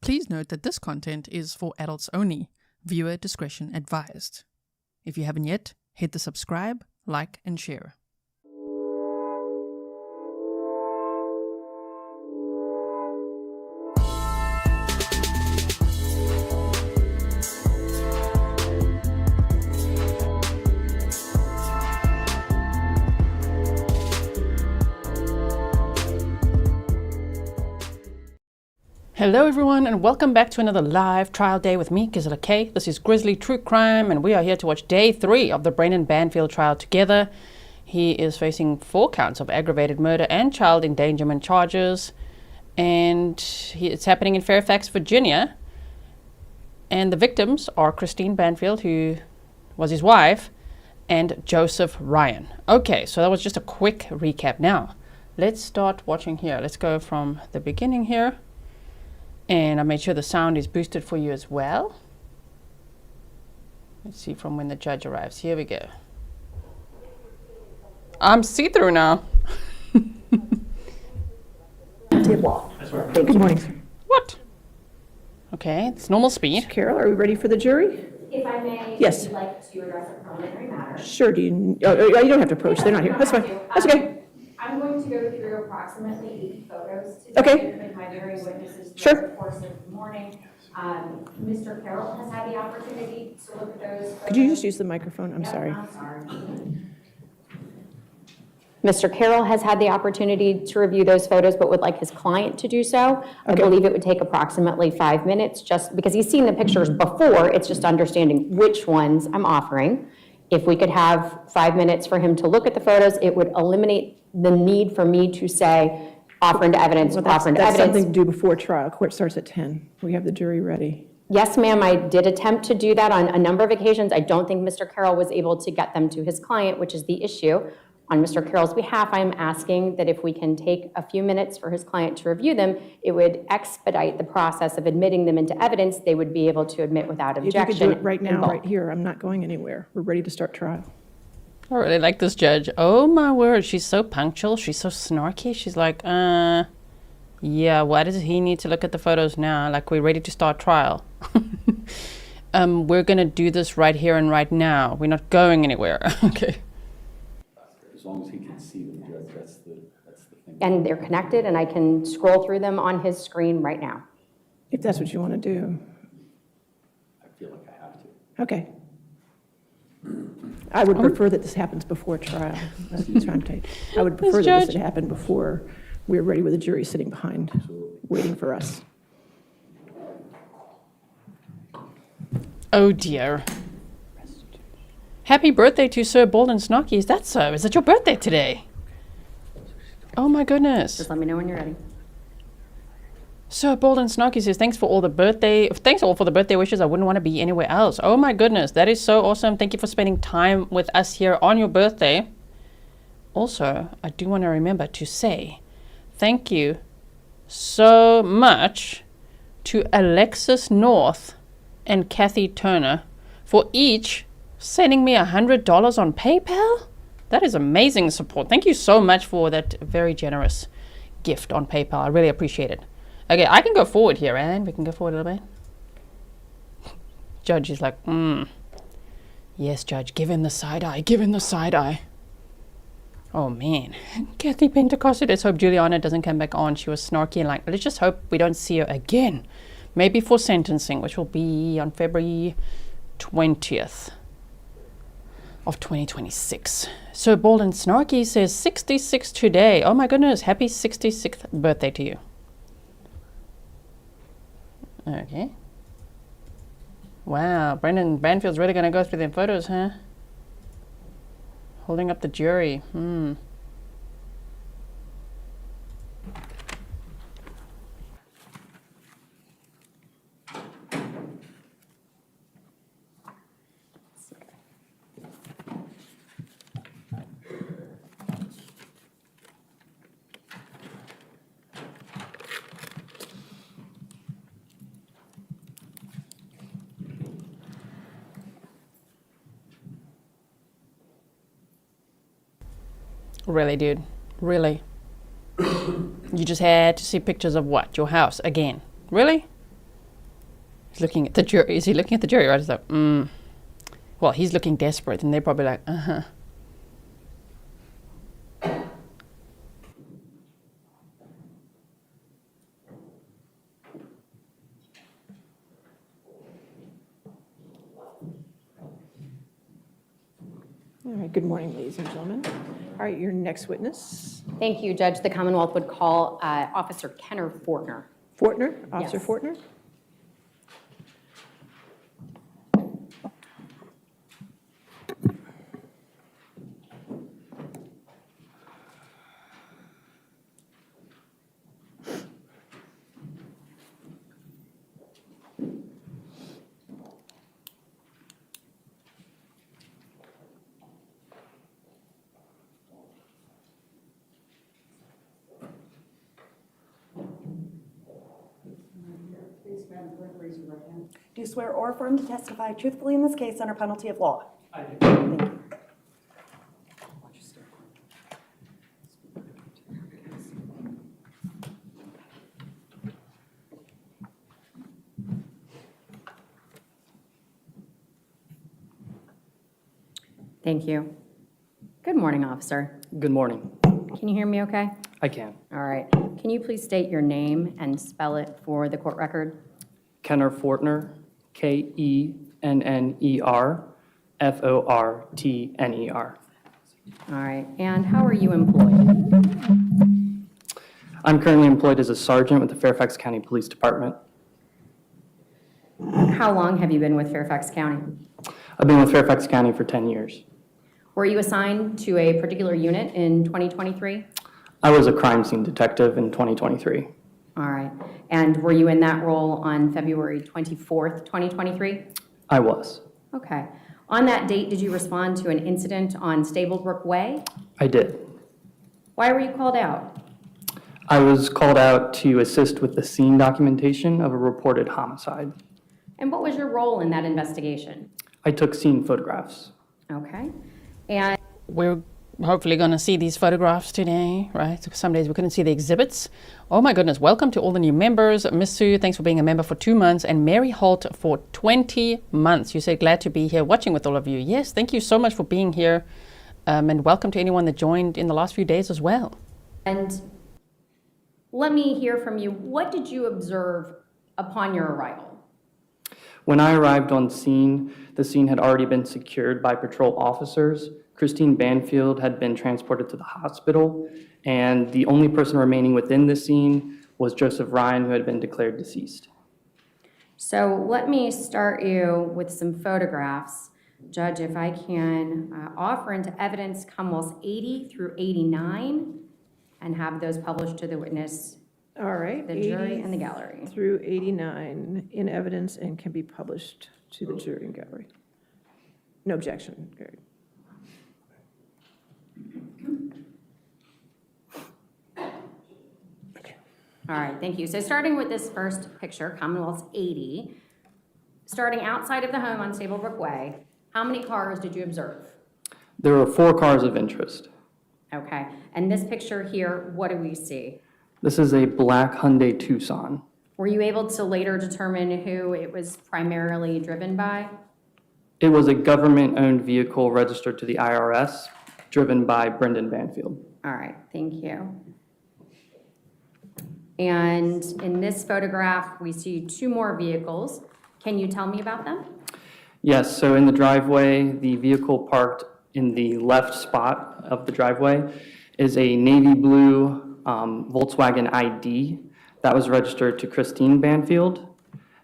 Please note that this content is for adults only. Viewer discretion advised. If you haven't yet, hit the subscribe, like, and share. Hello everyone, and welcome back to another live trial day with me, Gisela K. This is Grizzly True Crime, and we are here to watch day 3 of the Brendan Banfield trial together. He is facing 4 counts of aggravated murder and child endangerment charges, and it's happening in Fairfax, Virginia. And the victims are Christine Banfield, who was his wife, and Joseph Ryan. Okay, so that was just a quick recap. Now, let's start watching here. Let's go from the beginning here. And I made sure the sound is boosted for you as well. Let's see from when the judge arrives. Here we go. I'm see-through now. Good morning, sir. What? Okay, it's normal speed. Carol, are we ready for the jury? If I may, Yes. I'd like to address a preliminary matter. Sure, you don't have to approach, they're not here. That's fine, that's okay. I'm going to go through approximately 80 photos today Okay. with my jury witnesses Sure. throughout the course of the morning. Mr. Carroll has had the opportunity to look at those photos. Could you just use the microphone? I'm sorry. I'm sorry. Mr. Carroll has had the opportunity to review those photos, but would like his client to do so. I Okay. believe it would take approximately 5 minutes, just because he's seen the pictures before. It's just understanding which ones I'm offering. If we could have 5 minutes for him to look at the photos, it would eliminate the need for me to say, offer into evidence, Well, offer into that's something evidence. to do before trial. Court starts at 10. We have the jury ready. Yes, ma'am, I did attempt to do that on a number of occasions. I don't think Mr. Carroll was able to get them to his client, which is the issue. On Mr. Carroll's behalf, I'm asking that if we can take a few minutes for his client to review them, it would expedite the process of admitting them into evidence. They would be able to admit without If you objection. could do it right in now, bulk. right here, I'm not going anywhere. We're ready to start trial. I really like this judge. Oh my word, she's so punctual. She's so snarky. She's like, yeah, why does he need to look at the photos now? Like, we're ready to start trial. We're gonna do this right here and right now. We're not going anywhere. Okay. As long as he can see them, Judge, that's the thing. And they're connected, and I can scroll through them on his screen right now. If that's what you want to do. I feel like I have to. Okay. I would prefer that this happens before trial. That's what I'm saying. I would prefer that Judge. this had happened before we're ready with the jury sitting behind, waiting for us. Oh dear. Happy birthday to Sir Bald and Snarky. Is that so? Is it your birthday today? Oh my goodness. Just let me know when you're ready. Sir Bald and Snarky says, thanks all for the birthday wishes. I wouldn't want to be anywhere else. Oh my goodness, that is so awesome. Thank you for spending time with us here on your birthday. Also, I do want to remember to say thank you so much to Alexis North and Kathy Turner for each sending me $100 on PayPal. That is amazing support. Thank you so much for that very generous gift on PayPal. I really appreciate it. Okay, I can go forward here, and we can go forward a little bit. Judge is like, yes, Judge, give him the side eye, give him the side eye. Oh man, Kathy Pentecost, let's hope Juliana doesn't come back on. She was snarky and like, let's just hope we don't see her again. Maybe for sentencing, which will be on February 20th of 2026. So Bald and Snarky says 66 today. Oh my goodness, happy 66th birthday to you. Okay. Wow, Brendan Banfield's really gonna go through them photos, huh? Holding up the jury. Really, dude? Really? You just had to see pictures of what? Your house again? Really? He's looking at the jury. Is he looking at the jury? Right? He's like, Well, he's looking desperate, and they're probably like, All right, good morning, ladies and gentlemen. All right, your next witness, Thank you, Judge. The Commonwealth would call Officer Kenner Fortner. Fortner, Officer Yes. Fortner. Do you swear or affirm to testify truthfully in this case under penalty of law? I do. Thank you. Thank you. Good morning, officer. Good morning. Can you hear me okay? I can. All right. Can you please state your name and spell it for the court record? Kenner Fortner, Kenner Fortner. All right. And how are you employed? I'm currently employed as a sergeant with the Fairfax County Police Department. How long have you been with Fairfax County? I've been with Fairfax County for 10 years. Were you assigned to a particular unit in 2023? I was a crime scene detective in 2023. All right. And were you in that role on February 24th, 2023? I was. Okay. On that date, did you respond to an incident on Stablebrook Way? I did. Why were you called out? I was called out to assist with the scene documentation of a reported homicide. And what was your role in that investigation? I took scene photographs. Okay. And we're hopefully going to see these photographs today, right? Some days we couldn't see the exhibits. Oh my goodness, welcome to all the new members. Miss Sue, thanks for being a member for 2 months, and Mary Holt for 20 months. You said glad to be here watching with all of you. Yes, thank you so much for being here, and welcome to anyone that joined in the last few days as well. And let me hear from you. What did you observe upon your arrival? When I arrived on scene, the scene had already been secured by patrol officers. Christine Banfield had been transported to the hospital, and the only person remaining within the scene was Joseph Ryan, who had been declared deceased. So let me start you with some photographs. Judge, if I can offer into evidence Commonwealths 80 through 89 and have those published to the witness, All right. the jury, 80 and the gallery. through 89 in evidence and can be published to the jury and gallery. No objection. Great. All right, thank you. So starting with this first picture, Commonwealths 80, starting outside of the home on Stablebrook Way, how many cars did you observe? There were 4 cars of interest. Okay, and this picture here, what do we see? This is a black Hyundai Tucson. Were you able to later determine who it was primarily driven by? It was a government-owned vehicle registered to the IRS, driven by Brendan Banfield. All right, thank you. And in this photograph, we see 2 more vehicles. Can you tell me about them? Yes, so in the driveway, the vehicle parked in the left spot of the driveway is a navy blue Volkswagen ID that was registered to Christine Banfield.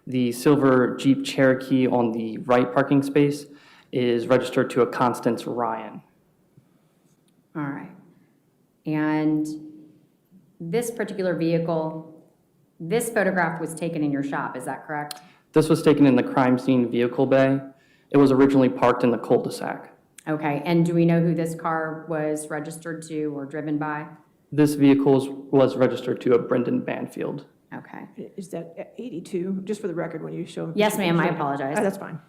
The silver Jeep Cherokee on the right parking space is registered to a Constance Ryan. All right. And this particular vehicle, this photograph was taken in your shop, is that correct? This was taken in the crime scene vehicle bay. It was originally parked in the cul-de-sac. Okay, and do we know who this car was registered to or driven by? This vehicle was registered to a Brendan Banfield. Okay. Is that 82, just for the record, when you show? Yes, ma'am, I apologize. That's fine.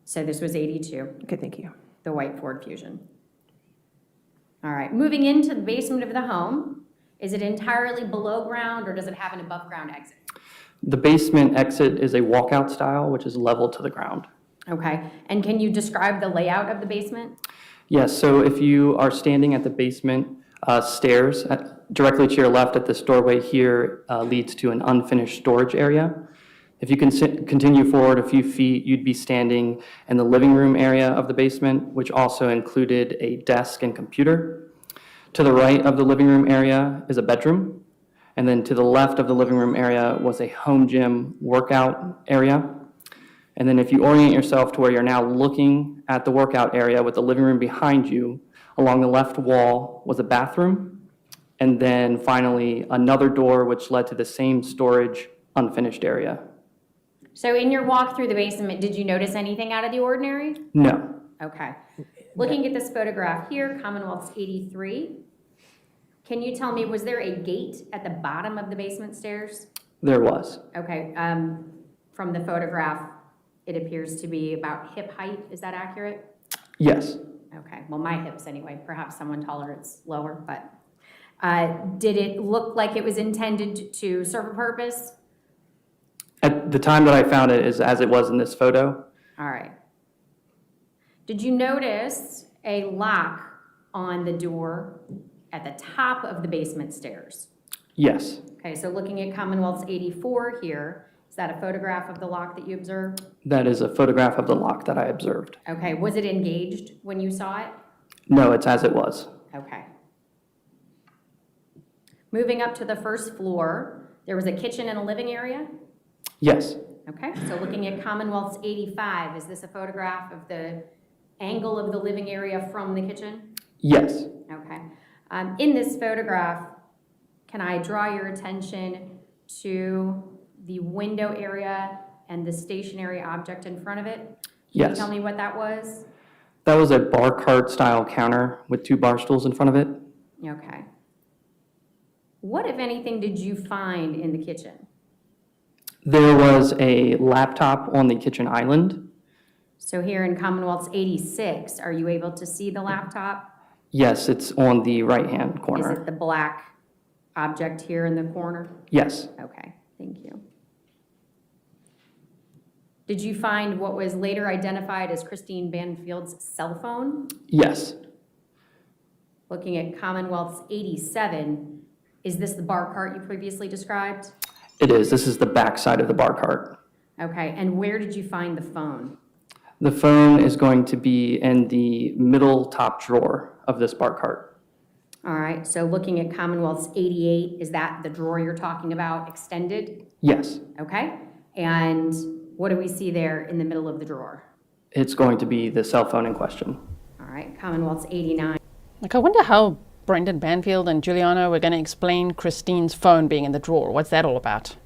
So this was 82, Okay, thank you. the white Ford Fusion. All right, moving into the basement of the home, is it entirely below ground or does it have an above ground exit? The basement exit is a walkout style, which is level to the ground. Okay, and can you describe the layout of the basement? Yes, so if you are standing at the basement stairs, directly to your left at this doorway here leads to an unfinished storage area. If you can continue forward a few feet, you'd be standing in the living room area of the basement, which also included a desk and computer. To the right of the living room area is a bedroom, and then to the left of the living room area was a home gym workout area. And then if you orient yourself to where you're now looking at the workout area with the living room behind you, along the left wall was a bathroom, and then finally another door which led to the same storage unfinished area. So in your walk through the basement, did you notice anything out of the ordinary? No, Okay. Looking at this photograph here, Commonwealth's 83, can you tell me, was there a gate at the bottom of the basement stairs? there was. Okay, from the photograph, it appears to be about hip height. Is that accurate? Yes, Okay, well, my hips anyway. Perhaps someone taller, it's lower, but did it look like it was intended to serve a purpose? at the time that I found it is as it was in this photo. All right. Did you notice a lock on the door at the top of the basement stairs? Yes, Okay, so looking at Commonwealth's 84 here, is that a photograph of the lock that you observed? that is a photograph of the lock that I observed. Okay, was it engaged when you saw it? No, it's as it was. Okay. Moving up to the first floor, there was a kitchen and a living area? Yes, Okay, so looking at Commonwealth's 85, is this a photograph of the angle of the living area from the kitchen? yes, Okay. In this photograph, can I draw your attention to the window area and the stationary object in front of it? Can you yes. tell me what that was? That was a bar cart style counter with 2 bar stools in front of it. Okay. What, if anything, did you find in the kitchen? There was a laptop on the kitchen island. So here in Commonwealth's 86, are you able to see the laptop? Yes, it's on the right-hand Is corner. it the black object here in the corner? Yes, Okay, thank you. Did you find what was later identified as Christine Banfield's cell phone? yes, Looking at Commonwealth's 87, is this the bar cart you previously described? it is. This is the back side of the bar cart. Okay, and where did you find the phone? The phone is going to be in the middle top drawer of this bar cart. All right, so looking at Commonwealth's 88, is that the drawer you're talking about extended? Yes, Okay, and what do we see there in the middle of the drawer? it's going to be the cell phone in question. All right, Commonwealth's 89. Like, I wonder how Brendan Banfield and Juliana were going to explain Christine's phone being in the drawer. What's that all about?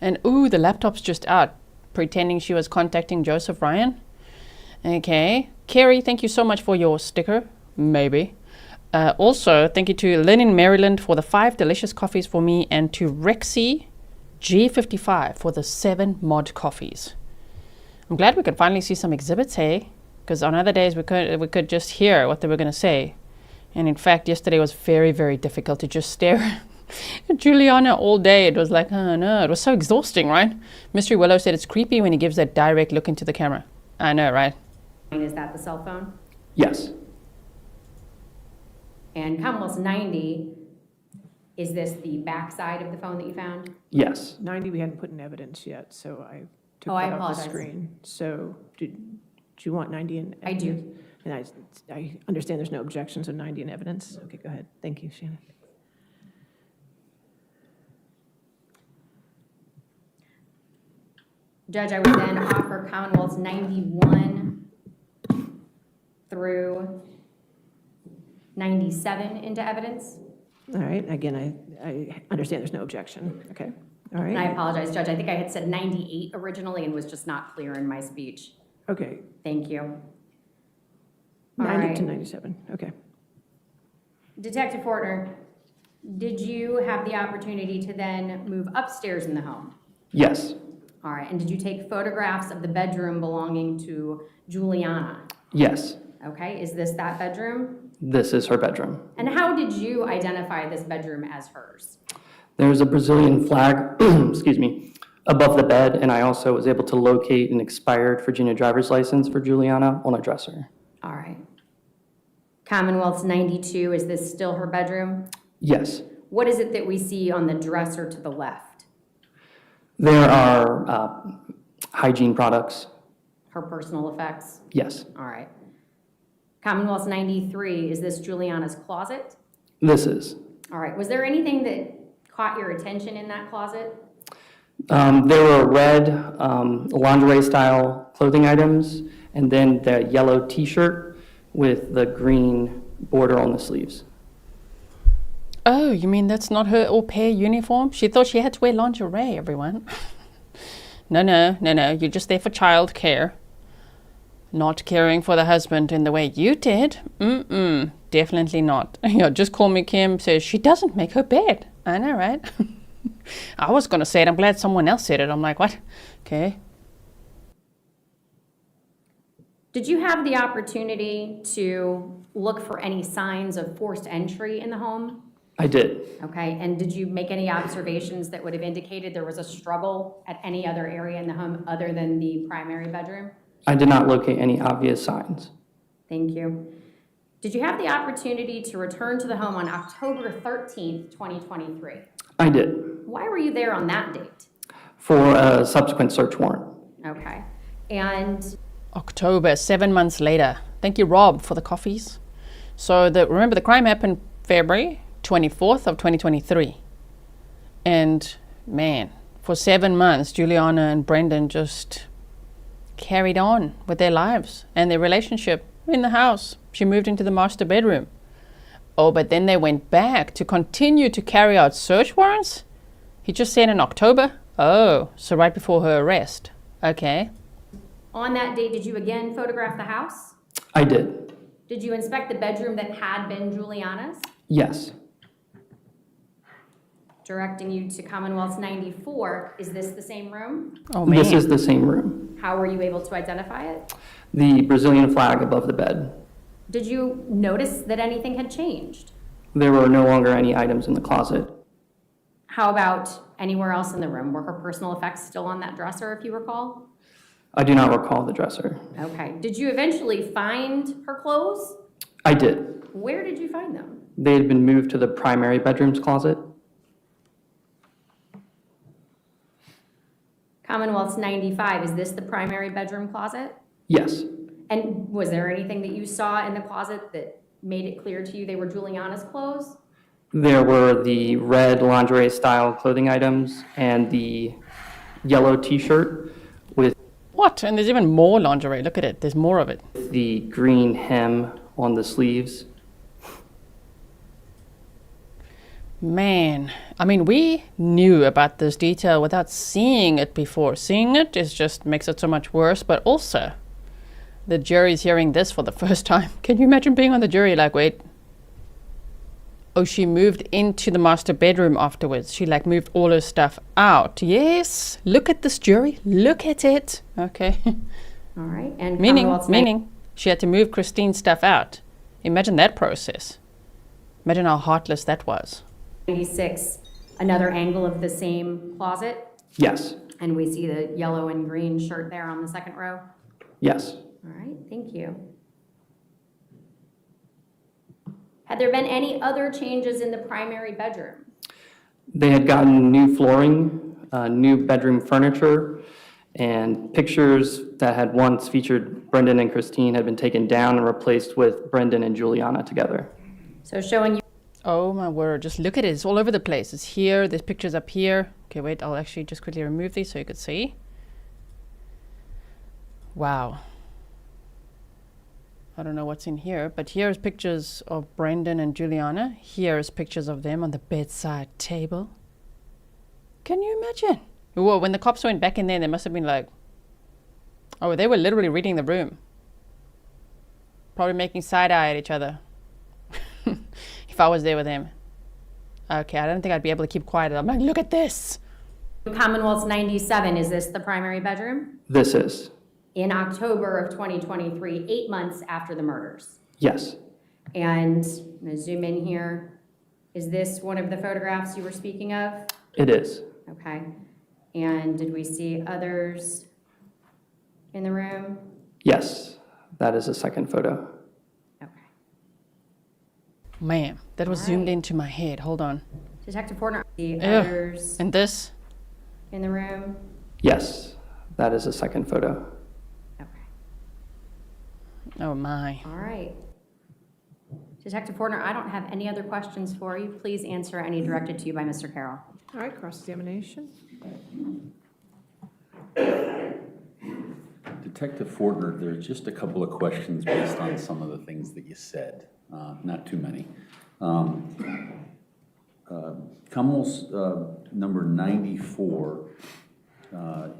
And ooh, the laptop's just out, pretending she was contacting Joseph Ryan. Okay. Carrie, thank you so much for your sticker. Maybe. Also, thank you to Lynn in Maryland for the 5 delicious coffees for me, and to Rexy G55 for the 7 mod coffees. I'm glad we could finally see some exhibits, hey? Because on other days we could just hear what they were going to say. And in fact, yesterday was very, very difficult to just stare at Juliana all day. It was like, oh no, it was so exhausting, right? Mystery Willow said it's creepy when he gives that direct look into the camera. I know, right? Is that the cell phone? Yes, And Commonwealth's 90, is this the back side of the phone that you found? yes. 90 we hadn't put in evidence yet, so I took Oh, I that off the apologize. screen. So do you want 90 in I do. evidence? And I understand there's no objection, so 90 in evidence. Okay, go ahead. Thank you, Shannon. Judge, I would then offer Commonwealth's 91 through 97 into evidence. All right, again, I understand there's no objection. Okay, all And I right. apologize, Judge, I think I had said 98 originally and was just not clear in my speech. Okay, Thank you. All 90 right. to 97, okay. Detective Fortner, did you have the opportunity to then move upstairs in the home? Yes, All right, and did you take photographs of the bedroom belonging to Juliana? yes. Okay, is this that bedroom? This is her bedroom. And how did you identify this bedroom as hers? There's a Brazilian flag, excuse me, above the bed, and I also was able to locate an expired Virginia driver's license for Juliana on a dresser. All right. Commonwealth's 92, is this still her bedroom? Yes. What is it that we see on the dresser to the left? There are hygiene products. Her personal effects? Yes. All right. Commonwealth's 93, is this Juliana's closet? This is. All right. Was there anything that caught your attention in that closet? There were red lingerie-style clothing items, and then the yellow T-shirt with the green border on the sleeves. Oh, you mean that's not her au pair uniform? She thought she had to wear lingerie, everyone. No, you're just there for childcare. Not caring for the husband in the way you did. Definitely not. Yeah, just call me Kim, says she doesn't make her bed. I know, right? I was gonna say it, I'm glad someone else said it. I'm like, what? Okay. Did you have the opportunity to look for any signs of forced entry in the home? I did. Okay, and did you make any observations that would have indicated there was a struggle at any other area in the home other than the primary bedroom? I did not locate any obvious signs. Thank you. Did you have the opportunity to return to the home on October 13th, 2023? I did. Why were you there on that date? For a subsequent search warrant. Okay, and October, 7 months later. Thank you, Rob, for the coffees. So remember the crime happened February 24th of 2023. And man, for 7 months, Juliana and Brendan just carried on with their lives and their relationship in the house. She moved into the master bedroom. Oh, but then they went back to continue to carry out search warrants? He just said in October? Oh, so right before her arrest. Okay. on that date, did you again photograph the house? I did. Did you inspect the bedroom that had been Juliana's? Yes. Directing you to Commonwealth's 94, is this the same room? Oh, man. This is the same room. How were you able to identify it? The Brazilian flag above the bed. Did you notice that anything had changed? There were no longer any items in the closet. How about anywhere else in the room? Were her personal effects still on that dresser, if you recall? I do not recall the dresser. Okay. Did you eventually find her clothes? I did. Where did you find them? They had been moved to the primary bedroom's closet. Commonwealth's 95, is this the primary bedroom closet? Yes. And was there anything that you saw in the closet that made it clear to you they were Juliana's clothes? There were the red lingerie style clothing items and the yellow t-shirt with What? And there's even more lingerie. Look at it. There's more of it. the green hem on the sleeves. Man, I mean, we knew about this detail without seeing it before. Seeing it is just makes it so much worse, but also the jury's hearing this for the first time. Can you imagine being on the jury like, wait, oh, she moved into the master bedroom afterwards. She like moved all her stuff out. Yes, look at this jury. Look at it. Okay. All right. And meaning she had to move Christine's stuff out. Imagine that process. Imagine how heartless that was. 96, another angle of the same closet, Yes. and we see the yellow and green shirt there on the second row. Yes. All right, thank you. Had there been any other changes in the primary bedroom? They had gotten new flooring, new bedroom furniture, and pictures that had once featured Brendan and Christine had been taken down and replaced with Brendan and Juliana together. So showing you Oh my word, just look at it. It's all over the place. It's here, there's pictures up here. Okay, wait, I'll actually just quickly remove these so you could see. Wow. I don't know what's in here, but here's pictures of Brendan and Juliana. Here's pictures of them on the bedside table. Can you imagine? Whoa, when the cops went back in there, they must have been like, oh, they were literally reading the room. Probably making side-eye at each other. If I was there with him. Okay, I don't think I'd be able to keep quiet. I'm like, look at this. Commonwealth's 97, is this the primary bedroom? This is. In October of 2023, 8 months after the murders. Yes. And I'm gonna zoom in here. Is this one of the photographs you were speaking of? It is. Okay. And did we see others in the room? Yes, that is a second photo. Okay. Man, that was All zoomed right. into my head. Hold on. Detective Fortner, the Ew. others And this? in the room? Yes, that is a second photo. Okay. Oh my. All right. Detective Fortner, I don't have any other questions for you. Please answer any directed to you by Mr. Carroll. All right, cross-examination. Detective Fortner, there's just a couple of questions based on some of the things that you said, not too many. Cummel's number 94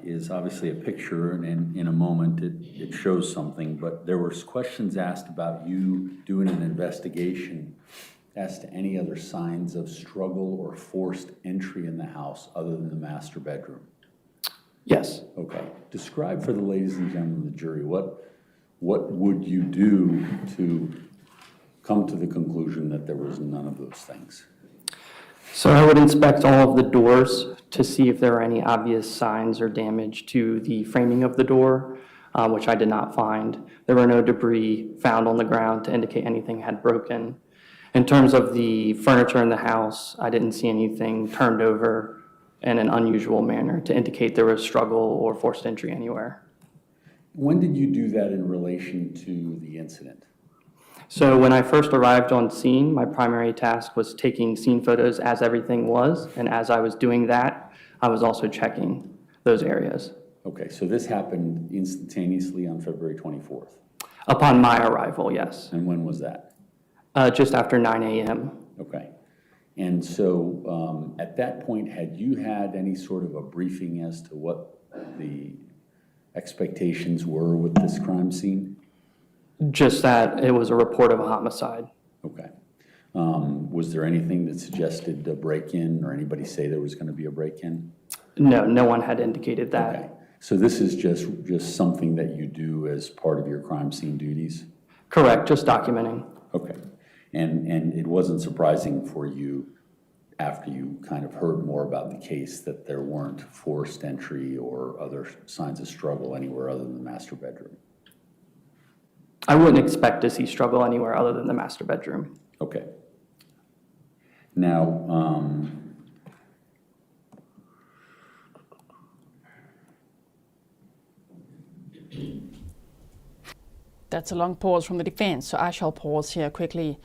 is obviously a picture, and in a moment it shows something, but there were questions asked about you doing an investigation as to any other signs of struggle or forced entry in the house other than the master bedroom. Yes. Okay. Describe for the ladies and gentlemen of the jury, what would you do to come to the conclusion that there was none of those things? So I would inspect all of the doors to see if there were any obvious signs or damage to the framing of the door, which I did not find. There were no debris found on the ground to indicate anything had broken. In terms of the furniture in the house, I didn't see anything turned over in an unusual manner to indicate there was struggle or forced entry anywhere. When did you do that in relation to the incident? So when I first arrived on scene, my primary task was taking scene photos as everything was, and as I was doing that, I was also checking those areas. Okay, so this happened instantaneously on February 24th. Upon my arrival, yes. And when was that? Just after 9 a.m. Okay. And so at that point, had you had any sort of a briefing as to what the expectations were with this crime scene? Just that it was a report of a homicide. Okay. Was there anything that suggested a break-in or anybody say there was going to be a break-in? No, no one had indicated that. Okay. So this is just something that you do as part of your crime scene duties? Correct, just documenting. Okay. And it wasn't surprising for you after you kind of heard more about the case that there weren't forced entry or other signs of struggle anywhere other than the master bedroom? I wouldn't expect to see struggle anywhere other than the master bedroom. Okay. Now, That's a long pause from the defense, so I shall pause here quickly.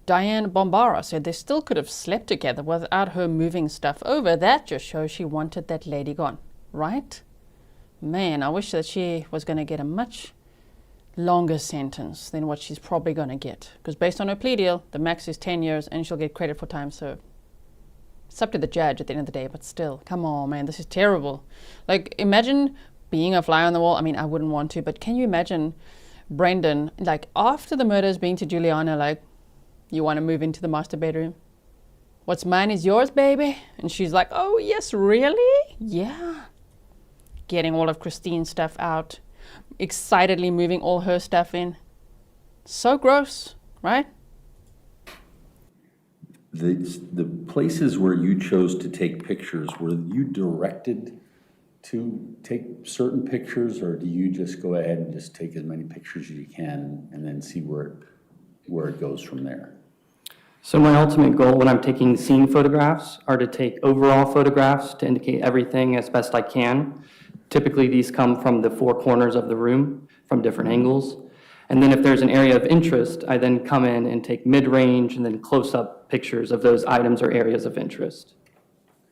Diane Bombara said they still could have slept together without her moving stuff over. That just shows she wanted that lady gone, right? Man, I wish that she was going to get a much longer sentence than what she's probably going to get. Because based on her plea deal, the max is 10 years and she'll get credit for time served. It's up to the judge at the end of the day, but still, come on, man, this is terrible. Like, imagine being a fly on the wall. I mean, I wouldn't want to, but can you imagine Brendan, like, after the murders being to Juliana, like, you want to move into the master bedroom? What's mine is yours, baby. And she's like, oh, yes, really? Yeah. Getting all of Christine's stuff out. Excitedly moving all her stuff in. So gross, right? the places where you chose to take pictures, were you directed to take certain pictures, or do you just go ahead and just take as many pictures as you can and then see where it goes from there? So my ultimate goal when I'm taking scene photographs are to take overall photographs to indicate everything as best I can. Typically, these come from the four corners of the room from different angles. And then if there's an area of interest, I then come in and take mid-range and then close-up pictures of those items or areas of interest.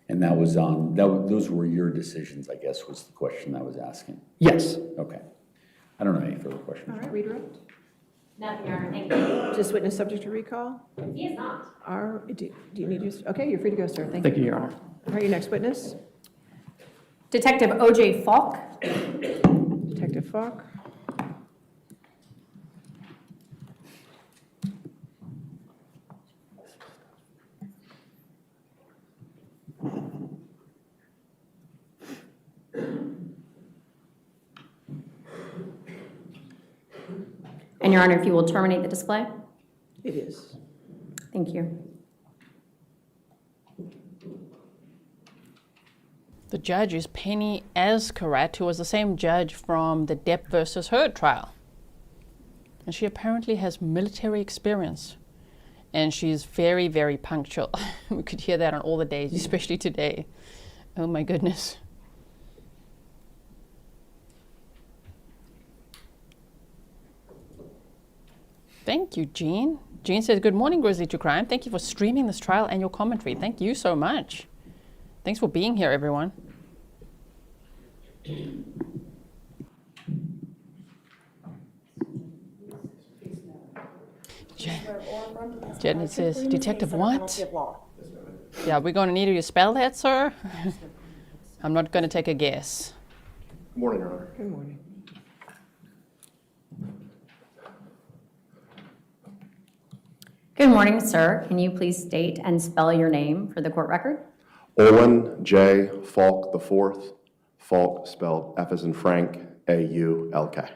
And that was on, those were your decisions, I guess, was the question I was asking. Yes. Okay. I don't have any further questions. All right, redirect. Nothing, Your Honor, thank you. Just witness subject to recall? He is not. Do you need to, okay, you're free to go, sir. Thank Thank you. you, Your Honor. All right, your next witness, Detective O.J. Faulk. Detective Faulk. And Your Honor, if you will terminate the display. It is. Thank you. The judge is Penny Azkarat, who was the same judge from the Depp versus Heard trial. And she apparently has military experience. And she's very, very punctual. We could hear that on all the days, especially today. Oh my goodness. Thank you, Jean. Jean says, good morning, Grizzly to Crime. Thank you for streaming this trial and your commentary. Thank you so much. Thanks for being here, everyone. Janet says, Detective what? Yeah, we're going to need you to spell that, sir. I'm not going to take a guess. Good morning, Your Honor. Good morning. Good morning, sir. Can you please state and spell your name for the court record? Owen J. Faulk IV. Faulk spelled F as in Frank, A-U-L-K.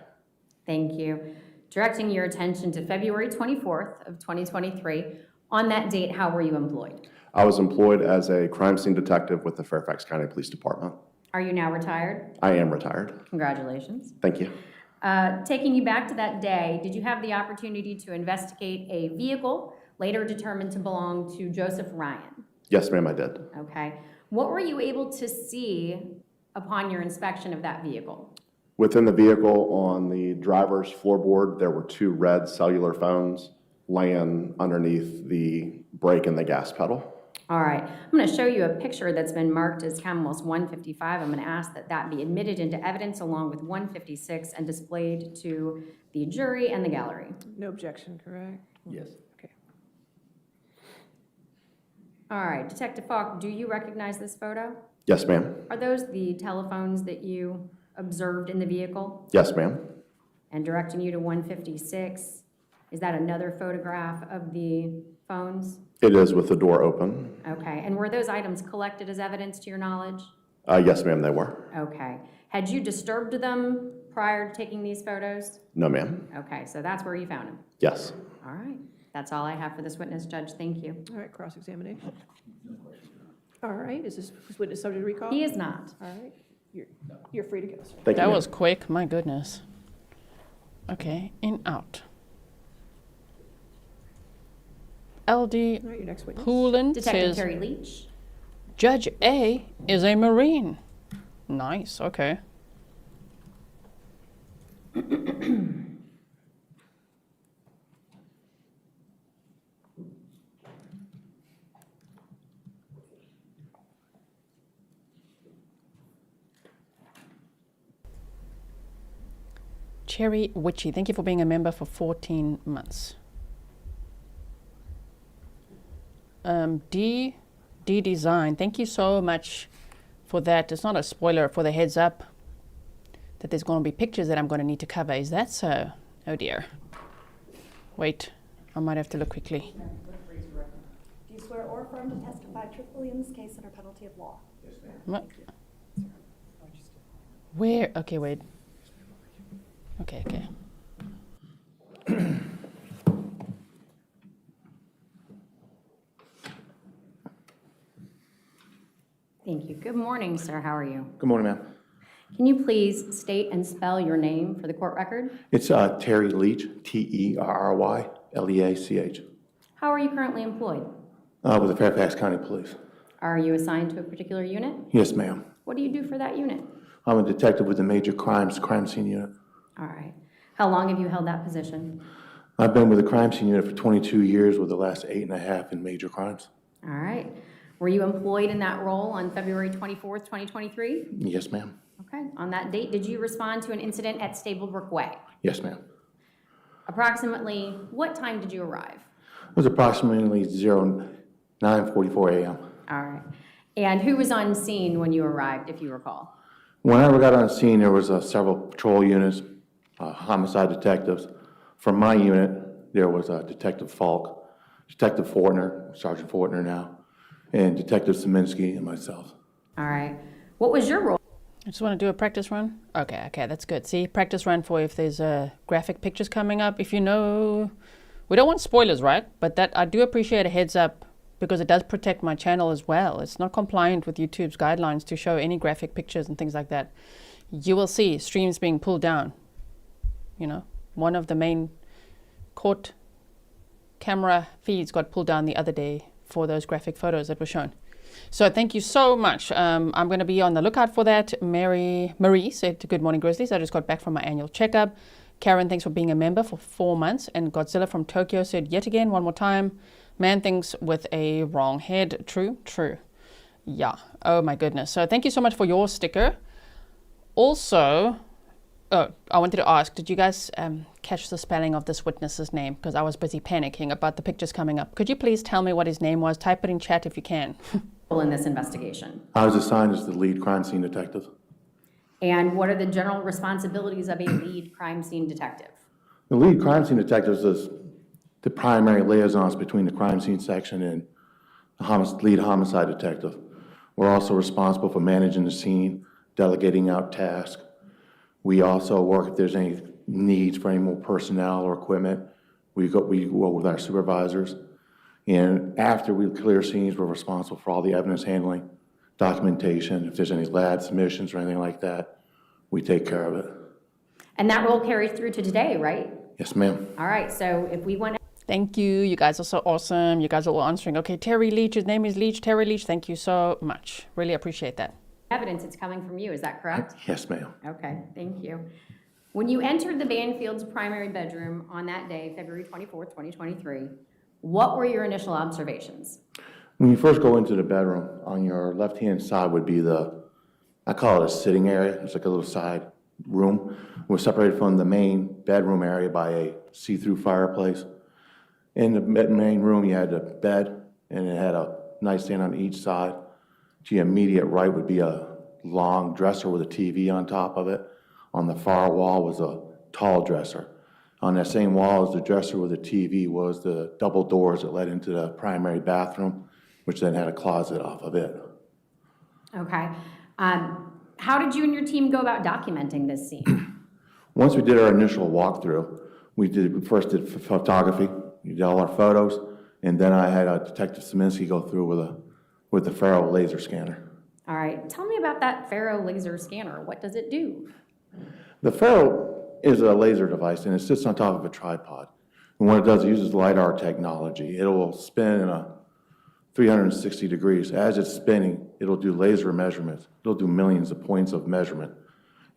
Thank you. Directing your attention to February 24th of 2023. On that date, how were you employed? I was employed as a crime scene detective with the Fairfax County Police Department. Are you now retired? I am retired. Congratulations. Thank you. Taking you back to that day, did you have the opportunity to investigate a vehicle later determined to belong to Joseph Ryan? Yes, ma'am, I did. Okay. What were you able to see upon your inspection of that vehicle? Within the vehicle on the driver's floorboard, there were 2 red cellular phones laying underneath the brake and the gas pedal. All right. I'm going to show you a picture that's been marked as Commonwealth 155. I'm going to ask that that be admitted into evidence along with 156 and displayed to the jury and the gallery. No objection, correct? Yes. Okay. All right. Detective Faulk, do you recognize this photo? Yes, ma'am. Are those the telephones that you observed in the vehicle? Yes, ma'am. And directing you to 156, is that another photograph of the phones? It is with the door open. Okay. And were those items collected as evidence to your knowledge? Yes, ma'am, they were. Okay. Had you disturbed them prior to taking these photos? No, ma'am. Okay, so that's where you found them. Yes. All right. That's all I have for this witness, Judge. Thank you. All right, cross-examination. All right, is this witness subject to recall? He is not. All right, you're free to go, sir. Thank you, That ma'am. was quick, my goodness. Okay, in, out. LD All right, your next witness. Poulin Detective says, Terry Leach. Judge A is a Marine. Nice, okay. Cherry Witchy, thank you for being a member for 14 months. D Design, thank you so much for that. It's not a spoiler, for the heads up that there's going to be pictures that I'm going to need to cover. Is that so? Oh dear. Wait, I might have to look quickly. Do you swear or affirm to testify truthfully in this case under penalty of law? What? Where? Okay, wait. Okay. Thank you. Good morning, sir. How are you? Good morning, ma'am. Can you please state and spell your name for the court record? It's Terry Leach, Terryleach. How are you currently employed? With the Fairfax County Police. Are you assigned to a particular unit? Yes, ma'am. What do you do for that unit? I'm a detective with the Major Crimes Crime Scene Unit. All right. How long have you held that position? I've been with the Crime Scene Unit for 22 years, with the last 8.5 in major crimes. All right. Were you employed in that role on February 24th, 2023? Yes, ma'am. Okay. On that date, did you respond to an incident at Stablebrook Way? Yes, ma'am. Approximately what time did you arrive? It was approximately 9:44 a.m. All right. And who was on scene when you arrived, if you recall? When I got on scene, there was several patrol units, homicide detectives. From my unit, there was Detective Faulk, Detective Fortner, Sergeant Fortner now, and Detective Szyminski and myself. All right. What was your role? I just want to do a practice run. Okay, that's good. See, practice run for if there's graphic pictures coming up. If you know, we don't want spoilers, right? But that I do appreciate a heads up because it does protect my channel as well. It's not compliant with YouTube's guidelines to show any graphic pictures and things like that. You will see streams being pulled down. You know, one of the main court camera feeds got pulled down the other day for those graphic photos that were shown. So thank you so much. I'm going to be on the lookout for that. Marie said, good morning, Grizzlies. I just got back from my annual checkup. Karen, thanks for being a member for 4 months. And Godzilla from Tokyo said, yet again, one more time, man thinks with a wrong head. True, true. Yeah. Oh, my goodness. So thank you so much for your sticker. Also, I wanted to ask, did you guys catch the spelling of this witness's name? Because I was busy panicking about the pictures coming up. Could you please tell me what his name was? Type it in chat if you can. In this investigation? I was assigned as the lead crime scene detective. And what are the general responsibilities of a lead crime scene detective? The lead crime scene detective is the primary liaisons between the crime scene section and the lead homicide detective. We're also responsible for managing the scene, delegating out tasks. We also work if there's any needs for any more personnel or equipment. We go with our supervisors. And after we clear scenes, we're responsible for all the evidence handling, documentation. If there's any lab submissions or anything like that, we take care of it. And that role carries through to today, right? Yes, ma'am. All right, so if we went... Thank you. You guys are so awesome. You guys are all answering. Okay, Terry Leach. His name is Leach. Terry Leach, thank you so much. Really appreciate that. Evidence, it's coming from you, is that correct? Yes, ma'am. Okay, thank you. When you entered the Banfield's primary bedroom on that day, February 24th, 2023, what were your initial observations? When you first go into the bedroom, on your left-hand side would be I call it a sitting area. It's like a little side room. We're separated from the main bedroom area by a see-through fireplace. In the main room, you had a bed, and it had a nightstand on each side. To your immediate right would be a long dresser with a TV on top of it. On the far wall was a tall dresser. On that same wall as the dresser with the TV was the double doors that led into the primary bathroom, which then had a closet off of it. Okay. How did you and your team go about documenting this scene? Once we did our initial walkthrough, we first did photography. We did all our photos, and then I had Detective Szymanski go through with the Faro laser scanner. All right. Tell me about that Faro laser scanner. What does it do? The Faro is a laser device, and it sits on top of a tripod. And what it does, it uses LiDAR technology. It will spin in a 360 degrees. As it's spinning, it'll do laser measurements. It'll do millions of points of measurement.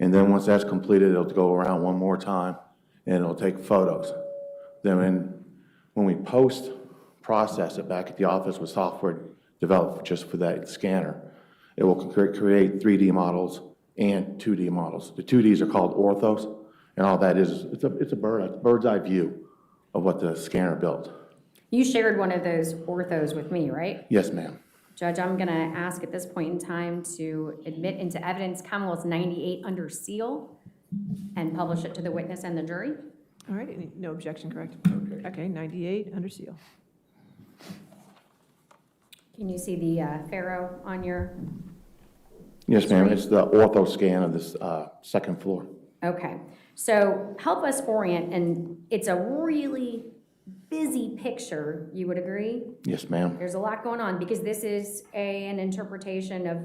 And then once that's completed, it'll go around one more time, and it'll take photos. Then when we post-process it back at the office with software developed just for that scanner, it will create 3D models and 2D models. The 2Ds are called orthos, and all that is, it's a bird's eye view of what the scanner built. You shared one of those orthos with me, right? Yes, ma'am. Judge, I'm going to ask at this point in time to admit into evidence Commonwealth 98 under seal and publish it to the witness and the jury. All right, no objection, correct? Okay, 98 under seal. Can you see the Faro on your... Yes, ma'am. It's the ortho scan of this second floor. Okay, so help us orient, and it's a really busy picture, you would agree? Yes, ma'am. There's a lot going on because this is an interpretation of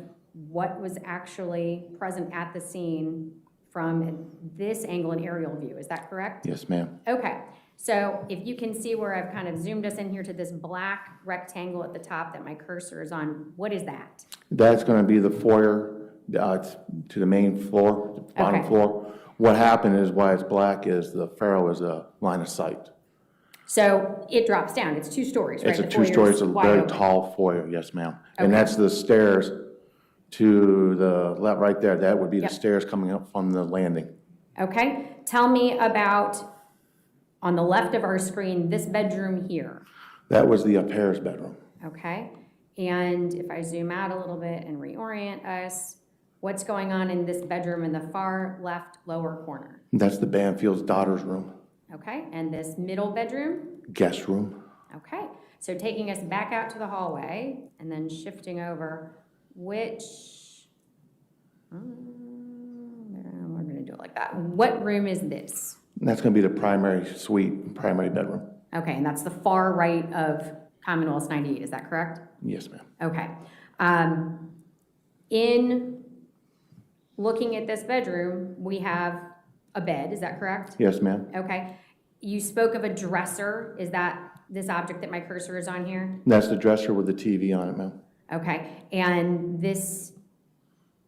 what was actually present at the scene from this angle and aerial view. Is that correct? Yes, ma'am. Okay, so if you can see where I've kind of zoomed us in here to this black rectangle at the top that my cursor is on, what is that? That's going to be the foyer to the main floor, the bottom Okay. floor. What happened is why it's black is the Faro is a line of sight. So it drops down. It's 2 stories, right? It's a The 2-story, foyer's it's a wide very open. tall foyer, yes, ma'am. And Okay. that's the stairs to the left, right there. That would be Yep. the stairs coming up from the landing. Okay, tell me about, on the left of our screen, this bedroom here. That was the Peres bedroom. Okay, and if I zoom out a little bit and reorient us, what's going on in this bedroom in the far left lower corner? That's the Banfield's daughter's room, Okay, and this middle bedroom? guest room. Okay, so taking us back out to the hallway and then shifting over, which, we're gonna do it like that. What room is this? And that's going to be the primary suite, primary bedroom. Okay, and that's the far right of Commonwealth's 98, is that correct? Yes, ma'am. Okay. In looking at this bedroom, we have a bed, is that correct? Yes, ma'am. Okay. You spoke of a dresser. Is that this object that my cursor is on here? That's the dresser with the TV on it, ma'am. Okay. And this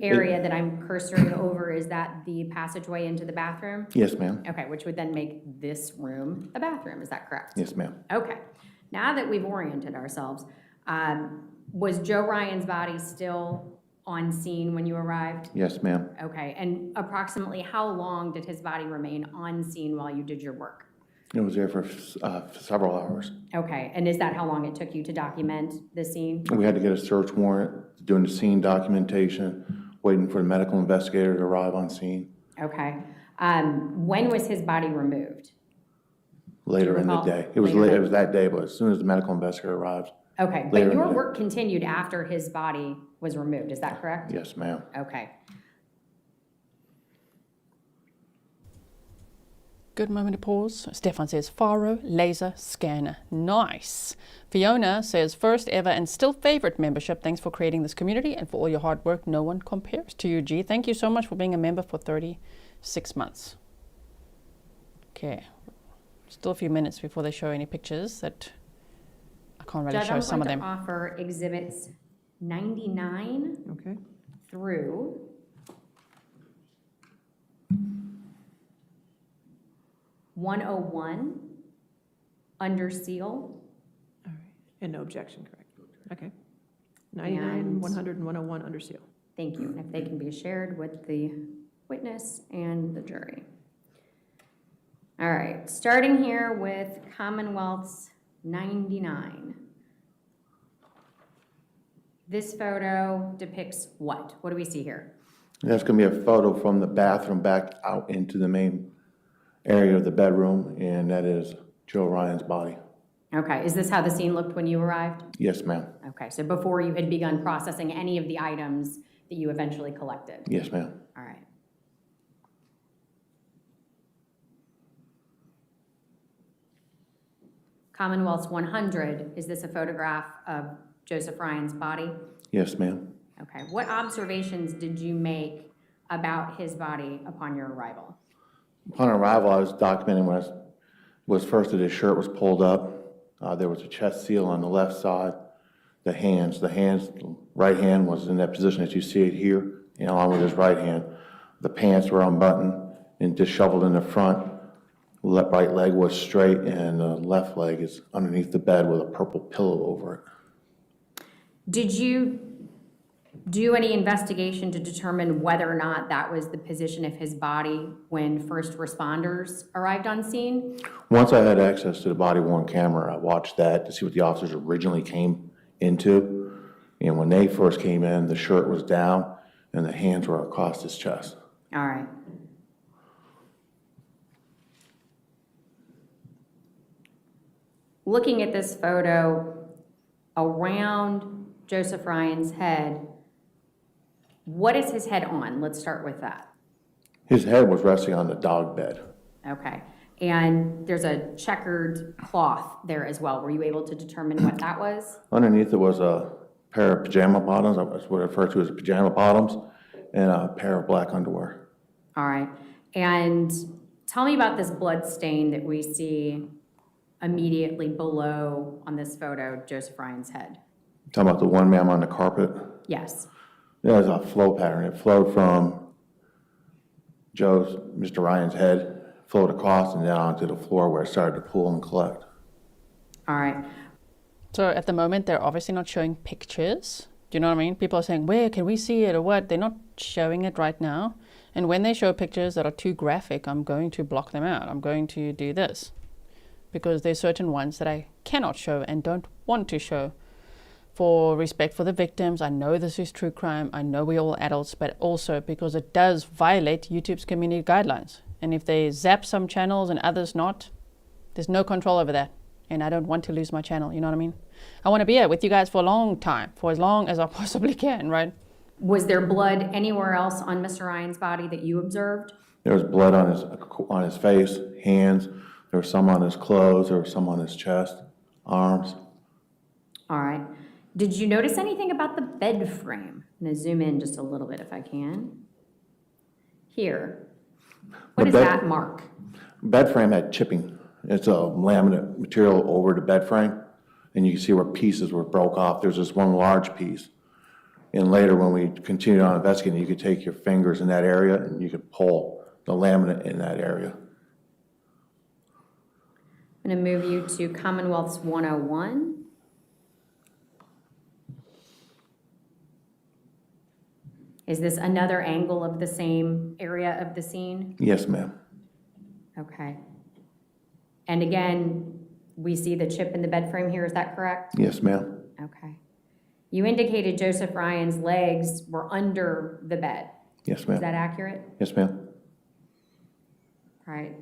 area that I'm cursoring over, is that the passageway into the bathroom? Yes, ma'am. Okay, which would then make this room the bathroom, is that correct? Yes, ma'am. Okay. Now that we've oriented ourselves, was Joe Ryan's body still on scene when you arrived? Yes, ma'am. Okay, and approximately how long did his body remain on scene while you did your work? It was there for several hours. Okay, and is that how long it took you to document the scene? We had to get a search warrant, doing the scene documentation, waiting for the medical investigator to arrive on scene. Okay. When was his body removed? Later in the recall? day. It was Later. it was that day, but as soon as the medical investigator arrived. Okay, but Later in your the day. work continued after his body was removed, is that correct? Yes, ma'am. Okay. Good moment to pause. Stefan says, Faro laser scanner. Nice. Fiona says, first ever and still favorite membership. Thanks for creating this community and for all your hard work. No one compares to you, G. Thank you so much for being a member for 36 months. Okay. Still a few minutes before they show any pictures that I can't really Judge, show I'm some of going them. to offer exhibits 99 Okay. through 101 under seal. All right. And no objection, correct? Okay. 99, And- 100, and 101 under seal. Thank you. And if they can be shared with the witness and the jury. All right, starting here with Commonwealth's 99. This photo depicts what? What do we see here? That's going to be a photo from the bathroom back out into the main area of the bedroom, and that is Joe Ryan's body. Okay, is this how the scene looked when you arrived? Yes, ma'am. Okay, so before you had begun processing any of the items that you eventually collected? Yes, ma'am. All right. Commonwealth's 100, is this a photograph of Joseph Ryan's body? Yes, ma'am. Okay, what observations did you make about his body upon your arrival? Upon arrival, I was documenting was first that his shirt was pulled up. There was a chest seal on the left side. The right hand was in that position that you see it here, along with his right hand. The pants were unbuttoned and disheveled in the front. Right leg was straight, and the left leg is underneath the bed with a purple pillow over it. Did you do any investigation to determine whether or not that was the position of his body when first responders arrived on scene? Once I had access to the body-worn camera, I watched that to see what the officers originally came into. And when they first came in, the shirt was down and the hands were across his chest. All right. Looking at this photo, around Joseph Ryan's head, what is his head on? Let's start with that. His head was resting on the dog bed. Okay. And there's a checkered cloth there as well. Were you able to determine what that was? Underneath it was a pair of pajama bottoms, that's what I refer to as pajama bottoms, and a pair of black underwear. All right. And tell me about this blood stain that we see immediately below on this photo, Joseph Ryan's head. Talking about the one ma'am on the carpet? Yes. There's a flow pattern. It flowed from Mr. Ryan's head, flowed across and down onto the floor where it started to pool and collect. All right. So at the moment, they're obviously not showing pictures. Do you know what I mean? People are saying, where can we see it or what? They're not showing it right now. And when they show pictures that are too graphic, I'm going to block them out. I'm going to do this. Because there's certain ones that I cannot show and don't want to show. For respect for the victims, I know this is true crime. I know we're all adults, but also because it does violate YouTube's community guidelines. And if they zap some channels and others not, there's no control over that. And I don't want to lose my channel, you know what I mean? I want to be here with you guys for a long time, for as long as I possibly can, right? Was there blood anywhere else on Mr. Ryan's body that you observed? There was blood on his face, hands. There was some on his clothes. There was some on his chest, arms. All right. Did you notice anything about the bed frame? I'm going to zoom in just a little bit if I can. Here. What The is bed- that mark? Bed frame had chipping. It's a laminate material over the bed frame, and you can see where pieces were broke off. There's this one large piece. And later, when we continued on investigating, you could take your fingers in that area and you could pull the laminate in that area. I'm going to move you to Commonwealth's 101. Is this another angle of the same area of the scene? Yes, ma'am. Okay. And again, we see the chip in the bed frame here, is that correct? Yes, ma'am. Okay. You indicated Joseph Ryan's legs were under the bed. Yes, Is ma'am. that accurate? Yes, ma'am. All right.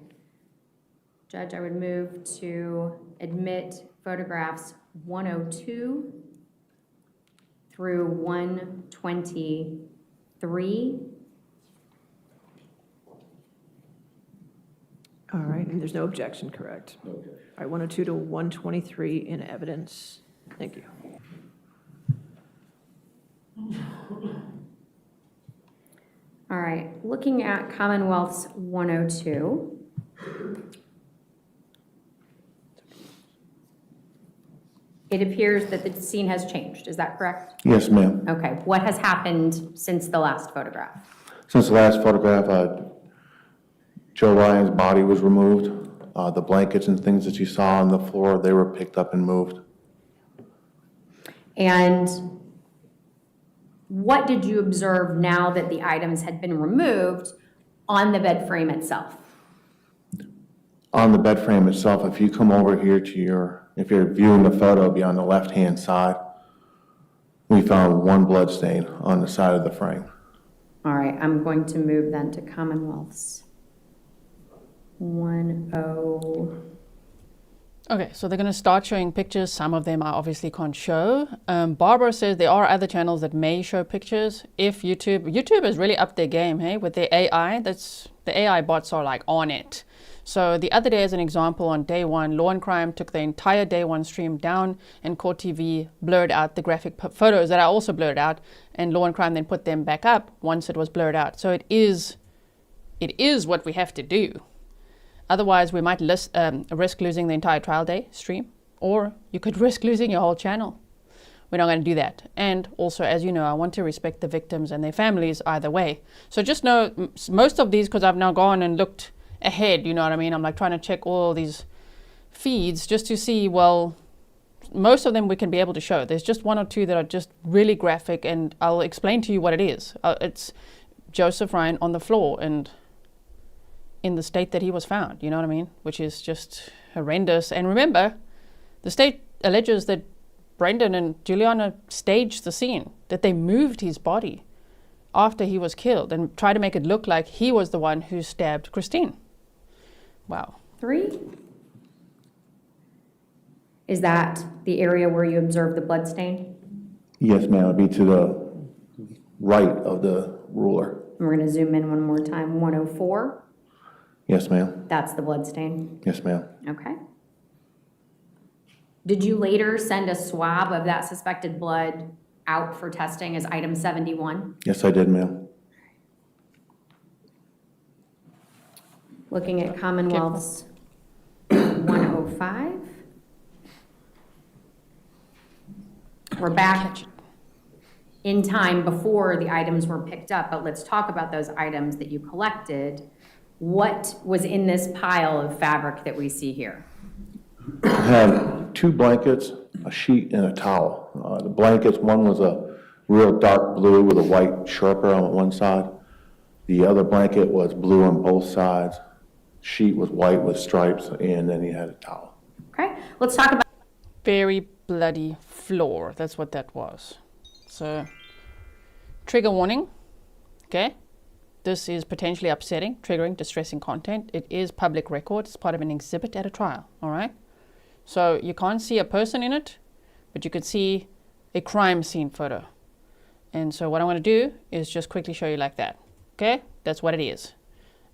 Judge, I would move to admit photographs 102 through 123. All right, and there's no objection, correct? Okay. All right, 102 to 123 in evidence. Thank you. All right, looking at Commonwealth's 102. It appears that the scene has changed, is that correct? Yes, ma'am. Okay, what has happened since the last photograph? Since the last photograph, Joe Ryan's body was removed. The blankets and things that you saw on the floor, they were picked up and moved. And what did you observe now that the items had been removed on the bed frame itself? On the bed frame itself, if you come over here to if you're viewing the photo, it'll be on the left-hand side. We found one blood stain on the side of the frame. All right, I'm going to move then to Commonwealth's 10. Okay, so they're going to start showing pictures. Some of them I obviously can't show. Barbara says there are other channels that may show pictures. If YouTube has really upped their game, hey, with their AI. The AI bots are like on it. So the other day, as an example, on day one, Law and Crime took the entire day one stream down, and Court TV blurred out the graphic photos that I also blurred out, and Law and Crime then put them back up once it was blurred out. So it is what we have to do. Otherwise, we might risk losing the entire trial day stream, or you could risk losing your whole channel. We're not going to do that. And also, as you know, I want to respect the victims and their families either way. So just know most of these, because I've now gone and looked ahead, you know what I mean? I'm like trying to check all these feeds just to see, well, most of them we can be able to show. There's just one or two that are just really graphic, and I'll explain to you what it is. It's Joseph Ryan on the floor and in the state that he was found, you know what I mean? Which is just horrendous. And remember, the state alleges that Brendan and Juliana staged the scene, that they moved his body after he was killed and tried to make it look like he was the one who stabbed Christine. Wow. 3. Is that the area where you observed the blood stain? Yes, ma'am. It'd be to the right of the ruler. And we're going to zoom in one more time. 104. Yes, ma'am. That's the blood stain. Yes, ma'am. Okay. Did you later send a swab of that suspected blood out for testing as item 71? Yes, I did, ma'am. Looking at Commonwealth's 105. We're back in time before the items were picked up, but let's talk about those items that you collected. What was in this pile of fabric that we see here? I had 2 blankets, a sheet, and a towel. The blankets, one was a real dark blue with a white sherper on one side. The other blanket was blue on both sides. Sheet was white with stripes, and then he had a towel. Okay, let's talk about. Very bloody floor. That's what that was. So, trigger warning. Okay. This is potentially upsetting, triggering, distressing content. It is public record. It's part of an exhibit at a trial. All right. So you can't see a person in it, but you could see a crime scene photo. And so what I want to do is just quickly show you like that. Okay. That's what it is.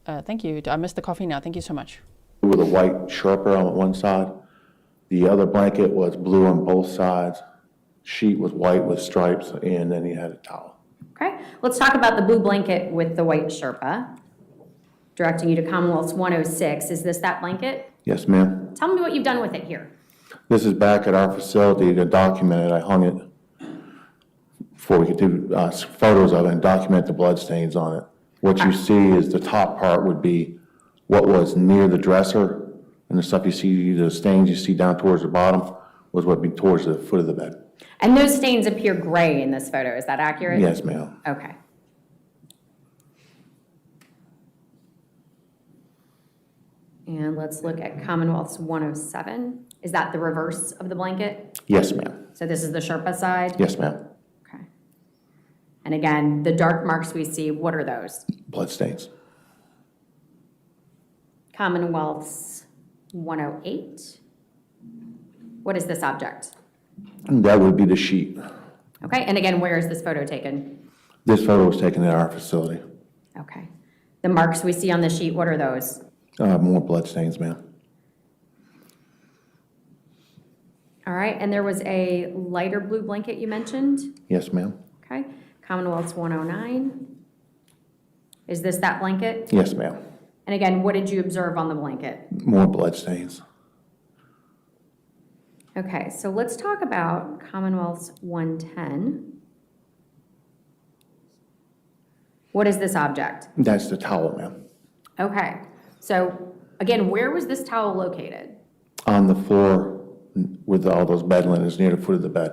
Thank you. I missed the coffee now. Thank you so much. With a white sherper on one side. The other blanket was blue on both sides. sheet was white with stripes, and then he had a towel. Okay, let's talk about the blue blanket with the white Sherpa. Directing you to Commonwealth's 106. Is this that blanket? Yes, ma'am. Tell me what you've done with it here. This is back at our facility to document it. I hung it before we could do photos of it and document the blood stains on it. What you see is the top part would be what was near the dresser, and the stuff you see, the stains you see down towards the bottom, was what would be towards the foot of the bed. And those stains appear gray in this photo. Is that accurate? Yes, ma'am. Okay. And let's look at Commonwealth's 107. Is that the reverse of the blanket? Yes, ma'am. So this is the Sherpa side? Yes, ma'am. Okay. And again, the dark marks we see, what are those? Blood stains. Commonwealth's 108. What is this object? And that would be the sheet. Okay, and again, where is this photo taken? This photo was taken at our facility. Okay. The marks we see on the sheet, what are those? More blood stains, ma'am. All right, and there was a lighter blue blanket you mentioned? Yes, ma'am. Okay. Commonwealth's 109. Is this that blanket? Yes, ma'am. And again, what did you observe on the blanket? More blood stains. Okay, so let's talk about Commonwealth's 110. What is this object? That's the towel, ma'am. Okay, so again, where was this towel located? On the floor with all those bed linens near the foot of the bed.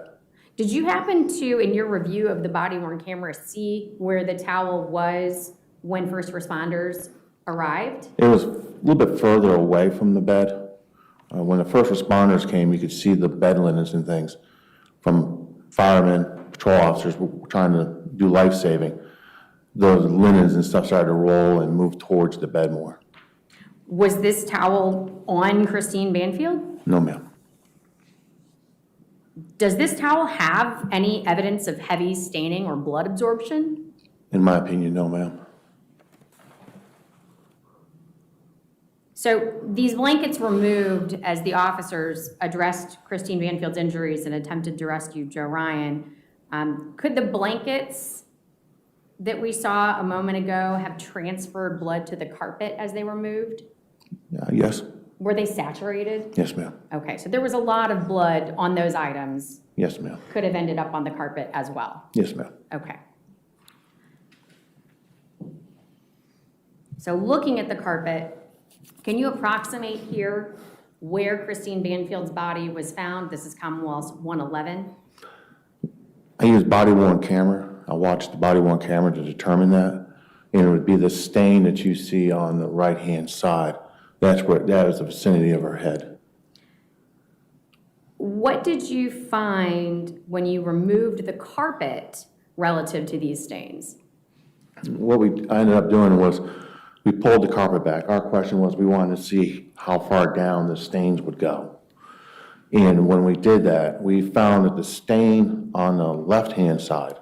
Did you happen to, in your review of the body-worn camera, see where the towel was when first responders arrived? It was a little bit further away from the bed. When the first responders came, you could see the bed linens and things from firemen, patrol officers were trying to do life-saving. Those linens and stuff started to roll and move towards the bed more. Was this towel on Christine Banfield? No, ma'am. Does this towel have any evidence of heavy staining or blood absorption? In my opinion, no, ma'am. So these blankets were moved as the officers addressed Christine Banfield's injuries and attempted to rescue Joe Ryan. Could the blankets that we saw a moment ago have transferred blood to the carpet as they were moved? Yes. Were they saturated? Yes, ma'am. Okay, so there was a lot of blood on those items. Yes, ma'am. Could have ended up on the carpet as well. Yes, ma'am. Okay. So looking at the carpet, can you approximate here where Christine Banfield's body was found? This is Commonwealth's 111. I used body-worn camera. I watched the body-worn camera to determine that. And it would be the stain that you see on the right-hand side. That is the vicinity of her head. What did you find when you removed the carpet relative to these stains? What I ended up doing was we pulled the carpet back. Our question was we wanted to see how far down the stains would go. And when we did that, we found that the stain on the left-hand side,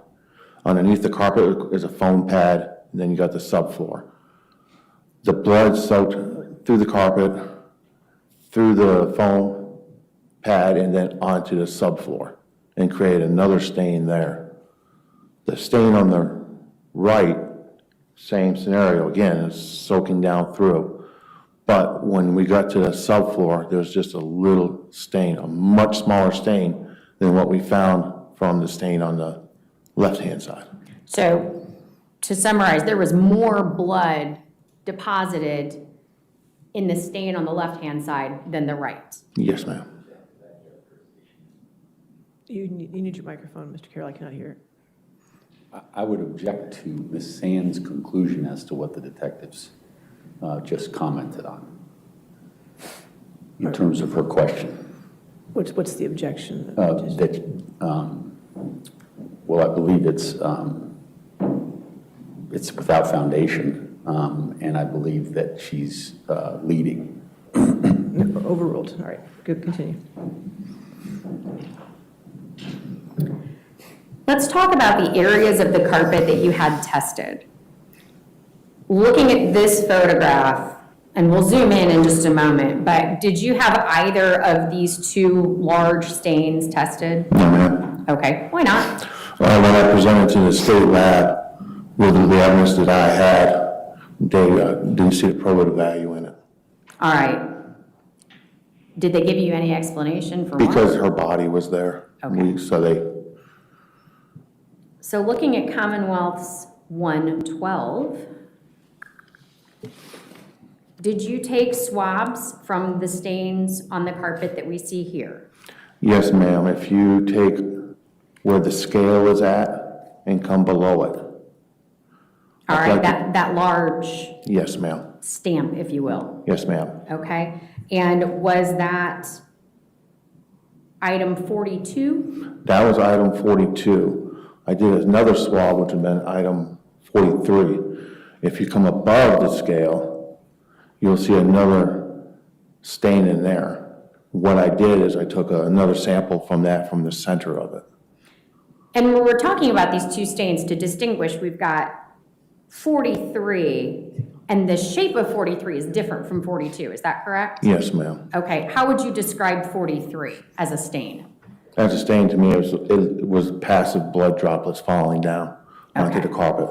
underneath the carpet is a foam pad, and then you got the subfloor. The blood soaked through the carpet, through the foam pad, and then onto the subfloor, and created another stain there. The stain on the right, same scenario, again, is soaking down through. But when we got to the subfloor, there was just a little stain, a much smaller stain than what we found from the stain on the left-hand side. So to summarize, there was more blood deposited in the stain on the left-hand side than the right. Yes, ma'am. You need your microphone, Mr. Carroll, I cannot hear it. I would object to Ms. Sand's conclusion as to what the detectives just commented on in terms of her question. What's the objection? Well, I believe it's without foundation, and I believe that she's leading. Overruled, all right, good, continue. Let's talk about the areas of the carpet that you had tested. Looking at this photograph, and we'll zoom in just a moment, but did you have either of these two large stains tested? No, ma'am. Okay, why not? When I presented to the state lab with the evidence that I had, they didn't see the probative value in it. All right. Did they give you any explanation for why? Because her body was there. Okay. So looking at Commonwealth's 112, did you take swabs from the stains on the carpet that we see here? yes, ma'am, if you take where the scale is at and come below it. All right, Like- that large Yes, ma'am. stamp, if you will, Yes, ma'am. okay? And was that item 42? That was item 42. I did another swab, which would have been item 43. If you come above the scale, you'll see another stain in there. What I did is I took another sample from the center of it. And when we're talking about these two stains, to distinguish, we've got 43, and the shape of 43 is different from 42, is that correct? Yes, ma'am. Okay, how would you describe 43 as a stain? As a stain to me, it was passive blood droplets falling down onto Okay. the carpet.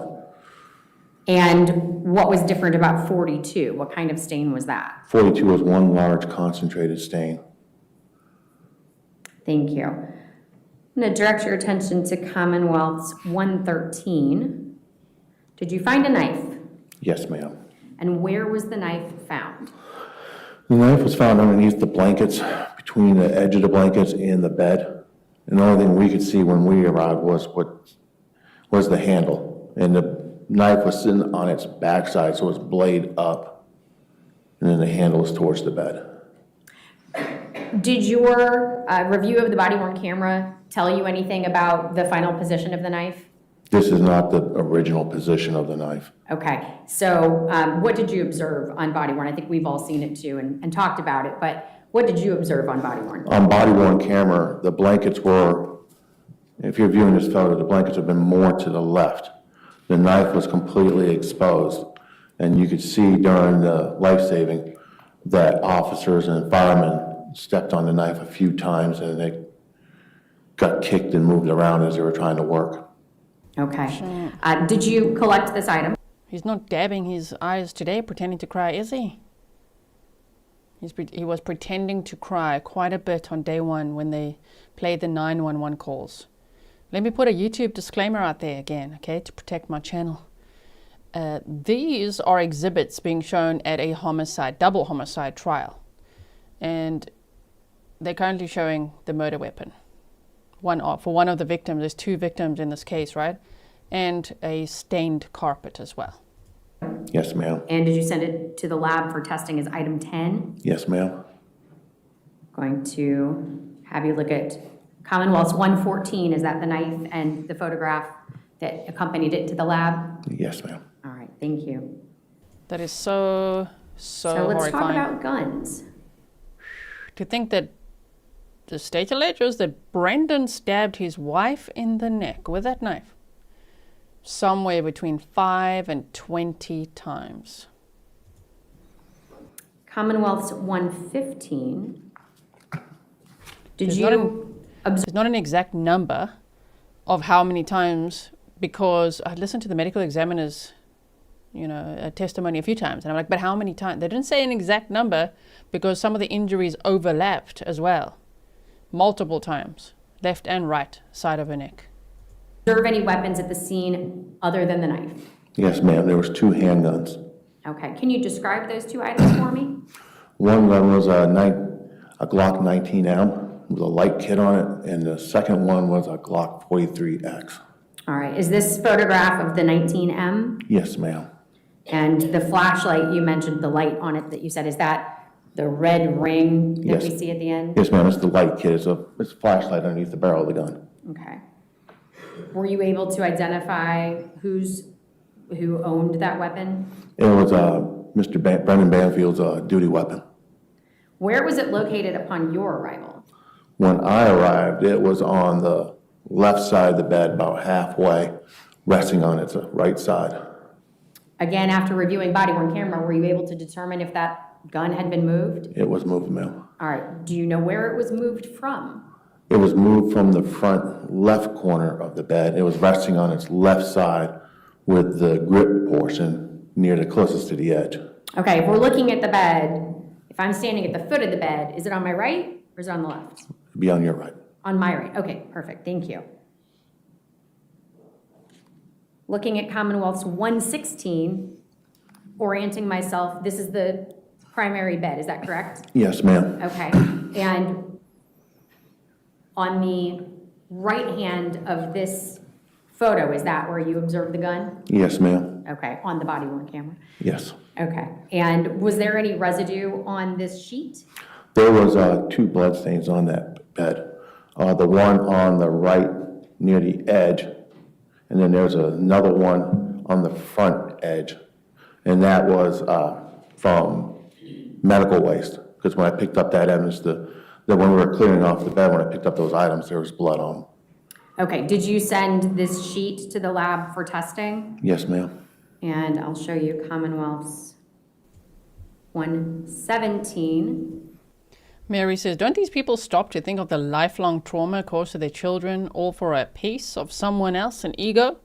And what was different about 42? What kind of stain was that? 42 was one large concentrated stain. Thank you. I'm going to direct your attention to Commonwealth's 113. Did you find a knife? Yes, ma'am. And where was the knife found? The knife was found underneath the blankets, between the edge of the blankets and the bed. And the only thing we could see when we arrived was the handle. And the knife was sitting on its backside, so it was blade up. And then the handle was towards the bed. Did your review of the body-worn camera tell you anything about the final position of the knife? This is not the original position of the knife. Okay, so what did you observe on body-worn? I think we've all seen it too and talked about it, but what did you observe on body-worn? On body-worn camera, the blankets were, if you're viewing this photo, the blankets have been more to the left. The knife was completely exposed. And you could see during the life-saving that officers and firemen stepped on the knife a few times and they got kicked and moved around as they were trying to work. Okay. Did you collect this item? He's not dabbing his eyes today, pretending to cry, is he? He was pretending to cry quite a bit on day one when they played the 911 calls. Let me put a YouTube disclaimer out there again, okay, to protect my channel. These are exhibits being shown at a double homicide trial. And they're currently showing the murder weapon. For one of the victims, there's two victims in this case, right? And a stained carpet as well. Yes, ma'am. And did you send it to the lab for testing as item 10? Yes, ma'am. Going to have you look at Commonwealth's 114. Is that the knife and the photograph that accompanied it to the lab? Yes, ma'am. All right, thank you. That is so let's talk horrifying. about guns. To think that the state alleges that Brendan stabbed his wife in the neck with that knife somewhere between 5 and 20 times. Commonwealth's 115. There's not an exact number of how many times, because I listened to the medical examiner's testimony a few times, and I'm like, but how many times? They didn't say an exact number because some of the injuries overlapped as well. Multiple times, left and right side of her neck. Observe any weapons at the scene other than the knife? Yes, ma'am. There was two handguns. Okay, can you describe those two items for me? One gun was a Glock 19M with a light kit on it, and the second one was a Glock 43X. All right, is this photograph of the 19M? Yes, ma'am. And the flashlight, you mentioned the light on it that you said, is that the red ring that Yes. we see at the end? Yes, ma'am. It's the light kit. It's a flashlight underneath the barrel of the gun. Okay. Were you able to identify who owned that weapon? It was Mr. Brendan Banfield's duty weapon. Where was it located upon your arrival? When I arrived, it was on the left side of the bed, about halfway, resting on its right side. Again, after reviewing body-worn camera, were you able to determine if that gun had been moved? It was moved, ma'am. All right, do you know where it was moved from? It was moved from the front left corner of the bed. It was resting on its left side with the grip portion near the closest to the edge. Okay, if we're looking at the bed, if I'm standing at the foot of the bed, is it on my right or is it on the left? It'd be on your right. On my right, okay, perfect, thank you. Looking at Commonwealth's 116, orienting myself, this is the primary bed, is that correct? Yes, ma'am. Okay, and on the right hand of this photo, is that where you observed the gun? Yes, ma'am. Okay, on the body-worn camera? Yes. Okay, and was there any residue on this sheet? There was 2 blood stains on that bed. The one on the right near the edge, and then there's another one on the front edge. And that was from medical waste, because when I picked up that evidence, that when we were clearing off the bed, when I picked up those items, there was blood on them. Okay, did you send this sheet to the lab for testing? Yes, ma'am. And I'll show you Commonwealth's 117. Mary says, don't these people stop to think of the lifelong trauma caused to their children, all for a piece of someone else, an ego?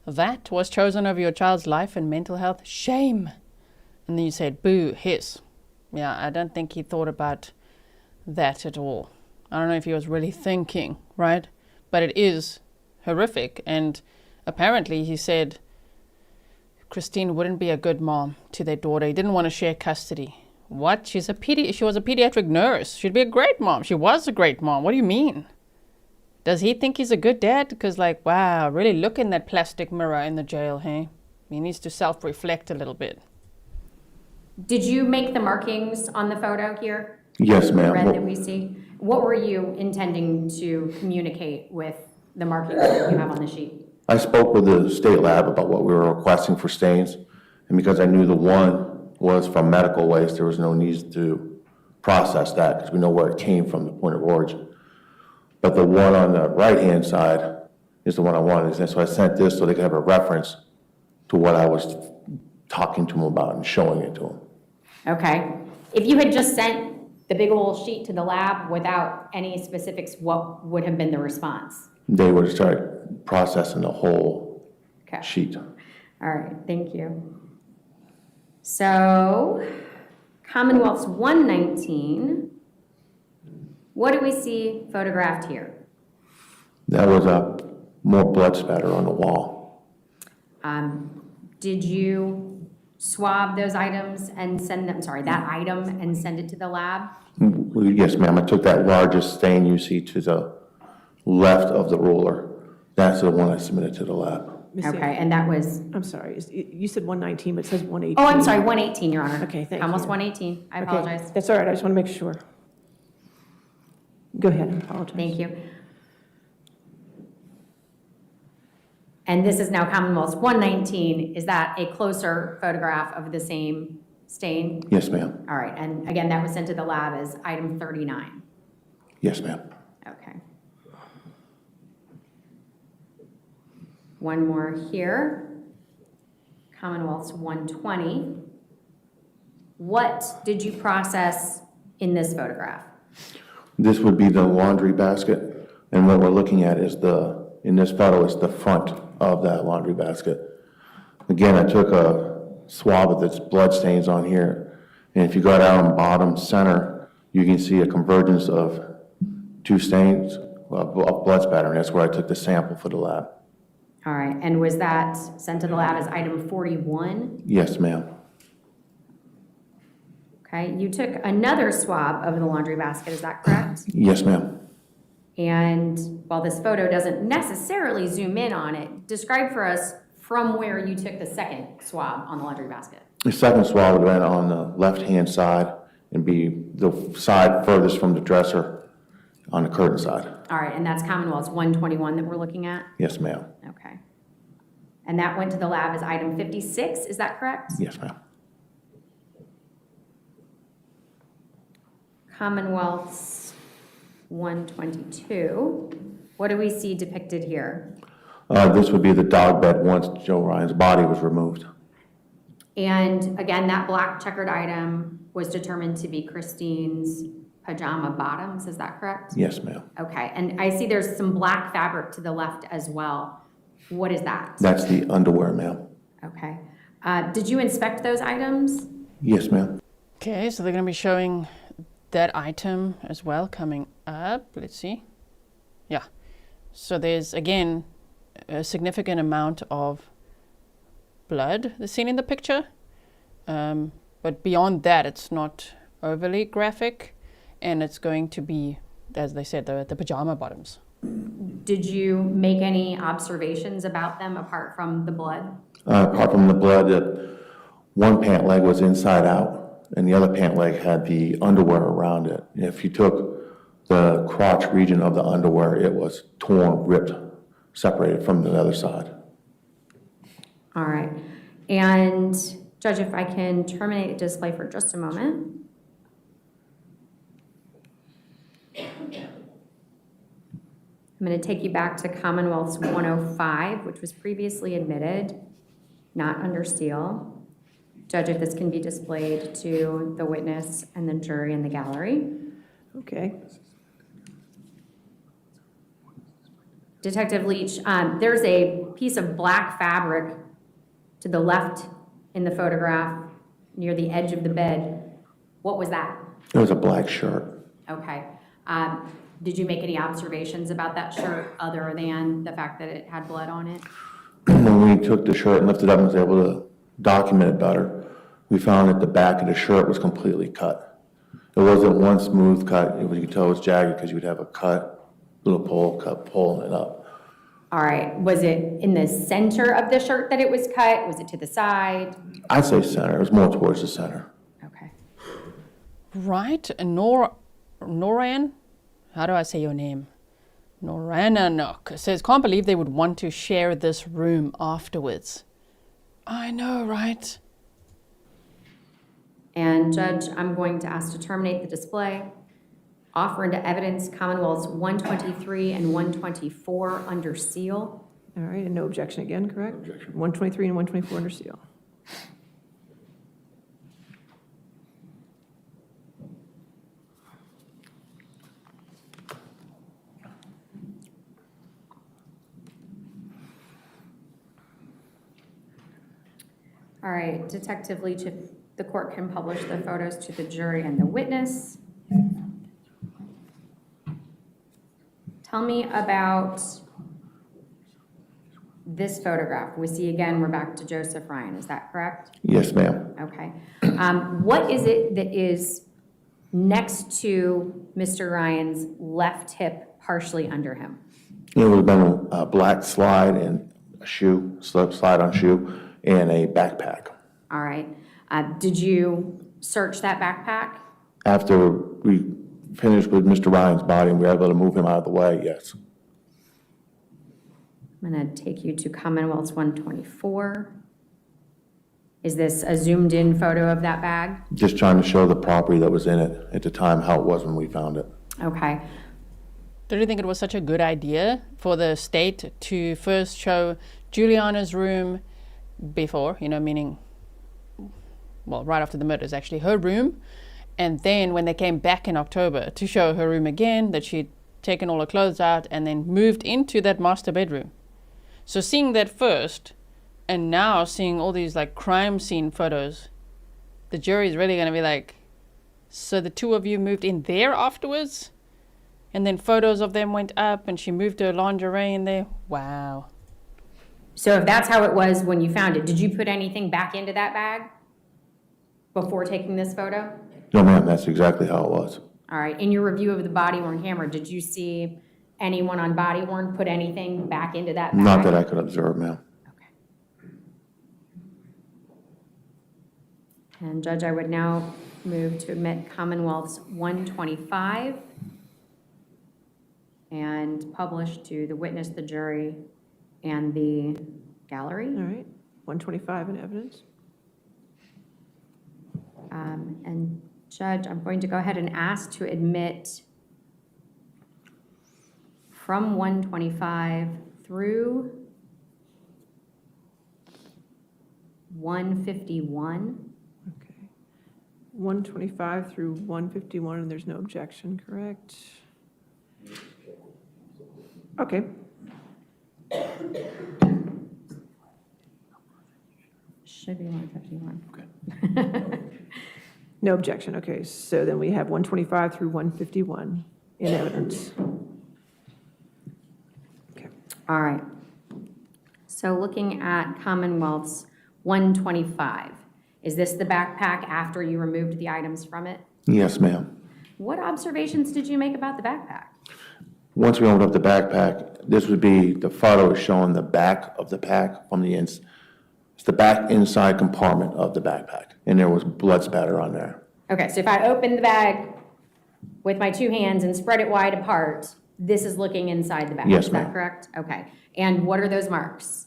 That was chosen over your child's life and mental health. Shame. And then you said, boo, hiss. Yeah, I don't think he thought about that at all. I don't know if he was really thinking, right? But it is horrific. And apparently he said Christine wouldn't be a good mom to their daughter. He didn't want to share custody. What? She was a pediatric nurse. She'd be a great mom. She was a great mom. What do you mean? Does he think he's a good dad? Because, like, wow, really look in that plastic mirror in the jail, hey? He needs to self-reflect a little bit. Did you make the markings on the photo here? Yes, The ma'am. red that we see? What were you intending to communicate with the markings that you have on the sheet? I spoke with the state lab about what we were requesting for stains, and because I knew the one was from medical waste, there was no need to process that because we know where it came from, the point of origin. But the one on the right-hand side is the one I wanted, and so I sent this so they could have a reference to what I was talking to them about and showing it to them. Okay. If you had just sent the big old sheet to the lab without any specifics, what would have been the response? They would start processing the whole Okay. sheet. All right, thank you. So, Commonwealth's 119, what do we see photographed here? That was more blood spatter on the wall. Did you swab those items and send them, that item and send it to the lab? Yes, ma'am. I took that largest stain you see to the left of the ruler. That's the one I submitted to the lab. Ms. Okay, and that was, I'm sorry, you said 119, but it says 118. oh, I'm sorry, 118, Your Honor. Okay, thank Almost you. 118, I Okay, apologize. That's all right, I just want to make sure. Go ahead, I apologize. Thank you. And this is now Commonwealth's 119. Is that a closer photograph of the same stain? Yes, ma'am. All right, and again, that was sent to the lab as item 39. Yes, ma'am. Okay. One more here. Commonwealth's 120. What did you process in this photograph? This would be the laundry basket, and what we're looking at is in this photo is the front of that laundry basket. Again, I took a swab of this blood stains on here, and if you go down bottom center, you can see a convergence of 2 stains of blood spatter, and that's where I took the sample for the lab. All right, and was that sent to the lab as item 41? Yes, ma'am. Okay, you took another swab of the laundry basket, is that correct? Yes, ma'am. And while this photo doesn't necessarily zoom in on it, describe for us from where you took the second swab on the laundry basket. The second swab would have been on the left-hand side and be the side furthest from the dresser on the curtain side. All right, and that's Commonwealth's 121 that we're looking at? Yes, ma'am. Okay. And that went to the lab as item 56, is that correct? Yes, ma'am. Commonwealth's 122. What do we see depicted here? This would be the dog bed once Joe Ryan's body was removed. And again, that black checkered item was determined to be Christine's pajama bottoms, is that correct? Yes, ma'am. Okay, and I see there's some black fabric to the left as well. What is that? That's the underwear, ma'am. Okay. Did you inspect those items? Yes, ma'am. Okay, so they're going to be showing that item as well coming up. Let's see. Yeah. So there's, again, a significant amount of blood that's seen in the picture. But beyond that, it's not overly graphic. And it's going to be, as they said, the pajama bottoms. Did you make any observations about them apart from the blood? Apart from the blood, that one pant leg was inside out, and the other pant leg had the underwear around it. And if you took the crotch region of the underwear, it was torn, ripped, separated from the other side. All right. And Judge, if I can terminate the display for just a moment. I'm going to take you back to Commonwealth's 105, which was previously admitted, not under seal. Judge, if this can be displayed to the witness and the jury in the gallery. Okay. Detective Leach, there's a piece of black fabric to the left in the photograph near the edge of the bed. What was that? It was a black shirt. Okay. Did you make any observations about that shirt other than the fact that it had blood on it? When we took the shirt and lifted it up and was able to document it better, we found that the back of the shirt was completely cut. It wasn't one smooth cut. You could tell it was jagged because you would have a cut, little pole, cut, pulling it up. All right. Was it in the center of the shirt that it was cut? Was it to the side? I'd say center. It was more towards the center. Okay. Right. Noran? How do I say your name? Norananok says, can't believe they would want to share this room afterwards. I know, right? And Judge, I'm going to ask to terminate the display. Offer into evidence Commonwealth's 123 and 124 under seal. All right, and no objection again, correct? Objection. 123 and 124 under seal. All right, Detective Leach, if the court can publish the photos to the jury and the witness. Tell me about this photograph. We see again, we're back to Joseph Ryan, is that correct? Yes, ma'am. Okay. What is it that is next to Mr. Ryan's left hip, partially under him? It would have been a black slide and a shoe, slide on shoe, and a backpack. All right. Did you search that backpack? After we finished with Mr. Ryan's body and we were able to move him out of the way, yes. I'm going to take you to Commonwealth's 124. Is this a zoomed in photo of that bag? Just trying to show the property that was in it at the time, how it was when we found it. Okay. Did you think it was such a good idea for the state to first show Juliana's room before, meaning, well, right after the murder is actually her room, and then when they came back in October to show her room again, that she'd taken all her clothes out and then moved into that master bedroom. So seeing that first, and now seeing all these like crime scene photos, the jury's really going to be like, so the two of you moved in there afterwards? And then photos of them went up and she moved her lingerie in there? Wow. So if that's how it was when you found it, did you put anything back into that bag before taking this photo? No, ma'am, that's exactly how it was. All right. In your review of the body worn camera, did you see anyone on body worn put anything back into that bag? Not that I could observe, ma'am. Okay. And Judge, I would now move to admit Commonwealth's 125 and publish to the witness, the jury, and the gallery. All right, 125 in evidence. And Judge, I'm going to go ahead and ask to admit from 125 through 151. Okay. 125 through 151, and there's no objection, correct? Okay. Should be 151. Okay. No objection, okay. So then we have 125 through 151 in evidence. Okay. All right. So looking at Commonwealth's 125, is this the backpack after you removed the items from it? Yes, ma'am. What observations did you make about the backpack? Once we opened up the backpack, this would be, the photo is showing the back of the pack from the it's the back inside compartment of the backpack, and there was blood spatter on there. Okay, so if I open the bag with my two hands and spread it wide apart, this is looking inside the bag? Yes, Is that ma'am. correct? Okay. And what are those marks?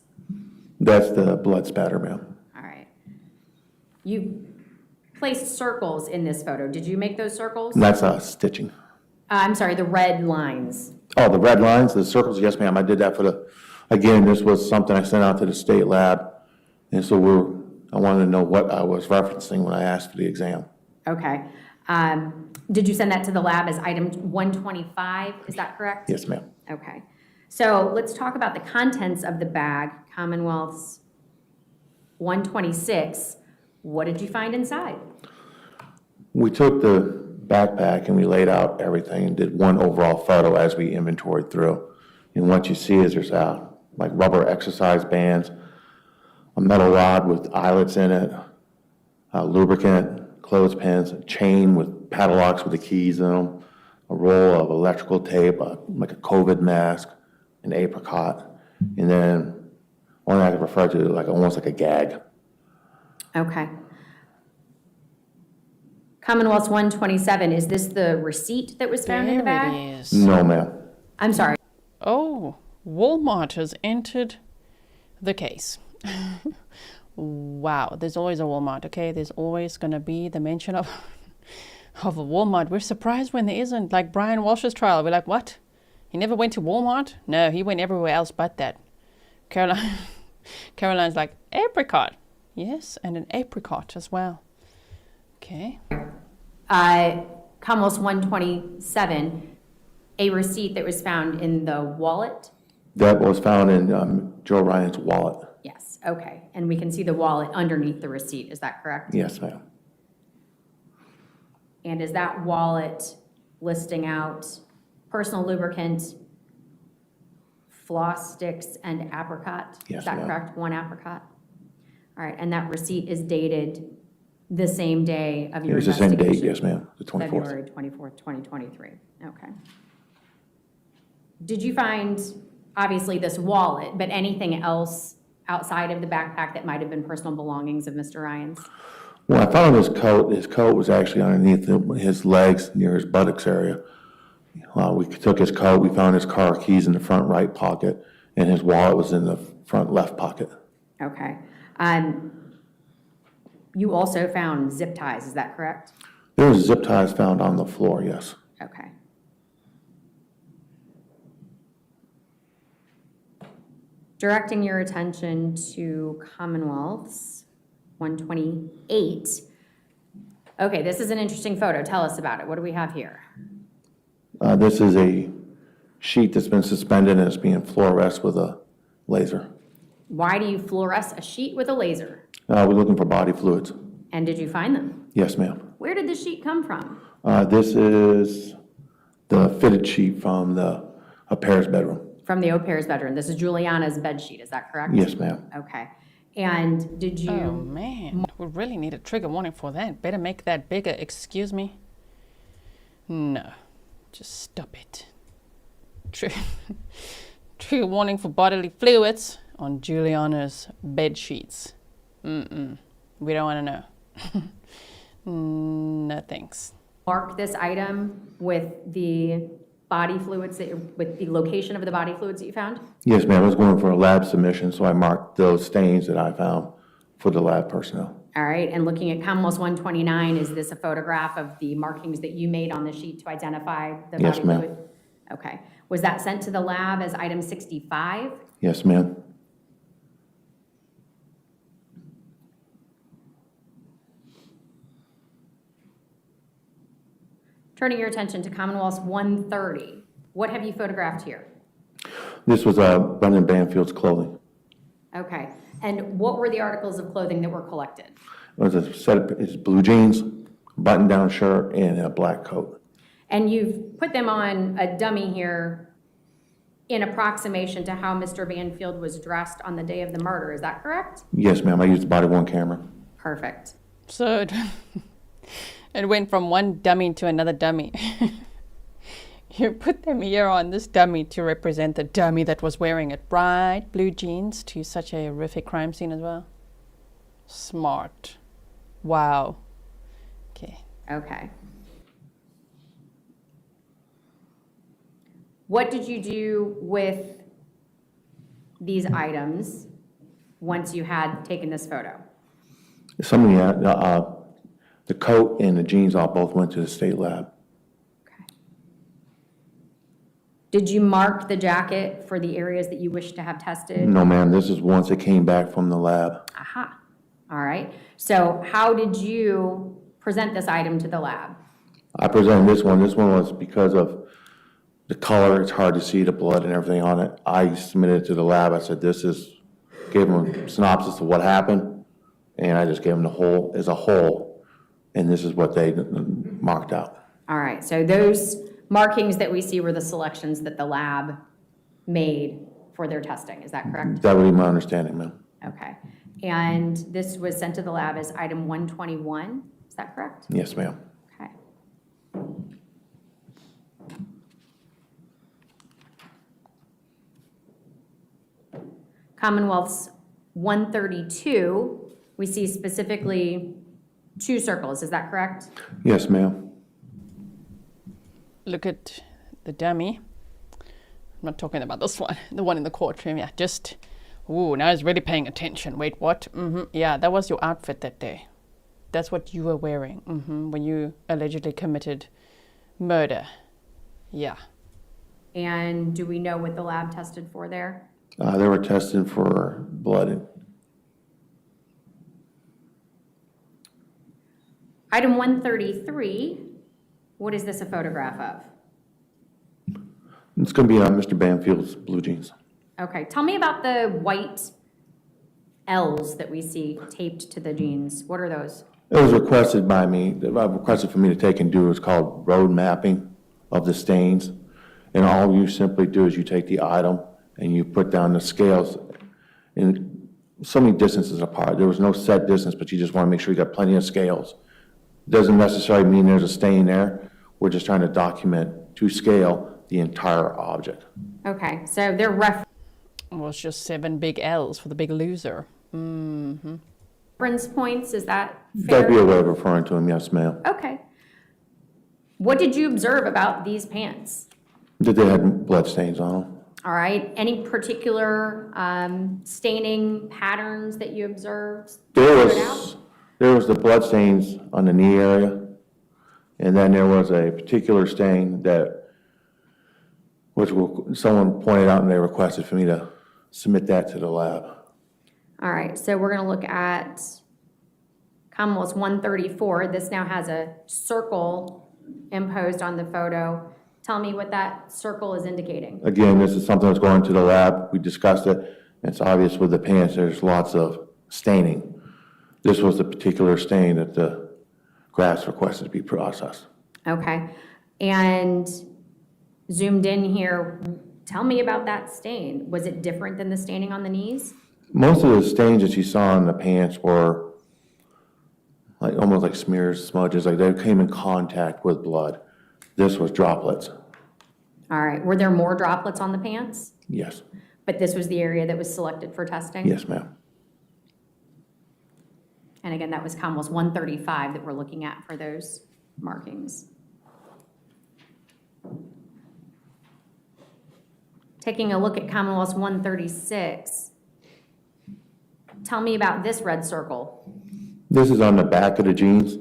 That's the blood spatter, ma'am. All right. You placed circles in this photo. Did you make those circles? That's stitching. I'm sorry, the red lines. Oh, the red lines, the circles, yes, ma'am, I did that for again, this was something I sent out to the state lab, and so I wanted to know what I was referencing when I asked for the exam. Okay. Did you send that to the lab as item 125? Is that correct? Yes, ma'am. Okay. So let's talk about the contents of the bag, Commonwealth's 126. What did you find inside? We took the backpack and we laid out everything and did one overall photo as we inventoried through. And what you see is there's like rubber exercise bands, a metal rod with eyelets in it, lubricant, clothespins, a chain with padlocks with the keys in them, a roll of electrical tape, like a COVID mask, an apricot, and then one I could refer to like almost like a gag. Okay. Commonwealth's 127, is this the receipt that was found in the There bag? it is. No, ma'am. I'm sorry. Oh, Walmart has entered the case. Wow, there's always a Walmart, okay? There's always going to be the mention of a Walmart. We're surprised when there isn't. Like Brian Walsh's trial, we're like, what? He never went to Walmart? No, he went everywhere else but that. Caroline's like, apricot. Yes, and an apricot as well. Okay. Commonwealth's 127, a receipt that was found in the wallet? That was found in Joe Ryan's wallet. Yes, okay. And we can see the wallet underneath the receipt, is that correct? Yes, ma'am. And is that wallet listing out personal lubricant, floss sticks, and apricot? Yes, Is that ma'am. correct? One apricot? All right, and that receipt is dated the same day of your It's the same investigation? date, yes, ma'am, the 24th. February 24th, 2023. Okay. Did you find, obviously, this wallet, but anything else outside of the backpack that might have been personal belongings of Mr. Ryan's? Well, I found his coat was actually underneath his legs near his buttocks area. We took his coat, we found his car keys in the front right pocket, and his wallet was in the front left pocket. Okay. You also found zip ties, is that correct? There was zip ties found on the floor, yes. Okay. Directing your attention to Commonwealth's 128. Okay, this is an interesting photo. Tell us about it. What do we have here? This is a sheet that's been suspended and it's being fluoresced with a laser. Why do you fluoresce a sheet with a laser? We're looking for body fluids. And did you find them? Yes, ma'am. Where did the sheet come from? This is the fitted sheet from the Peres bedroom. From the au pair's bedroom. This is Juliana's bed sheet, is that correct? Yes, ma'am. Okay. And did you... Oh man, we really need a trigger warning for that. Better make that bigger, excuse me. No, just stop it. Trigger warning for bodily fluids on Juliana's bed sheets. We don't want to know. No thanks. Mark this item with the body fluids, with the location of the body fluids that you found? Yes, ma'am. I was going for a lab submission, so I marked those stains that I found for the lab personnel. All right, and looking at Commonwealth's 129, is this a photograph of the markings that you made on the sheet to identify the body Yes, ma'am. fluid? Okay. Was that sent to the lab as item 65? Yes, ma'am. Turning your attention to Commonwealth's 130, what have you photographed here? This was Brendan Banfield's clothing. Okay, and what were the articles of clothing that were collected? It was a set of his blue jeans, button-down shirt, and a black coat. And you've put them on a dummy here in approximation to how Mr. Banfield was dressed on the day of the murder, is that correct? Yes, ma'am, I used the body-worn camera. Perfect. So it went from one dummy to another dummy. You put them here on this dummy to represent the dummy that was wearing it. Bright blue jeans to such a horrific crime scene as well. Smart. Wow. Okay. Okay. What did you do with these items once you had taken this photo? Somebody, the coat and the jeans all both went to the state lab. Okay. Did you mark the jacket for the areas that you wish to have tested? No, ma'am, this is once it came back from the lab. Aha. All right. So how did you present this item to the lab? I presented this one. This one was because of the color. It's hard to see the blood and everything on it. I submitted it to the lab. I said, gave them a synopsis of what happened, and I just gave them the whole as a whole, and this is what they marked out. All right. So those markings that we see were the selections that the lab made for their testing. Is that correct? That would be my understanding, ma'am. Okay. And this was sent to the lab as item 121. Is that correct? Yes, ma'am. Okay. Commonwealth's 132, we see specifically 2 circles. Is that correct? Yes, ma'am. Look at the dummy. I'm not talking about this one, the one in the courtroom. Yeah, just, ooh, now he's really paying attention. Wait, what? Yeah, that was your outfit that day. That's what you were wearing when you allegedly committed murder. Yeah. And do we know what the lab tested for there? They were testing for blood. Item 133, what is this a photograph of? It's going to be Mr. Banfield's blue jeans. Okay, tell me about the white L's that we see taped to the jeans. What are those? It was requested by me, requested for me to take and do, it's called road mapping of the stains. And all you simply do is you take the item and you put down the scales in so many distances apart. There was no set distance, but you just want to make sure you got plenty of scales. Doesn't necessarily mean there's a stain there. We're just trying to document to scale the entire object. Okay, so they're Well, it's just 7 big L's for the big loser. reference points, is that fair? That'd be a way of referring to him, yes, ma'am. Okay. What did you observe about these pants? That they had blood stains on them. All right, any particular staining patterns that you observed? There stood out? was the blood stains on the knee area, and then there was a particular stain someone pointed out and they requested for me to submit that to the lab. All right, so we're gonna look at Commonwealth's 134. This now has a circle imposed on the photo. Tell me what that circle is indicating. Again, this is something that's going to the lab. We discussed it. It's obvious with the pants, there's lots of staining. This was the particular stain that the graphs requested to be processed. Okay, and zoomed in here, tell me about that stain. Was it different than the staining on the knees? Most of the stains that you saw in the pants were like almost like smears, smudges, like they came in contact with blood. This was droplets. All right, were there more droplets on the pants? Yes. But this was the area that was selected for testing? Yes, ma'am. And again, that was Commonwealth's 135 that we're looking at for those markings. Taking a look at Commonwealth's 136, tell me about this red circle. This is on the back of the jeans.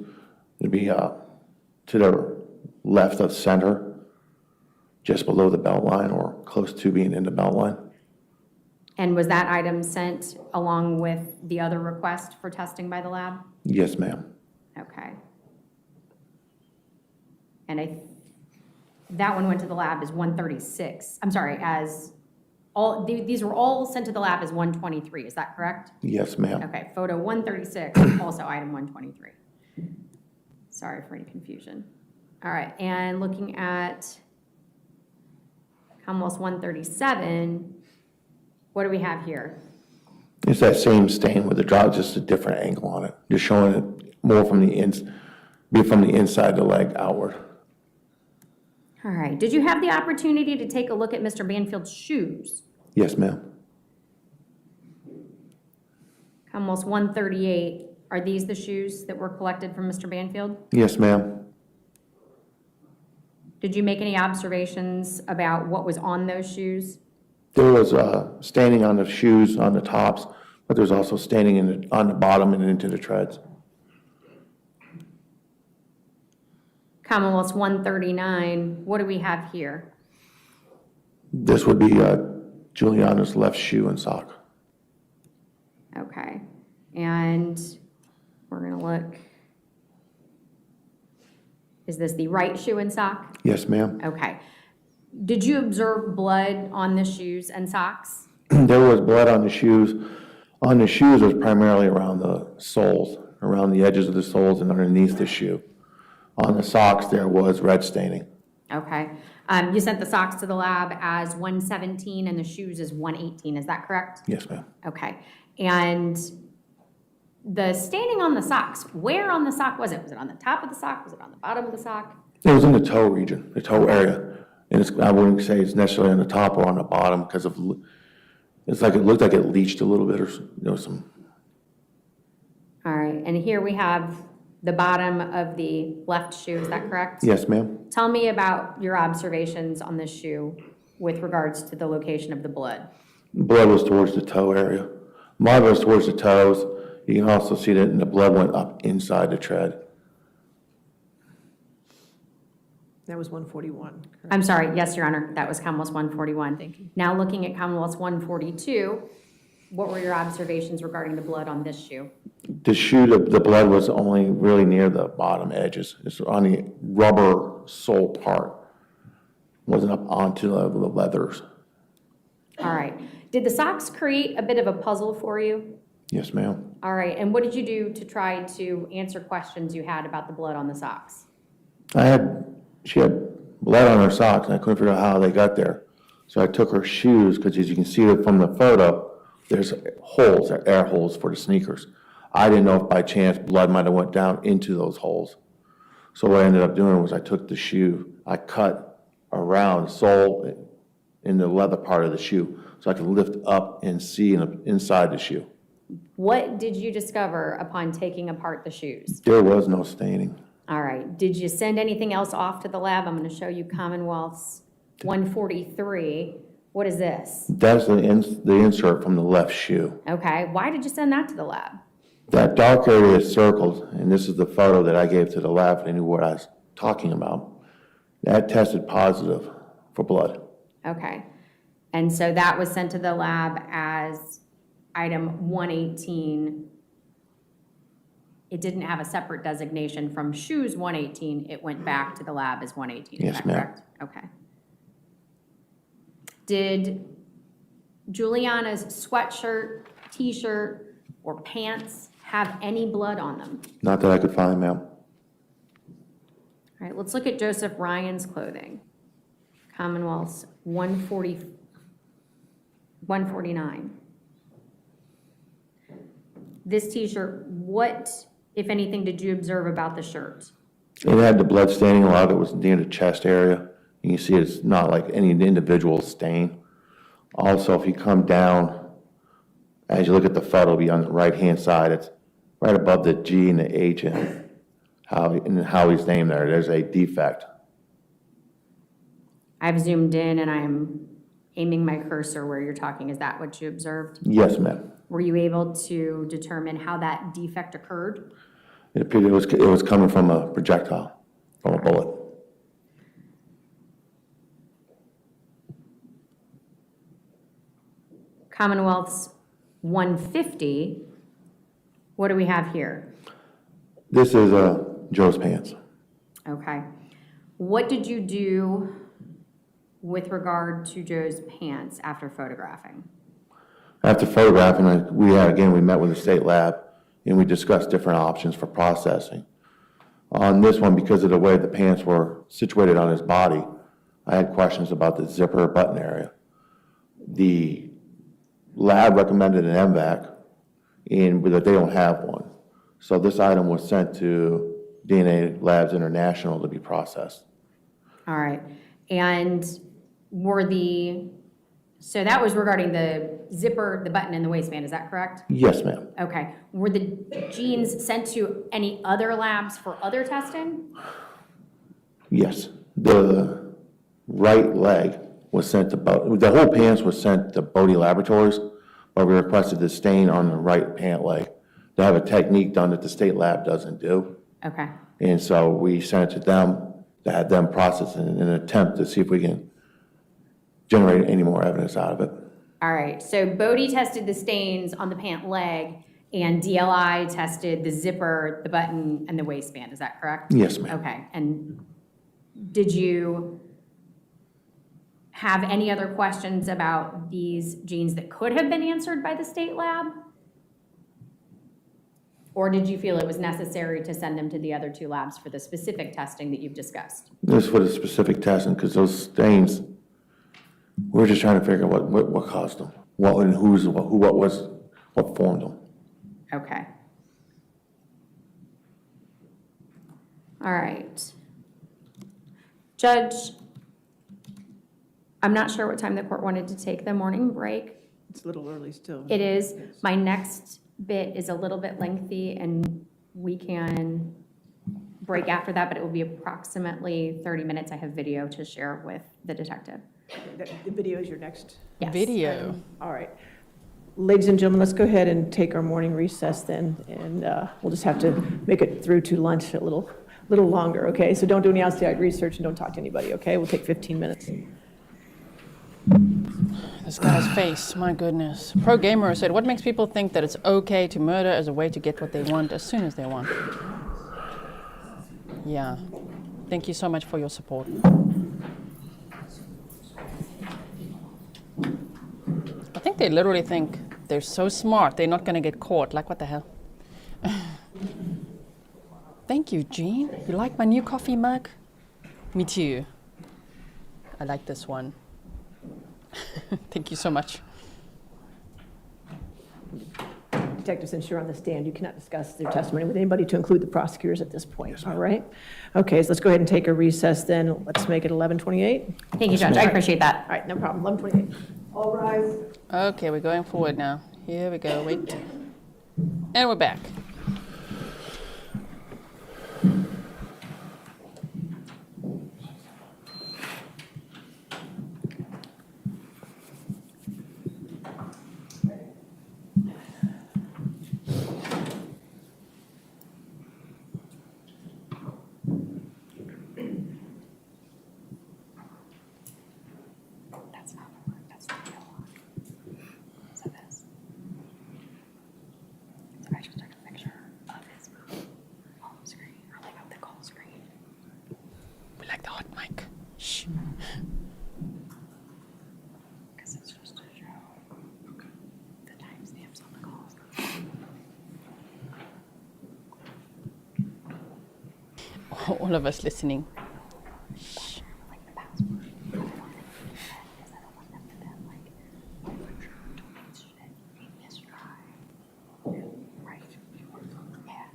It'd be to the left of center, just below the belt line or close to being in the belt line. And was that item sent along with the other request for testing by the lab? Yes, ma'am. Okay. And I that one went to the lab as 136. I'm sorry, as all, these were all sent to the lab as 123, is that correct? Yes, ma'am. Okay, photo 136, also item 123. Sorry for any confusion. All right, and looking at Commonwealth's 137, what do we have here? It's that same stain with the drop, just a different angle on it. Just showing it more from the inside the leg outward. All right, did you have the opportunity to take a look at Mr. Banfield's shoes? Yes, ma'am. Commonwealth's 138, are these the shoes that were collected from Mr. Banfield? Yes, ma'am. Did you make any observations about what was on those shoes? There was staining on the shoes, on the tops, but there's also staining on the bottom and into the treads. Commonwealth's 139, what do we have here? This would be Juliana's left shoe and sock. Okay, and we're gonna look. Is this the right shoe and sock? Yes, ma'am. Okay. Did you observe blood on the shoes and socks? There was blood on the shoes. On the shoes, it was primarily around the soles, around the edges of the soles and underneath the shoe. On the socks, there was red staining. Okay. You sent the socks to the lab as 117 and the shoes as 118, is that correct? Yes, ma'am. Okay. And the staining on the socks, where on the sock was it? Was it on the top of the sock? Was it on the bottom of the sock? It was in the toe region, the toe area. And I wouldn't say it's necessarily on the top or on the bottom because of, it's like it looked like it leached a little bit or there was some. All right. And here we have the bottom of the left shoe, is that correct? Yes, ma'am. Tell me about your observations on this shoe with regards to the location of the blood. Blood was towards the toe area. Mine was towards the toes. You can also see that the blood went up inside the tread. That was 141, correct? I'm sorry, yes, Your Honor, that was Commonwealth's 141. Thank you. Now looking at Commonwealth's 142, what were your observations regarding the blood on this shoe? The shoe, the blood was only really near the bottom edges. It's on the rubber sole part. It wasn't up onto the leathers. All right. Did the socks create a bit of a puzzle for you? Yes, ma'am. All right, and what did you do to try to answer questions you had about the blood on the socks? She had blood on her socks, and I couldn't figure out how they got there. So I took her shoes, because as you can see from the photo, there's holes, air holes for the sneakers. I didn't know if by chance blood might have went down into those holes. So what I ended up doing was I took the shoe, I cut around the sole in the leather part of the shoe, so I could lift up and see inside the shoe. What did you discover upon taking apart the shoes? There was no staining. All right, did you send anything else off to the lab? I'm going to show you Commonwealth's 143. What is this? That's the insert from the left shoe. Okay, why did you send that to the lab? That dark area is circled, and this is the photo that I gave to the lab, and they knew what I was talking about. That tested positive for blood. Okay, and so that was sent to the lab as item 118. It didn't have a separate designation from shoes 118. It went back to the lab as 118. Yes, Is that ma'am. correct? Okay. Did Juliana's sweatshirt, t-shirt, or pants have any blood on them? Not that I could find, ma'am. All right, let's look at Joseph Ryan's clothing. Commonwealth's 149. This t-shirt, what, if anything, did you observe about the shirt? It had the blood staining. A lot of it was near the chest area. You can see it's not like any individual stain. Also, if you come down, as you look at the photo, it'll be on the right-hand side. It's right above the G and the H and Howie's name there. There's a defect. I've zoomed in and I'm aiming my cursor where you're talking. Is that what you observed? Yes, ma'am. Were you able to determine how that defect occurred? It appeared it was coming from a projectile, from a bullet. Commonwealth's 150, what do we have here? This is Joe's pants. Okay. What did you do with regard to Joe's pants after photographing? After photographing, we met with the state lab, and we discussed different options for processing. On this one, because of the way the pants were situated on his body, I had questions about the zipper button area. The lab recommended an MVAC, but they don't have one. So this item was sent to DNA Labs International to be processed. All right, and so that was regarding the zipper, the button, and the waistband, is that correct? Yes, ma'am. Okay, were the genes sent to any other labs for other testing? Yes. The right leg was sent to, the whole pants was sent to Bodie Laboratories, but we requested the stain on the right pant leg to have a technique done that the state lab doesn't do. Okay, And so we sent it to them to have them process it in an attempt to see if we can generate any more evidence out of it. all right, so Bodie tested the stains on the pant leg, and DLI tested the zipper, the button, and the waistband, is that correct? Yes, ma'am. Okay, and did you have any other questions about these genes that could have been answered by the state lab? Or did you feel it was necessary to send them to the other two labs for the specific testing that you've discussed? This is for the specific testing, because those stains, we're just trying to figure out what caused them, what and what formed them. Okay. All right. Judge, I'm not sure what time the court wanted to take the morning break. It's a little early still. It is. My next bit is a little bit lengthy, and we can break after that, but it will be approximately 30 minutes. I have video to share with the detective. The video is your next. Yes. Video. All right. Ladies and gentlemen, let's go ahead and take our morning recess then, and we'll just have to make it through to lunch a little longer, okay? So don't do any outside research and don't talk to anybody, okay? We'll take 15 minutes. This guy's face, my goodness. Pro Gamer said, what makes people think that it's okay to murder as a way to get what they want as soon as they want? Yeah. Thank you so much for your support. I think they literally think they're so smart, they're not going to get caught. Like, what the hell? Thank you, Jean. You like my new coffee mug? Me too. I like this one. Thank you so much. Detective, since you're on the stand, you cannot discuss their testimony with anybody to include the prosecutors at this point, all right? Okay, so let's go ahead and take a recess then. Let's make it 11:28. Thank you, Judge. I appreciate that. All right, no problem, 11:28. All rise. Okay, we're going forward now. Here we go, wait. And we're back. That's not the word, that's the dialogue. So this. So I just took a picture of his home screen, or like of the call screen. We like the hot mic. Shh. Because it's just to show the timestamps on the calls. All of us listening. Like the password. I don't want them to do that because I don't want them to then like, oh, for sure, don't shit. We mistry. Right. Yeah.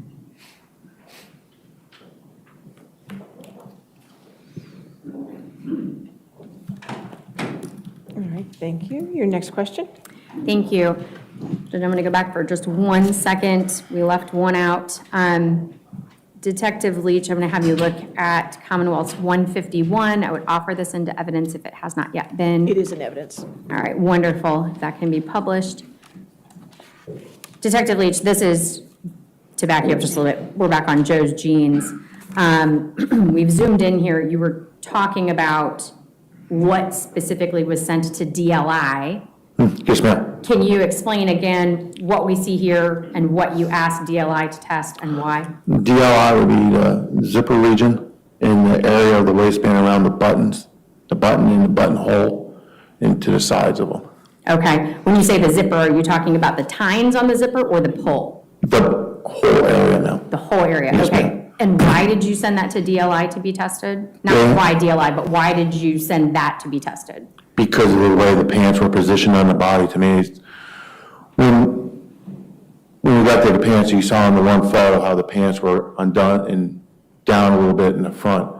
All right, thank you. Your next question? Thank you. Judge, I'm going to go back for just 1 second. We left one out. Detective Leach, I'm going to have you look at Commonwealth's 151. I would offer this into evidence if it has not yet been. It is in evidence. All right, wonderful. If that can be published. Detective Leach, this is, to back you up just a little bit, we're back on Joe's genes. We've zoomed in here. You were talking about what specifically was sent to DLI. Yes, ma'am. Can you explain again what we see here and what you asked DLI to test and why? DLI would be the zipper region in the area of the waistband around the buttons, the button and the buttonhole, and to the sides of them. Okay, when you say the zipper, are you talking about the tines on the zipper or the pull? The whole area now. The whole area, Yes, okay. ma'am. And why did you send that to DLI to be tested? Not Yeah. why DLI, but why did you send that to be tested? Because of the way the pants were positioned on the body, to me, when we got to the pants, you saw in the one photo how the pants were undone and down a little bit in the front.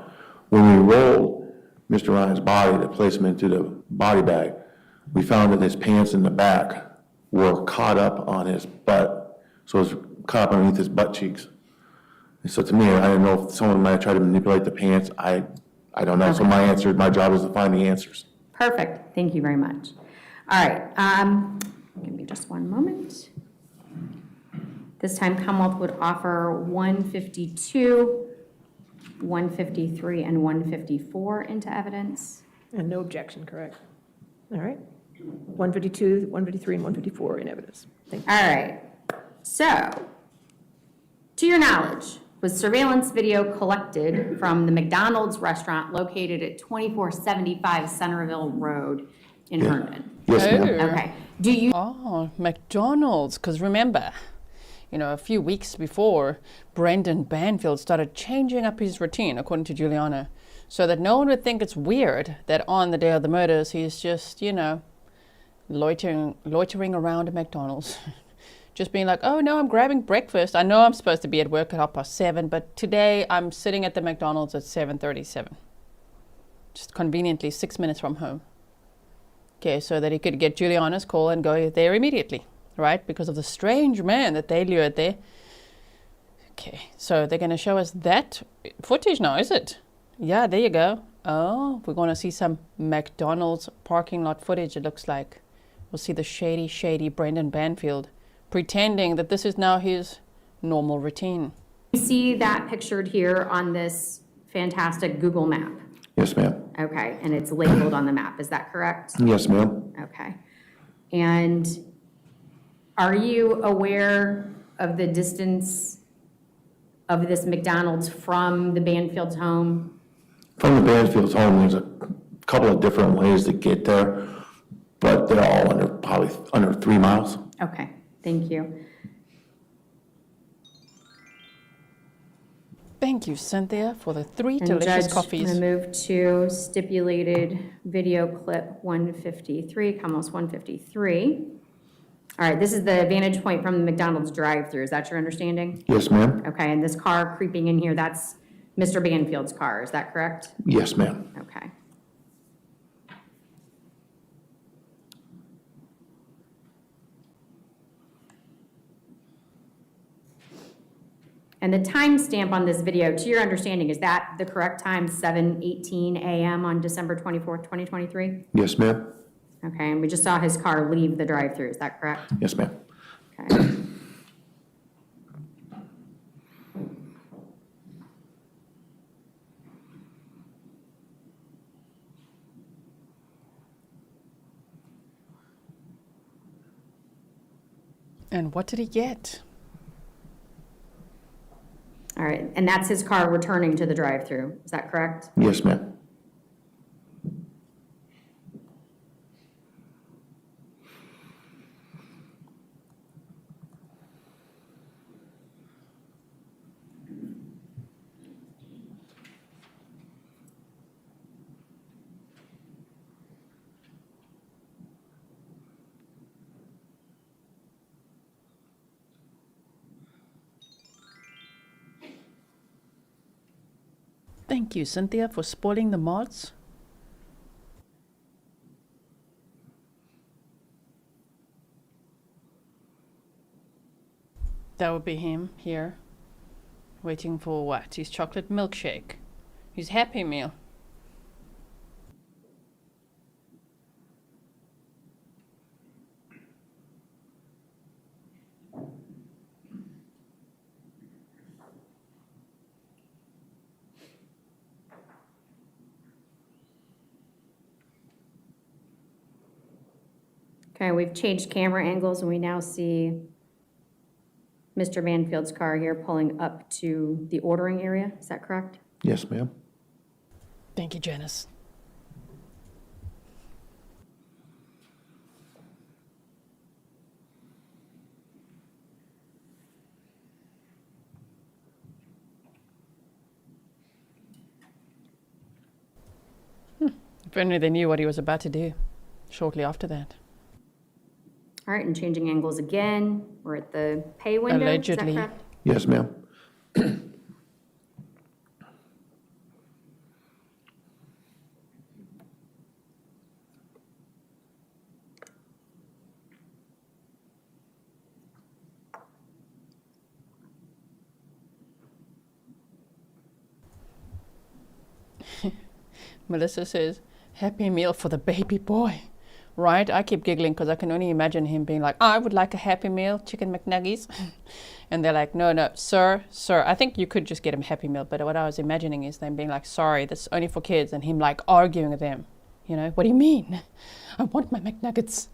When we rolled Mr. Ryan's body to place him into the body bag, we found that his pants in the back were caught up on his butt, so it was caught up underneath his butt cheeks. And so to me, I didn't know if someone might try to manipulate the pants. I don't know. So my job is to find the answers. Perfect, thank you very much. All right, give me just one moment. This time Commonwealth would offer 152, 153, and 154 into evidence. And no objection, correct? All right. 152, 153, and 154 in evidence. Thank you. All right, so, to your knowledge, was surveillance video collected from the McDonald's restaurant located at 2475 Centerville Road in Herndon? Yes, ma'am. Okay, do you Oh, McDonald's, because remember, a few weeks before, Brendan Banfield started changing up his routine, according to Juliana, so that no one would think it's weird that on the day of the murders, he's just, loitering around a McDonald's. Just being like, oh no, I'm grabbing breakfast. I know I'm supposed to be at work at 7:30, but today I'm sitting at the McDonald's at 7:37. Just conveniently 6 minutes from home. Okay, so that he could get Juliana's call and go there immediately, right? Because of the strange man that they lured there. Okay, so they're going to show us that footage now, is it? Yeah, there you go. Oh, we're going to see some McDonald's parking lot footage, it looks like. We'll see the shady Brendan Banfield pretending that this is now his normal routine. You see that pictured here on this fantastic Google map? Yes, ma'am. Okay, and it's labeled on the map, is that correct? Yes, ma'am. Okay. And are you aware of the distance of this McDonald's from the Banfield's home? From the Banfield's home, there's a couple of different ways to get there, but they're all probably under 3 miles. Okay, thank you. Thank you, Cynthia, for the 3 And delicious Judge, coffees. I'm going to move to stipulated video clip 153, Commonwealth's 153. All right, this is the vantage point from the McDonald's drive-thru. Is that your understanding? Yes, ma'am. Okay, and this car creeping in here, that's Mr. Banfield's car, is that correct? Yes, ma'am. Okay. And the timestamp on this video, to your understanding, is that the correct time, 7:18 a.m. on December 24th, 2023? Yes, ma'am. Okay, and we just saw his car leave the drive-thru, is that correct? Yes, ma'am. Okay. And what did he get? All right, and that's his car returning to the drive-thru, is that correct? Yes, ma'am. Thank you, Cynthia, for spoiling the mods. That would be him here, waiting for what? His chocolate milkshake. His Happy Meal. Okay, we've changed camera angles and we now see Mr. Banfield's car here pulling up to the ordering area, is that correct? Yes, ma'am. Thank you, Janice. If only they knew what he was about to do shortly after that. All right, and changing angles again. We're at the pay window. Allegedly. Is that correct? Yes, ma'am. Melissa says, happy meal for the baby boy. Right? I keep giggling because I can only imagine him being like, I would like a Happy Meal, chicken McNuggies. And they're like, no, sir. I think you could just get him Happy Meal. But what I was imagining is them being like, sorry, that's only for kids. And him like arguing with them. You know, what do you mean? I want my McNuggets.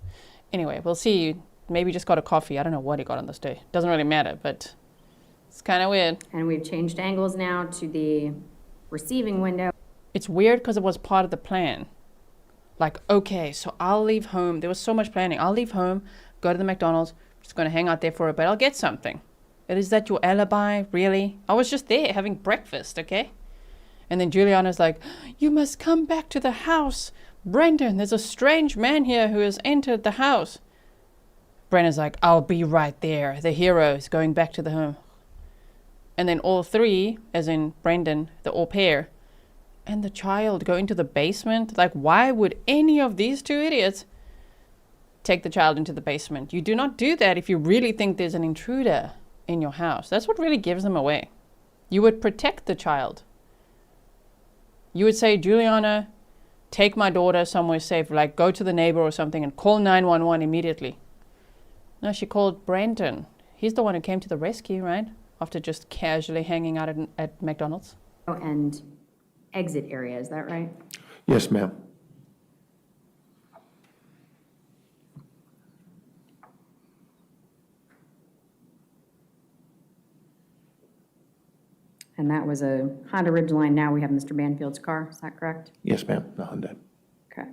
Anyway, we'll see. Maybe just got a coffee. I don't know what he got on this day. Doesn't really matter, but it's kind of weird. And we've changed angles now to the receiving window. It's weird because it was part of the plan. Like, okay, so I'll leave home. There was so much planning. I'll leave home, go to the McDonald's, just going to hang out there for a bit. I'll get something. Is that your alibi? Really? I was just there having breakfast, okay? And then Juliana's like, you must come back to the house. Brendan, there's a strange man here who has entered the house. Brendan's like, I'll be right there. The hero is going back to the home. And then all three, as in Brendan, the au pair, and the child go into the basement. Like, why would any of these two idiots take the child into the basement? You do not do that if you really think there's an intruder in your house. That's what really gives them away. You would protect the child. You would say, Juliana, take my daughter somewhere safe, like go to the neighbor or something and call 911 immediately. No, she called Brendan. He's the one who came to the rescue, right? After just casually hanging out at McDonald's. And exit area, is that right? Yes, ma'am. And that was a Honda Ridgeline. Now we have Mr. Banfield's car, is that correct? Yes, ma'am. The Hyundai. Okay.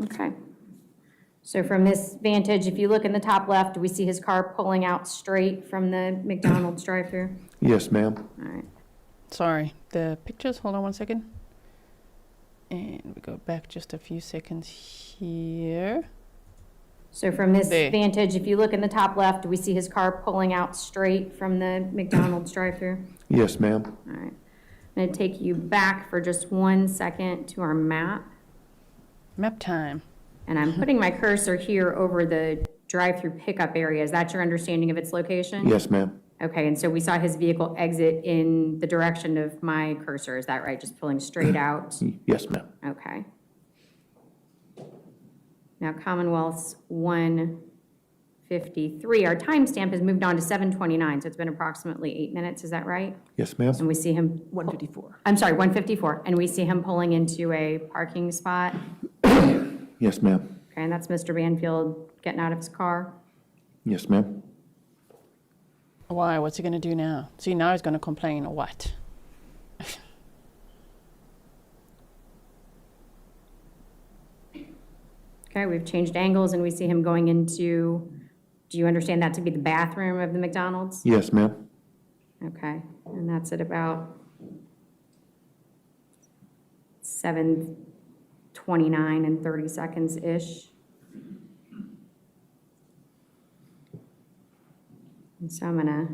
Okay. So from this vantage, if you look in the top left, do we see his car pulling out straight from the McDonald's drive-thru? Yes, ma'am. All right. Sorry, the pictures, hold on 1 second. And we go back just a few seconds here. So from this There. vantage, if you look in the top left, do we see his car pulling out straight from the McDonald's drive-thru? Yes, ma'am. All right. I'm going to take you back for just 1 second to our map. Maptime. And I'm putting my cursor here over the drive-through pickup area. Is that your understanding of its location? Yes, ma'am. Okay, and so we saw his vehicle exit in the direction of my cursor, is that right? Just pulling straight out? Yes, ma'am. Okay. Now Commonwealth's 1:53, our timestamp has moved on to 7:29, so it's been approximately 8 minutes, is that right? Yes, ma'am. And we see him, 154. I'm sorry, 1:54, and we see him pulling into a parking spot. Yes, ma'am. Okay, and that's Mr. Banfield getting out of his car. Yes, ma'am. Why? What's he going to do now? See, now he's going to complain or what? Okay, we've changed angles and we see him going into, do you understand that to be the bathroom of the McDonald's? Yes, ma'am. Okay, and that's at about 7:29 and 30 seconds-ish. And so I'm gonna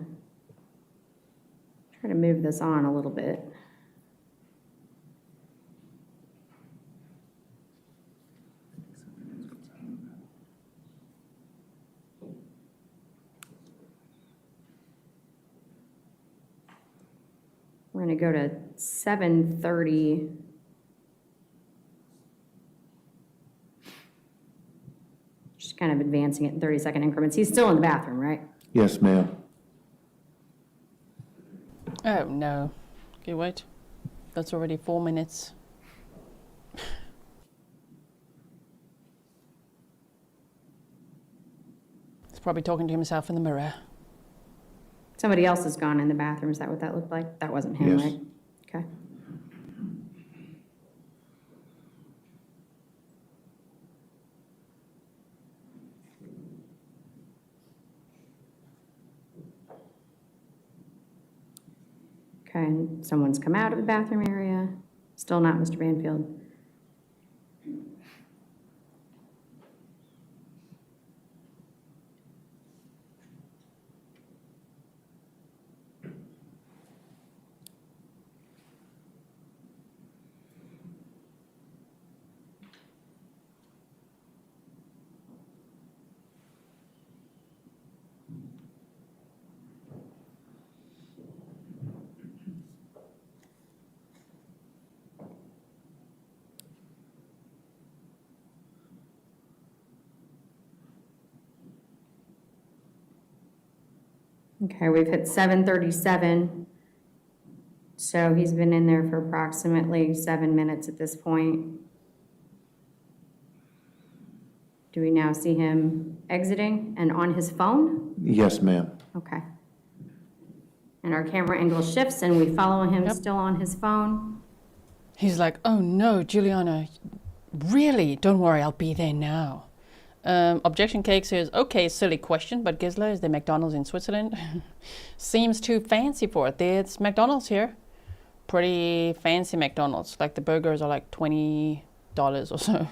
try to move this on a little bit. We're gonna go to 7:30. Just kind of advancing it in 30-second increments. He's still in the bathroom, right? Yes, ma'am. Oh, no. Okay, wait. That's already 4 minutes. He's probably talking to himself in the mirror. Somebody else has gone in the bathroom. Is that what that looked like? That wasn't him, Yes. right? Okay. Okay, and someone's come out of the bathroom area. Still not Mr. Banfield. Okay, we've hit 7:37. So he's been in there for approximately 7 minutes at this point. Do we now see him exiting and on his phone? Yes, ma'am. Okay. And our camera angle shifts and we follow him Yep. still on his phone. He's like, oh no, Juliana, really? Don't worry, I'll be there now. Objection Cake says, okay, silly question, but Gisela, is there McDonald's in Switzerland? Seems too fancy for it. There's McDonald's here. Pretty fancy McDonald's. Like the burgers are like $20 or so.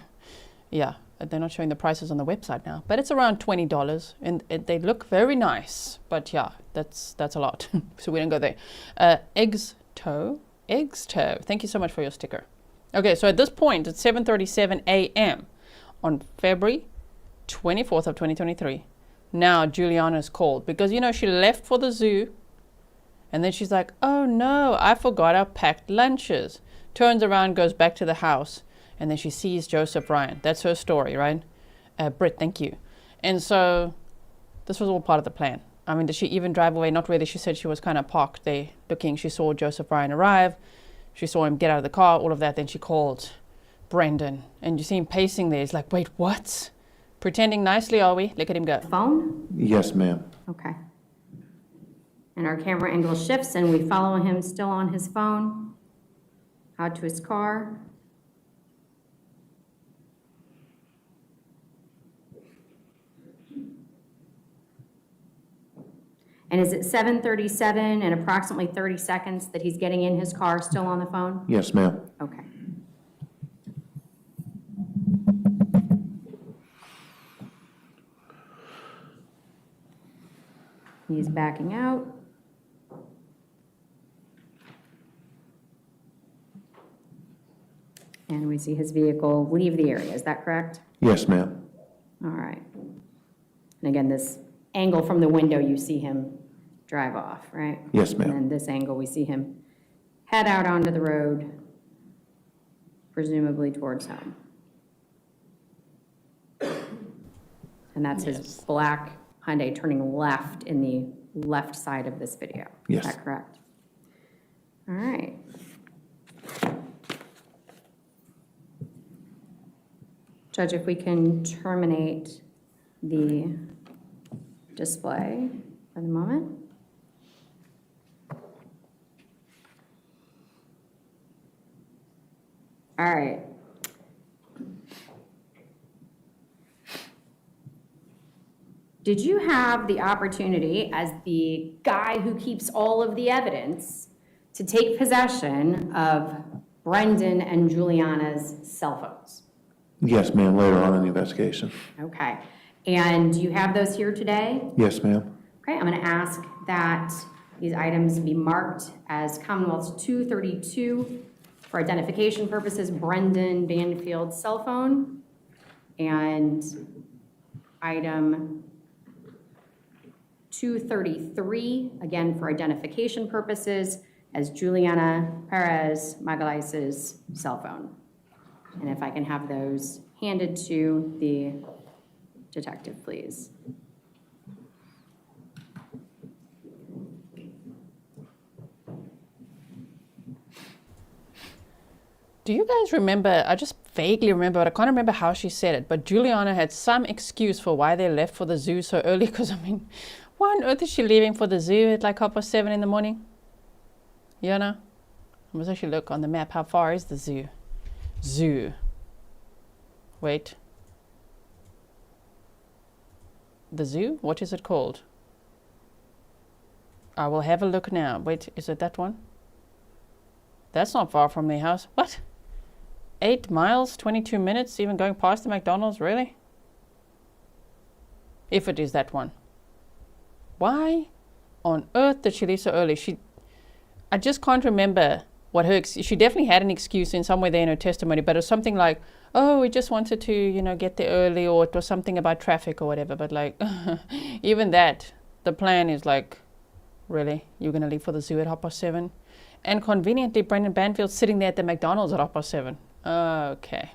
Yeah, they're not showing the prices on the website now, but it's around $20 and they look very nice. But yeah, that's a lot. So we don't go there. Eggs Toe. Thank you so much for your sticker. Okay, so at this point, it's 7:37 a.m. on February 24th of 2023. Now Juliana's called because, you know, she left for the zoo and then she's like, oh no, I forgot our packed lunches. Turns around, goes back to the house, and then she sees Joseph Ryan. That's her story, right? Britt, thank you. And so this was all part of the plan. I mean, did she even drive away? Not really. She said she was kind of parked there looking. She saw Joseph Ryan arrive. She saw him get out of the car, all of that. Then she called Brendan. And you see him pacing there. He's like, wait, what? Pretending nicely, are we? Look at him go. Phone? Yes, ma'am. Okay. And our camera angle shifts and we follow him still on his phone. Out to his car. And is it 7:37 and approximately 30 seconds that he's getting in his car still on the phone? Yes, ma'am. Okay. He's backing out. And we see his vehicle leave the area, is that correct? Yes, ma'am. All right. And again, this angle from the window, you see him drive off, right? Yes, ma'am. And then this angle, we see him head out onto the road, presumably towards home. And that's his black Hyundai turning left in the left side of this video. Yes. Is that correct? All right. Judge, if we can terminate the display for the moment. All right. Did you have the opportunity, as the guy who keeps all of the evidence, to take possession of Brendan and Juliana's cell phones? Yes, ma'am, later on in the investigation. Okay. And do you have those here today? Yes, ma'am. Okay, I'm going to ask that these items be marked as Commonwealth's 232 for identification purposes, Brendan Banfield's cell phone, and item 233, again for identification purposes, as Juliana Peres Magalhães' cell phone. And if I can have those handed to the detective, please. Do you guys remember, I just vaguely remember, but I can't remember how she said it. But Juliana had some excuse for why they left for the zoo so early. Because, I mean, why on earth is she leaving for the zoo at like 7:30 in the morning? You know? I must actually look on the map. How far is the zoo? Zoo. Wait. The zoo? What is it called? I will have a look now. Wait, is it that one? That's not far from their house. What? 8 miles, 22 minutes, even going past the McDonald's? Really? If it is that one. Why on earth did she leave so early? I just can't remember what she definitely had an excuse in somewhere there in her testimony, but it was something like, oh, we just wanted to, you know, get there early, or it was something about traffic or whatever. But like, even that, the plan is like, really? You're going to leave for the zoo at 7:30? And conveniently, Brendan Banfield's sitting there at the McDonald's at 7:30. Okay.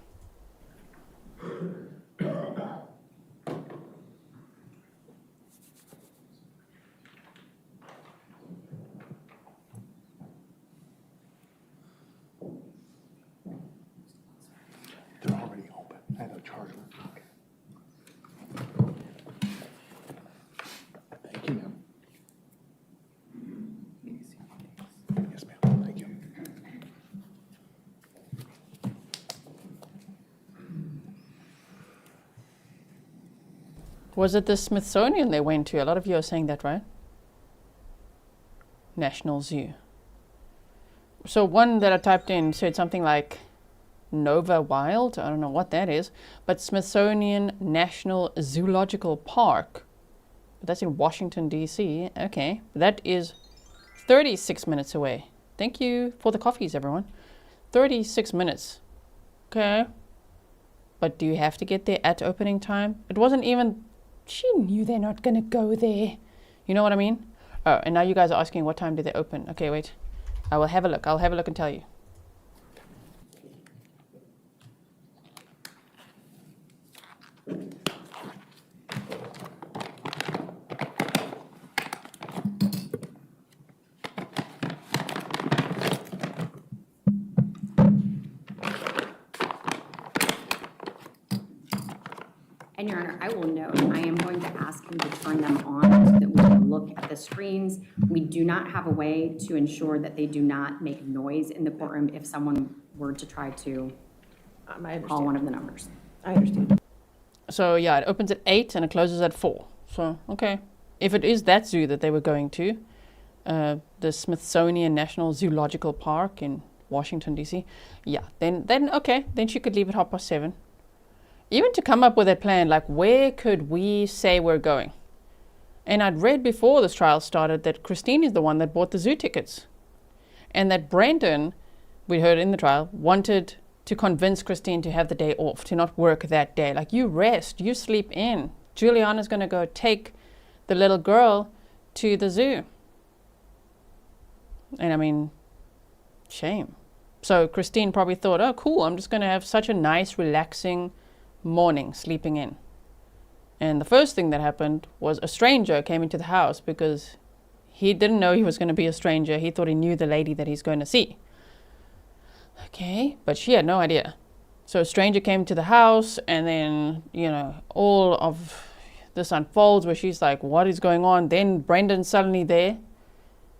They're already open. I have a charger. Thank you, ma'am. Yes, ma'am. Thank you. Was it the Smithsonian they went to? A lot of you are saying that, right? National Zoo. So one that I typed in said something like Nova Wild. I don't know what that is. But Smithsonian National Zoological Park. That's in Washington, D.C. Okay. That is 36 minutes away. Thank you for the coffees, everyone. 36 minutes. Okay. But do you have to get there at opening time? It wasn't even... She knew they're not going to go there. You know what I mean? Oh, and now you guys are asking what time did they open. Okay, wait. I will have a look. I'll have a look and tell you. And Your Honor, I will note, I am going to ask him to turn them on so that we can look at the screens. We do not have a way to ensure that they do not make noise in the courtroom if someone were to try to call one of the numbers. I understand. So yeah, it opens at 8 and it closes at 4. So, okay. If it is that zoo that they were going to, the Smithsonian National Zoological Park in Washington, D.C., yeah, then okay, then she could leave at 7:30. Even to come up with a plan, like where could we say we're going? And I'd read before this trial started that Christine is the one that bought the zoo tickets. And that Brendan, we heard in the trial, wanted to convince Christine to have the day off, to not work that day. Like, you rest, you sleep in. Juliana's going to go take the little girl to the zoo. And I mean, shame. So Christine probably thought, oh, cool, I'm just going to have such a nice, relaxing morning sleeping in. And the first thing that happened was a stranger came into the house because he didn't know he was going to be a stranger. He thought he knew the lady that he's going to see. Okay, but she had no idea. So a stranger came to the house, and then, you know, all of this unfolds where she's like, what is going on? Then Brendan's suddenly there,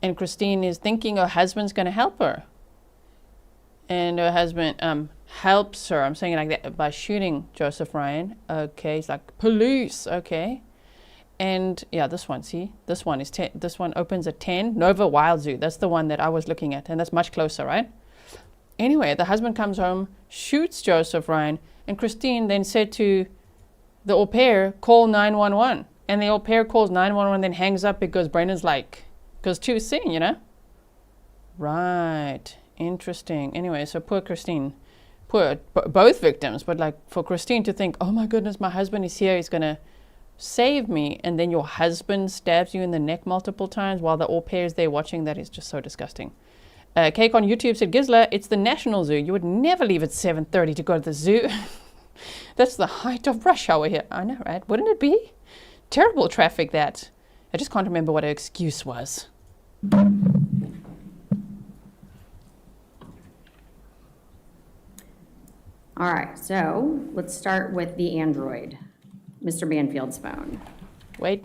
and Christine is thinking her husband's going to help her. And her husband helps her, I'm saying it like that, by shooting Joseph Ryan. Okay, he's like, police, okay. And yeah, this one, see? This one is 10. This one opens at 10. Nova Wild Zoo, that's the one that I was looking at, and that's much closer, right? Anyway, the husband comes home, shoots Joseph Ryan, and Christine then said to the au pair, call 911. And the au pair calls 911, then hangs up because Brendan's like, goes too soon, you know? Right, interesting. Anyway, so poor Christine, both victims, but like for Christine to think, oh my goodness, my husband is here, he's gonna save me, and then your husband stabs you in the neck multiple times while the au pair is there watching, that is just so disgusting. Cake on YouTube said, Gisela, it's the National Zoo. You would never leave at 7:30 to go to the zoo. That's the height of rush hour here. I know, right? Wouldn't it be? Terrible traffic, that. I just can't remember what her excuse was. All All right, so let's start with the Android, Mr. Banfield's phone. Wait.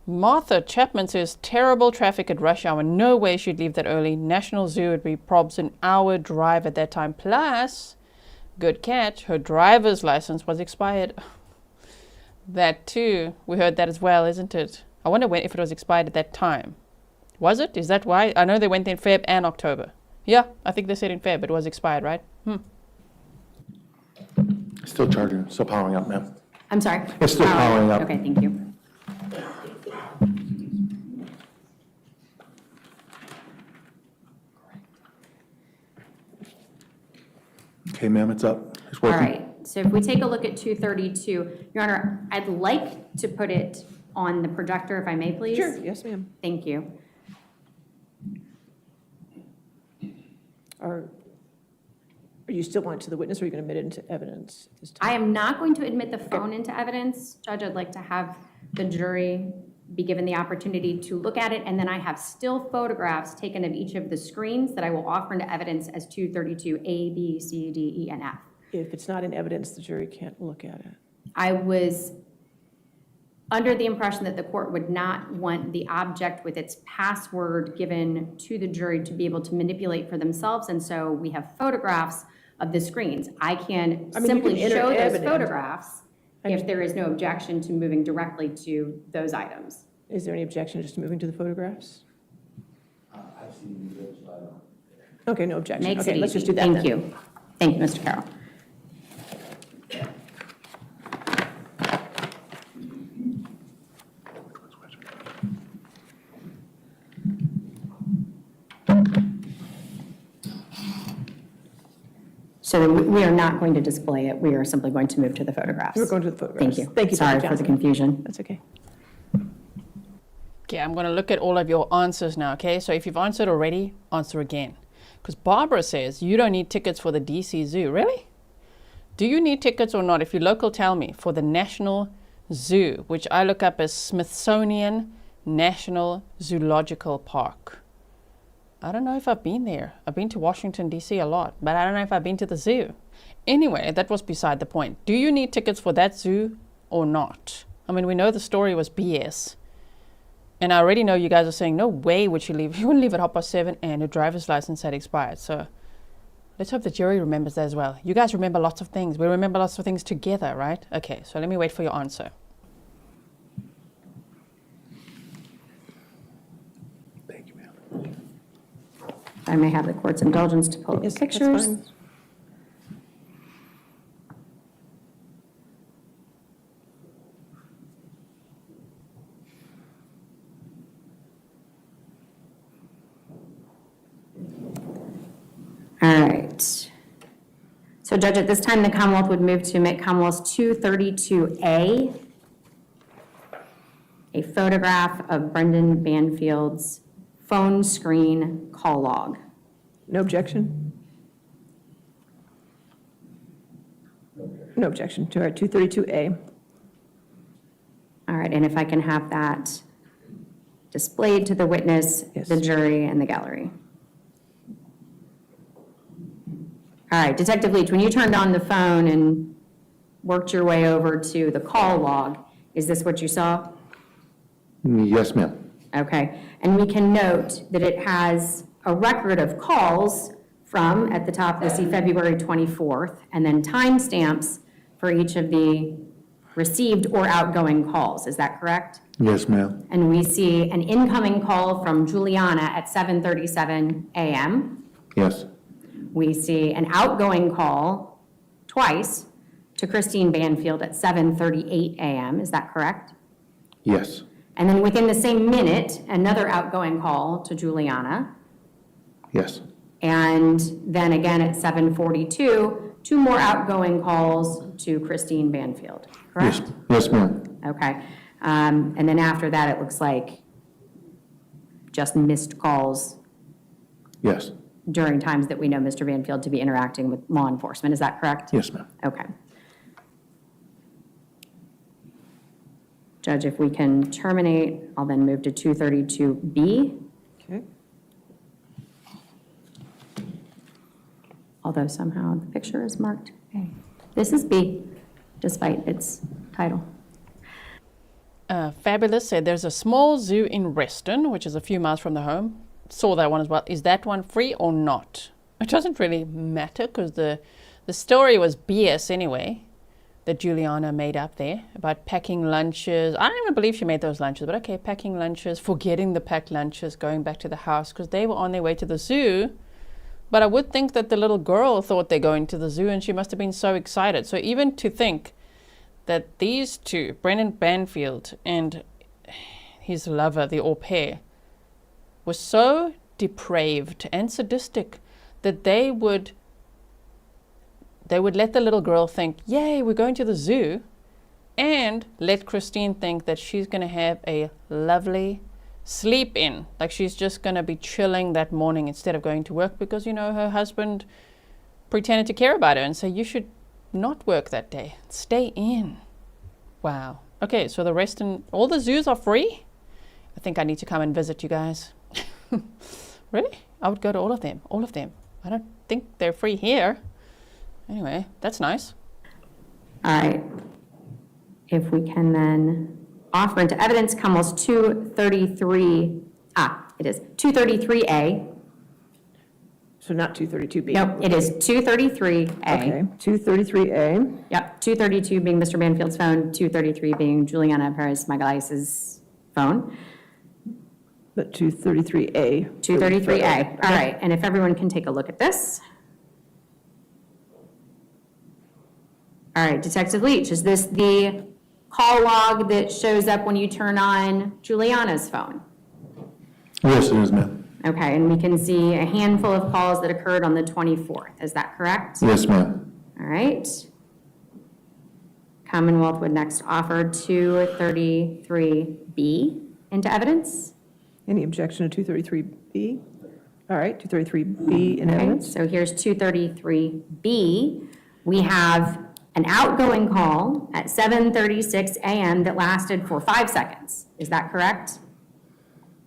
Martha Chapman says, terrible traffic at rush hour. No way she'd leave that early. National Zoo would be probs an hour drive at that time. Plus, good catch, her driver's license was expired. That too. We heard that as well, isn't it? I wonder if it was expired at that time. Was it? Is that why? I know they went in Feb and October. Yeah, I think they said in Feb. It was expired, right? Still charging, still powering up, ma'am. I'm sorry? It's still powering up. Okay, thank you. Okay, ma'am, it's up. It's All working. right, so if we take a look at 232, Your Honor, I'd like to put it on the projector, if I may, please. Sure, yes, ma'am. Thank you. Are you still want it to the witness, or are you going to admit it into evidence this time? I am not going to admit the phone into evidence. Judge, I'd like to have the jury be given the opportunity to look at it, and then I have still photographs taken of each of the screens that I will offer into evidence as 232 A, B, C, D, E, and F. If it's not in evidence, the jury can't look at it. I was under the impression that the court would not want the object with its password given to the jury to be able to manipulate for themselves, and so we have photographs of the screens. I can I mean, you simply can enter show those evidence. photographs if there is no objection to moving directly to those items. Is there any objection just to moving to the photographs? I've seen the videos, I don't. Okay, no objection. Makes Okay, it let's easy. just do that Thank then. you. Thank you, Mr. Carroll. So we are not going to display it. We are simply going to move to the photographs. We're going to the photographs. Thank you. Thank you, Sorry Dr. for the Johnson. confusion. That's okay. Okay, I'm going to look at all of your answers now, okay? So if you've answered already, answer again. Because Barbara says you don't need tickets for the DC Zoo. Really? Do you need tickets or not? If you're local, tell me. For the National Zoo, which I look up as Smithsonian National Zoological Park. I don't know if I've been there. I've been to Washington, D.C. a lot, but I don't know if I've been to the zoo. Anyway, that was beside the point. Do you need tickets for that zoo or not? I mean, we know the story was BS. And I already know you guys are saying, no way would she leave. She wouldn't leave at 7:30 and her driver's license had expired. So let's hope the jury remembers that as well. You guys remember lots of things. We remember lots of things together, right? Okay, so let me wait for your answer. Thank you, ma'am. I may have the court's indulgence to pull up Yes, the that's pictures. fine. All right. So Judge, at this time, the Commonwealth would move to make Commonwealth 232A, a photograph of Brendan Banfield's phone screen call log. No objection? No objection to our 232A. All right, and if I can have that displayed to the witness, Yes. the jury, and the gallery. All right, Detective Leach, when you turned on the phone and worked your way over to the call log, is this what you saw? Yes, ma'am. Okay, and we can note that it has a record of calls from, at the top, we see February 24th, and then timestamps for each of the received or outgoing calls. Is that correct? Yes, ma'am. And we see an incoming call from Juliana at 7:37 a.m. Yes. We see an outgoing call twice to Christine Banfield at 7:38 a.m. Is that correct? Yes. And then within the same minute, another outgoing call to Juliana. Yes. And then again at 7:42, two more outgoing calls to Christine Banfield, Yes. correct? Yes, ma'am. Okay. And then after that, it looks like just missed calls Yes. during times that we know Mr. Banfield to be interacting with law enforcement. Is that correct? Yes, ma'am. Okay. Judge, if we can terminate, I'll then move to 232B. Okay. although somehow the picture is marked A. This is B, despite its title. Fabulous said there's a small zoo in Reston, which is a few miles from the home. Saw that one as well. Is that one free or not? It doesn't really matter because the story was BS anyway, that Juliana made up there about packing lunches. I don't even believe she made those lunches, but okay, packing lunches, forgetting the packed lunches, going back to the house because they were on their way to the zoo. But I would think that the little girl thought they're going to the zoo and she must have been so excited. So even to think that these two, Brendan Banfield and his lover, the au pair, were so depraved and sadistic that they would let the little girl think, yay, we're going to the zoo, and let Christine think that she's going to have a lovely sleep in, like she's just going to be chilling that morning instead of going to work because, you know, her husband pretended to care about her and say, you should not work that day. Stay in. Wow. Okay, so the rest and all the zoos are free? I think I need to come and visit you guys. Really? I would go to all of them. All of them. I don't think they're free here. Anyway, that's nice. All right. If we can then offer into evidence Commonwealth's 233, it is 233A. So not 232B. Nope, it is 233A. Okay, 233A. Yep, 232 being Mr. Banfield's phone, 233 being Juliana Peres Magalhães' phone. But 233A. 233A, all right, and if everyone can take a look at this. All right, Detective Leach, is this the call log that shows up when you turn on Juliana's phone? Yes, it is, ma'am. Okay, and we can see a handful of calls that occurred on the 24th, is that correct? Yes, ma'am. All right. Commonwealth would next offer 233B into evidence. Any objection to 233B? All right, 233B in Okay, evidence. so here's 233B. We have an outgoing call at 7:36 a.m. that lasted for 5 seconds. Is that correct?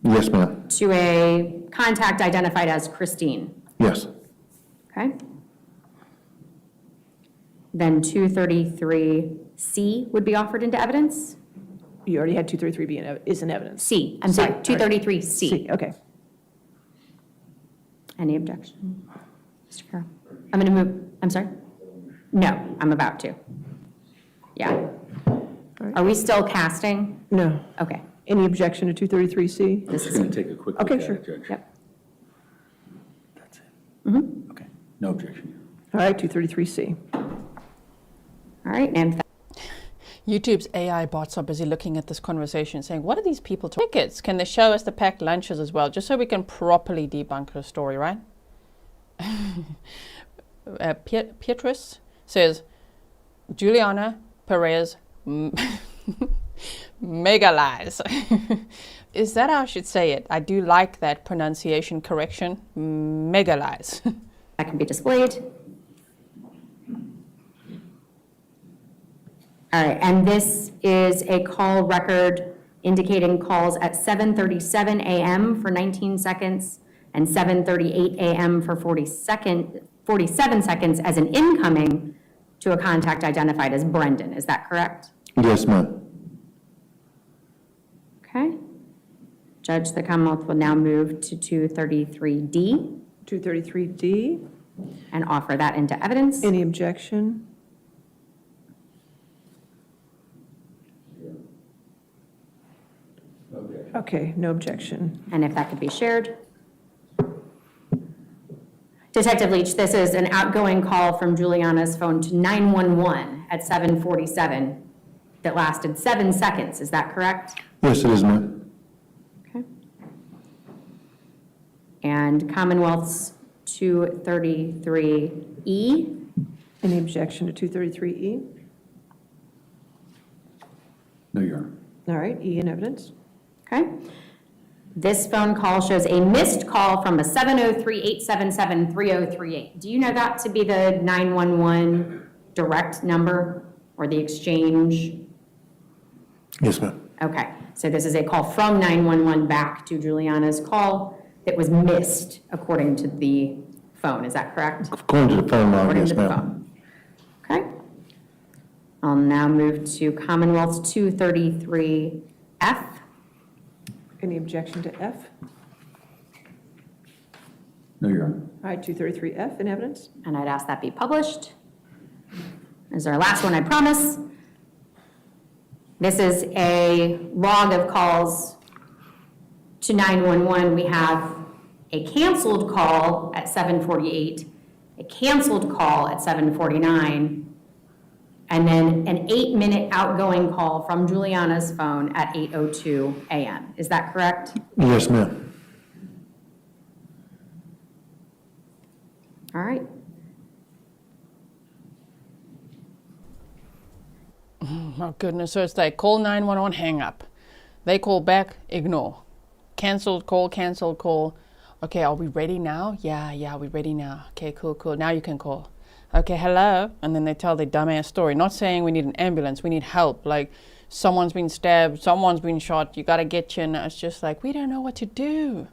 Yes, ma'am. To a contact identified as Christine. Yes. Okay. Then 233C would be offered into evidence. You already had 233B is in evidence. C, I'm sorry, C, 233C. C, okay. Any objection? Mr. Carroll? I'm going to move, I'm sorry? No, I'm about to. Yeah. right. Are we still casting? No. Okay. Any objection to 233C? This Just is, going to take a quick look Okay, at sure. it, Judge. yep. That's it. Mm-hmm. Okay, no objection. All right, 233C. All right, and YouTube's AI bots are busy looking at this conversation saying, what are these people talking? Tickets, can they show us the packed lunches as well, just so we can properly debunk her story, right? Petrus says, Juliana Peres Magalhães. Is that how I should say it? I do like that pronunciation correction. Magalhães. that can be displayed. All right, and this is a call record indicating calls at 7:37 a.m. for 19 seconds and 7:38 a.m. for 47 seconds as an incoming to a contact identified as Brendan. Is that correct? Yes, ma'am. Okay. Judge, the Commonwealth will now move to 233D 233D. and offer that into evidence. Any objection? Okay, no objection. And if that could be shared. Detective Leach, this is an outgoing call from Juliana's phone to 911 at 7:47 that lasted 7 seconds. Is that correct? Yes, it is, ma'am. Okay. And Commonwealth's 233E. Any objection to 233E? No, Your Honor. All right, E in evidence. Okay. This phone call shows a missed call from a 703-877-3038. Do you know that to be the 911 direct number or the exchange? Yes, ma'am. Okay, so this is a call from 911 back to Juliana's call that was missed according to the phone, is that correct? According to the phone log, According yes, to the ma'am. phone. Okay. I'll now move to Commonwealth 233F. Any objection to F? No, Your Honor. All right, 233F in evidence. And I'd ask that be published. This is our last one, I promise. This is a log of calls to 911. We have a canceled call at 7:48, a canceled call at 7:49, and then an 8-minute outgoing call from Juliana's phone at 8:02 a.m. Is that correct? Yes, ma'am. All right. Oh, goodness. So it's like call 911, hang up. They call back, ignore. Canceled call, canceled call. Okay, are we ready now? Yeah, we're ready now. Okay, cool. Now you can call. Okay, hello. And then they tell their dumbass story. Not saying we need an ambulance, we need help. Like, someone's been stabbed, someone's been shot, you gotta get you. And it's just like, we don't know what to do.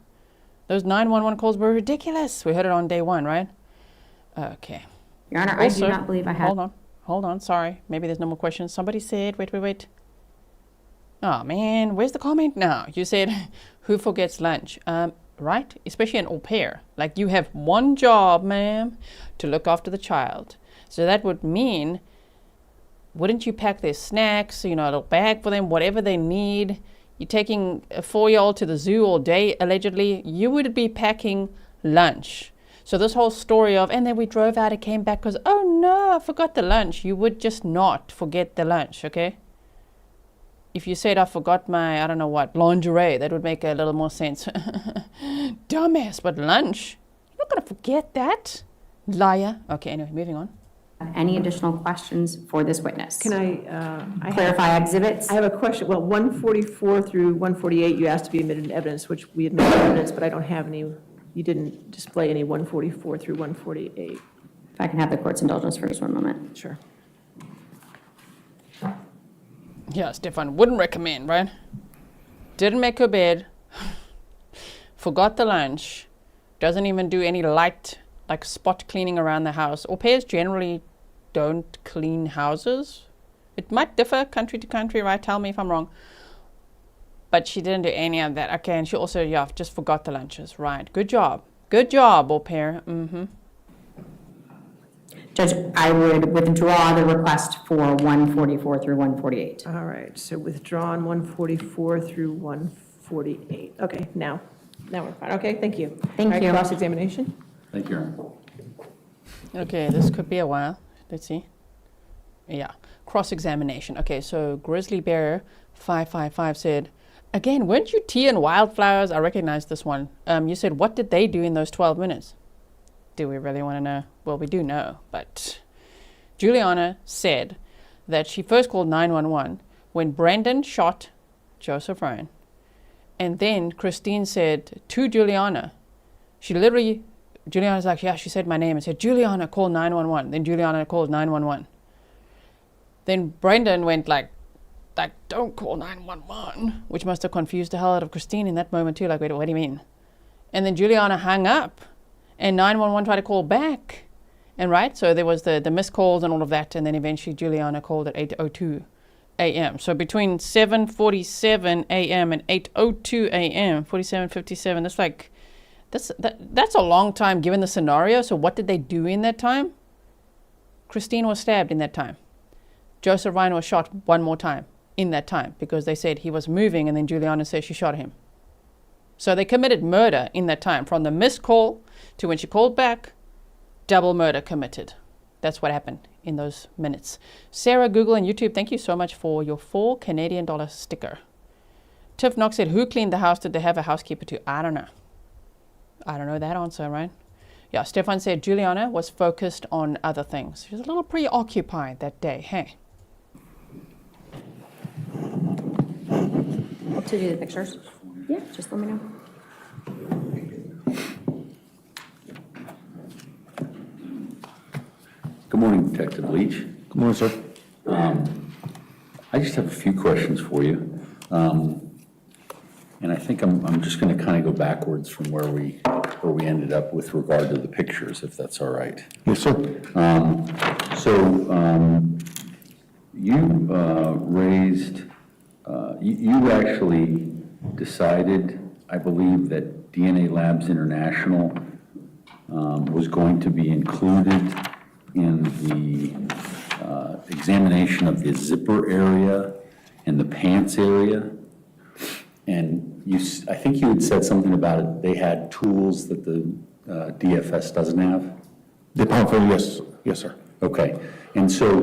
Those 911 calls were ridiculous. We heard it on day one, right? Okay. Your Honor, I do not believe I have. Hold on, sorry. Maybe there's no more questions. Somebody said, wait. Oh man, where's the comment now? You said, who forgets lunch? Right? Especially an au pair. Like, you have one job, ma'am, to look after the child. So that would mean, wouldn't you pack their snacks, a little bag for them, whatever they need? You're taking a 4-year-old to the zoo all day, allegedly. You would be packing lunch. So this whole story of, and then we drove out and came back because, oh no, I forgot the lunch. You would just not forget the lunch, okay? If you said, I forgot my, I don't know what, lingerie, that would make a little more sense. Dumbass, but lunch? You're not going to forget that. Liar. Okay, anyway, moving on. Any additional questions for this witness? Can I Clarify exhibits? I have a question. Well, 144 through 148, you asked to be admitted in evidence, which we admitted in evidence, but I don't have any. You didn't display any 144 through 148. If I can have the court's indulgence for just one moment. Sure. Yeah, Stefan, wouldn't recommend, right? Didn't make her bed, forgot the lunch, doesn't even do any light, like spot cleaning around the house. Au pairs generally don't clean houses. It might differ country to country, right? Tell me if I'm wrong. But she didn't do any of that. Okay, and she also, just forgot the lunches. Right, good job. Good job, au pair. Mm-hmm. Judge, I would withdraw the request for 144 through 148. All right, so withdrawn 144 through 148. Okay, now we're fine. Okay, thank you. Thank All right, you. cross-examination. Thank you, Your Honor. Okay, this could be a while. Let's see. Yeah, cross-examination. Okay, so Grizzly Bear 555 said, again, weren't you tea and wildflowers? I recognize this one. You said, what did they do in those 12 minutes? Do we really want to know? Well, we do know, but Juliana said that she first called 911 when Brendan shot Joseph Ryan. And then Christine said to Juliana, Juliana's like, yeah, she said my name and said, Juliana, call 911. Then Juliana called 911. Then Brendan went like, don't call 911, which must have confused the hell out of Christine in that moment too. Like, wait, what do you mean? And then Juliana hung up and 911 tried to call back. And right, so there was the missed calls and all of that. And then eventually Juliana called at 8:02 a.m. So between 7:47 a.m. and 8:02 a.m., 47:57, that's like, that's a long time given the scenario. So what did they do in that time? Christine was stabbed in that time. Joseph Ryan was shot one more time in that time because they said he was moving and then Juliana says she shot him. So they committed murder in that time. From the missed call to when she called back, double murder committed. That's what happened in those minutes. Sarah, Google, and YouTube, thank you so much for your $4 Canadian sticker. Tiff Knox said, who cleaned the house? Did they have a housekeeper too? I don't know. I don't know that answer, right? Yeah, Stefan said Juliana was focused on other things. She was a little preoccupied that day, hey? To do the pictures? Yeah, just let me know. Good morning, Detective Leach. Good morning, sir. I just have a few questions for you. And I think I'm just going to kind of go backwards from where we where we ended up with regard to the pictures, if that's all right. Yes, sir. You raised, you actually decided, I believe, that DNA Labs International was going to be included in the examination of the zipper area and the pants area. And I think you had said something about it, they had tools that the DFS doesn't have? The Banfield, yes, yes, sir. Okay, and so,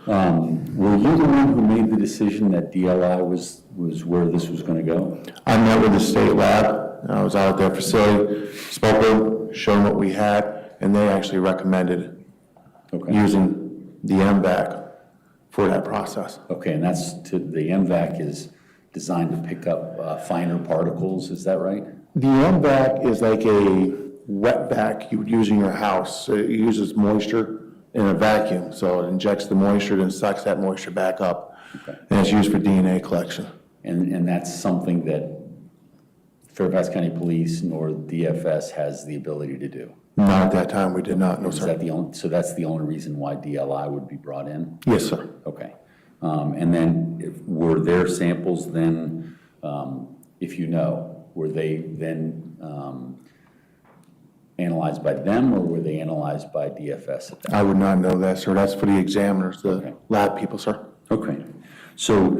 were you the one who made the decision that DLI was where this was gonna go? I met with the state lab. I was out at their facility, spoke with them, showed them what we had, and they actually recommended Okay. using the MVAC for that process. Okay, and the MVAC is designed to pick up finer particles, is that right? The MVAC is like a wet vac you would use in your house. So it uses moisture in a vacuum, so it injects the moisture, then sucks that moisture back up. Okay. And it's used for DNA collection. And that's something that Fairfax County Police nor DFS has the ability to do? Not at that time, we did not, no, Is sir. that so that's the only reason why DLI would be brought in? Yes, sir. Okay. And then, were their samples then, if you know, were they then analyzed by them, or were they analyzed by DFS at that? I would not know that, sir. That's for the examiners, Okay. the lab people, sir. Okay. So,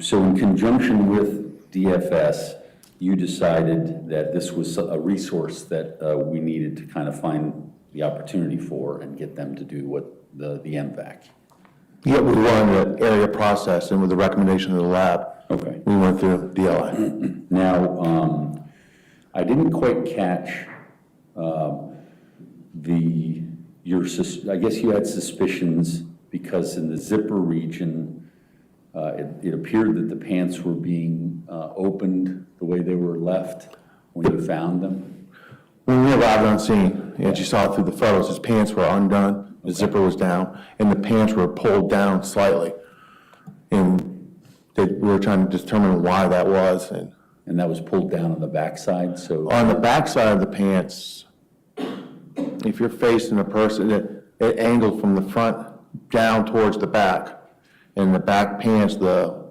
so in conjunction with DFS, you decided that this was a resource that we needed to kind of find the opportunity for and get them to do what the MVAC. Yeah, we won the area process, and with the recommendation of the lab, Okay. we went through DLI. Now, I didn't quite catch I guess you had suspicions because in the zipper region, it appeared that the pants were being opened the way they were left when you found them. When we arrived on scene, as you saw through the photos, his pants were undone, the zipper was down, and the pants were pulled down slightly. And we were trying to determine why that was. And that was pulled down on the backside, so. On the backside of the pants, if you're facing a person, it angled from the front down towards the back. And the back pants, the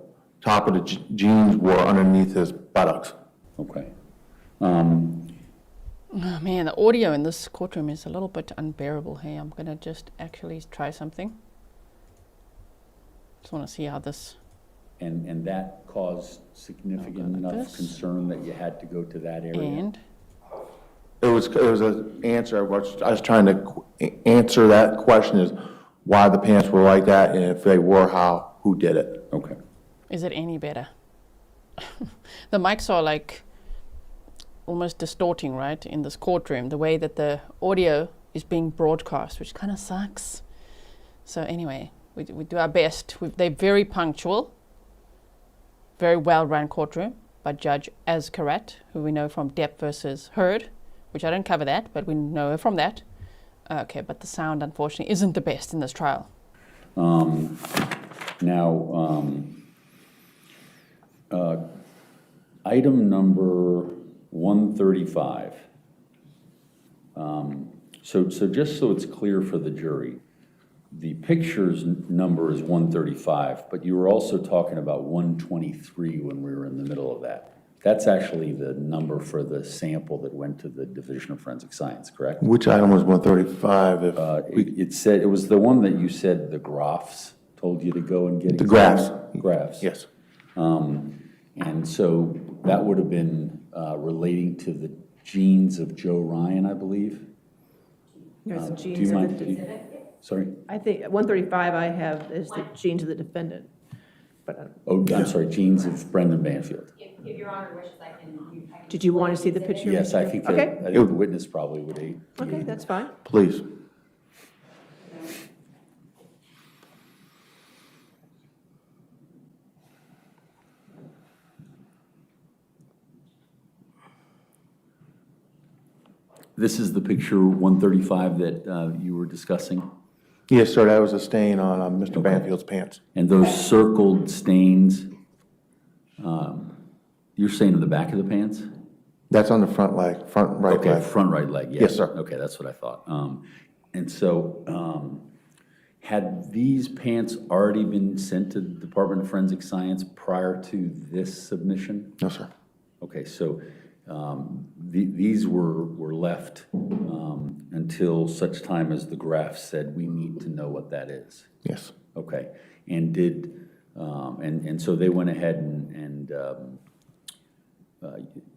top of the jeans were underneath his buttocks. Okay. Oh, man, the audio in this courtroom is a little bit unbearable. Hey, I'm going to just actually try something. Just want to see how this... And that caused significant enough this. concern that you had to go to that area? And It was an answer. I was trying to answer that question is why the pants were like that, and if they were, who did it? Okay. is it any better? The mics are like almost distorting, right, in this courtroom, the way that the audio is being broadcast, which kind of sucks. So anyway, we do our best. They're very punctual, very well-run courtroom by Judge Azkarat, who we know from Depp versus Heard, which I don't cover that, but we know her from that. Okay, but the sound, unfortunately, isn't the best in this trial. Item number 135. So just so it's clear for the jury, the picture's number is 135, but you were also talking about 123 when we were in the middle of that. That's actually the number for the sample that went to the Division of Forensic Science, correct? Which item was 135? It said, it was the one that you said the graphs told you to go and get. The graphs. Graphs. Yes. And so that would have been relating to the genes of Joe Ryan, I believe. There's the Do you genes of mind? the, Sorry? I think 135 I have is the genes of the defendant. But Oh, I'm sorry, genes of Brendan Banfield. If Your Honor wishes, I can. did you want to see the picture? Yes, I think Okay, the witness probably would aid. okay, that's fine. Please. This is the picture 135 that you were discussing? Yes, sir, that was a stain on Mr. Banfield's pants. And those circled stains, you're saying in the back of the pants? That's on the front leg, front right Okay, leg. front right leg, yes. Yes, sir. Okay, that's what I thought. And so, had these pants already been sent to the Department of Forensic Science prior to this submission? No, sir. Okay, so these were left until such time as the graph said, we need to know what that is. Yes. Okay, and and so they went ahead and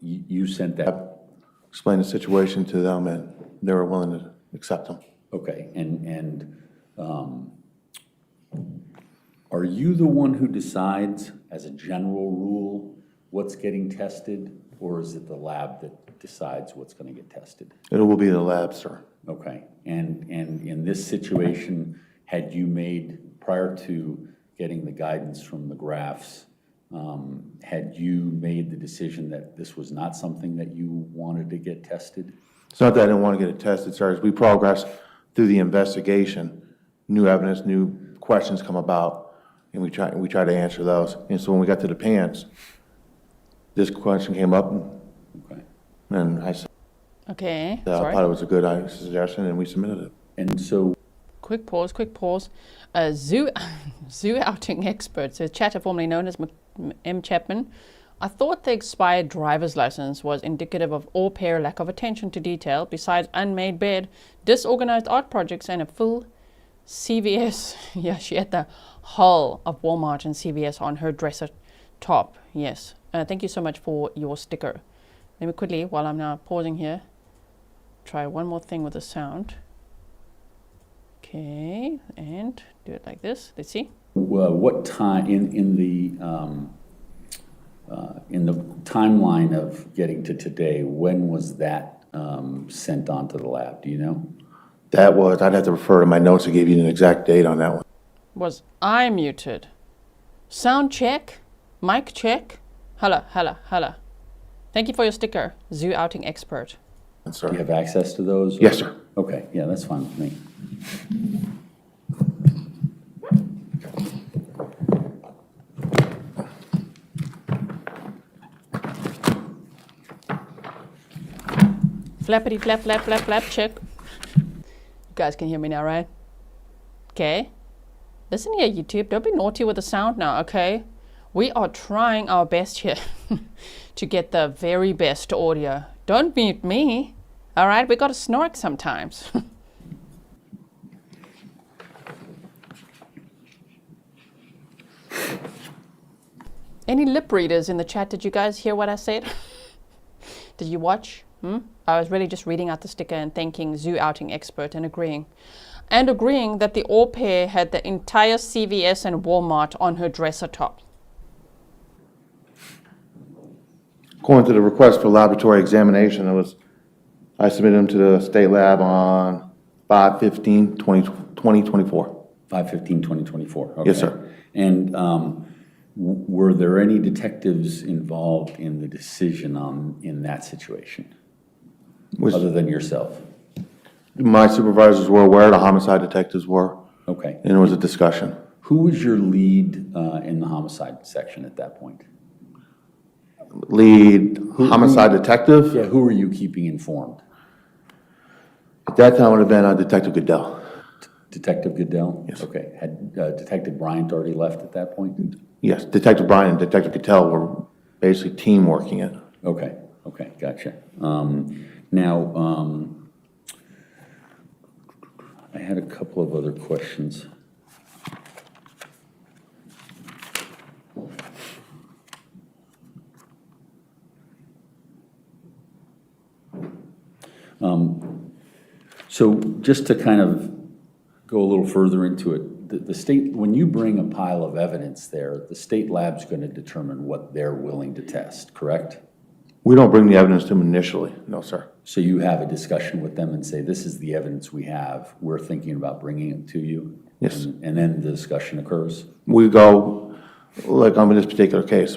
you sent that? Explained the situation to them, and they were willing to accept them. Okay, and are you the one who decides, as a general rule, what's getting tested, or is it the lab that decides what's going to get tested? It will be the lab, sir. Okay, and in this situation, had you made, prior to getting the guidance from the graphs, had you made the decision that this was not something that you wanted to get tested? It's not that I didn't want to get it tested, sir. As we progress through the investigation, new evidence, new questions come about, and we try to answer those. And so when we got to the pants, this question came up, Okay, and I said, Okay, I sorry. thought it was a good suggestion, and we submitted it. and so, Quick pause. Zoo outing expert, so chatter formerly known as M. Chapman. I thought the expired driver's license was indicative of au pair lack of attention to detail, besides unmade bed, disorganized art projects, and a full CVS. Yeah, she had the hull of Walmart and CVS on her dresser top. Yes. Thank you so much for your sticker. Let me quickly, while I'm now pausing here, try one more thing with the sound. Okay, and do it like this. Let's see. what time in the timeline of getting to today, when was that sent on to the lab? Do you know? That was, I'd have to refer to my notes to give you an exact date on that one. Was I muted? Sound check? Mic check? Holla. Thank you for your sticker, zoo outing expert. Yes, Do you sir. have access to those? Yes, sir. Okay, yeah, that's fine with me. Flappity flap, check. You guys can hear me now, right? Okay. Listen here, YouTube. Don't be naughty with the sound now, okay? We are trying our best here to get the very best audio. Don't mute me, all right? We got to snark sometimes. Any lip readers in the chat? Did you guys hear what I said? Did you watch? I was really just reading out the sticker and thanking zoo outing expert and agreeing that the au pair had the entire CVS and Walmart on her dresser top. According to the request for laboratory examination, I submitted them to the state lab on 5/15/2024. 5/15/2024. Okay. Yes, sir. And were there any detectives involved in the decision in that situation, other than yourself? My supervisors were aware, the homicide detectives were, Okay. and it was a discussion. Who was your lead in the homicide section at that point? Lead homicide detective, Yeah, who were you keeping informed? at that time would have been Detective Goodell. Detective Goodell? Yes. Okay. Had Detective Bryant already left at that point? Yes, Detective Bryan and Detective Goodell were basically team working it. Okay, gotcha. Now, I had a couple of other questions. So just to kind of go a little further into it, the state, when you bring a pile of evidence there, the state lab's going to determine what they're willing to test, correct? We don't bring the evidence to them initially, no, sir. So you have a discussion with them and say, this is the evidence we have, we're thinking about bringing it to you? Yes. And then the discussion occurs? We go, like on this particular case,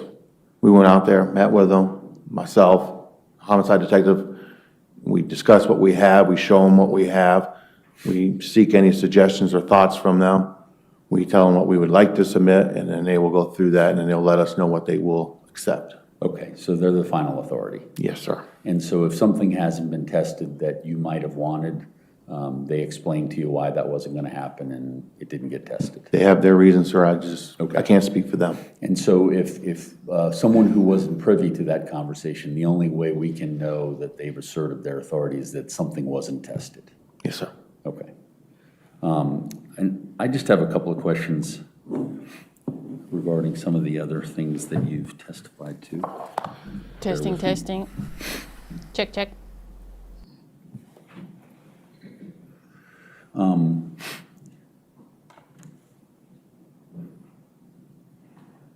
we went out there, met with them, myself, homicide detective, we discuss what we have, we show them what we have, we seek any suggestions or thoughts from them, we tell them what we would like to submit, and then they will go through that, and then they'll let us know what they will accept. Okay, so they're the final authority. Yes, sir. And so if something hasn't been tested that you might have wanted, they explained to you why that wasn't going to happen and it didn't get tested. They have their reasons, sir. Okay. I can't speak for them. And so if someone who wasn't privy to that conversation, the only way we can know that they've asserted their authority is that something wasn't tested. Yes, sir. Okay. And I just have a couple of questions regarding some of the other things that you've testified to. Testing, testing. Check, check.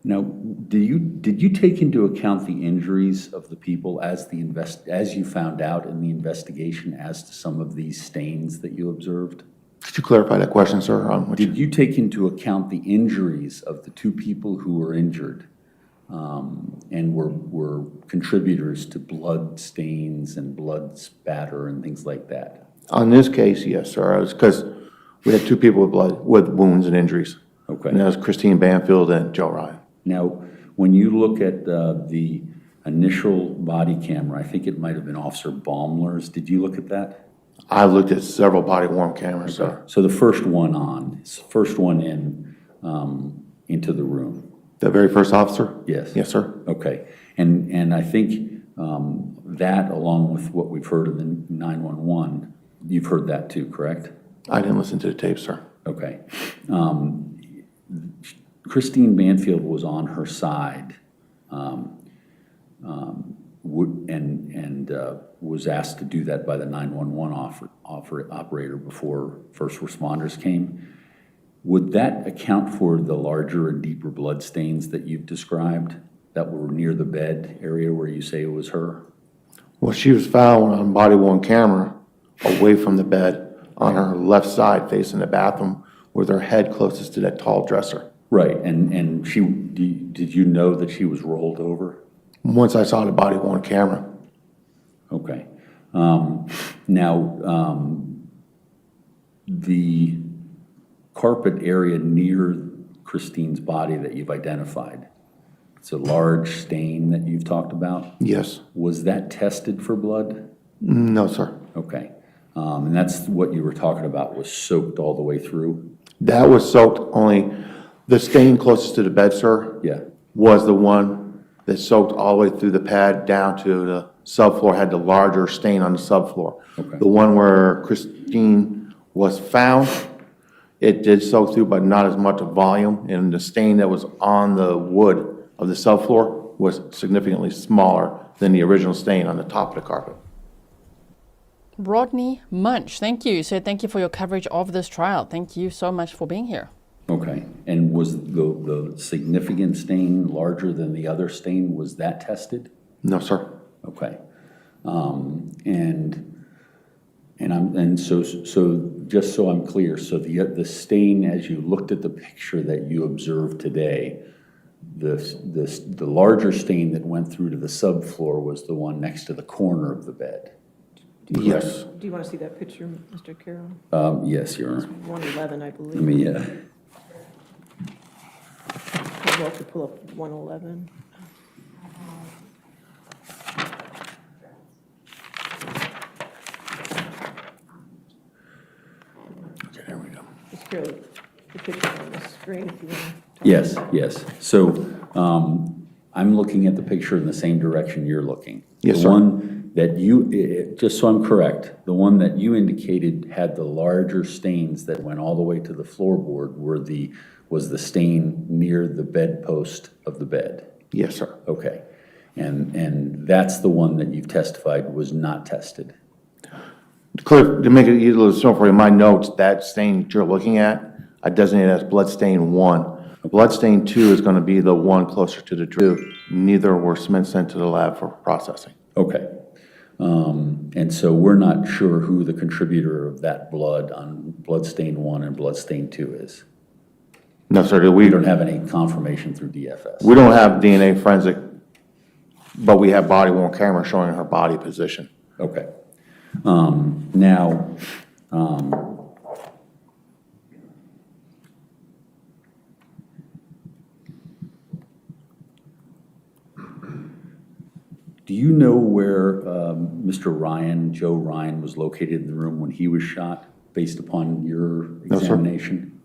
Now, did you take into account the injuries of the people as you found out in the investigation as to some of these stains that you observed? Could you clarify that question, sir? Did you take into account the injuries of the two people who were injured and were contributors to blood stains and blood spatter and things like that? On this case, yes, sir. Because we had two people with wounds and injuries. Okay. And that was Christine Banfield and Joe Ryan. Now, when you look at the initial body camera, I think it might have been Officer Baumler's. Did you look at that? I looked at several body-worn cameras, sir. So the first one in into the room. The very first officer? Yes. Yes, sir. Okay. And I think that, along with what we've heard in the 911, you've heard that too, correct? I didn't listen to the tape, sir. Okay. Christine Banfield was on her side and was asked to do that by the 911 operator before first responders came. Would that account for the larger and deeper blood stains that you've described that were near the bed area where you say it was her? Well, she was found on body-worn camera away from the bed on her left side facing the bathroom with her head closest to that tall dresser. Right, and did you know that she was rolled over? Once I saw the body-worn camera. Okay. Now, the carpet area near Christine's body that you've identified, it's a large stain that you've talked about? Yes. Was that tested for blood? No, sir. Okay. And that's what you were talking about, was soaked all the way through? That was soaked only, the stain closest to the bed, sir, Yeah. was the one that soaked all the way through the pad down to the subfloor, had the larger stain on the subfloor. Okay. The one where Christine was found, it did soak through, but not as much volume, and the stain that was on the wood of the subfloor was significantly smaller than the original stain on the top of the carpet. Rodney Munch, thank you. So thank you for your coverage of this trial. Thank you so much for being here. Okay. And was the significant stain larger than the other stain? Was that tested? No, sir. Okay. So just so I'm clear, so the stain, as you looked at the picture that you observed today, the larger stain that went through to the subfloor was the one next to the corner of the bed. Yes. Do you want to see that picture, Mr. Carroll? Yes, Your Honor. 111, I believe. Let me, I'll have to pull up 111. Okay, there we go. Mr. Carroll, the picture on the screen, if you want to. yes, yes. So I'm looking at the picture in the same direction you're looking. Yes, The sir. one that just so I'm correct, the one that you indicated had the larger stains that went all the way to the floorboard was the stain near the bedpost of the bed. Yes, sir. Okay. And that's the one that you've testified was not tested. Cliff, to make it easier to show for you, my notes, that stain that you're looking at, I designated as blood stain 1. Blood stain 2 is going to be the one closer to the drill. Neither were sent to the lab for processing. Okay. And so we're not sure who the contributor of that blood on blood stain 1 and blood stain 2 is. No, sir. We don't have any confirmation through DFS. We don't have DNA forensic, but we have body-worn camera showing her body position. Okay. Now, do you know where Mr. Ryan, Joe Ryan, was located in the room when he was shot, based upon your examination?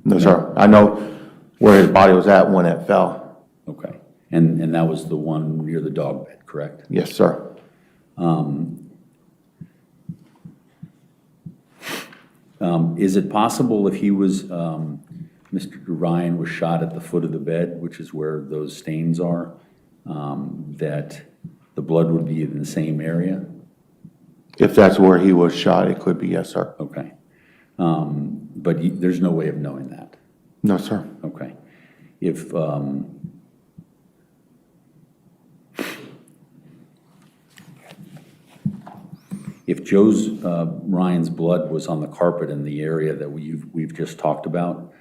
No, sir. I know where his body was at when it fell. Okay. And that was the one near the dog bed, correct? Yes, sir. Is it possible if he was, Mr. Ryan was shot at the foot of the bed, which is where those stains are, that the blood would be in the same area? If that's where he was shot, it could be, yes, sir. Okay. But there's no way of knowing that? No, sir. Okay. If Joe's, Ryan's blood was on the carpet in the area that we've just talked about,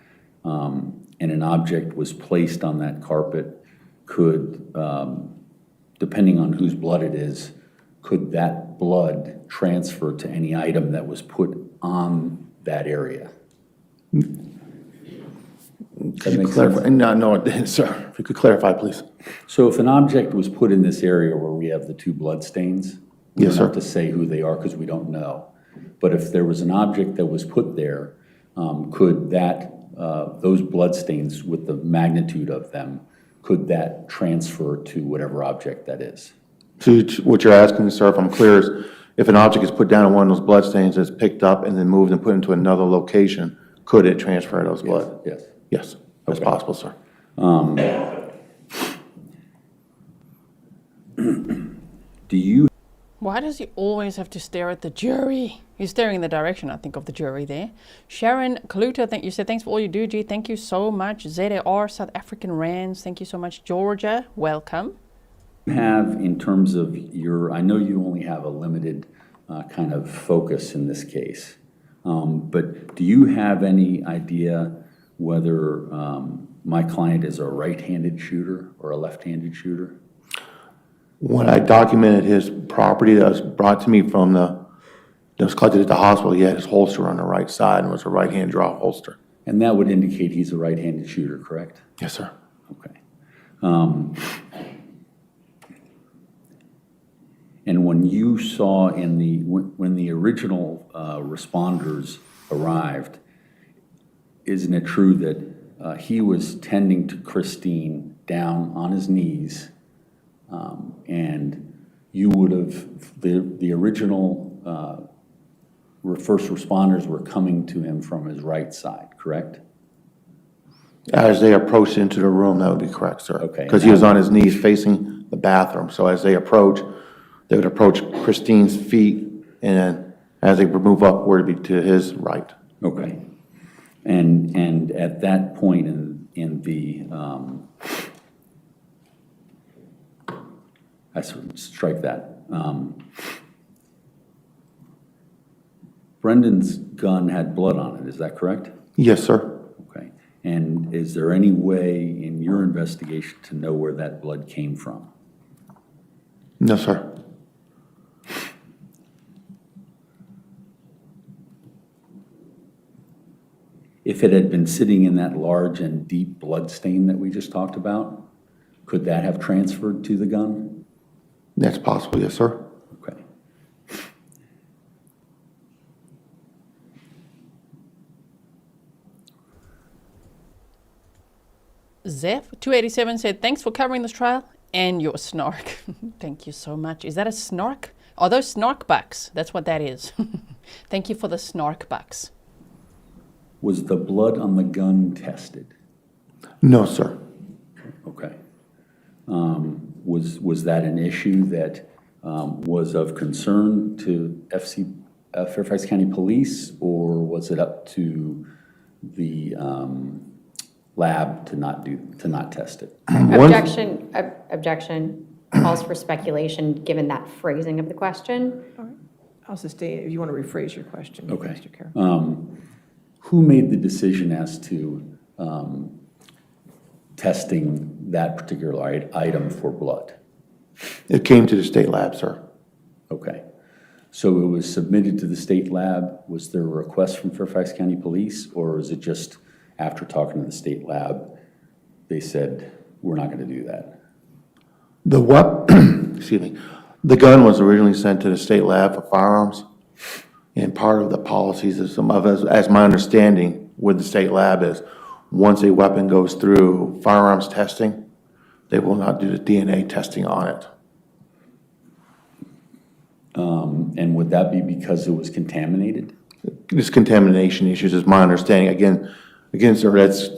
and an object was placed on that carpet, could, depending on whose blood it is, could that blood transfer to any item that was put on that area? That makes sense? No, it didn't, sir. If you could clarify, please. So if an object was put in this area where we have the two blood stains, we Yes, don't have sir. to say who they are because we don't know. But if there was an object that was put there, could that, those blood stains with the magnitude of them, could that transfer to whatever object that is? So what you're asking, sir, if I'm clear, is if an object is put down in one of those blood stains that's picked up and then moved and put into another location, could it transfer those blood? Yes. Yes, that's Okay. possible, sir. Do you Why does he always have to stare at the jury? He's staring in the direction, I think, of the jury there. Sharon Kluter, you said, thanks for all you do, G. Thank you so much. ZAR, South African Rands, thank you so much. Georgia, welcome. have, in terms of your, I know you only have a limited kind of focus in this case, but do you have any idea whether my client is a right-handed shooter or a left-handed shooter? When I documented his property that was brought to me from that was collected at the hospital, he had his holster on the right side and was a right-hand draw holster. And that would indicate he's a right-handed shooter, correct? Yes, sir. Okay. And when you saw when the original responders arrived, isn't it true that he was tending to Christine down on his knees, and you would have, the original first responders were coming to him from his right side, correct? As they approached into the room, that would be correct, sir. Okay. Because he was on his knees facing the bathroom. So as they approach, they would approach Christine's feet, and then as they would move upward, it'd be to his right. Okay. And at that point in the, I strike that. Brendan's gun had blood on it, is that correct? Yes, sir. Okay. And is there any way in your investigation to know where that blood came from? No, sir. If it had been sitting in that large and deep blood stain that we just talked about, could that have transferred to the gun? That's possible, yes, sir. Okay. Zeph 287 said, thanks for covering this trial and your snark. Thank you so much. Is that a snark? Are those snark bucks? That's what that is. Thank you for the snark bucks. Was the blood on the gun tested? No, sir. Okay. Was that an issue that was of concern to Fairfax County Police, or was it up to the lab to not test it? Objection calls for speculation, given that phrasing of the question. All right. I'll sustain it if you want to rephrase your question, Okay. Mr. Cara. Who made the decision as to testing that particular item for blood? It came to the state lab, sir. Okay. So it was submitted to the state lab. Was there a request from Fairfax County Police, or is it just after talking to the state lab, they said, we're not going to do that? The excuse me, the gun was originally sent to the state lab for firearms. And part of the policies is as my understanding with the state lab is, once a weapon goes through firearms testing, they will not do the DNA testing on it. And would that be because it was contaminated? This contamination issues is my understanding. Again, sir, that's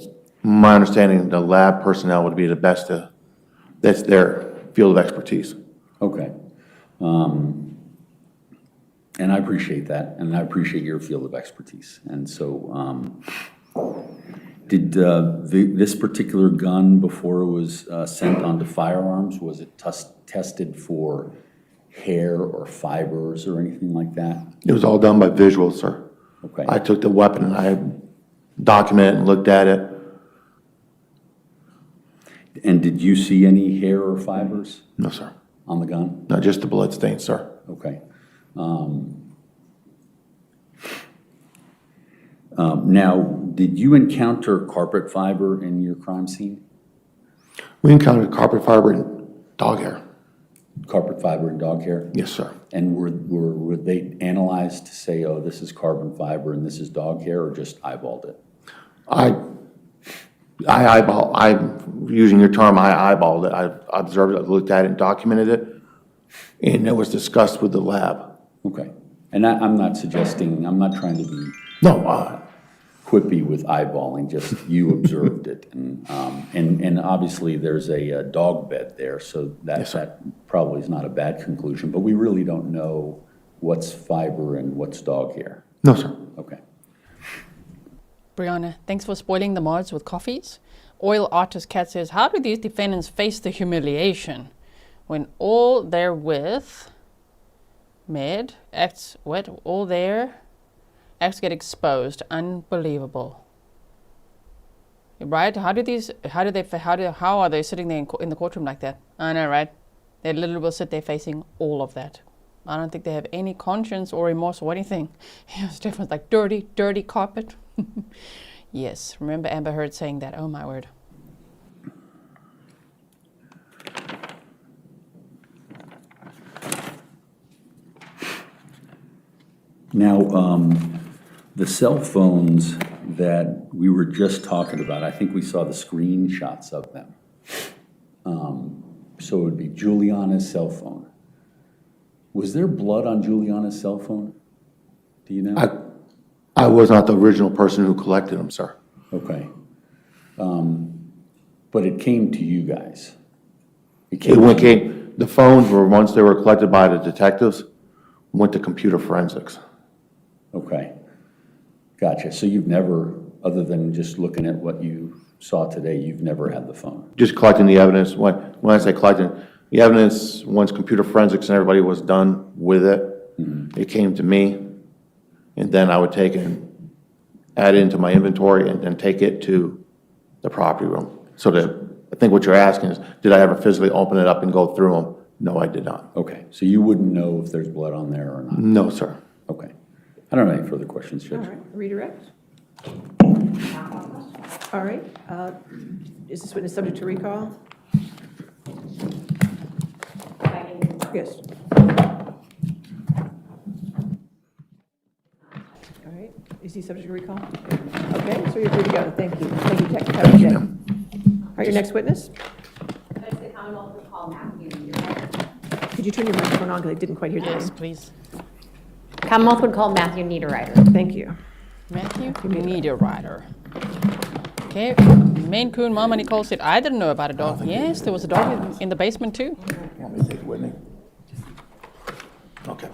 my understanding. The lab personnel would be the best to, that's their field of expertise. Okay. And I appreciate that, and I appreciate your field of expertise. And so, did this particular gun, before it was sent on to Firearms, was it tested for hair or fibers or anything like that? It was all done by visual, sir. Okay. I took the weapon and I documented and looked at it. And did you see any hair or fibers No, sir. on the gun? Not just the blood stain, sir. Okay. Now, did you encounter carpet fiber in your crime scene? We encountered carpet fiber and dog hair. Carpet fiber and dog hair? Yes, sir. And were they analyzed to say, oh, this is carbon fiber and this is dog hair, or just eyeballed it? I'm using your term, I eyeballed it. I observed it, looked at it, and documented it, and it was discussed with the lab. Okay. And I'm not suggesting, I'm not trying to be No, quippy with eyeballing, just you observed it. And obviously there's a dog bed there, so that probably is not a bad conclusion, but we really don't know what's fiber and what's dog hair. no, sir. Okay. Brianna, thanks for spoiling the mods with coffees. Oil Artist Cat says, how do these defendants face the humiliation when all they're with all their acts get exposed? Unbelievable. Right? How are they sitting there in the courtroom like that? I know, right? They literally will sit there facing all of that. I don't think they have any conscience or remorse or anything. Stefan's like, dirty, dirty carpet. Yes, remember Amber Heard saying that. Oh my word. Now, the cell phones that we were just talking about, I think we saw the screenshots of them. So it would be Juliana's cell phone. Was there blood on Juliana's cell phone? Do you know? I was not the original person who collected them, sir. Okay. But it came to you guys. The phones were, once they were collected by the detectives, went to computer forensics. Okay. Gotcha. So you've never, other than just looking at what you saw today, you've never had the phone? Just collecting the evidence. When I say collecting, the evidence, once computer forensics and everybody was done with it, it came to me, and then I would take it and add it into my inventory and then take it to the property room. So I think what you're asking is, did I ever physically open it up and go through them? No, I did not. Okay. So you wouldn't know if there's blood on there or not? No, sir. Okay. I don't have any further questions, Judge. All right, redirect. All right, is this witness subject to recall? Yes. All right, is he subject to recall? Okay, so you're free to go. Thank you. Thank you, Detective. Have a good day. All right, your next witness? Could you turn your microphone on, because I didn't quite hear the name? Yes, please. Commonwealth would call Matthew Niederitter. Thank you. Matthew Niederitter. Okay, Maine Coon Mama Nicole said, I didn't know about a dog. Yes, there was a dog in the basement too. Want me to take it with me? Okay.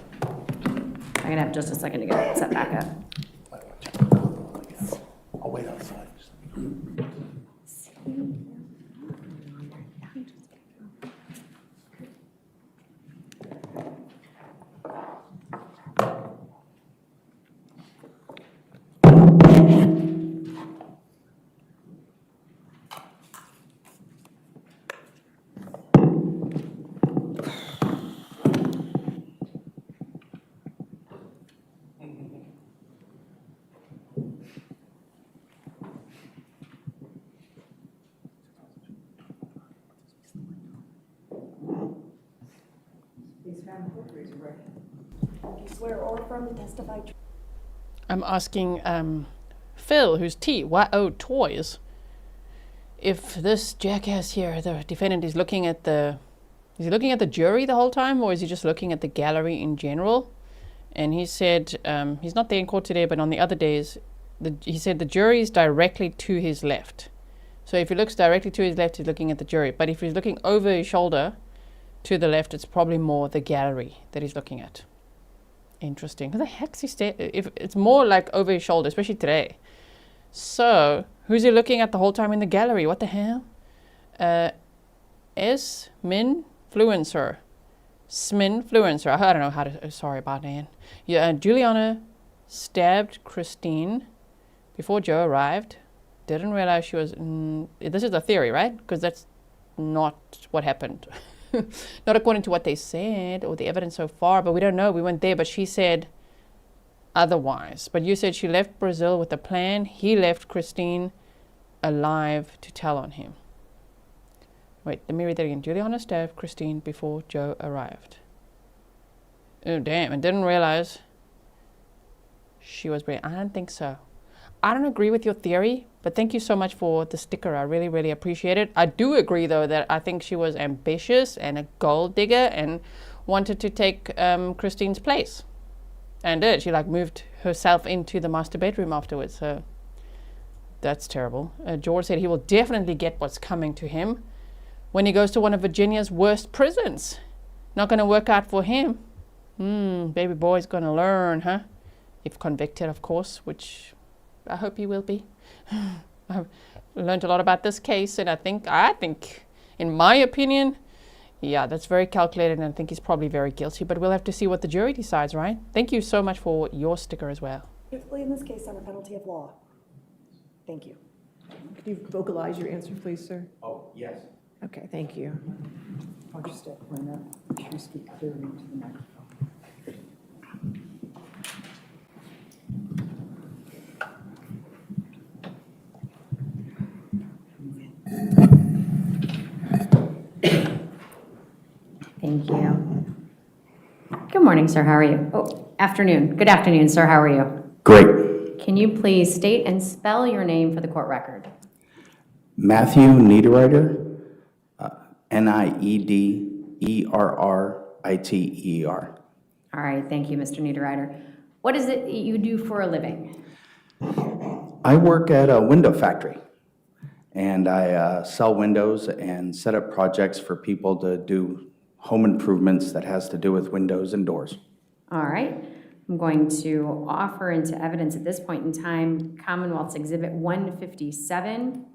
I'm gonna have just a second to get it set back up. I'll wait outside. Do you swear or affirm to testify truthfully? I'm asking Phil, who's TYO Toys, if this jackass here, the defendant, is looking at the jury the whole time, or is he just looking at the gallery in general? And he said he's not there in court today, but on the other days, he said the jury is directly to his left. So if he looks directly to his left, he's looking at the jury. But if he's looking over his shoulder to the left, it's probably more the gallery that he's looking at. Interesting. Who the heck's he if it's more like over his shoulder, especially today. So who's he looking at the whole time in the gallery? What the hell? Sminfluencer. Sminfluencer. I don't know how to. Sorry about that. Yeah. Juliana stabbed Christine before Joe arrived. Didn't realize she was. This is a theory, right? Because that's not what happened. Not according to what they said or the evidence so far, but we don't know. We weren't there, but she said otherwise. But you said she left Brazil with a plan. He left Christine alive to tell on him. Wait, let me read that again. Juliana stabbed Christine before Joe arrived. Oh, damn. And didn't realize she was brave. I don't think so. I don't agree with your theory, but thank you so much for the sticker. I really, really appreciate it. I do agree, though, that I think she was ambitious and a gold digger and wanted to take Christine's place. And did. She, moved herself into the master bedroom afterwards. So that's terrible. George said he will definitely get what's coming to him when he goes to one of Virginia's worst prisons. Not going to work out for him. Baby boy's going to learn, huh? If convicted, of course, which I hope he will be. I've learned a lot about this case, and I think, in my opinion, yeah, that's very calculated, and I think he's probably very guilty, but we'll have to see what the jury decides, right? Thank you so much for your sticker as well. Truthfully in this case under penalty of law. Thank you. Could you vocalize your answer, please, sir? Oh, yes. Okay, thank you. I'll just step right up. Make sure you speak clearly into the microphone. Thank you. Good morning, sir. How are you? Oh, afternoon. Good afternoon, sir. How are you? Great. Can you please state and spell your name for the court record? Matthew Niederitter, Niederriter. All right. Thank you, Mr. Niederitter. What is it you do for a living? I work at a window factory, and I sell windows and set up projects for people to do home improvements that has to do with windows and doors. All right. I'm going to offer into evidence at this point in time Commonwealth's Exhibit 157.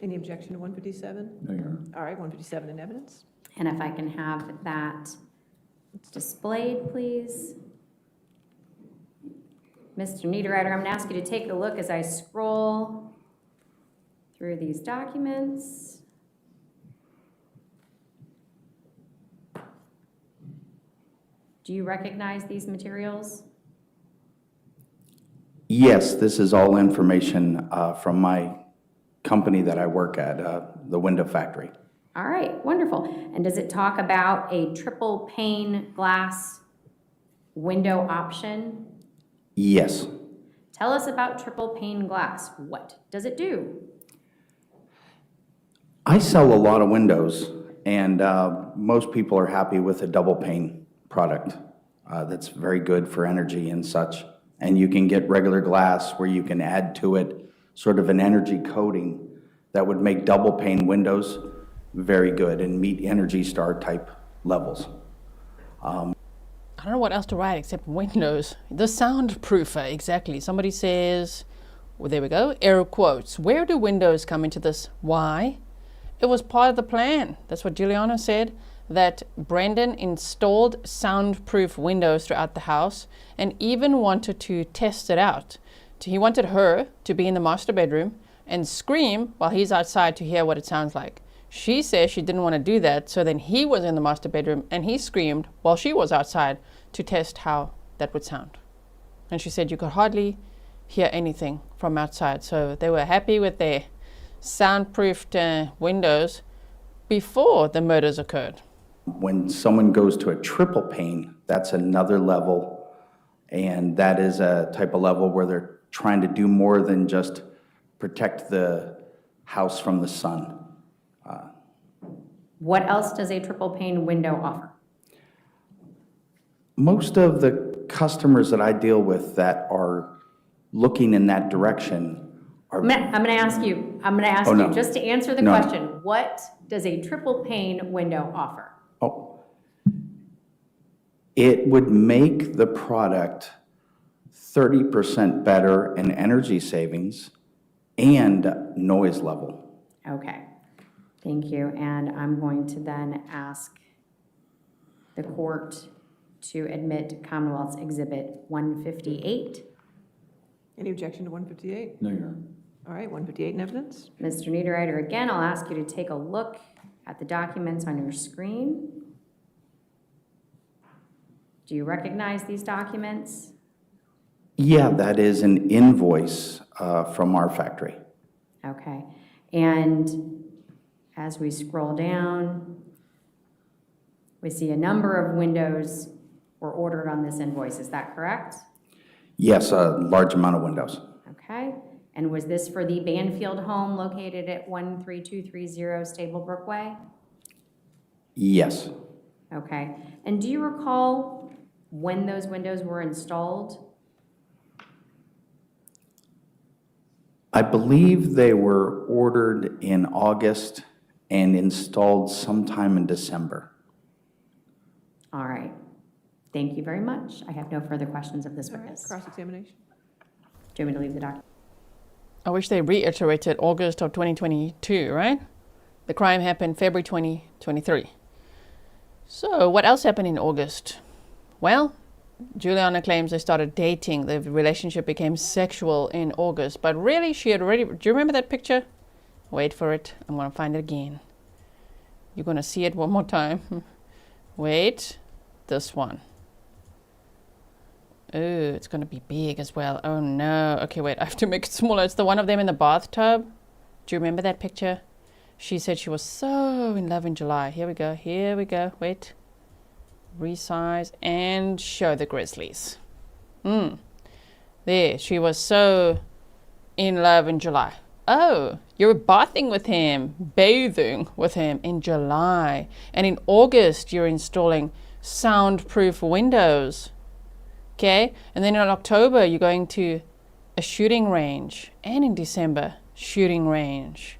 Any objection to 157? No, Your Honor. All right, 157 in evidence. And if I can have that displayed, please. Mr. Niederitter, I'm going to ask you to take a look as I scroll through these documents. Do you recognize these materials? Yes, this is all information from my company that I work at, the window factory. All right, wonderful. And does it talk about a triple pane glass window option? Yes. Tell us about triple pane glass. What does it do? I sell a lot of windows, and most people are happy with a double pane product. That's very good for energy and such. And you can get regular glass where you can add to it sort of an energy coating that would make double pane windows very good and meet Energy Star type levels. I don't know what else to write except windows. The soundproofer, exactly. Somebody says, well, there we go, air quotes. Where do windows come into this? Why? It was part of the plan. That's what Juliana said, that Brendan installed soundproof windows throughout the house and even wanted to test it out. He wanted her to be in the master bedroom and scream while he's outside to hear what it sounds like. She says she didn't want to do that, so then he was in the master bedroom and he screamed while she was outside to test how that would sound. And she said you could hardly hear anything from outside. So they were happy with their soundproofed windows before the murders occurred. When someone goes to a triple pane, that's another level, and that is a type of level where they're trying to do more than just protect the house from the sun. What else does a triple pane window offer? Most of the customers that I deal with that are looking in that direction are... I'm gonna ask you, Oh, no. just to answer the No, no. question, what does a triple pane window offer? Oh. It would make the product 30% better in energy savings and noise level. Okay, thank you. And I'm going to then ask the court to admit Commonwealth's Exhibit 158. Any objection to 158? No, Your Honor. All right, 158 in evidence. Mr. Niederitter, again, I'll ask you to take a look at the documents on your screen. Do you recognize these documents? Yeah, that is an invoice from our factory. Okay, and as we scroll down, we see a number of windows were ordered on this invoice, is that correct? Yes, a large amount of windows. Okay, and was this for the Banfield home located at 13230 Stablebrook Way? Yes. Okay, and do you recall when those windows were installed? I believe they were ordered in August and installed sometime in December. All right, thank you very much. I have no further questions of this All right, witness. cross-examination. Do you want me to leave the document? I wish they reiterated August of 2022, right? The crime happened February 2023. So what else happened in August? Well, Juliana claims they started dating. The relationship became sexual in August, but really she had already, do you remember that picture? Wait for it. I'm going to find it again. You're going to see it one more time. Wait, this one. Oh, it's going to be big as well. Oh no. Okay, wait, I have to make it smaller. It's the one of them in the bathtub. Do you remember that picture? She said she was so in love in July. Here we go. Here we go. Wait. Resize and show the Grizzlies. There, she was so in love in July. Oh, you're bathing with him, bathing with him in July. And in August, you're installing soundproof windows. Okay, and then in October, you're going to a shooting range. And in December, shooting range.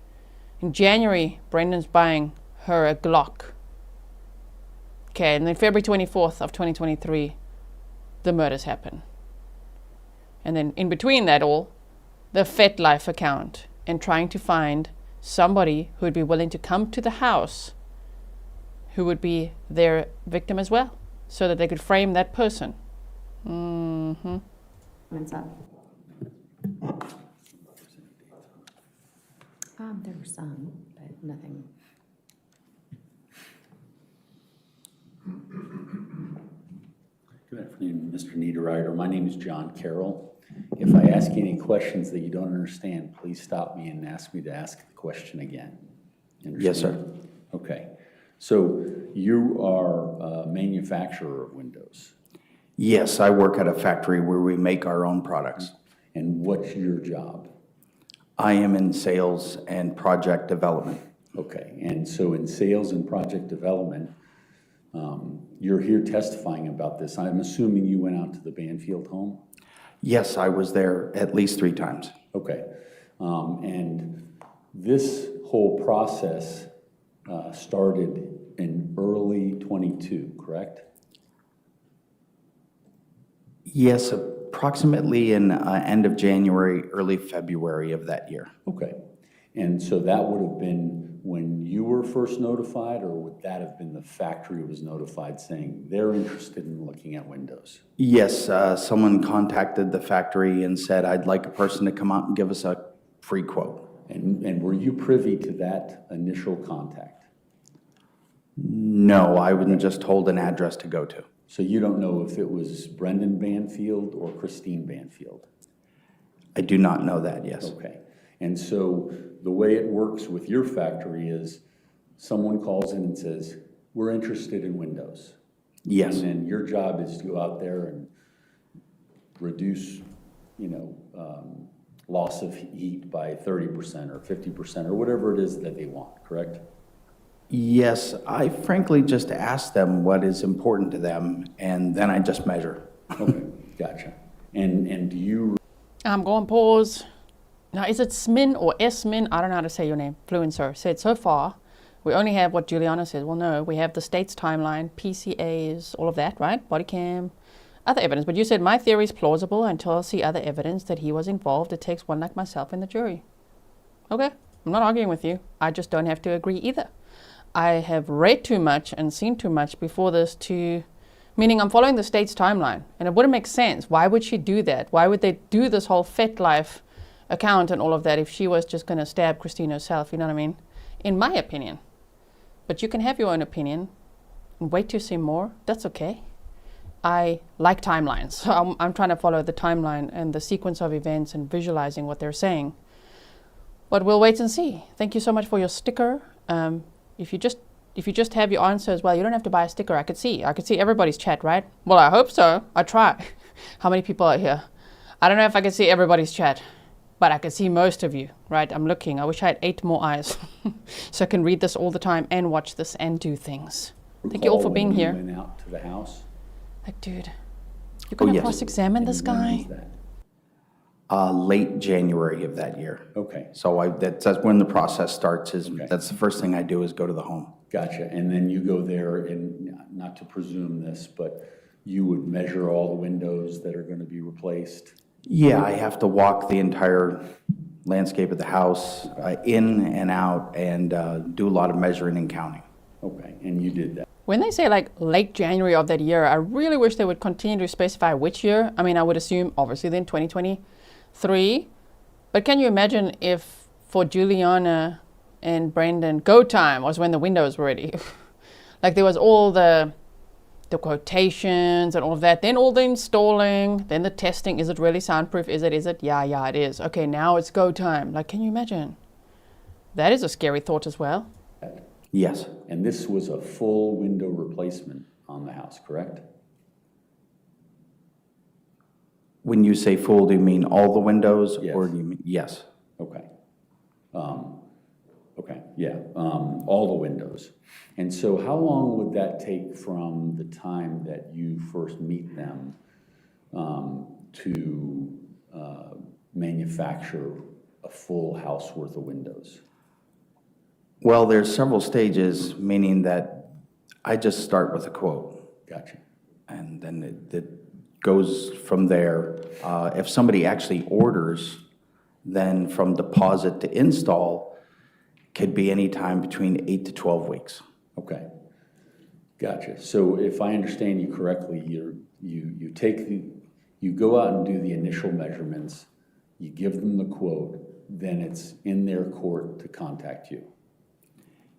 In January, Brendan's buying her a Glock. Okay, and then February 24th of 2023, the murders happen. And then in between that all, the FetLife account and trying to find somebody who would be willing to come to the house who would be their victim as well, so that they could frame that person. Comments up? There were some, but nothing. Good afternoon, Mr. Niederitter. My name is John Carroll. If I ask you any questions that you don't understand, please stop me and ask me to ask the question again. Yes, sir. Okay. So you are a manufacturer of windows. Yes, I work at a factory where we make our own products. And what's your job? I am in sales and project development. Okay. And so in sales and project development, you're here testifying about this. I'm assuming you went out to the Banfield home? Yes, I was there at least 3 times. Okay. And this whole process started in early 22, correct? Yes, approximately in end of January, early February of that year. Okay. And so that would have been when you were first notified, or would that have been the factory was notified saying they're interested in looking at windows? Yes, someone contacted the factory and said, I'd like a person to come out and give us a free quote. And were you privy to that initial contact? No, I was just told an address to go to. So you don't know if it was Brendan Banfield or Christine Banfield? I do not know that, yes. Okay. And so the way it works with your factory is someone calls in and says, we're interested in windows. Yes. And then your job is to go out there and reduce, loss of heat by 30% or 50% or whatever it is that they want, correct? Yes, I frankly just ask them what is important to them, and then I just measure. Okay, gotcha. And do you? I'm going pause. Now, is it SMIN or SMIN? I don't know how to say your name. Fluent, sir. Said so far, we only have what Juliana says. Well, no, we have the state's timeline, PCAs, all of that, right? Body cam, other evidence. But you said my theory is plausible until I see other evidence that he was involved. It takes one like myself in the jury. Okay, I'm not arguing with you. I just don't have to agree either. I have read too much and seen too much before this to, meaning I'm following the state's timeline. And it wouldn't make sense. Why would she do that? Why would they do this whole FetLife account and all of that if she was just going to stab Christine herself, you know what I mean? In my opinion. But you can have your own opinion and wait to see more. That's okay. I like timelines. So I'm trying to follow the timeline and the sequence of events and visualizing what they're saying. But we'll wait and see. Thank you so much for your sticker. If you just have your answer as well, you don't have to buy a sticker. I could see everybody's chat, right? Well, I hope so. I try. How many people are here? I don't know if I can see everybody's chat, but I can see most of you, right? I'm looking. I wish I had 8 more eyes so I can read this all the time and watch this and do things. Thank you all for being here. Went out to the house. Like, dude, you're going to yes. cross-examine this And when guy? was that? Late January of that year. Okay, So that's when the process starts. Okay. That's the first thing I do is go to the home. gotcha. And then you go there and, not to presume this, but you would measure all the windows that are going to be replaced? Yeah, I have to walk the entire landscape of the house, in and out, and do a lot of measuring and counting. Okay, and you did that. When they say like late January of that year, I really wish they would continue to specify which year. I mean, I would assume obviously then 2023. But can you imagine if for Juliana and Brendan, go time was when the windows were ready? Like there was all the quotations and all of that, then all the installing, then the testing. Is it really soundproof? Is it? Yeah, it is. Okay, now it's go time. Like, can you imagine? That is a scary thought as well. Yes. And this was a full window replacement on the house, correct? When you say full, do you mean all the windows? Yes. Or do you mean, yes. Okay. All the windows. And so how long would that take from the time that you first meet them to manufacture a full house worth of windows? Well, there's several stages, meaning that I just start with a quote. Gotcha. And then it goes from there. If somebody actually orders, then from deposit to install could be any time between 8 to 12 weeks. Okay. Gotcha. So if I understand you correctly, you go out and do the initial measurements, you give them the quote, then it's in their court to contact you.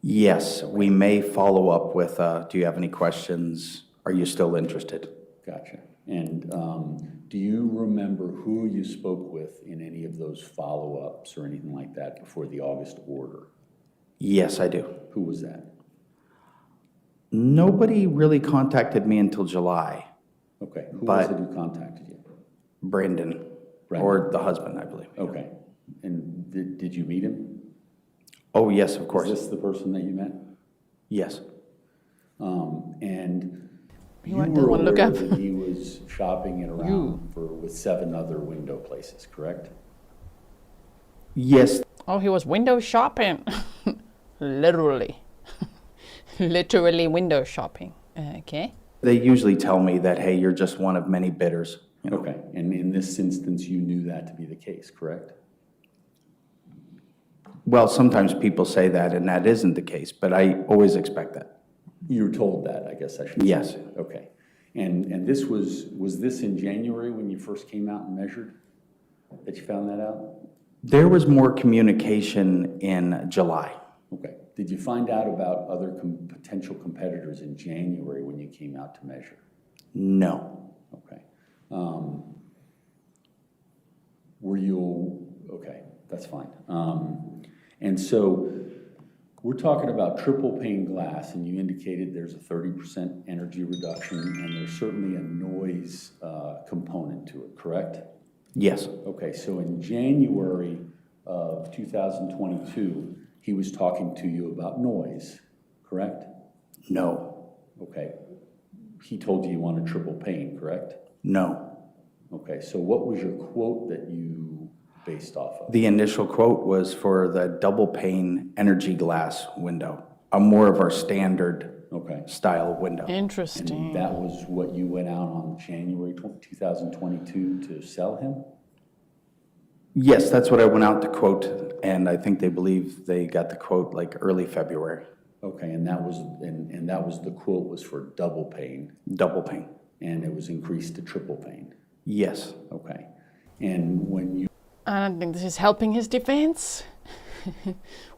Yes, we may follow up with, do you have any questions? Are you still interested? Gotcha. And do you remember who you spoke with in any of those follow-ups or anything like that before the August order? Yes, I do. Who was that? Nobody really contacted me until July. Okay. Who was it who contacted you? Brandon, Brandon. or the husband, I believe. Okay. And did you meet him? Oh, yes, of course. Is this the person that you met? Yes. And You you want were to look aware up? that he was shopping it around with 7 other window places, correct? Yes, Oh, he was window shopping. Literally. Literally window shopping. Okay. they usually tell me that, hey, you're just one of many bidders. You know? Okay. And in this instance, you knew that to be the case, correct? Well, sometimes people say that, and that isn't the case, but I always expect that. You were told that, I guess I should say. Yes. Okay. And this was this in January when you first came out and measured, that you found that out? There was more communication in July. Okay. Did you find out about other potential competitors in January when you came out to measure? No. Okay. Were you, okay, that's fine. And so We're talking about triple pane glass, and you indicated there's a 30% energy reduction, and there's certainly a noise component to it, correct? Yes, Okay, so in January of 2022, he was talking to you about noise, correct? no, Okay. He told you wanted triple pane, correct? no. Okay, so what was your quote that you based off of? The initial quote was for the double pane energy glass window, a more of our standard Okay. style window. Interesting. And that was what you went out on January 2022 to sell him? Yes, that's what I went out to quote, and I think they believe they got the quote like early February, Okay, and that was, and that was, the quote was for double pane, double pane. and it was increased to triple pane. Yes, Okay. And when you, I don't think this is helping his defense.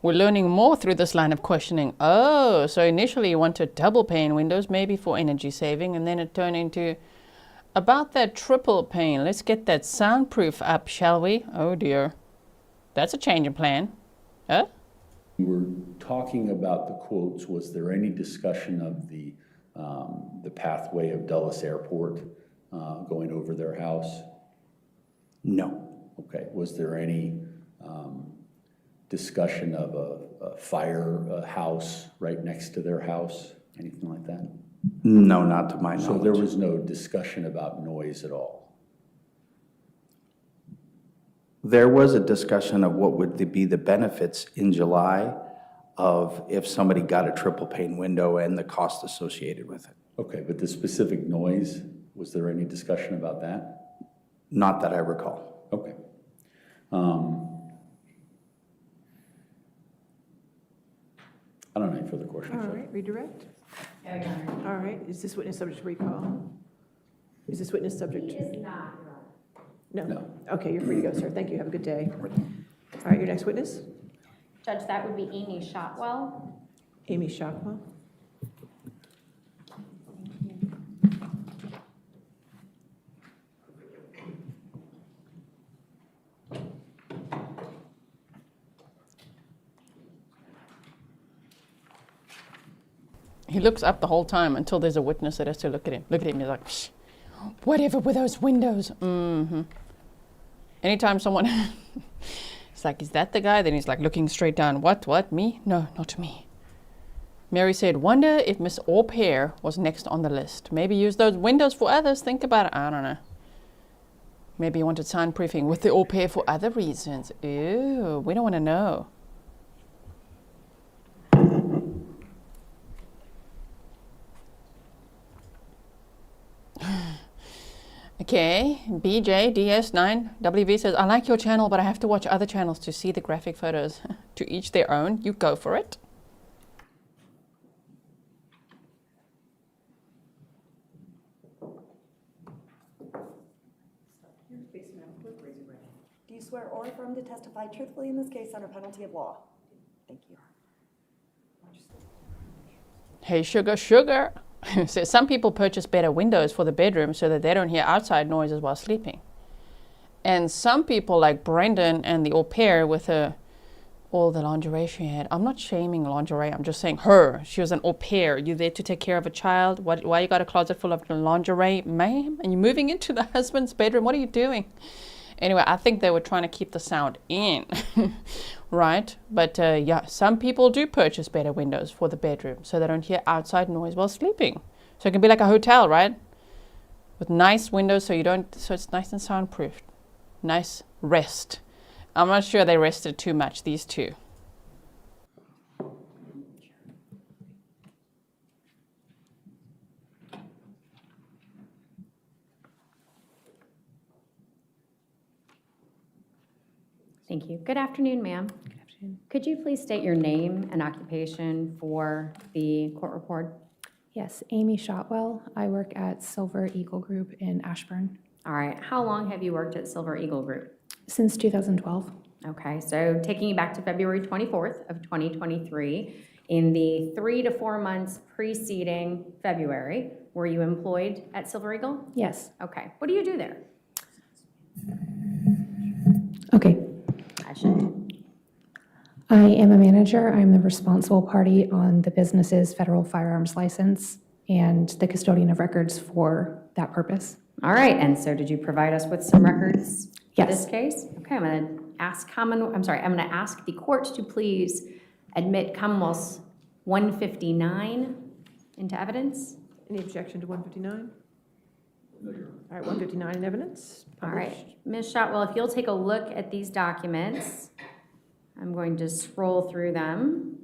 We're learning more through this line of questioning. Oh, so initially you wanted double pane windows, maybe for energy saving, and then it turned into about that triple pane. Let's get that soundproof up, shall we? Oh dear. That's a change in plan. Huh? you were talking about the quotes, was there any discussion of the pathway of Dulles Airport going over their house? no, Okay, was there any discussion of a fire house right next to their house? Anything like that? no, not to my So there knowledge. was no discussion about noise at all? There was a discussion of what would be the benefits in July of if somebody got a triple pane window and the cost associated with it. Okay, but the specific noise, was there any discussion about that? Not that I recall. Okay. I don't have any further questions. All right, redirect? All right, is this witness subject to recall? Is this witness subject to? He is not. No? No. Okay, you're free to go, sir. Thank you, have a good day. All right, your next witness? Judge, that would be Amy Shotwell. Amy Shotwell. He looks up the whole time until there's a witness that has to look at him. Look at him, he's like, "Psh, whatever with those windows. Mm-hmm. Anytime someone, it's like, is that the guy? Then he's like looking straight down. What, me? No, not me. Mary said, wonder if Miss Au Pair was next on the list. Maybe use those windows for others. Think about it. I don't know. Maybe you wanted soundproofing with the Au Pair for other reasons. Ew, we don't want to know. Okay, BJDS9WV says, I like your channel, but I have to watch other channels to see the graphic photos. To each their own. You go for it. Do you swear or affirm to testify truthfully in this case under penalty of law? Thank you. Hey, sugar. So some people purchase better windows for the bedroom so that they don't hear outside noises while sleeping. And some people like Brendan and the au pair with all the lingerie she had. I'm not shaming lingerie. I'm just saying her. She was an au pair. You're there to take care of a child. Why you got a closet full of lingerie, ma'am? And you're moving into the husband's bedroom. What are you doing? Anyway, I think they were trying to keep the sound in, right? But yeah, some people do purchase better windows for the bedroom so they don't hear outside noise while sleeping. So it can be like a hotel, right? With nice windows so it's nice and soundproof. Nice rest. I'm not sure they rested too much, these two. Thank you. Good afternoon, ma'am. Good afternoon. Could you please state your name and occupation for the court report? Yes, Amy Shotwell. I work at Silver Eagle Group in Ashburn. All right. How long have you worked at Silver Eagle Group? Since 2012. Okay, so taking you back to February 24th of 2023, in the 3 to 4 months preceding February, were you employed at Silver Eagle? Yes. Okay. What do you do there? Okay. I should. I am a manager. I'm the responsible party on the business's federal firearms license and the custodian of records for that purpose. All right, and so did you provide us with some records for Yes. this case? Okay, I'm going to ask the court to please admit Commonwealth's 159 into evidence. Any objection to 159? All right, 159 in evidence. All Published. right, Ms. Shotwell, if you'll take a look at these documents, I'm going to scroll through them.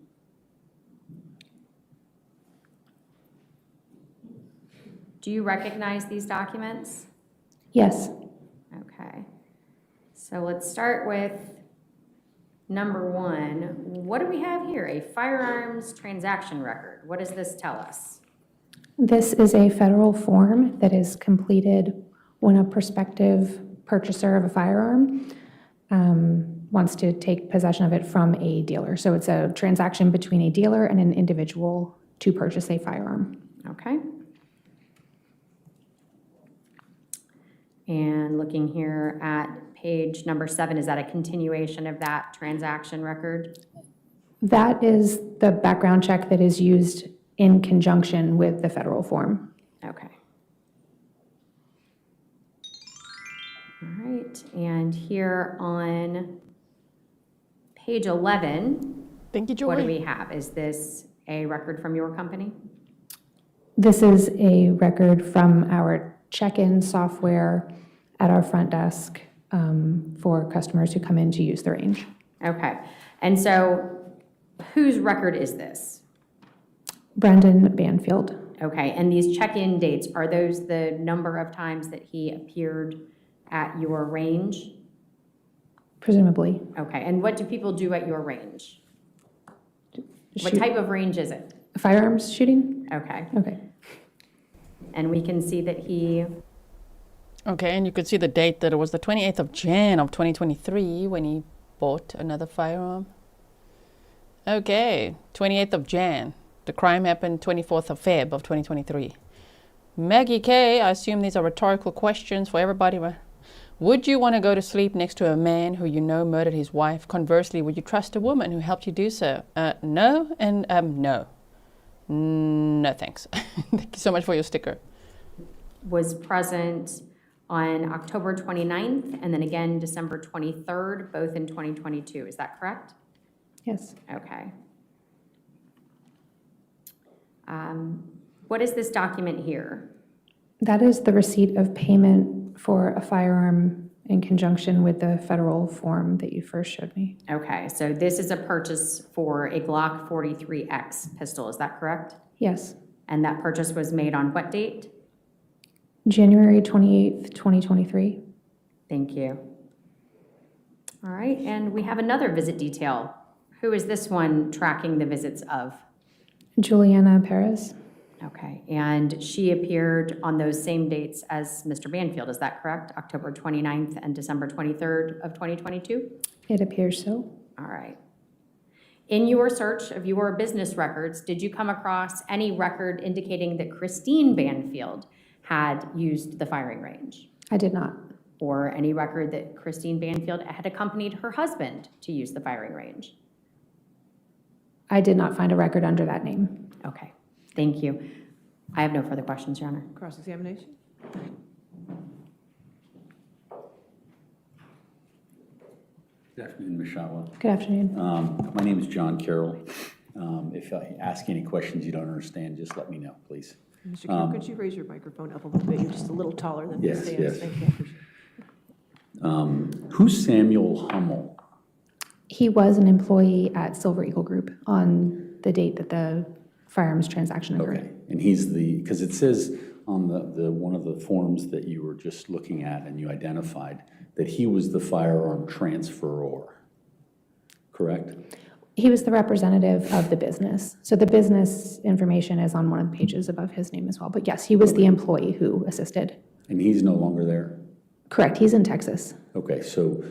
Do you recognize these documents? Yes. Okay. So let's start with number one. What do we have here? A firearms transaction record. What does this tell us? This is a federal form that is completed when a prospective purchaser of a firearm wants to take possession of it from a dealer. So it's a transaction between a dealer and an individual to purchase a firearm. Okay. And looking here at page number 7, is that a continuation of that transaction record? That is the background check that is used in conjunction with the federal form. Okay. All right, and here on page 11, Thank you, Joy. what do we have? Is this a record from your company? This is a record from our check-in software at our front desk for customers who come in to use the range. Okay, and so whose record is this? Brendan Banfield. Okay, and these check-in dates, are those the number of times that he appeared at your range? Presumably. Okay, and what do people do at your range? What Shoot- type of range is it? Firearms shooting? Okay, Okay. and we can see that he, Okay, and you could see the date that it was the 28th of Jan of 2023 when he bought another firearm. Okay, 28th of Jan. The crime happened 24th of Feb of 2023. Maggie K, I assume these are rhetorical questions for everybody. Would you want to go to sleep next to a man who you know murdered his wife? Conversely, would you trust a woman who helped you do so? No, and no. No, thanks. Thank you so much for your sticker. was present on October 29th and then again December 23rd, both in 2022. Is that correct? Yes. Okay. What is this document here? That is the receipt of payment for a firearm in conjunction with the federal form that you first showed me. Okay, so this is a purchase for a Glock 43X pistol. Is that correct? Yes. And that purchase was made on what date? January 28th, 2023. Thank you. All right, and we have another visit detail. Who is this one tracking the visits of? Juliana Peres. Okay, and she appeared on those same dates as Mr. Banfield, is that correct? October 29th and December 23rd of 2022? It appears so. All right. In your search of your business records, did you come across any record indicating that Christine Banfield had used the firing range? I did not. Or any record that Christine Banfield had accompanied her husband to use the firing range? I did not find a record under that name. Okay, thank you. I have no further questions, Your Honor. Cross-examination? Good afternoon, Ms. Shotwell. Good afternoon. My name is John Carroll. If I ask any questions you don't understand, just let me know, please. Mr. Carroll, could you raise your microphone up a little bit? You're just a little taller than the Yes, stands. yes. Thank you. Who's Samuel Hummel? He was an employee at Silver Eagle Group on the date that the firearms transaction occurred. Okay, and he's because it says on the one of the forms that you were just looking at and you identified that he was the firearm transferor, correct? He was the representative of the business. So the business information is on one of the pages above his name as well. But yes, he was the employee who assisted. And he's no longer there? Correct, he's in Texas. Okay, so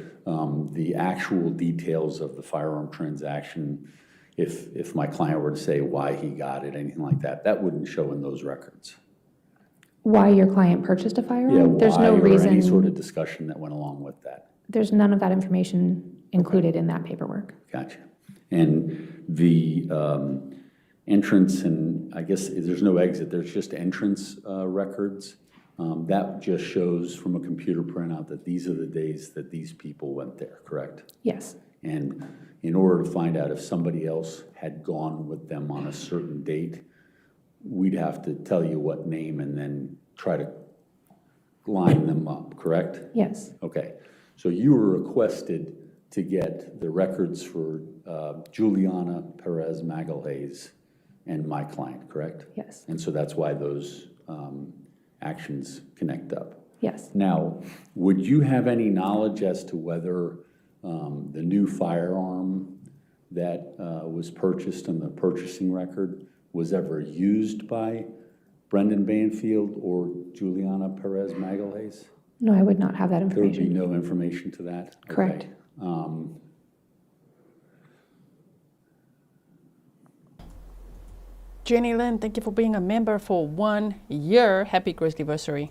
the actual details of the firearm transaction, if my client were to say why he got it, anything like that, that wouldn't show in those records. Why your client purchased a firearm? Yeah, There's why no or reason. any sort of discussion that went along with that. There's none of that information included in that paperwork. Gotcha. And the entrance, and I guess there's no exit, there's just entrance records. That just shows from a computer printout that these are the days that these people went there, correct? Yes. And in order to find out if somebody else had gone with them on a certain date, we'd have to tell you what name and then try to line them up, correct? Yes. Okay, so you were requested to get the records for Juliana Peres Magalhães and my client, correct? Yes. And so that's why those actions connect up. Yes. Now, would you have any knowledge as to whether the new firearm that was purchased in the purchasing record was ever used by Brendan Banfield or Juliana Peres Magalhães? No, I would not have that There would be information. no information to that? Correct. Okay. Jenny Lynn, thank you for being a member for 1 year. Happy Grizzlyversary.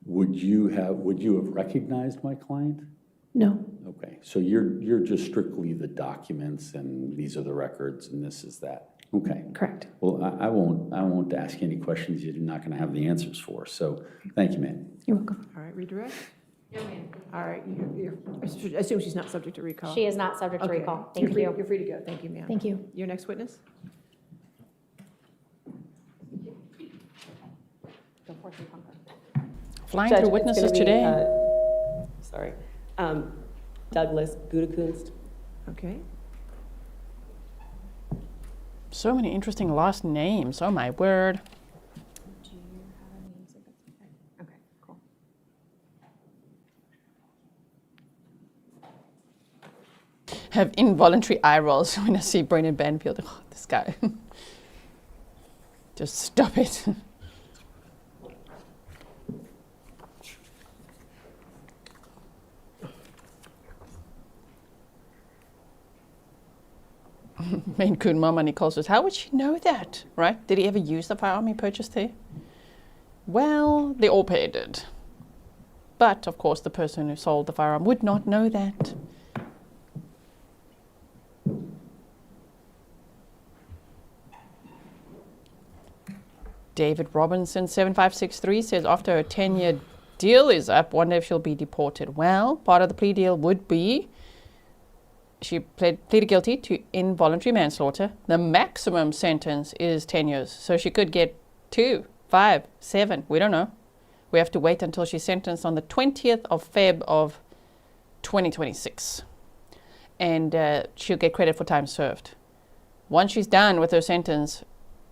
Would you have recognized my client? No. Okay, so you're just strictly the documents and these are the records and this is that. Okay. Correct. Well, I won't ask any questions you're not going to have the answers for. So thank you, ma'am. You're welcome. All right, redirect? No, ma'am. All right, I assume she's not subject to recall. She is not subject to Okay. recall. You're Thank free- you. You're free to go. Thank you, ma'am. Thank you. Your next witness? Flying Judge, through it's witnesses gonna be, today. Sorry. Douglas Gudakunst. Okay. So many interesting last names. Oh my word. Do you have a name so that's okay? Okay, cool. Have involuntary eye rolls when I see Brendan Banfield. Oh, this guy. Just stop it. Maine Coon Mama Nicole says, how would she know that, right? Did he ever use the firearm he purchased here? Well, they all paid it. But, of course, the person who sold the firearm would not know that. David Robinson, 7563, says after her 10-year deal is up, wonder if she'll be deported. Well, part of the plea deal would be she pleaded guilty to involuntary manslaughter. The maximum sentence is 10 years. So she could get 2, 5, 7. We don't know. We have to wait until she's sentenced on the 20th of Feb of 2026. And she'll get credit for time served. Once she's done with her sentence,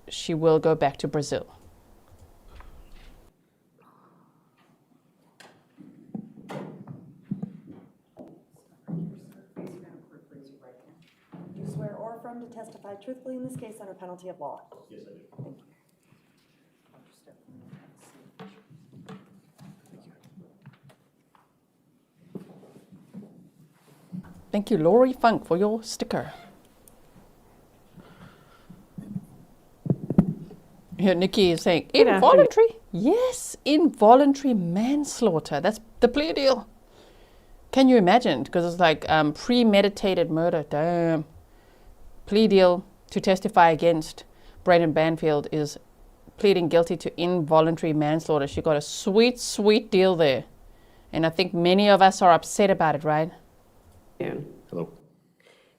she will go back to Brazil. Do you swear or affirm to testify truthfully in this case under penalty of law? Yes, I do. Thank you. Thank you, Lori Funk, for your sticker. Here, Nikki is saying, Good afternoon. involuntary? Yes, involuntary manslaughter. That's the plea deal. Can you imagine? Because it's like premeditated murder. Damn. Plea deal to testify against Brendan Banfield is pleading guilty to involuntary manslaughter. She got a sweet, sweet deal there. And I think many of us are upset about it, right? Hello.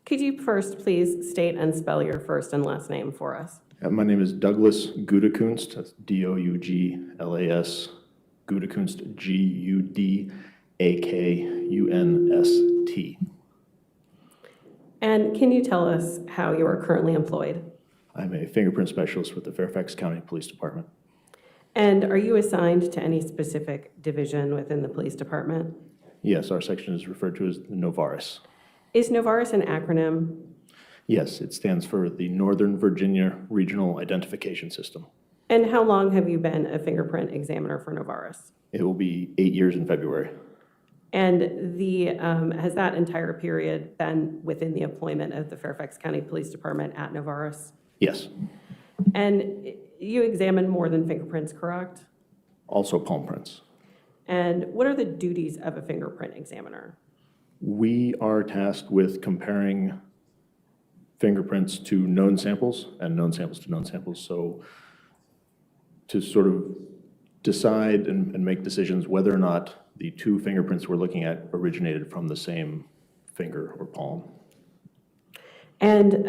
Could you first please state and spell your first and last name for us? My name is Douglas Gudakunst. That's Douglas. Gudakunst, Gudakunst. And can you tell us how you are currently employed? I'm a fingerprint specialist with the Fairfax County Police Department. And are you assigned to any specific division within the police department? Yes, our section is referred to as the Novaris. Is Novaris an acronym? Yes, it stands for the Northern Virginia Regional Identification System. And how long have you been a fingerprint examiner for Novaris? It will be 8 years in February. And has that entire period been within the employment of the Fairfax County Police Department at Novaris? Yes. And you examine more than fingerprints, correct? Also palm prints. And what are the duties of a fingerprint examiner? We are tasked with comparing fingerprints to known samples and known samples to known samples. So to sort of decide and make decisions whether or not the two fingerprints we're looking at originated from the same finger or palm. And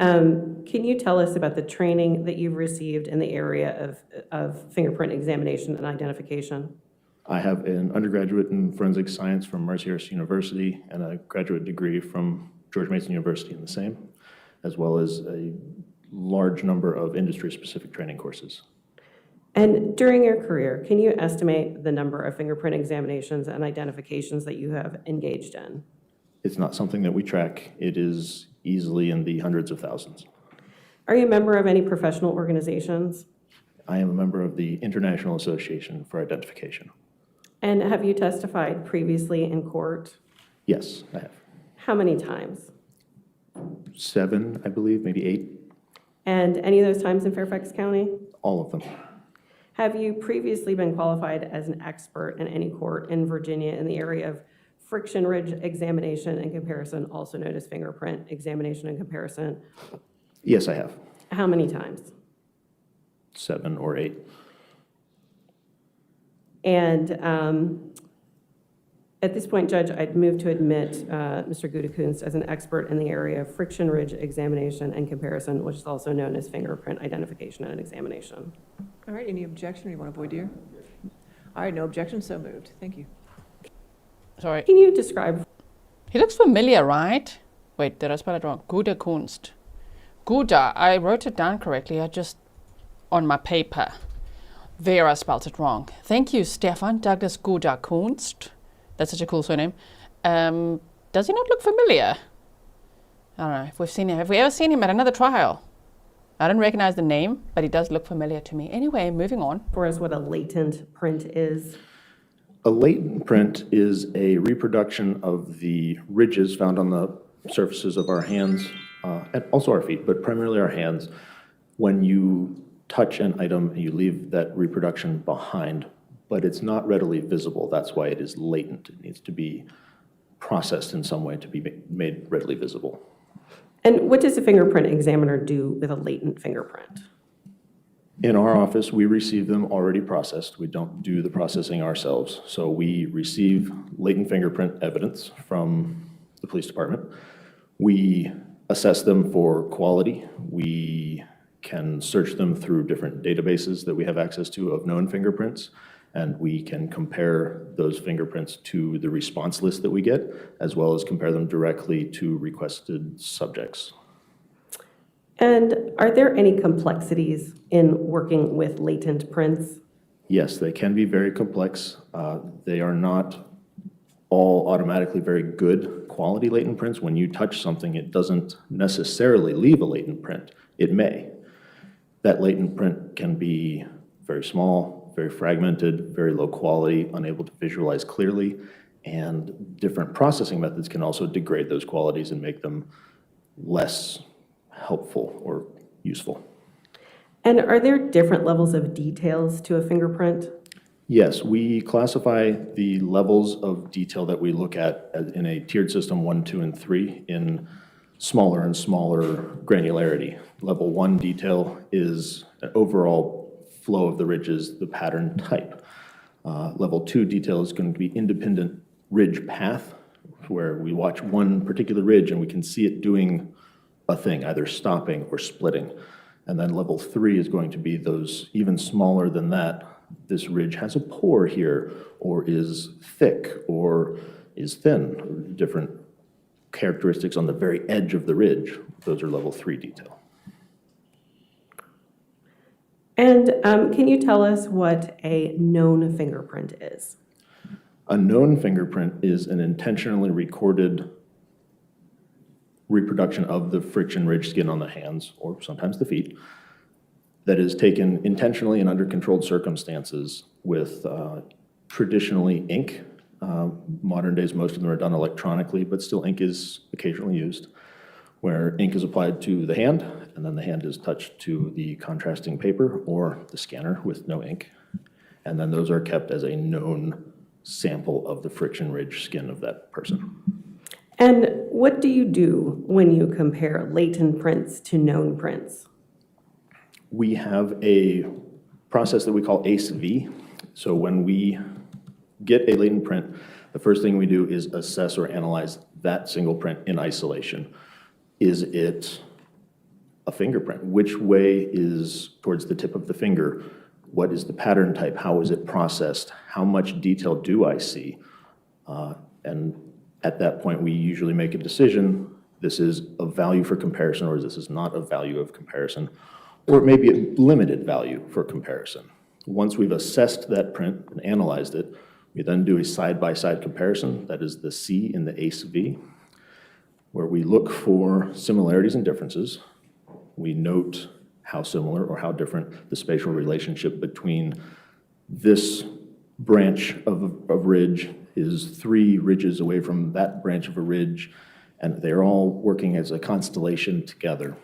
can you tell us about the training that you've received in the area of fingerprint examination and identification? I have an undergraduate in forensic science from Mercyhurst University and a graduate degree from George Mason University in the same, as well as a large number of industry-specific training courses. And during your career, can you estimate the number of fingerprint examinations and identifications that you have engaged in? It's not something that we track. It is easily in the hundreds of thousands. Are you a member of any professional organizations? I am a member of the International Association for Identification. And have you testified previously in court? Yes, I have. How many times? 7, I believe, maybe 8. And any of those times in Fairfax County? All of them. Have you previously been qualified as an expert in any court in Virginia in the area of friction ridge examination and comparison, also known as fingerprint examination and comparison? Yes, I have. How many times? 7 or 8. And at this point, Judge, I'd move to admit Mr. Gudakunst as an expert in the area of friction ridge examination and comparison, which is also known as fingerprint identification and examination. All right, any objection, or you want to void dear? All right, no objection, so moved. Thank you. Sorry. Can you describe? He looks familiar, right? Wait, did I spell it wrong? Gudakunst. Guda, I wrote it down correctly. I just, on my paper. There, I spelled it wrong. Thank you, Stefan Douglas Gudakunst. That's such a cool surname. Does he not look familiar? I don't know if we've seen him. Have we ever seen him at another trial? I don't recognize the name, but he does look familiar to me. Anyway, moving on. For us, what a latent print is? A latent print is a reproduction of the ridges found on the surfaces of our hands, and also our feet, but primarily our hands. When you touch an item, you leave that reproduction behind, but it's not readily visible. That's why it is latent. It needs to be processed in some way to be made readily visible. And what does a fingerprint examiner do with a latent fingerprint? In our office, we receive them already processed. We don't do the processing ourselves. So we receive latent fingerprint evidence from the police department. We assess them for quality. We can search them through different databases that we have access to of known fingerprints, and we can compare those fingerprints to the response list that we get, as well as compare them directly to requested subjects. And are there any complexities in working with latent prints? Yes, they can be very complex. They are not all automatically very good quality latent prints. When you touch something, it doesn't necessarily leave a latent print. It may. That latent print can be very small, very fragmented, very low quality, unable to visualize clearly, and different processing methods can also degrade those qualities and make them less helpful or useful. And are there different levels of details to a fingerprint? Yes, we classify the levels of detail that we look at in a tiered system 1, 2, and 3 in smaller and smaller granularity. Level 1 detail is an overall flow of the ridges, the pattern type. Level 2 detail is going to be independent ridge path, where we watch one particular ridge and we can see it doing a thing, either stopping or splitting. And then level 3 is going to be those even smaller than that. This ridge has a pore here, or is thick, or is thin, different characteristics on the very edge of the ridge. Those are level 3 detail. And can you tell us what a known fingerprint is? A known fingerprint is an intentionally recorded reproduction of the friction ridge skin on the hands, or sometimes the feet, that is taken intentionally and under controlled circumstances with traditionally ink. Modern days, most of them are done electronically, but still ink is occasionally used, where ink is applied to the hand, and then the hand is touched to the contrasting paper or the scanner with no ink. And then those are kept as a known sample of the friction ridge skin of that person. And what do you do when you compare latent prints to known prints? We have a process that we call ACE-V. So when we get a latent print, the first thing we do is assess or analyze that single print in isolation. Is it a fingerprint? Which way is towards the tip of the finger? What is the pattern type? How is it processed? How much detail do I see? And at that point, we usually make a decision. This is of value for comparison, or this is not of value of comparison, or it may be a limited value for comparison. Once we've assessed that print and analyzed it, we then do a side-by-side comparison. That is the C in the ACE-V, where we look for similarities and differences. We note how similar or how different the spatial relationship between this branch of a ridge is 3 ridges away from that branch of a ridge, and they're all working as a constellation together.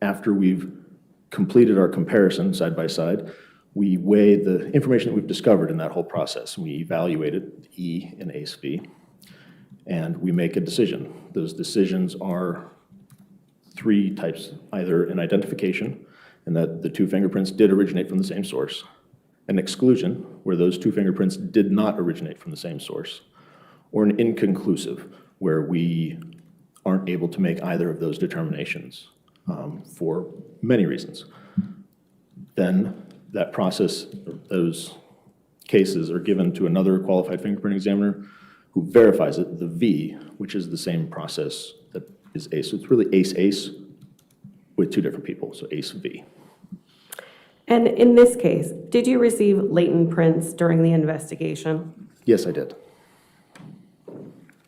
After we've completed our comparison side by side, we weigh the information that we've discovered in that whole process. We evaluate it, E in ACE-V, and we make a decision. Those decisions are 3 types, either an identification, and that the 2 fingerprints did originate from the same source, an exclusion, where those 2 fingerprints did not originate from the same source, or an inconclusive, where we aren't able to make either of those determinations for many reasons. Then that process, those cases are given to another qualified fingerprint examiner who verifies it, the V, which is the same process that is ACE. So it's really ACE-ACE with 2 different people, so ACE-V. And in this case, did you receive latent prints during the investigation? Yes, I did.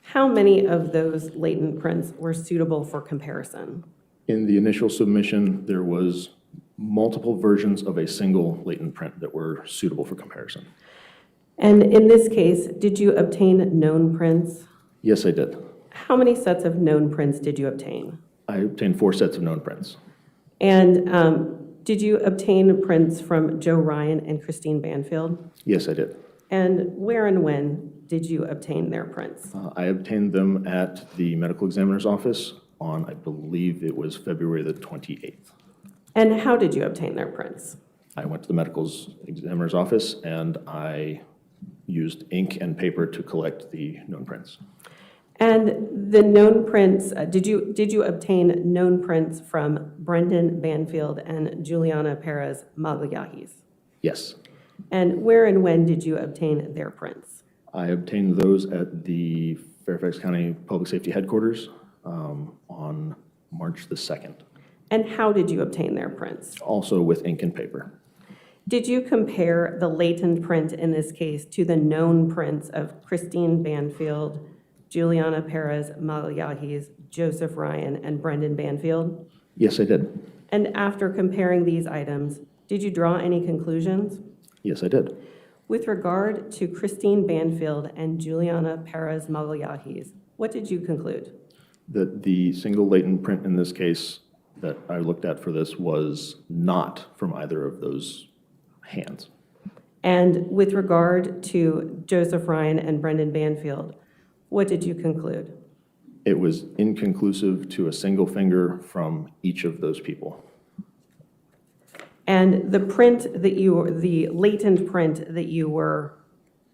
How many of those latent prints were suitable for comparison? In the initial submission, there was multiple versions of a single latent print that were suitable for comparison. And in this case, did you obtain known prints? Yes, I did. How many sets of known prints did you obtain? I obtained 4 sets of known prints. And did you obtain prints from Joe Ryan and Christine Banfield? Yes, I did. And where and when did you obtain their prints? I obtained them at the medical examiner's office on, I believe it was February the 28th. And how did you obtain their prints? I went to the medical examiner's office and I used ink and paper to collect the known prints. And the known prints, did you obtain known prints from Brendan Banfield and Juliana Peres Magalhães? Yes. And where and when did you obtain their prints? I obtained those at the Fairfax County Public Safety Headquarters on March the 2nd. And how did you obtain their prints? Also with ink and paper. Did you compare the latent print in this case to the known prints of Christine Banfield, Juliana Peres Magalhães, Joseph Ryan, and Brendan Banfield? Yes, I did. And after comparing these items, did you draw any conclusions? Yes, I did. With regard to Christine Banfield and Juliana Peres Magalhães, what did you conclude? That the single latent print in this case that I looked at for this was not from either of those hands. And with regard to Joseph Ryan and Brendan Banfield, what did you conclude? It was inconclusive to a single finger from each of those people. And the latent print that you were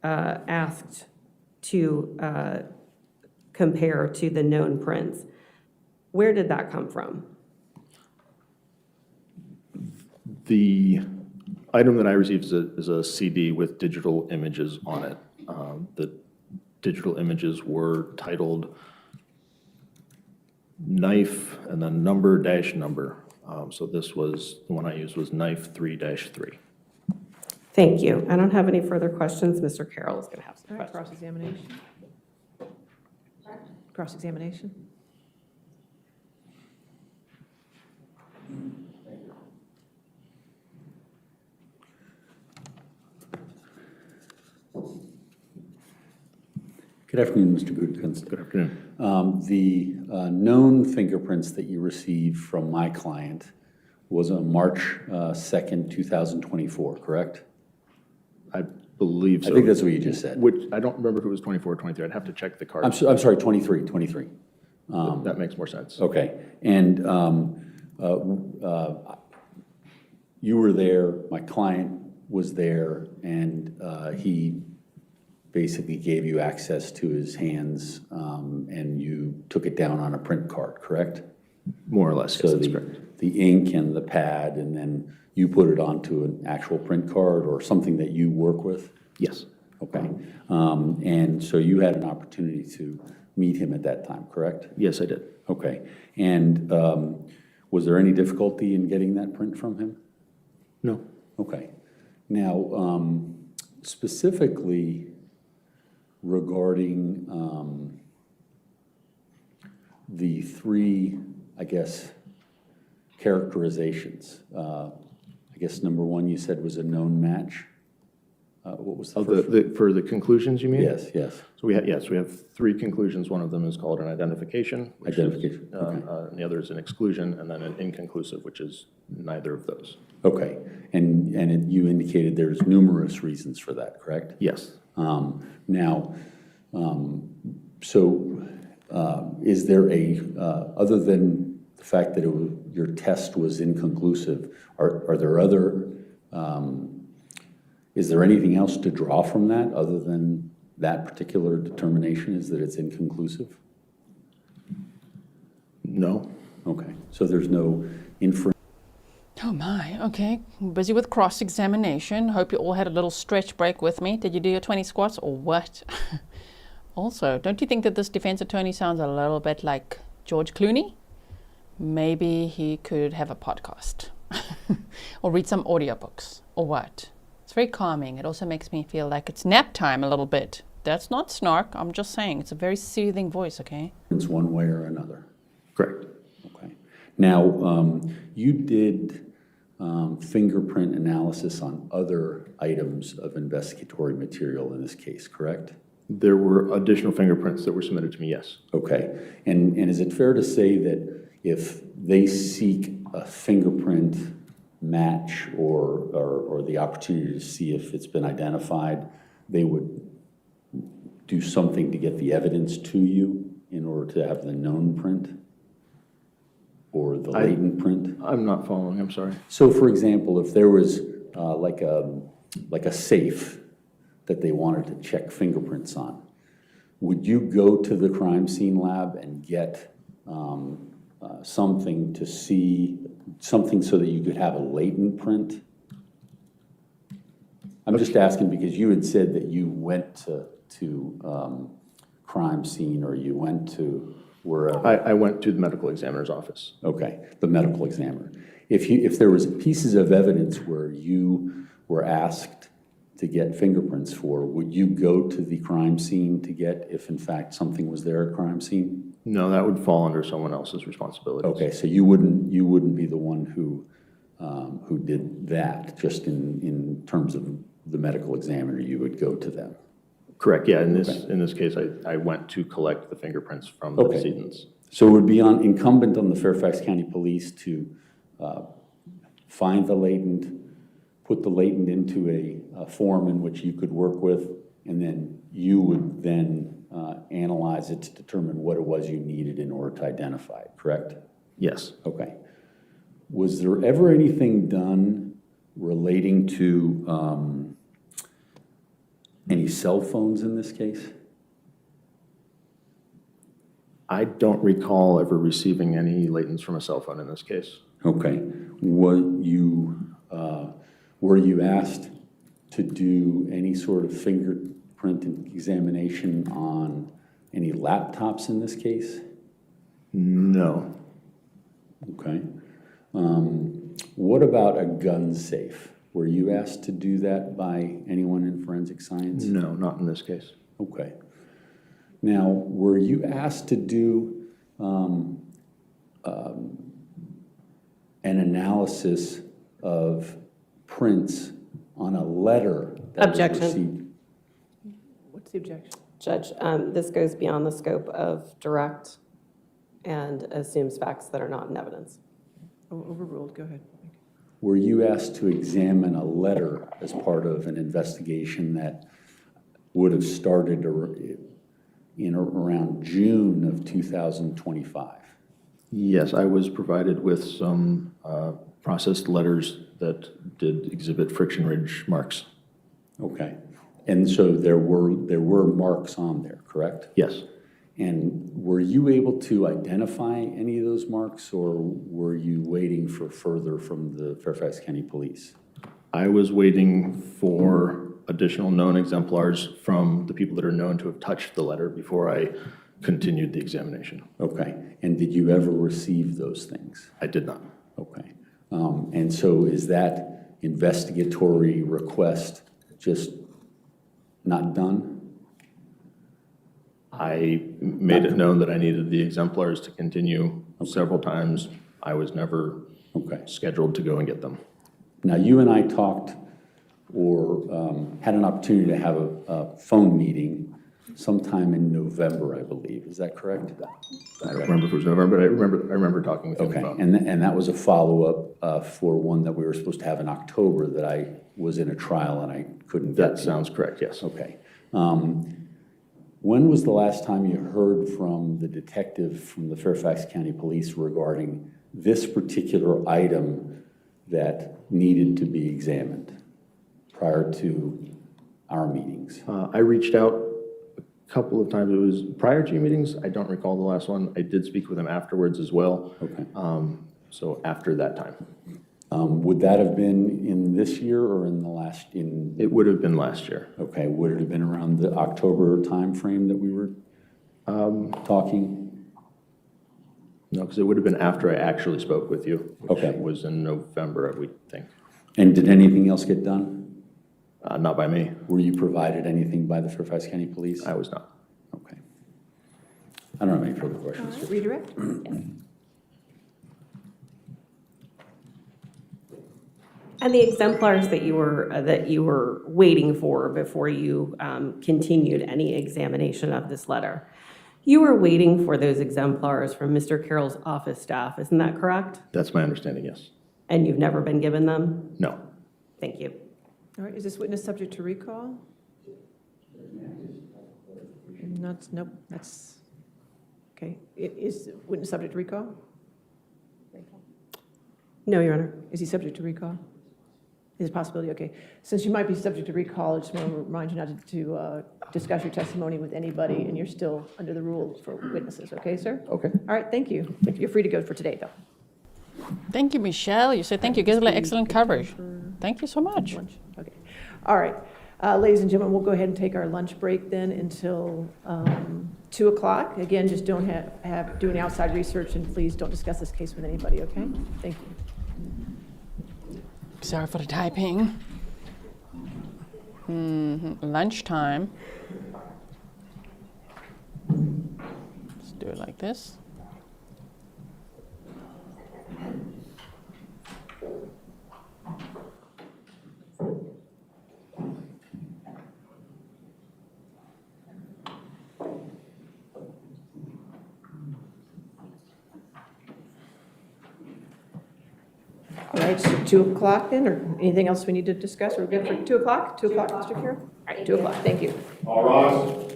asked to compare to the known prints, where did that come from? The item that I received is a CD with digital images on it. The digital images were titled knife and then number dash number. So this was, the one I used was knife 3-3. Thank you. I don't have any further questions. Mr. Carroll is going to have some All right, questions. cross-examination. Cross-examination. Good afternoon, Mr. Gudakunst. Good afternoon. The known fingerprints that you received from my client was on March 2nd, 2024, correct? I believe so. I think that's what you just said. Which, I don't remember if it was 24 or 23. I'd have to check the card. I'm sorry, 23. That makes more sense. Okay, and you were there, my client was there, and he basically gave you access to his hands, and you took it down on a print card, correct? More or less, yes, So that's correct. the ink and the pad, and then you put it onto an actual print card or something that you work with? Yes. Okay, and so you had an opportunity to meet him at that time, correct? Yes, I did. Okay, and was there any difficulty in getting that print from him? No. Okay. Now, specifically regarding the three, I guess, characterizations. I guess number one you said was a known match. What was the first? For the conclusions, you mean? Yes, yes. So we have three conclusions. One of them is called an identification. Identification, And the other is an exclusion, and then an inconclusive, which is neither of those. Okay, and you indicated there's numerous reasons for that, correct? Yes. Now, is there other than the fact that your test was inconclusive, are there other, is there anything else to draw from that other than that particular determination is that it's inconclusive? No. Okay, so there's no inference. Oh my, okay. Busy with cross-examination. Hope you all had a little stretch break with me. Did you do your 20 squats or what? Also, don't you think that this defense attorney sounds a little bit like George Clooney? Maybe he could have a podcast or read some audiobooks or what? It's very calming. It also makes me feel like it's nap time a little bit. That's not snark. I'm just saying it's a very soothing voice, okay? It's one way or another. Correct. Okay. Now, you did fingerprint analysis on other items of investigatory material in this case, correct? There were additional fingerprints that were submitted to me, yes. Okay. And is it fair to say that if they seek a fingerprint match or the opportunity to see if it's been identified, they would do something to get the evidence to you in order to have the known print or the latent print? I'm not following, I'm sorry. So for example, if there was like a safe that they wanted to check fingerprints on, would you go to the crime scene lab and get something to see, something so that you could have a latent print? I'm just asking because you had said that you went to crime scene or you went to wherever. I went to the medical examiner's office. Okay, the medical examiner. If there was pieces of evidence where you were asked to get fingerprints for, would you go to the crime scene to get if in fact something was there at crime scene? No, that would fall under someone else's responsibility. Okay, so you wouldn't be the one who did that, just in terms of the medical examiner, you would go to them. Correct, yeah, in this case, I went to collect the fingerprints from the decedents. So it would be incumbent on the Fairfax County Police to find the latent, put the latent into a form in which you could work with, and then you would then analyze it to determine what it was you needed in order to identify it, correct? Yes. Okay. Was there ever anything done relating to any cell phones in this case? I don't recall ever receiving any latents from a cell phone in this case. Okay. Were you asked to do any sort of fingerprint examination on any laptops in this case? No. Okay. What about a gun safe? Were you asked to do that by anyone in forensic science? No, not in this case. Okay. Now, were you asked to do an analysis of prints on a letter that Objection. was received? What's the objection? Judge, this goes beyond the scope of direct and assumes facts that are not in evidence. Oh, overruled, go ahead. were you asked to examine a letter as part of an investigation that would have started in around June of 2025? Yes, I was provided with some processed letters that did exhibit friction ridge marks. Okay. And so there were marks on there, correct? Yes. And were you able to identify any of those marks, or were you waiting for further from the Fairfax County Police? I was waiting for additional known exemplars from the people that are known to have touched the letter before I continued the examination. Okay. And did you ever receive those things? I did not. Okay. And so is that investigatory request just not done? I made it known that I needed the exemplars to continue several times. I was never scheduled to go and get them. Now, you and I talked or had an opportunity to have a phone meeting sometime in November, I believe. Is that correct? I don't remember if it was November, but I remember talking with you Okay, about. and that was a follow-up for one that we were supposed to have in October that I was in a trial and I couldn't get to. That sounds correct, yes. Okay. When was the last time you heard from the detective from the Fairfax County Police regarding this particular item that needed to be examined prior to our meetings? I reached out a couple of times. It was prior to your meetings. I don't recall the last one. I did speak with him afterwards as well. Okay. So after that time. Would that have been in this year or in the last? It would have been last year. Okay. Would it have been around the October timeframe that we were talking? No, because it would have been after I actually spoke with you, which Okay. was in November, we think. And did anything else get done? Not by me. Were you provided anything by the Fairfax County Police? I was not. Okay. I don't have any further questions. Redirect? And the exemplars that you were waiting for before you continued any examination of this letter, you were waiting for those exemplars from Mr. Carroll's office staff, isn't that correct? That's my understanding, yes. And you've never been given them? No. Thank you. All right, is this witness subject to recall? Nope, that's, okay. Is witness subject to recall? No, Your Honor. Is he subject to recall? Is a possibility, okay. Since you might be subject to recall, I just want to remind you not to discuss your testimony with anybody, and you're still under the rule for witnesses, okay, sir? Okay. All right, thank you. You're free to go for today, though. Thank you, Michelle. You said thank you. Gives excellent coverage. Thank you so much. Lunch, okay. All right, ladies and gentlemen, we'll go ahead and take our lunch break then until 2 o'clock. Again, just don't do any outside research, and please don't discuss this case with anybody, okay? Thank you. Sorry for the typing. Lunchtime. Let's do it like this. All right, so 2 o'clock then, or anything else we need to discuss? We're good for 2 o'clock? 2 o'clock, Mr. Carroll? All right, 2 o'clock, thank you. All rise.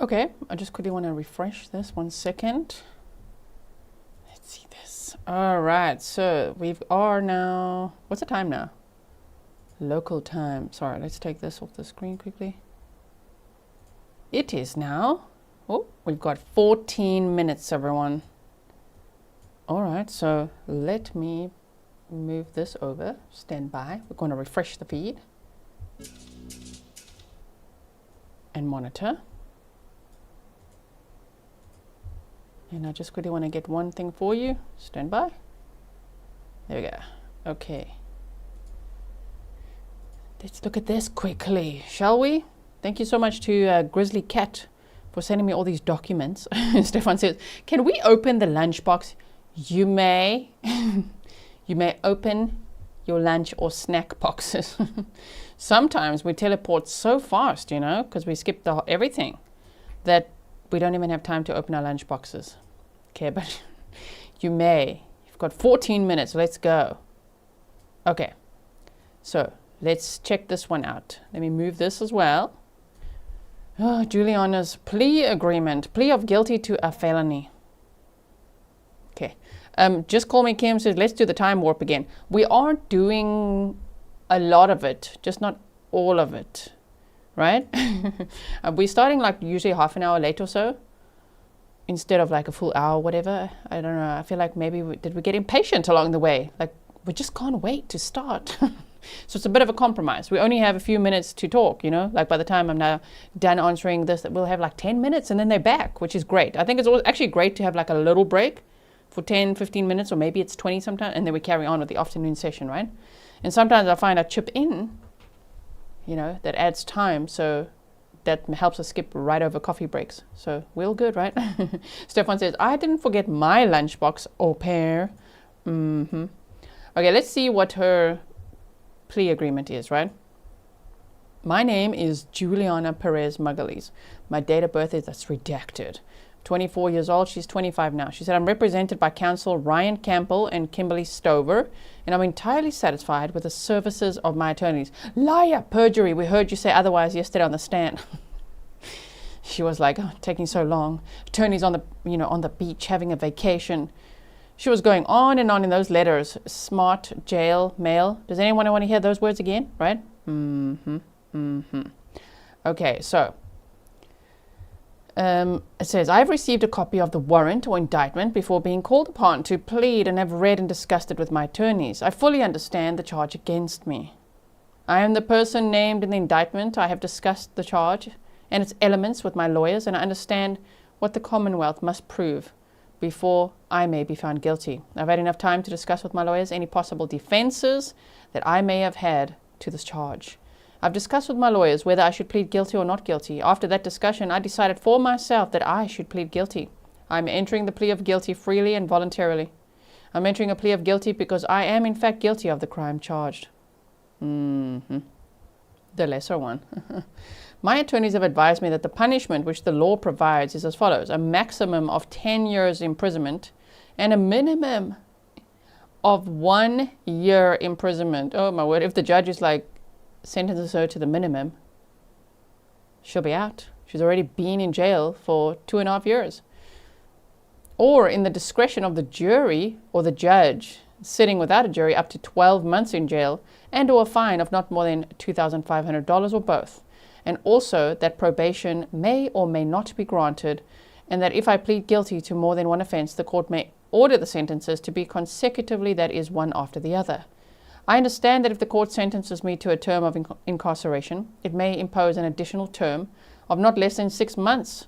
Okay, I just quickly want to refresh this 1 second. Let's see this. All right, so we are now, what's the time now? Local time. Sorry, let's take this off the screen quickly. It is now, oh, we've got 14 minutes, everyone. All right, so let me move this over. Stand by. We're going to refresh the feed and monitor. And I just quickly want to get one thing for you. Stand by. There we go. Okay. Let's look at this quickly, shall we? Thank you so much to Grizzly Cat for sending me all these documents. Stefan says, can we open the lunchbox? You may. You may open your lunch or snack boxes. Sometimes we teleport so fast, you know, because we skip everything, that we don't even have time to open our lunch boxes. Okay, but you may. You've got 14 minutes. Let's go. Okay, so let's check this one out. Let me move this as well. Oh, Juliana's plea agreement. Plea of guilty to a felony. Okay. Just Call Me Kim says, let's do the time warp again. We are doing a lot of it, just not all of it, right? We're starting like usually half an hour late or so, instead of like a full hour, whatever. I don't know. I feel like maybe did we get impatient along the way? Like we just can't wait to start. So it's a bit of a compromise. We only have a few minutes to talk, you know, like by the time I'm now done answering this, we'll have like 10 minutes and then they're back, which is great. I think it's actually great to have like a little break for 10, 15 minutes, or maybe it's 20 sometimes, and then we carry on with the afternoon session, right? And sometimes I find I chip in, you know, that adds time, so that helps us skip right over coffee breaks. So we're all good, right? Stefan says, I didn't forget my lunchbox, au pair. Okay, let's see what her plea agreement is, right? My name is Juliana Peres Magalhães. My date of birth is, that's redacted. 24 years old, she's 25 now. She said, I'm represented by counsel Ryan Campbell and Kimberly Stover, and I'm entirely satisfied with the services of my attorneys. Liar, perjury, we heard you say otherwise yesterday on the stand. She was like, oh, taking so long. Attorneys on the, you know, on the beach having a vacation. She was going on in those letters. Smart, jail, mail. Does anyone want to hear those words again? Right? Okay, so it says, I've received a copy of the warrant or indictment before being called upon to plead and have read and discussed it with my attorneys. I fully understand the charge against me. I am the person named in the indictment. I have discussed the charge and its elements with my lawyers, and I understand what the Commonwealth must prove before I may be found guilty. I've had enough time to discuss with my lawyers any possible defenses that I may have had to this charge. I've discussed with my lawyers whether I should plead guilty or not guilty. After that discussion, I decided for myself that I should plead guilty. I'm entering the plea of guilty freely and voluntarily. I'm entering a plea of guilty because I am in fact guilty of the crime charged. The lesser one. My attorneys have advised me that the punishment which the law provides is as follows: a maximum of 10 years imprisonment and a minimum of 1 year imprisonment. Oh my word, if the judge is like, sentences her to the minimum, she'll be out. She's already been in jail for 2.5 years. Or in the discretion of the jury or the judge, sitting without a jury, up to 12 months in jail and or a fine of not more than $2,500 or both. And also that probation may or may not be granted, and that if I plead guilty to more than one offense, the court may order the sentences to be consecutively, that is, one after the other. I understand that if the court sentences me to a term of incarceration, it may impose an additional term of not less than 6 months,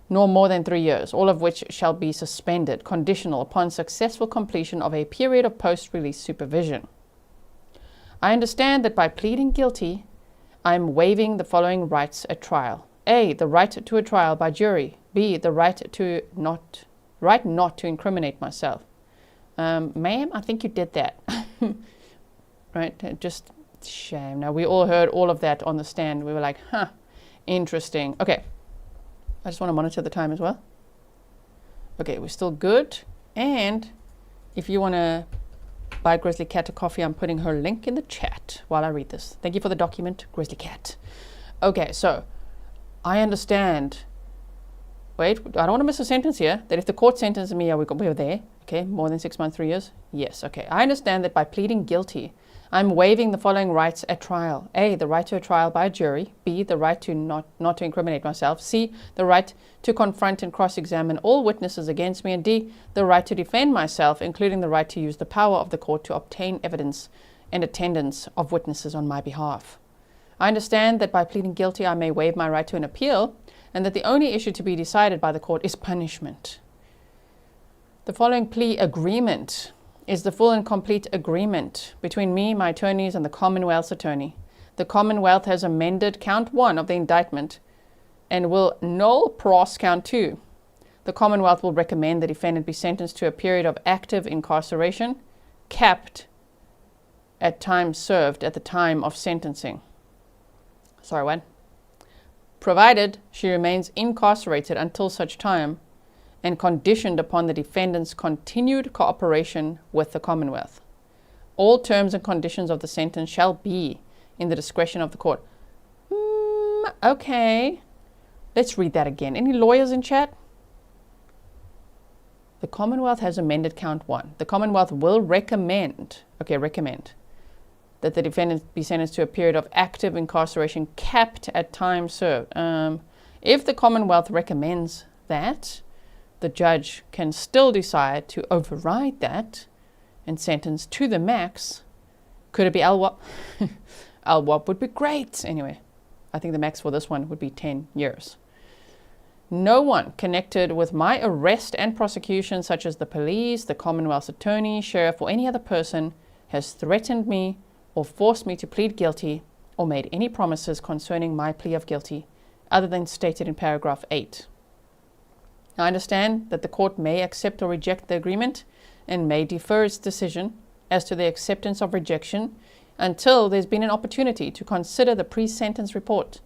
nor more than 3 years, all of which shall be suspended, conditional upon successful completion of a period of post-release supervision. I understand that by pleading guilty, I am waiving the following rights at trial. A, the right to a trial by jury. B, the right not to incriminate myself. Ma'am, I think you did that. Right? Just shame. Now, we all heard all of that on the stand. We were like, huh, interesting. Okay. I just want to monitor the time as well. Okay, we're still good. And if you want to buy Grizzly Cat a coffee, I'm putting her link in the chat while I read this. Thank you for the document, Grizzly Cat. Okay, so I understand. Wait, I don't want to miss a sentence here. That if the court sentences me, we're there. Okay, more than 6 months, 3 years? Yes, okay. I understand that by pleading guilty, I'm waiving the following rights at trial. A, the right to a trial by a jury. B, the right to not to incriminate myself. C, the right to confront and cross-examine all witnesses against me. And D, the right to defend myself, including the right to use the power of the court to obtain evidence and attendance of witnesses on my behalf. I understand that by pleading guilty, I may waive my right to an appeal, and that the only issue to be decided by the court is punishment. The following plea agreement is the full and complete agreement between me, my attorneys, and the Commonwealth's attorney. The Commonwealth has amended count 1 of the indictment and will null pros count 2. The Commonwealth will recommend the defendant be sentenced to a period of active incarceration, capped at time served at the time of sentencing. Sorry, what? provided she remains incarcerated until such time and conditioned upon the defendant's continued cooperation with the Commonwealth. All terms and conditions of the sentence shall be in the discretion of the court. Okay. Let's read that again. Any lawyers in chat? The Commonwealth has amended count 1. The Commonwealth will recommend that the defendant be sentenced to a period of active incarceration capped at time served. If the Commonwealth recommends that, the judge can still decide to override that and sentence to the max. Could it be LWAP? LWAP would be great. Anyway, I think the max for this one would be 10 years. No one connected with my arrest and prosecution, such as the police, the Commonwealth's attorney, sheriff, or any other person, has threatened me or forced me to plead guilty or made any promises concerning my plea of guilty, other than stated in paragraph 8. I understand that the court may accept or reject the agreement and may defer its decision as to the acceptance of rejection until there's been an opportunity to consider the pre-sentence report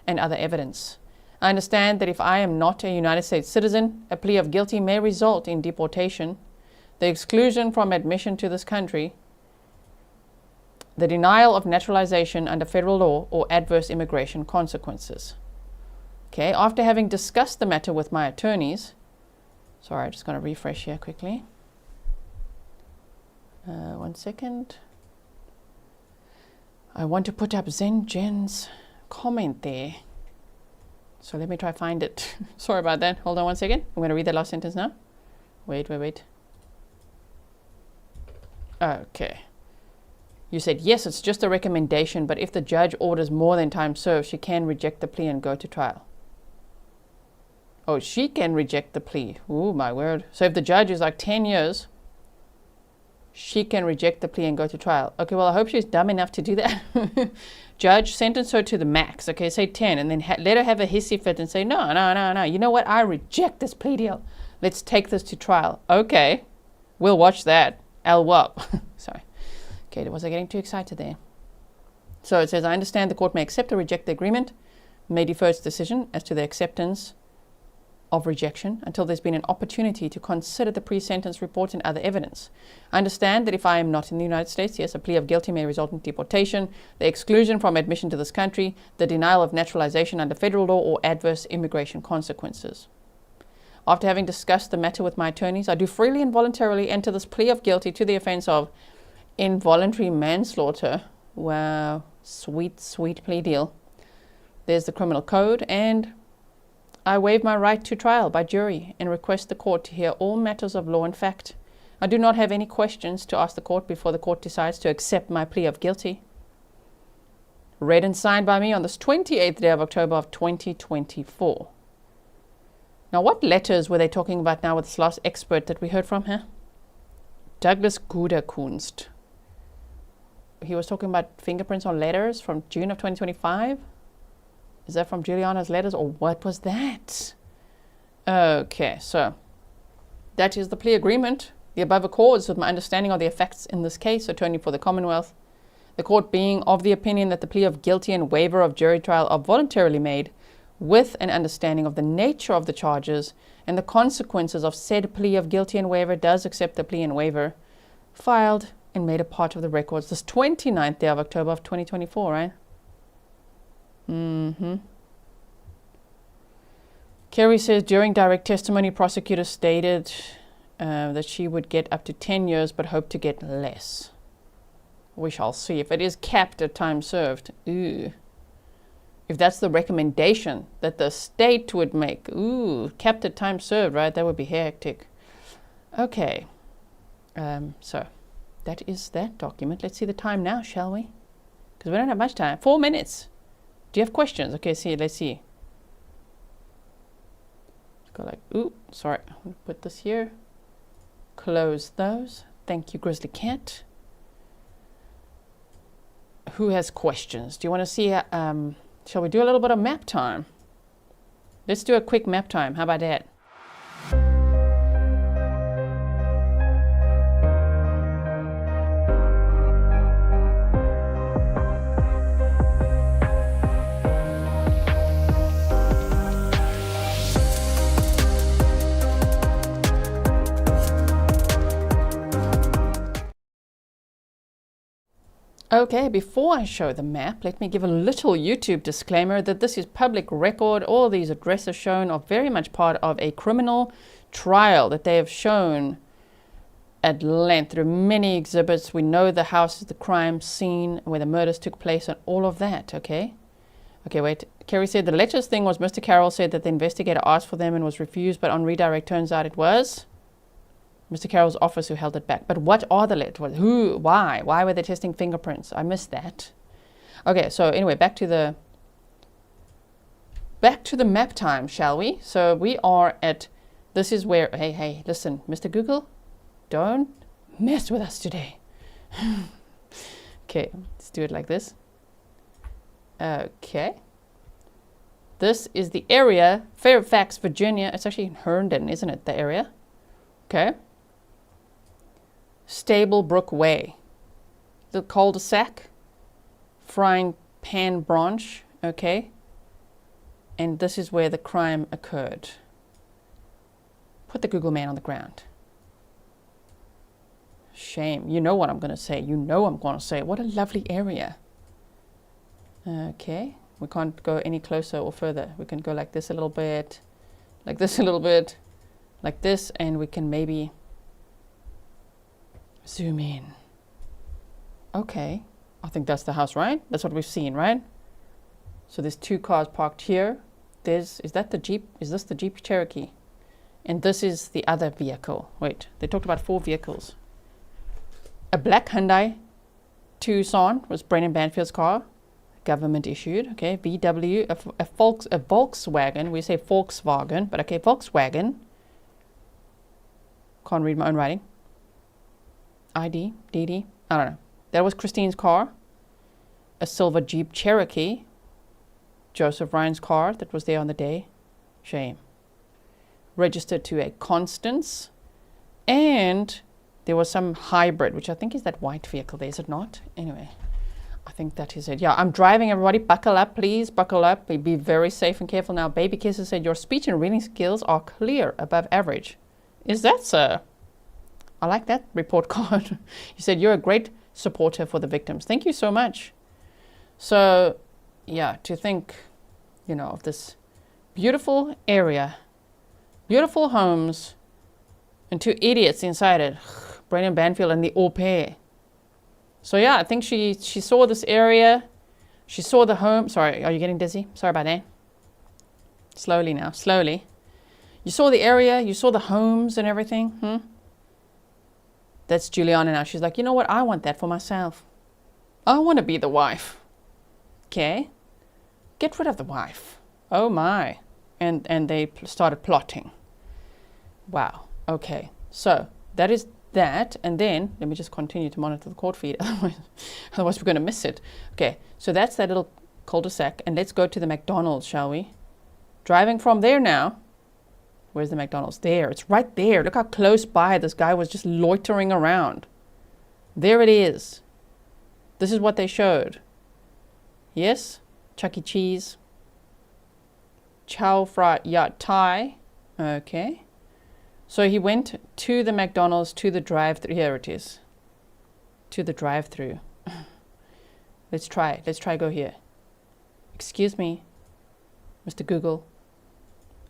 and other evidence. I understand that if I am not a United States citizen, a plea of guilty may result in deportation, the exclusion from admission to this country, the denial of naturalization under federal law, or adverse immigration consequences. Okay, after having discussed the matter with my attorneys, sorry, I'm just going to refresh here quickly. 1 second. I want to put up Zen Jen's comment there. So let me try find it. Sorry about that. Hold on 1 second. I'm going to read the last sentence now. Wait. Okay. You said, yes, it's just a recommendation, but if the judge orders more than time served, she can reject the plea and go to trial. Oh, she can reject the plea. Ooh, my word. So if the judge is like 10 years, she can reject the plea and go to trial. Okay, well, I hope she's dumb enough to do that. Judge, sentence her to the max. Okay, say 10, and then let her have a hissy fit and say, no. You know what? I reject this plea deal. Let's take this to trial. Okay, we'll watch that. LWAP. Sorry. Okay, was I getting too excited there? So it says, I understand the court may accept or reject the agreement, may defer its decision as to the acceptance of rejection until there's been an opportunity to consider the pre-sentence report and other evidence. I understand that if I am not in the United States, yes, a plea of guilty may result in deportation, the exclusion from admission to this country, the denial of naturalization under federal law, or adverse immigration consequences. After having discussed the matter with my attorneys, I do freely and voluntarily enter this plea of guilty to the offense of involuntary manslaughter. Wow, sweet plea deal. There's the criminal code, and I waive my right to trial by jury and request the court to hear all matters of law and fact. I do not have any questions to ask the court before the court decides to accept my plea of guilty. Read and signed by me on this 28th day of October of 2024. Now, what letters were they talking about now with this last expert that we heard from here? Douglas Gudakunst. He was talking about fingerprints on letters from June of 2025. Is that from Juliana's letters, or what was that? Okay, so that is the plea agreement. The above accords with my understanding of the effects in this case, attorney for the Commonwealth. The court being of the opinion that the plea of guilty and waiver of jury trial are voluntarily made with an understanding of the nature of the charges and the consequences of said plea of guilty and waiver, does accept the plea and waiver filed and made a part of the records this 29th day of October of 2024, right? Kerry says, during direct testimony, prosecutors stated that she would get up to 10 years but hope to get less. We shall see. If it is capped at time served, ooh. If that's the recommendation that the state would make, ooh, capped at time served, right? That would be hectic. Okay. So that is that document. Let's see the time now, shall we? Because we don't have much time. 4 minutes. Do you have questions? Okay, let's see. Go like, ooh, sorry. I'm going to put this here. Close those. Thank you, Grizzly Cat. Who has questions? Do you want to see, shall we do a little bit of map time? Let's do a quick map time. How about that? Okay, before I show the map, let me give a little YouTube disclaimer that this is public record. All these addresses shown are very much part of a criminal trial that they have shown at length through many exhibits. We know the house is the crime scene where the murders took place and all of that, okay? Okay, wait. Kerry said the letters thing was Mr. Carroll said that the investigator asked for them and was refused, but on redirect turns out it was Mr. Carroll's office who held it back. But what are the letters? Who? Why? Why were they testing fingerprints? I missed that. Okay, so anyway, back to the map time, shall we? So we are at, this is where, hey, listen, Mr. Google, don't mess with us today. Okay, let's do it like this. Okay. This is the area, Fairfax, Virginia. It's actually in Herndon, isn't it, the area? Okay. Stablebrook Way. The cul-de-sac. Frying pan branch. Okay. And this is where the crime occurred. Put the Google man on the ground. Shame. You know what I'm going to say. You know I'm going to say. What a lovely area. Okay. We can't go any closer or further. We can go like this a little bit. Like this a little bit. Like this. And we can maybe zoom in. Okay. I think that's the house, right? That's what we've seen, right? So there's two cars parked here. Is that the Jeep? Is this the Jeep Cherokee? And this is the other vehicle. Wait, they talked about 4 vehicles. A black Hyundai Tucson was Brennan Banfield's car. Government issued. Okay, VW, a Volkswagen. We say Volkswagen, but okay, Volkswagen. Can't read my own writing. ID, DD, I don't know. That was Christine's car. A silver Jeep Cherokee. Joseph Ryan's car that was there on the day. Shame. Registered to a Constance. And there was some hybrid, which I think is that white vehicle there, is it not? Anyway, I think that is it. Yeah, I'm driving, everybody. Buckle up, please. Buckle up. Be very safe and careful now. Baby Kisses said, your speech and reading skills are clear, above average. Is that so? I like that report card. You said you're a great supporter for the victims. Thank you so much. So, yeah, to think, you know, of this beautiful area, beautiful homes, and 2 idiots inside it, Brennan Banfield and the au pair. So yeah, I think she saw this area, she saw the home. Sorry, are you getting dizzy? Sorry about that. Slowly now, slowly. You saw the area, you saw the homes and everything. That's Juliana now. She's like, you know what? I want that for myself. I want to be the wife. Okay? Get rid of the wife. Oh my. And they started plotting. Wow. Okay. So that is that. And then, let me just continue to monitor the court feed. Otherwise we're going to miss it. Okay. So that's that little cul-de-sac. And let's go to the McDonald's, shall we? Driving from there now. Where's the McDonald's? There. It's right there. Look how close by this guy was just loitering around. There it is. This is what they showed. Yes? Chuck E. Cheese. Chow Fry Yacht Thai. Okay. So he went to the McDonald's, to the drive-thru. Here it is. To the drive-thru. Let's try. Let's try go here. Excuse me, Mr. Google.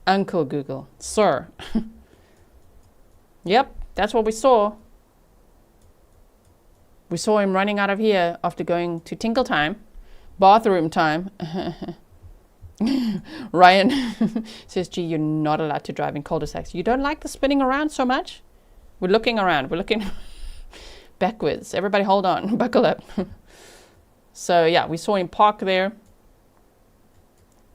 Uncle Google. Sir. Yep, that's what we saw. We saw him running out of here after going to Tinkle Time. Bathroom time. Ryan says, gee, you're not allowed to drive in cul-de-sacs. You don't like the spinning around so much? We're looking around. We're looking backwards. Everybody hold on. Buckle up. So, yeah, we saw him park there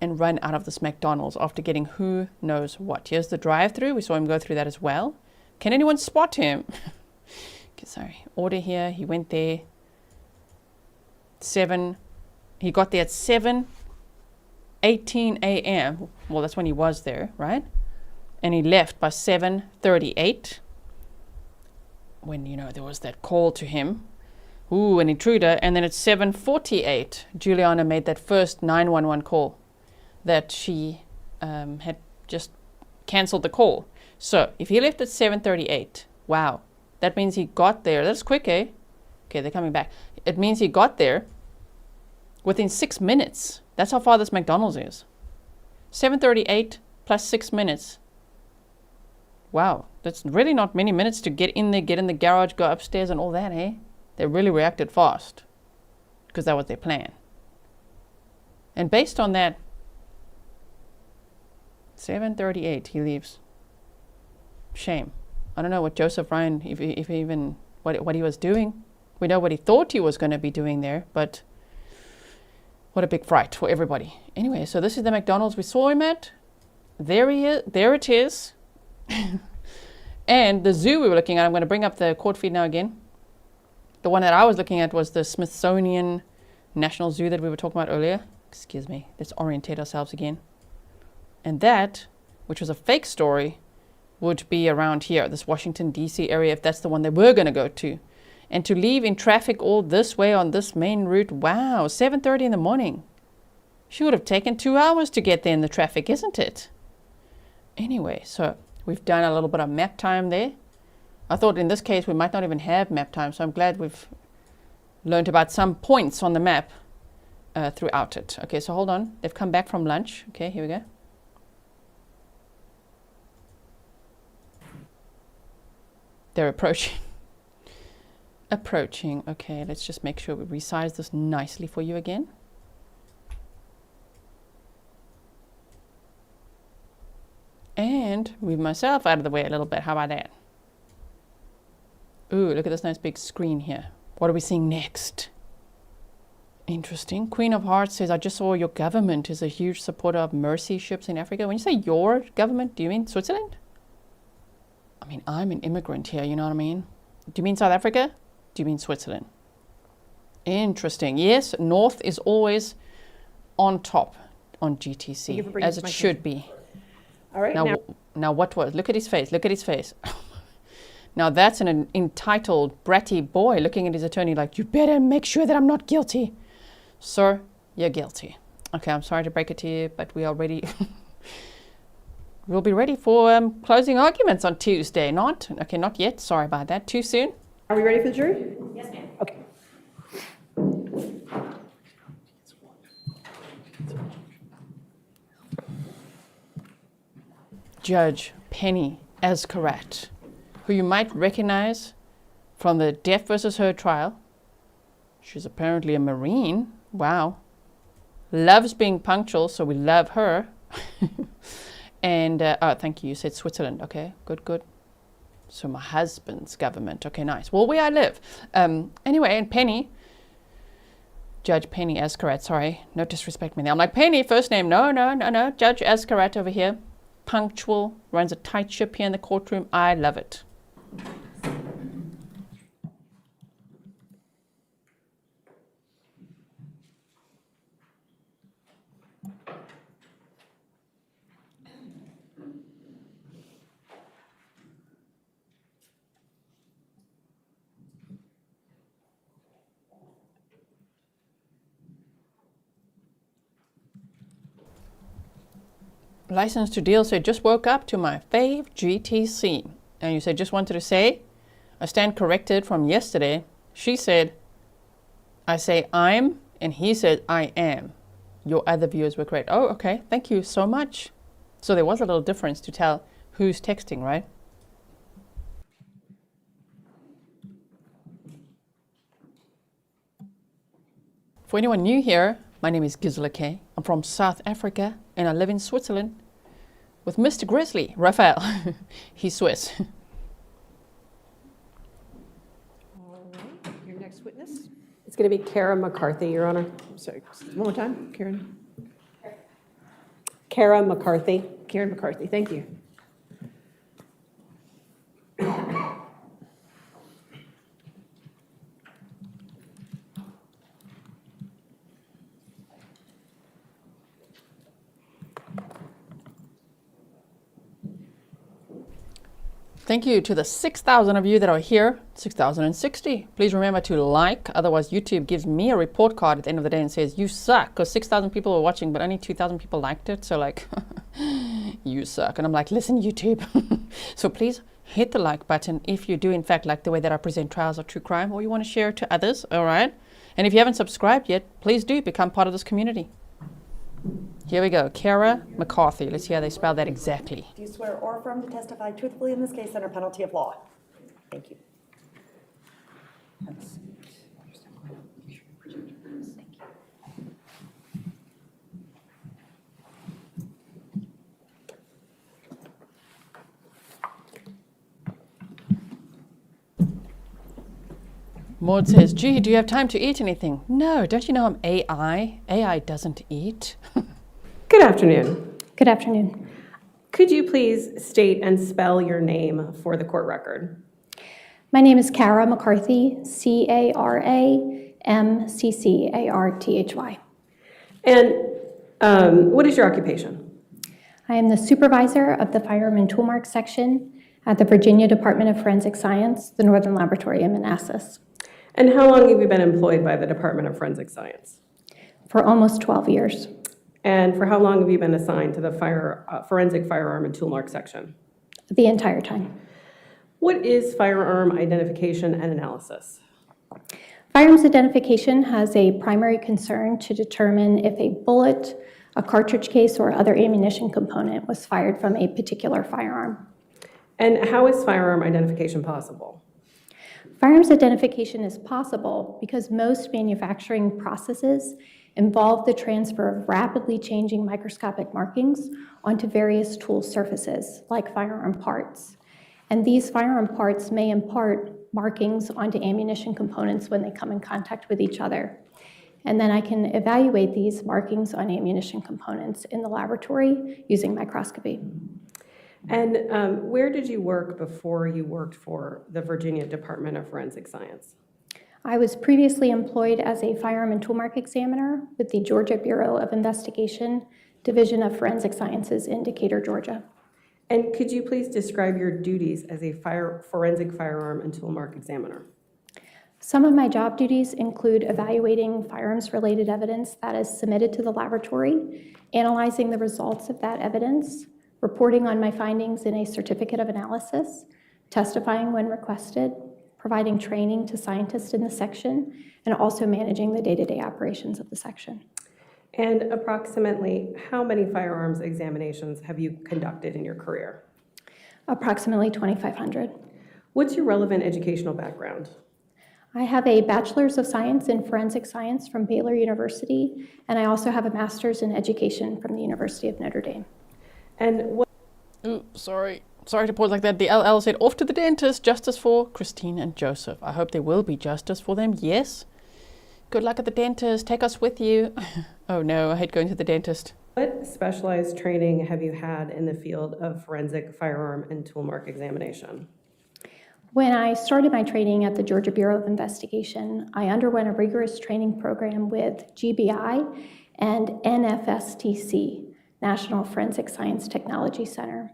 and run out of this McDonald's after getting who knows what. Here's the drive-thru. We saw him go through that as well. Can anyone spot him? Okay, sorry. Order here. He went there. 7. He got there at 7:18 a.m. Well, that's when he was there, right? And he left by 7:38. When, you know, there was that call to him. Ooh, an intruder. And then at 7:48, Juliana made that first 911 call that she had just cancelled the call. So if he left at 7:38, wow, that means he got there. That's quick, eh? Okay, they're coming back. It means he got there within 6 minutes. That's how far this McDonald's is. 7:38 plus 6 minutes. Wow, that's really not many minutes to get in there, get in the garage, go upstairs and all that, eh? They really reacted fast because that was their plan. And based on that, 7:38 he leaves. Shame. I don't know what Joseph Ryan, if even what he was doing. We know what he thought he was going to be doing there, but what a big fright for everybody. Anyway, so this is the McDonald's we saw him at. There he is. There it is. And the zoo we were looking at, I'm going to bring up the court feed now again. The one that I was looking at was the Smithsonian National Zoo that we were talking about earlier. Excuse me. Let's orientate ourselves again. And that, which was a fake story, would be around here, this Washington, D.C. area, if that's the one that we're going to go to. And to leave in traffic all this way on this main route, wow, 7:30 in the morning. She would have taken 2 hours to get there in the traffic, isn't it? Anyway, so we've done a little bit of map time there. I thought in this case we might not even have map time, so I'm glad we've learned about some points on the map throughout it. Okay, so hold on. They've come back from lunch. Okay, here we go. They're approaching. Approaching. Okay, let's just make sure we resize this nicely for you again. And move myself out of the way a little bit. How about that? Ooh, look at this nice big screen here. What are we seeing next? Interesting. Queen of Hearts says, I just saw your government is a huge supporter of mercy ships in Africa. When you say your government, do you mean Switzerland? I mean, I'm an immigrant here, you know what I mean? Do you mean South Africa? Do you mean Switzerland? Interesting. Yes, North is always on top on GTC, as it should be. All right. Now what was? Look at his face. Look at his face. Now that's an entitled, bratty boy looking at his attorney like, you better make sure that I'm not guilty. Sir, you're guilty. Okay, I'm sorry to break it to you, but we are ready. We'll be ready for closing arguments on Tuesday. Not yet. Sorry about that. Too soon? Are we ready for the jury? Yes, ma'am. Okay. Judge Penny Escarat, who you might recognize from the Deaf versus Her trial. She's apparently a Marine. Wow. Loves being punctual, so we love her. And, oh, thank you. You said Switzerland. Okay, good. So my husband's government. Okay, nice. Well, where I live. Anyway, and Penny, Judge Penny Escarat, sorry, no disrespect me there. I'm like, Penny, first name. No. Judge Escarat over here. Punctual, runs a tight ship here in the courtroom. I love it. License to deal said, just woke up to my fave GTC. And you said, just wanted to say, I stand corrected from yesterday. She said, I say I'm, and he said I am. Your other viewers were correct. Oh, okay. Thank you so much. So there was a little difference to tell who's texting, right? For anyone new here, my name is Gisela Kay. I'm from South Africa, and I live in Switzerland with Mr. Grizzly, Raphael. He's Swiss. All right. Your next witness? It's going to be Cara McCarthy, Your Honor. Sorry, one more time, Karen. Cara McCarthy. Karen McCarthy, thank you. Thank you to the 6,000 of you that are here, 6,060. Please remember to like, otherwise YouTube gives me a report card at the end of the day and says, you suck, because 6,000 people were watching, but only 2,000 people liked it. So like, you suck. And I'm like, listen, YouTube. So please hit the like button if you do in fact like the way that I present trials of true crime, or you want to share it to others, all right? And if you haven't subscribed yet, please do become part of this community. Here we go. Cara McCarthy. Let's see how they spell that exactly. Do you swear or affirm to testify truthfully in this case under penalty of law? Thank you. Maud says, gee, do you have time to eat anything? No, don't you know I'm AI? AI doesn't eat. Good afternoon. Good afternoon. Could you please state and spell your name for the court record? My name is Cara McCarthy, CARAMCCARTHY. And what is your occupation? I am the supervisor of the Firearm and Toolmark section at the Virginia Department of Forensic Science, the Northern Laboratory in Manassas. And how long have you been employed by the Department of Forensic Science? For almost 12 years. And for how long have you been assigned to the Forensic Firearm and Toolmark section? The entire time. What is firearm identification and analysis? Firearms identification has a primary concern to determine if a bullet, a cartridge case, or other ammunition component was fired from a particular firearm. And how is firearm identification possible? Firearms identification is possible because most manufacturing processes involve the transfer of rapidly changing microscopic markings onto various tool surfaces, like firearm parts. And these firearm parts may impart markings onto ammunition components when they come in contact with each other. And then I can evaluate these markings on ammunition components in the laboratory using microscopy. And where did you work before you worked for the Virginia Department of Forensic Science? I was previously employed as a firearm and toolmark examiner with the Georgia Bureau of Investigation, Division of Forensic Sciences in Decatur, Georgia. And could you please describe your duties as a forensic firearm and toolmark examiner? Some of my job duties include evaluating firearms-related evidence that is submitted to the laboratory, analyzing the results of that evidence, reporting on my findings in a certificate of analysis, testifying when requested, providing training to scientists in the section, and also managing the day-to-day operations of the section. And approximately how many firearms examinations have you conducted in your career? Approximately 2,500. What's your relevant educational background? I have a Bachelor's of Science in Forensic Science from Baylor University, and I also have a Master's in Education from the University of Notre Dame. And what? Ooh, sorry to pause like that. The LL said, off to the dentist, justice for Christine and Joseph. I hope there will be justice for them, yes. Good luck at the dentist, take us with you. Oh no, I hate going to the dentist. What specialized training have you had in the field of forensic firearm and toolmark examination? When I started my training at the Georgia Bureau of Investigation, I underwent a rigorous training program with GBI and NFSTC, National Forensic Science Technology Center.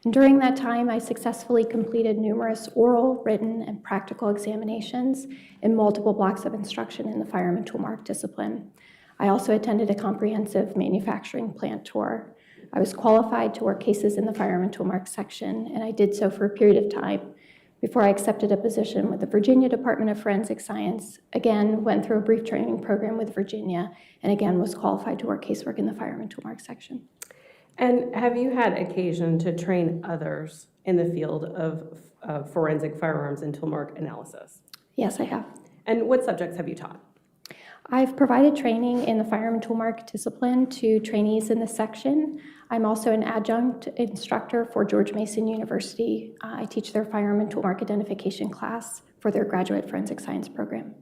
And during that time, I successfully completed numerous oral, written, and practical examinations in multiple blocks of instruction in the firearm and toolmark discipline. I also attended a comprehensive manufacturing plant tour. I was qualified to work cases in the firearm and toolmark section, and I did so for a period of time before I accepted a position with the Virginia Department of Forensic Science, again, went through a brief training program with Virginia, and again, was qualified to work casework in the firearm and toolmark section. And have you had occasion to train others in the field of forensic firearms and toolmark analysis? Yes, I have. And what subjects have you taught? I've provided training in the firearm and toolmark discipline to trainees in the section. I'm also an adjunct instructor for George Mason University. I teach their firearm and toolmark identification class for their graduate forensic science program.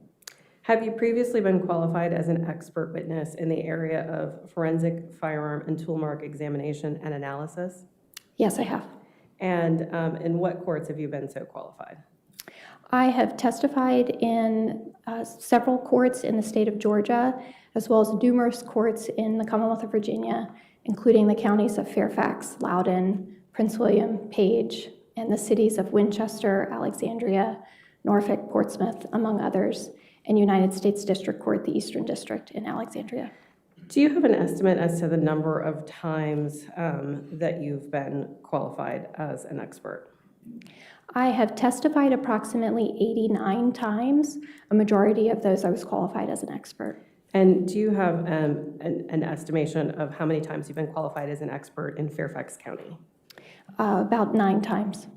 Have you previously been qualified as an expert witness in the area of forensic firearm and toolmark examination and analysis? Yes, I have. And in what courts have you been so qualified? I have testified in several courts in the state of Georgia, as well as numerous courts in the Commonwealth of Virginia, including the counties of Fairfax, Loudoun, Prince William, Page, and the cities of Winchester, Alexandria, Norfolk, Portsmouth, among others, and United States District Court, the Eastern District in Alexandria. Do you have an estimate as to the number of times that you've been qualified as an expert? I have testified approximately 89 times. A majority of those I was qualified as an expert. And do you have an estimation of how many times you've been qualified as an expert in Fairfax County? About 9 times.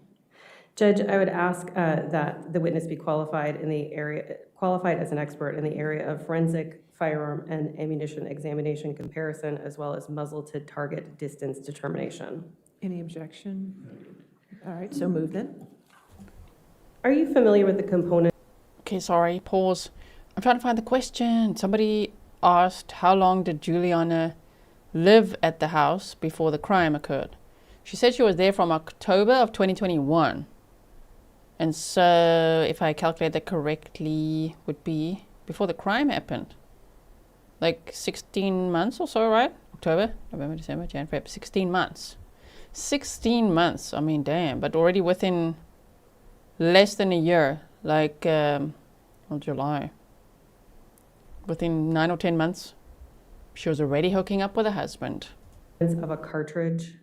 Judge, I would ask that the witness be qualified as an expert in the area of forensic firearm and ammunition examination comparison, as well as muzzle to target distance determination. Any objection? All right, so move then. Are you familiar with the component? Okay, sorry, pause. I'm trying to find the question. Somebody asked, how long did Juliana live at the house before the crime occurred? She said she was there from October of 2021. And so, if I calculate that correctly, would be before the crime happened. Like 16 months or so, right? October, November, December, January, February, 16 months. 16 months, I mean, damn. But already within less than a year, like, July. Within 9 or 10 months, she was already hooking up with her husband. Of a cartridge?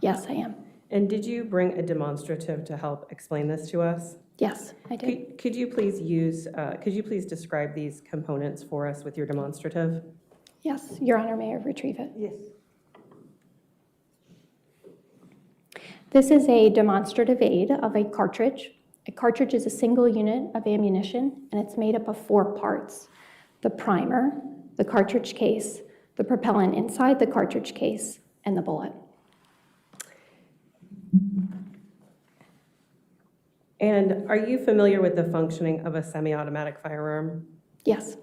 Yes, I am. And did you bring a demonstrative to help explain this to us? Yes, I did. Could you please describe these components for us with your demonstrative? Yes, Your Honor, may I retrieve it? Yes. This is a demonstrative aid of a cartridge. A cartridge is a single unit of ammunition, and it's made up of 4 parts: the primer, the cartridge case, the propellant inside the cartridge case, and the bullet. And are you familiar with the functioning of a semi-automatic firearm? Yes.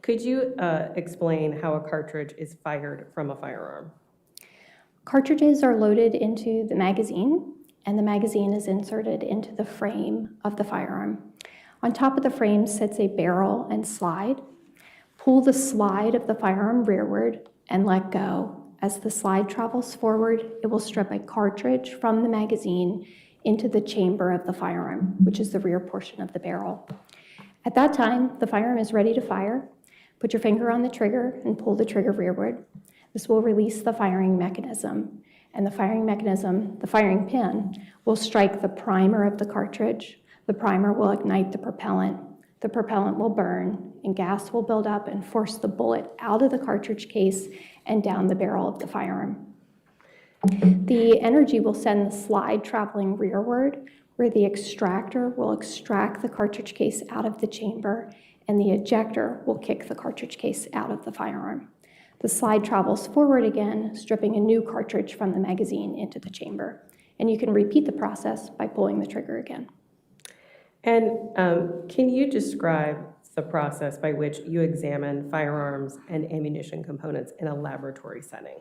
Could you explain how a cartridge is fired from a firearm? Cartridges are loaded into the magazine, and the magazine is inserted into the frame of the firearm. On top of the frame sits a barrel and slide. Pull the slide of the firearm rearward and let go. As the slide travels forward, it will strip a cartridge from the magazine into the chamber of the firearm, which is the rear portion of the barrel. At that time, the firearm is ready to fire. Put your finger on the trigger and pull the trigger rearward. This will release the firing mechanism, and the firing pin, will strike the primer of the cartridge. The primer will ignite the propellant. The propellant will burn, and gas will build up and force the bullet out of the cartridge case and down the barrel of the firearm. The energy will send the slide traveling rearward, where the extractor will extract the cartridge case out of the chamber, and the ejector will kick the cartridge case out of the firearm. The slide travels forward again, stripping a new cartridge from the magazine into the chamber. And you can repeat the process by pulling the trigger again. And can you describe the process by which you examine firearms and ammunition components in a laboratory setting?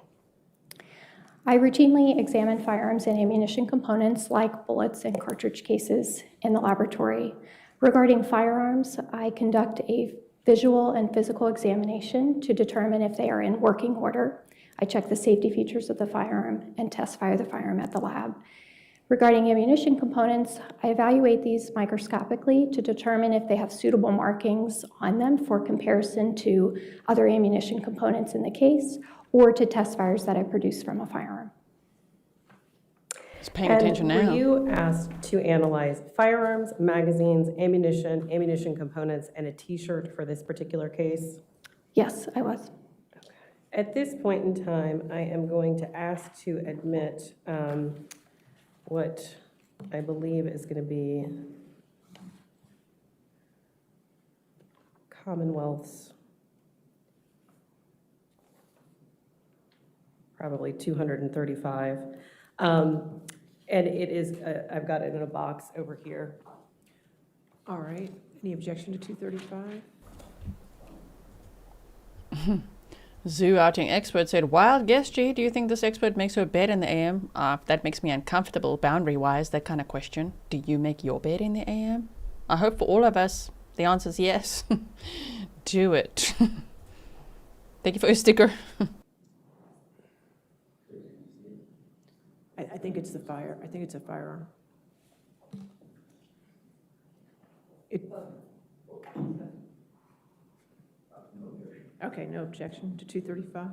I routinely examine firearms and ammunition components like bullets and cartridge cases in the laboratory. Regarding firearms, I conduct a visual and physical examination to determine if they are in working order. I check the safety features of the firearm and test fire the firearm at the lab. Regarding ammunition components, I evaluate these microscopically to determine if they have suitable markings on them for comparison to other ammunition components in the case, or to test fires that I produce from a firearm. Just paying attention now. Were you asked to analyze firearms, magazines, ammunition components, and a T-shirt for this particular case? Yes, I was. At this point in time, I am going to ask to admit what I believe is going to be Commonwealth's probably 235. And it is, I've got it in a box over here. All right. Any objection to 235? Zoo outing expert said, wild guess, G, do you think this expert makes her bed in the AM? That makes me uncomfortable boundary-wise, that kind of question. Do you make your bed in the AM? I hope for all of us, the answer is yes. Do it. Thank you for your sticker. I think it's the fire. I think it's a firearm. Okay, no objection to 235?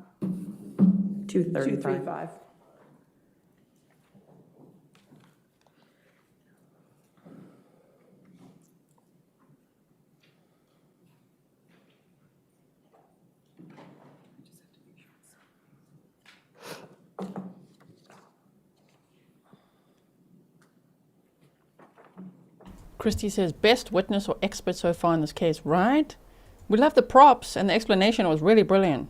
235. 235. Christy says, best witness or expert so far in this case, right? We love the props, and the explanation was really brilliant.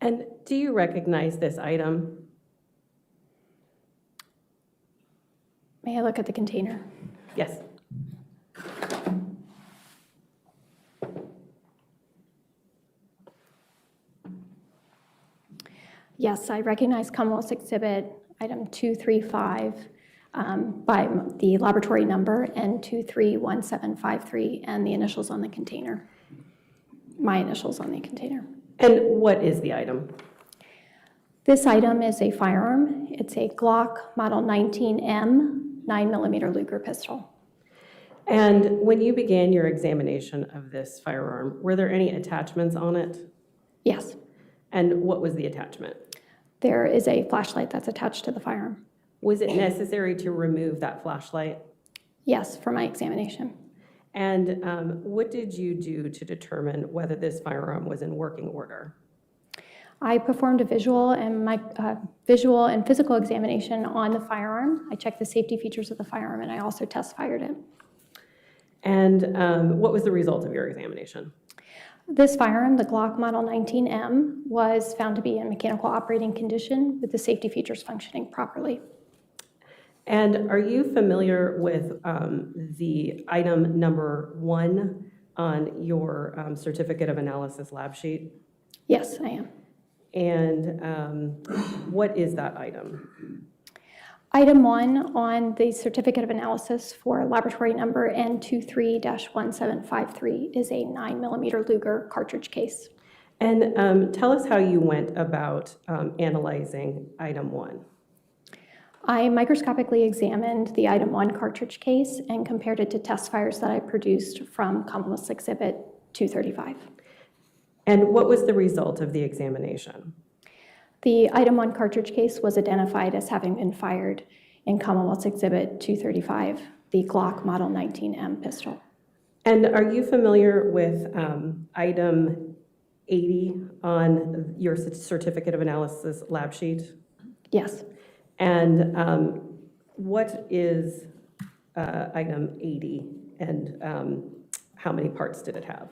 And do you recognize this item? May I look at the container? Yes. Yes, I recognize Commonwealth's Exhibit item 235 by the laboratory number N231753 and the initials on the container. My initials on the container. And what is the item? This item is a firearm. It's a Glock Model 19M 9mm Luger pistol. And when you began your examination of this firearm, were there any attachments on it? Yes, And what was the attachment? there is a flashlight that's attached to the firearm. Was it necessary to remove that flashlight? Yes, for my examination. And what did you do to determine whether this firearm was in working order? I performed a visual and physical examination on the firearm. I checked the safety features of the firearm, and I also test fired it. And what was the result of your examination? This firearm, the Glock Model 19M, was found to be in mechanical operating condition with the safety features functioning properly. And are you familiar with the item number 1 on your certificate of analysis lab sheet? Yes, I am. And what is that item? Item 1 on the certificate of analysis for laboratory number N23-1753 is a 9mm Luger cartridge case. And tell us how you went about analyzing item 1. I microscopically examined the item 1 cartridge case and compared it to test fires that I produced from Commonwealth's Exhibit 235. And what was the result of the examination? The item 1 cartridge case was identified as having been fired in Commonwealth's Exhibit 235, the Glock Model 19M pistol. And are you familiar with item 80 on your certificate of analysis lab sheet? Yes. And what is item 80 and how many parts did it have?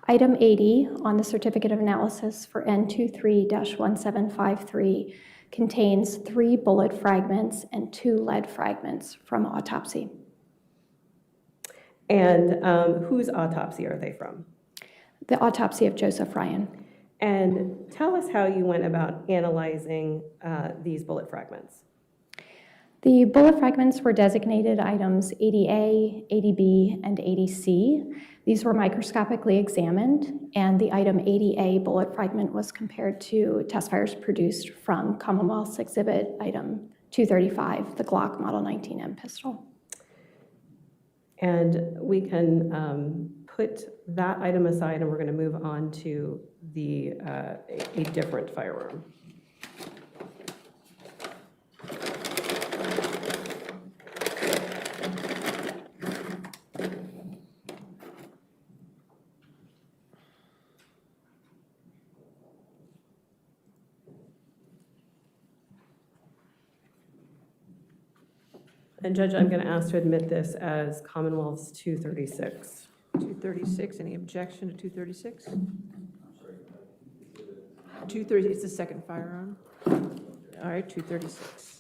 Item 80 on the certificate of analysis for N23-1753 contains 3 bullet fragments and 2 lead fragments from autopsy. And whose autopsy are they from? The autopsy of Joseph Ryan. And tell us how you went about analyzing these bullet fragments. The bullet fragments were designated items 80A, 80B, and 80C. These were microscopically examined, and the item 80A bullet fragment was compared to test fires produced from Commonwealth's Exhibit item 235, the Glock Model 19M pistol. And we can put that item aside, and we're going to move on to a different firearm. And Judge, I'm going to ask to admit this as Commonwealth's 236. 236, any objection to 236? 230, it's the second firearm. All right, 236.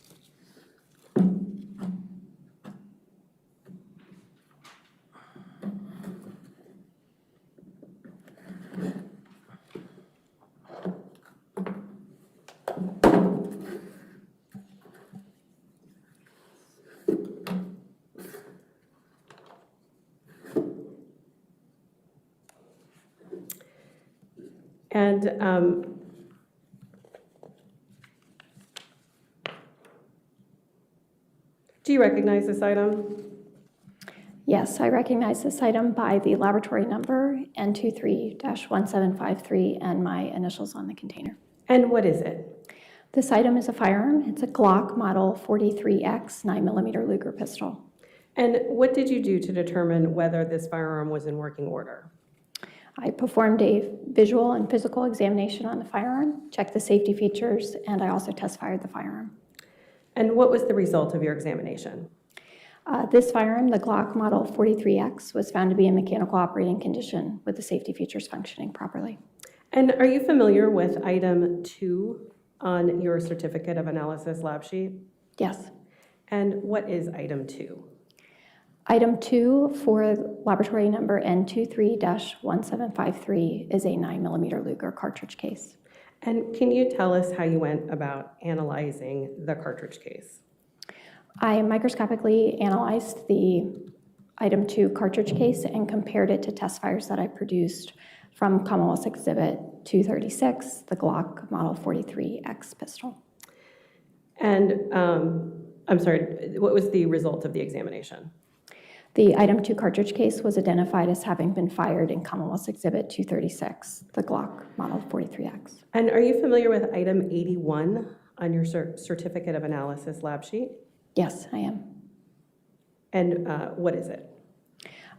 And do you recognize this item? Yes, I recognize this item by the laboratory number N23-1753 and my initials on the container. And what is it? This item is a firearm. It's a Glock Model 43X 9mm Luger pistol. And what did you do to determine whether this firearm was in working order? I performed a visual and physical examination on the firearm, checked the safety features, and I also test fired the firearm. And what was the result of your examination? This firearm, the Glock Model 43X, was found to be in mechanical operating condition with the safety features functioning properly. And are you familiar with item 2 on your certificate of analysis lab sheet? Yes. And what is item 2? Item 2 for laboratory number N23-1753 is a 9mm Luger cartridge case. And can you tell us how you went about analyzing the cartridge case? I microscopically analyzed the item 2 cartridge case and compared it to test fires that I produced from Commonwealth Exhibit 236, the Glock Model 43X pistol. And I'm sorry, what was the result of the examination? The item 2 cartridge case was identified as having been fired in Commonwealth Exhibit 236, the Glock Model 43X. And are you familiar with item 81 on your certificate of analysis lab sheet? Yes, I am. And what is it?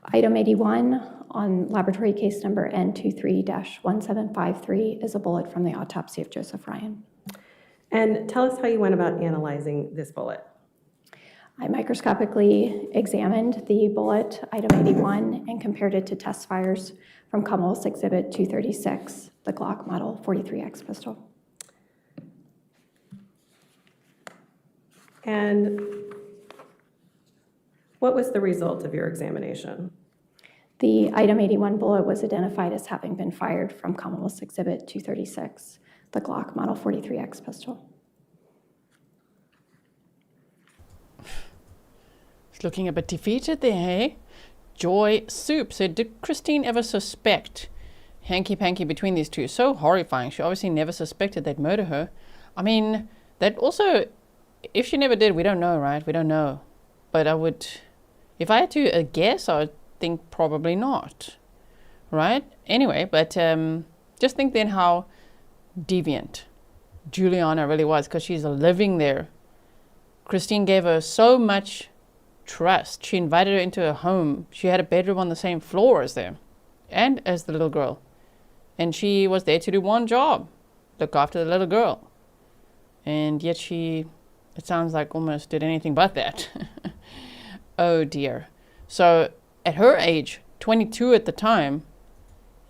Item 81 on laboratory case number N23-1753 is a bullet from the autopsy of Joseph Ryan. And tell us how you went about analyzing this bullet. I microscopically examined the bullet, item 81, and compared it to test fires from Commonwealth Exhibit 236, the Glock Model 43X pistol. And what was the result of your examination? The item 81 bullet was identified as having been fired from Commonwealth Exhibit 236, the Glock Model 43X pistol. It's looking a bit defeated there, hey? Joy Soup said, did Christine ever suspect hanky-panky between these two? So horrifying. She obviously never suspected they'd murder her. I mean, that also, if she never did, we don't know, right? We don't know. But I would, if I had to guess, I would think probably not, right? Anyway, but just think then how deviant Juliana really was, because she's living there. Christine gave her so much trust. She invited her into her home. She had a bedroom on the same floor as them and as the little girl. And she was there to do one job, look after the little girl. And yet she, it sounds like, almost did anything but that. Oh dear. So at her age, 22 at the time,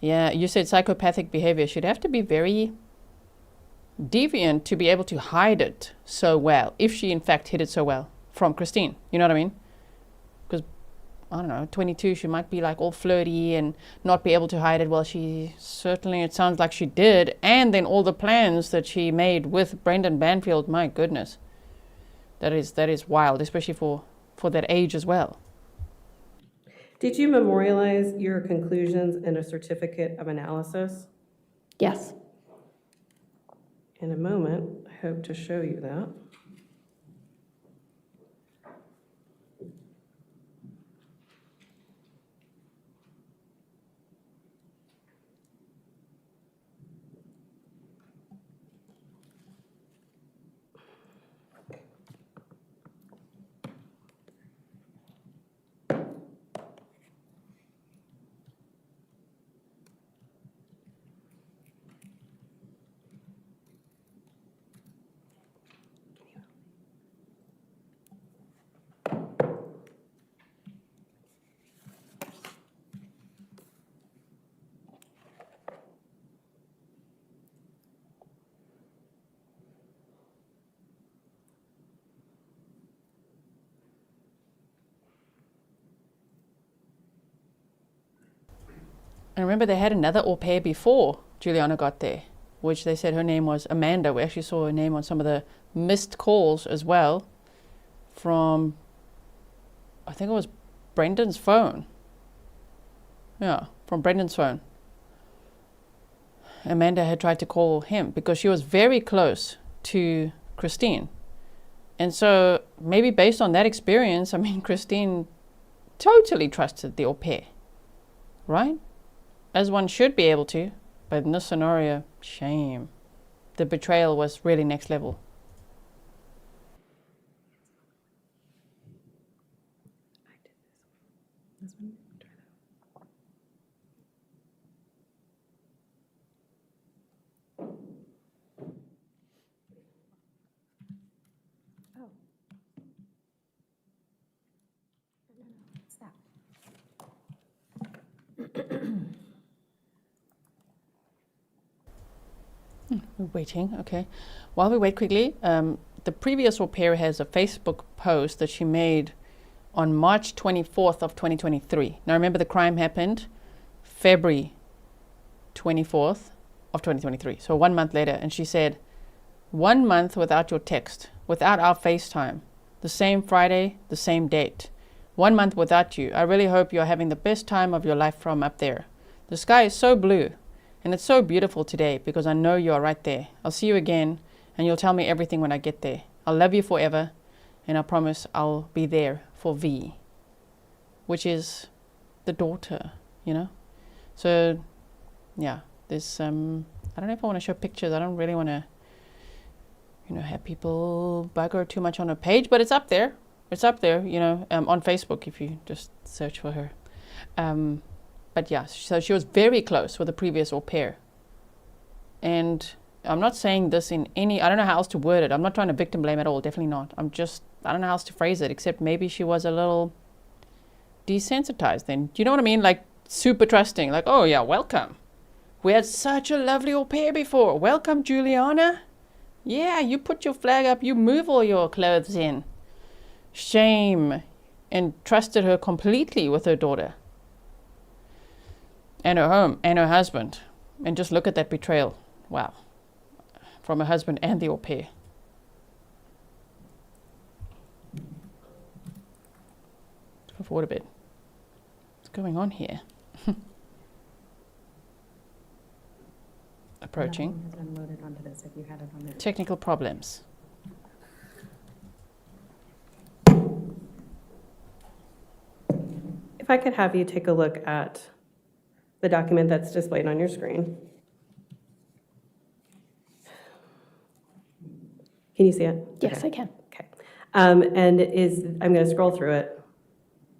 yeah, you said psychopathic behavior. She'd have to be very deviant to be able to hide it so well, if she in fact hid it so well from Christine. You know what I mean? Because, I don't know, 22, she might be like all flirty and not be able to hide it. Well, she certainly, it sounds like she did. And then all the plans that she made with Brendan Banfield, my goodness. That is wild, especially for that age as well. Did you memorialize your conclusions in a certificate of analysis? Yes. In a moment, I hope to show you that. And remember, they had another au pair before Juliana got there, which they said her name was Amanda. We actually saw her name on some of the missed calls as well from, I think it was Brendan's phone. Yeah, from Brendan's phone. Amanda had tried to call him because she was very close to Christine. And so maybe based on that experience, I mean, Christine totally trusted the au pair, right? As one should be able to, but in this scenario, shame. The betrayal was really next level. We're waiting, okay. While we wait quickly, the previous au pair has a Facebook post that she made on March 24th of 2023. Now remember, the crime happened February 24th of 2023, so 1 month later, and she said, 1 month without your text, without our FaceTime, the same Friday, the same date. 1 month without you. I really hope you're having the best time of your life from up there. The sky is so blue, and it's so beautiful today because I know you are right there. I'll see you again, and you'll tell me everything when I get there. I'll love you forever, and I promise I'll be there for V, which is the daughter, you know? So, yeah, there's, I don't know if I want to show pictures. I don't really want to, you know, have people bugger too much on her page, but it's up there. It's up there, you know, on Facebook if you just search for her. But yeah, so she was very close with the previous au pair. And I'm not saying this in any, I don't know how else to word it. I'm not trying to victim blame at all, definitely not. I don't know how else to phrase it, except maybe she was a little desensitized then. Do you know what I mean? Like super trusting, like, oh yeah, welcome. We had such a lovely au pair before. Welcome, Juliana. Yeah, you put your flag up, you move all your clothes in. Shame. And trusted her completely with her daughter. And her home, and her husband. And just look at that betrayal. Wow. From her husband and the au pair. Go forward a bit. What's going on here? Approaching. Nothing has been loaded onto this if you had it on there. Technical problems. If I could have you take a look at the document that's displayed on your screen. Can you see it? Yes, Okay. I can. Okay. I'm going to scroll through it.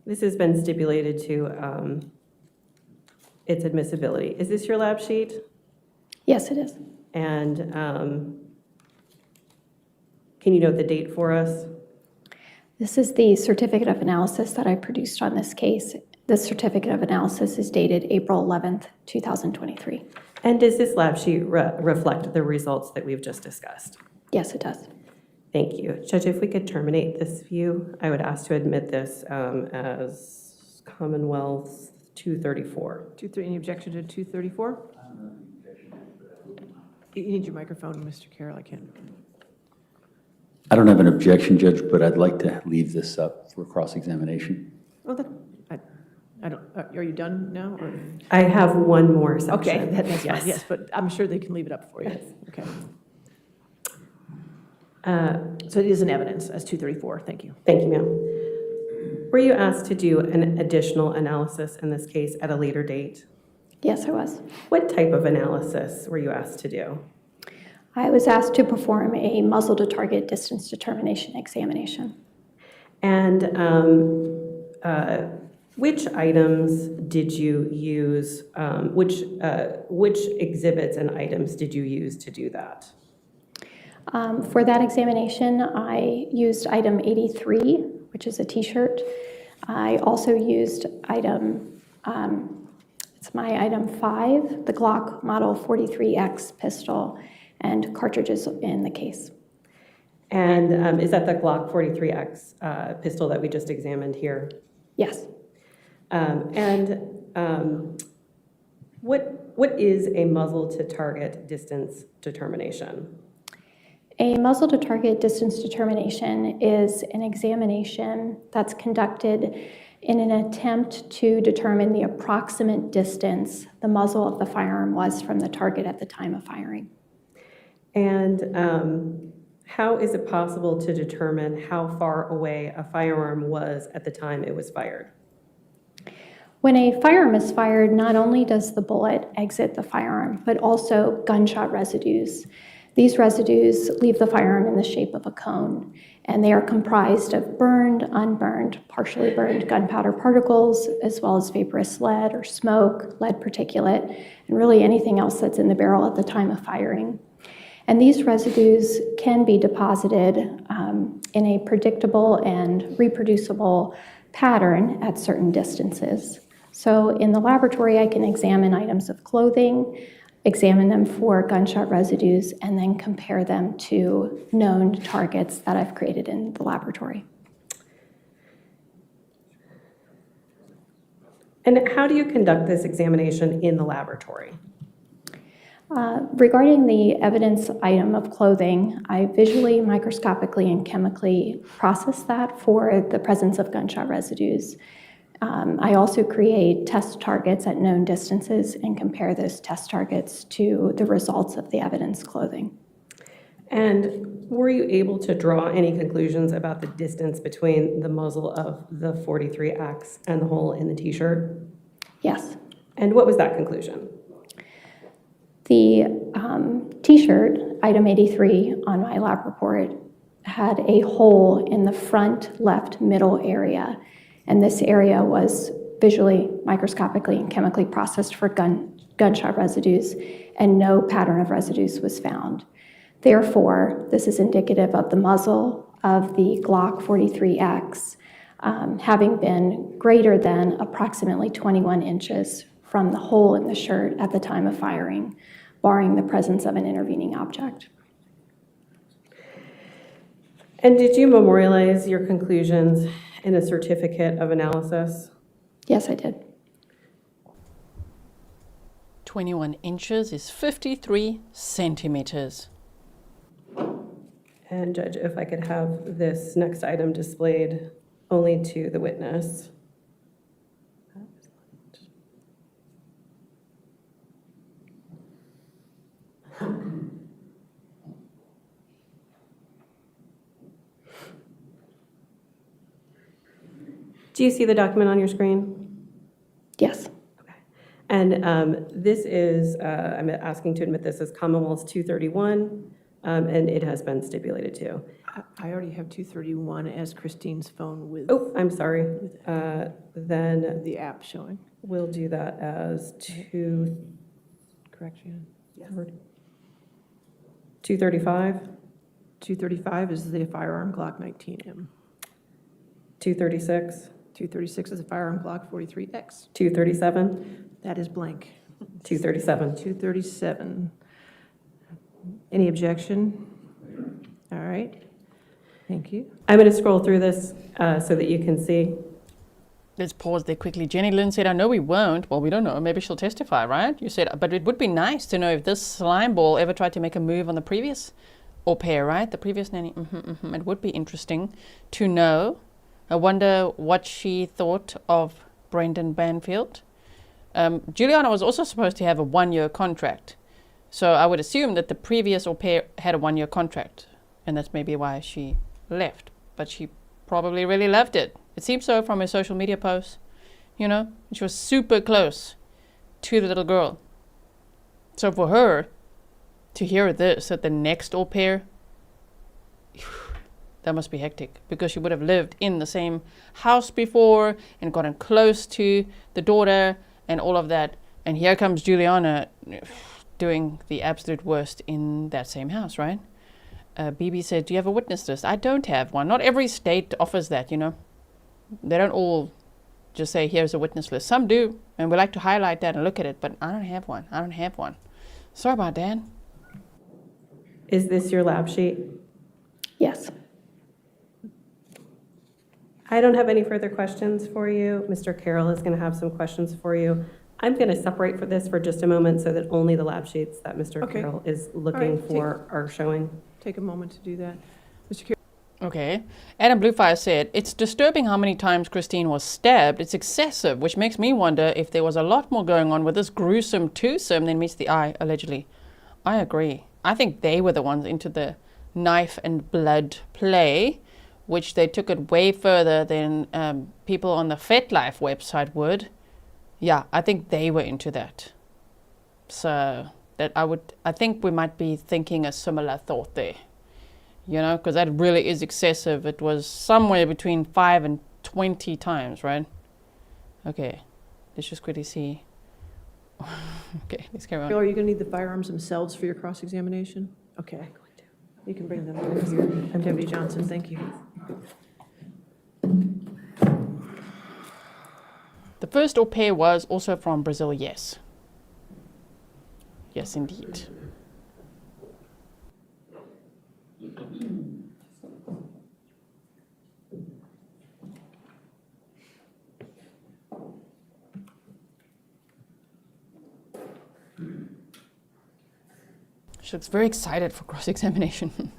This has been stipulated to its admissibility. Is this your lab sheet? Yes, it is. And can you note the date for us? This is the certificate of analysis that I produced on this case. This certificate of analysis is dated April 11th, 2023. And does this lab sheet reflect the results that we've just discussed? Yes, it does. Thank you. Judge, if we could terminate this view, I would ask to admit this as Commonwealth 234. Any objection to 234? You need your microphone, Mr. Carroll, I can't. I don't have an objection, Judge, but I'd like to leave this up for cross-examination. Oh, I don't, are you done now? Or? I have one more section. Okay, that's yes. fine, yes, but I'm sure they can leave it up for you. Yes. Okay. So it is an evidence as 234, thank you. Thank you, ma'am. Were you asked to do an additional analysis in this case at a later date? Yes, I was. What type of analysis were you asked to do? I was asked to perform a muzzle to target distance determination examination. And which items did you use, which exhibits and items did you use to do that? For that examination, I used item 83, which is a t-shirt. I also used item, it's my item 5, the Glock Model 43X pistol and cartridges in the case. And is that the Glock 43X pistol that we just examined here? Yes. What is a muzzle to target distance determination? A muzzle to target distance determination is an examination that's conducted in an attempt to determine the approximate distance the muzzle of the firearm was from the target at the time of firing. And how is it possible to determine how far away a firearm was at the time it was fired? When a firearm is fired, not only does the bullet exit the firearm, but also gunshot residues. These residues leave the firearm in the shape of a cone, and they are comprised of burned, unburned, partially burned gunpowder particles, as well as vaporous lead or smoke, lead particulate, and really anything else that's in the barrel at the time of firing. And these residues can be deposited in a predictable and reproducible pattern at certain distances. So in the laboratory, I can examine items of clothing, examine them for gunshot residues, and then compare them to known targets that I've created in the laboratory. And how do you conduct this examination in the laboratory? Regarding the evidence item of clothing, I visually, microscopically, and chemically process that for the presence of gunshot residues. I also create test targets at known distances and compare those test targets to the results of the evidence clothing. And were you able to draw any conclusions about the distance between the muzzle of the .43X and the hole in the t-shirt? Yes. And what was that conclusion? The t-shirt, item 83 on my lab report, had a hole in the front left middle area. And this area was visually, microscopically, and chemically processed for gunshot residues, and no pattern of residues was found. Therefore, this is indicative of the muzzle of the Glock 43X having been greater than approximately 21 inches from the hole in the shirt at the time of firing, barring the presence of an intervening object. And did you memorialize your conclusions in a certificate of analysis? Yes, I did. 21 inches is 53 centimeters. And Judge, if I could have this next item displayed only to the witness. Do you see the document on your screen? Yes. Okay. And this is, I'm asking to admit this as Commonwealth's 231, and it has been stipulated to. I already have 231 as Christine's phone with Oh, I'm sorry. Then the app showing. we'll do that as 2, Correction. yes. 235, 235 is the firearm Glock 19M. 236, 236 is a firearm Glock 43X. 237, That is blank. 237. 237. Any objection? All right. Thank you. I'm going to scroll through this so that you can see. Let's pause there quickly. Jenny Lynn said, I know we won't. Well, we don't know. Maybe she'll testify, right? You said, but it would be nice to know if this slime ball ever tried to make a move on the previous au pair, right? The previous nanny. It would be interesting to know. I wonder what she thought of Brendan Banfield. Juliana was also supposed to have a 1-year contract. So I would assume that the previous au pair had a 1-year contract. And that's maybe why she left. But she probably really loved it. It seems so from her social media posts. You know, she was super close to the little girl. So for her to hear this at the next au pair, that must be hectic, because she would have lived in the same house before and gotten close to the daughter and all of that. And here comes Juliana doing the absolute worst in that same house, right? BB said, do you have a witness list? I don't have one. Not every state offers that, you know. They don't all just say, here's a witness list. Some do, and we like to highlight that and look at it, but I don't have one. I don't have one. Sorry about that. Is this your lab sheet? Yes. I don't have any further questions for you. Mr. Carroll is going to have some questions for you. I'm going to separate for this for just a moment so that only the lab sheets that Mr. Okay. Carroll is looking All right, for are showing. Take a moment to do that. Mr. Carroll. Okay. Adam Bluefire said, it's disturbing how many times Christine was stabbed. It's excessive, which makes me wonder if there was a lot more going on with this gruesome twosome than meets the eye, allegedly. I agree. I think they were the ones into the knife and blood play, which they took it way further than people on the FetLife website would. Yeah, I think they were into that. So that I think we might be thinking a similar thought there. You know, because that really is excessive. It was somewhere between 5 and 20 times, right? Okay, let's just quickly see. Okay, let's carry on. Are you going to need the firearms themselves for your cross-examination? Okay. You can bring them in here. I'm Deputy Johnson, thank you. The first au pair was also from Brazil, yes. Yes, indeed. She looks very excited for cross-examination.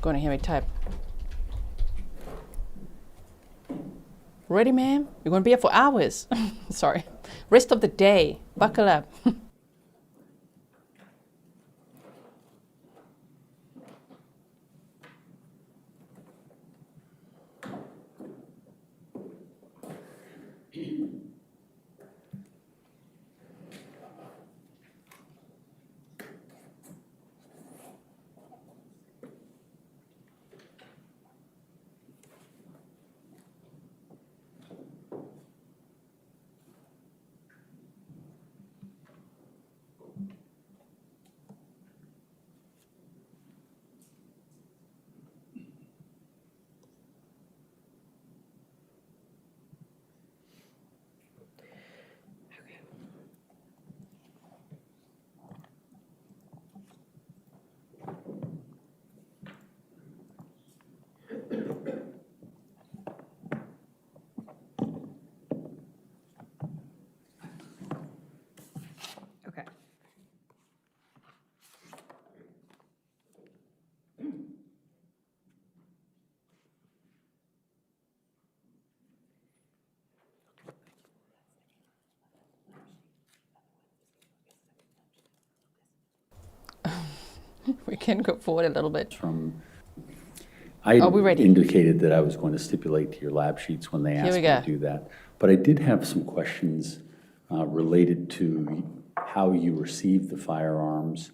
Going to hear me type. Ready, ma'am? You're going to be here for hours. Sorry. Rest of the day. Buckle up. Okay. We can go forward a little bit. I Are we ready? indicated that I was going to stipulate to your lab sheets when they Here asked we me to go. do that. But I did have some questions related to how you receive the firearms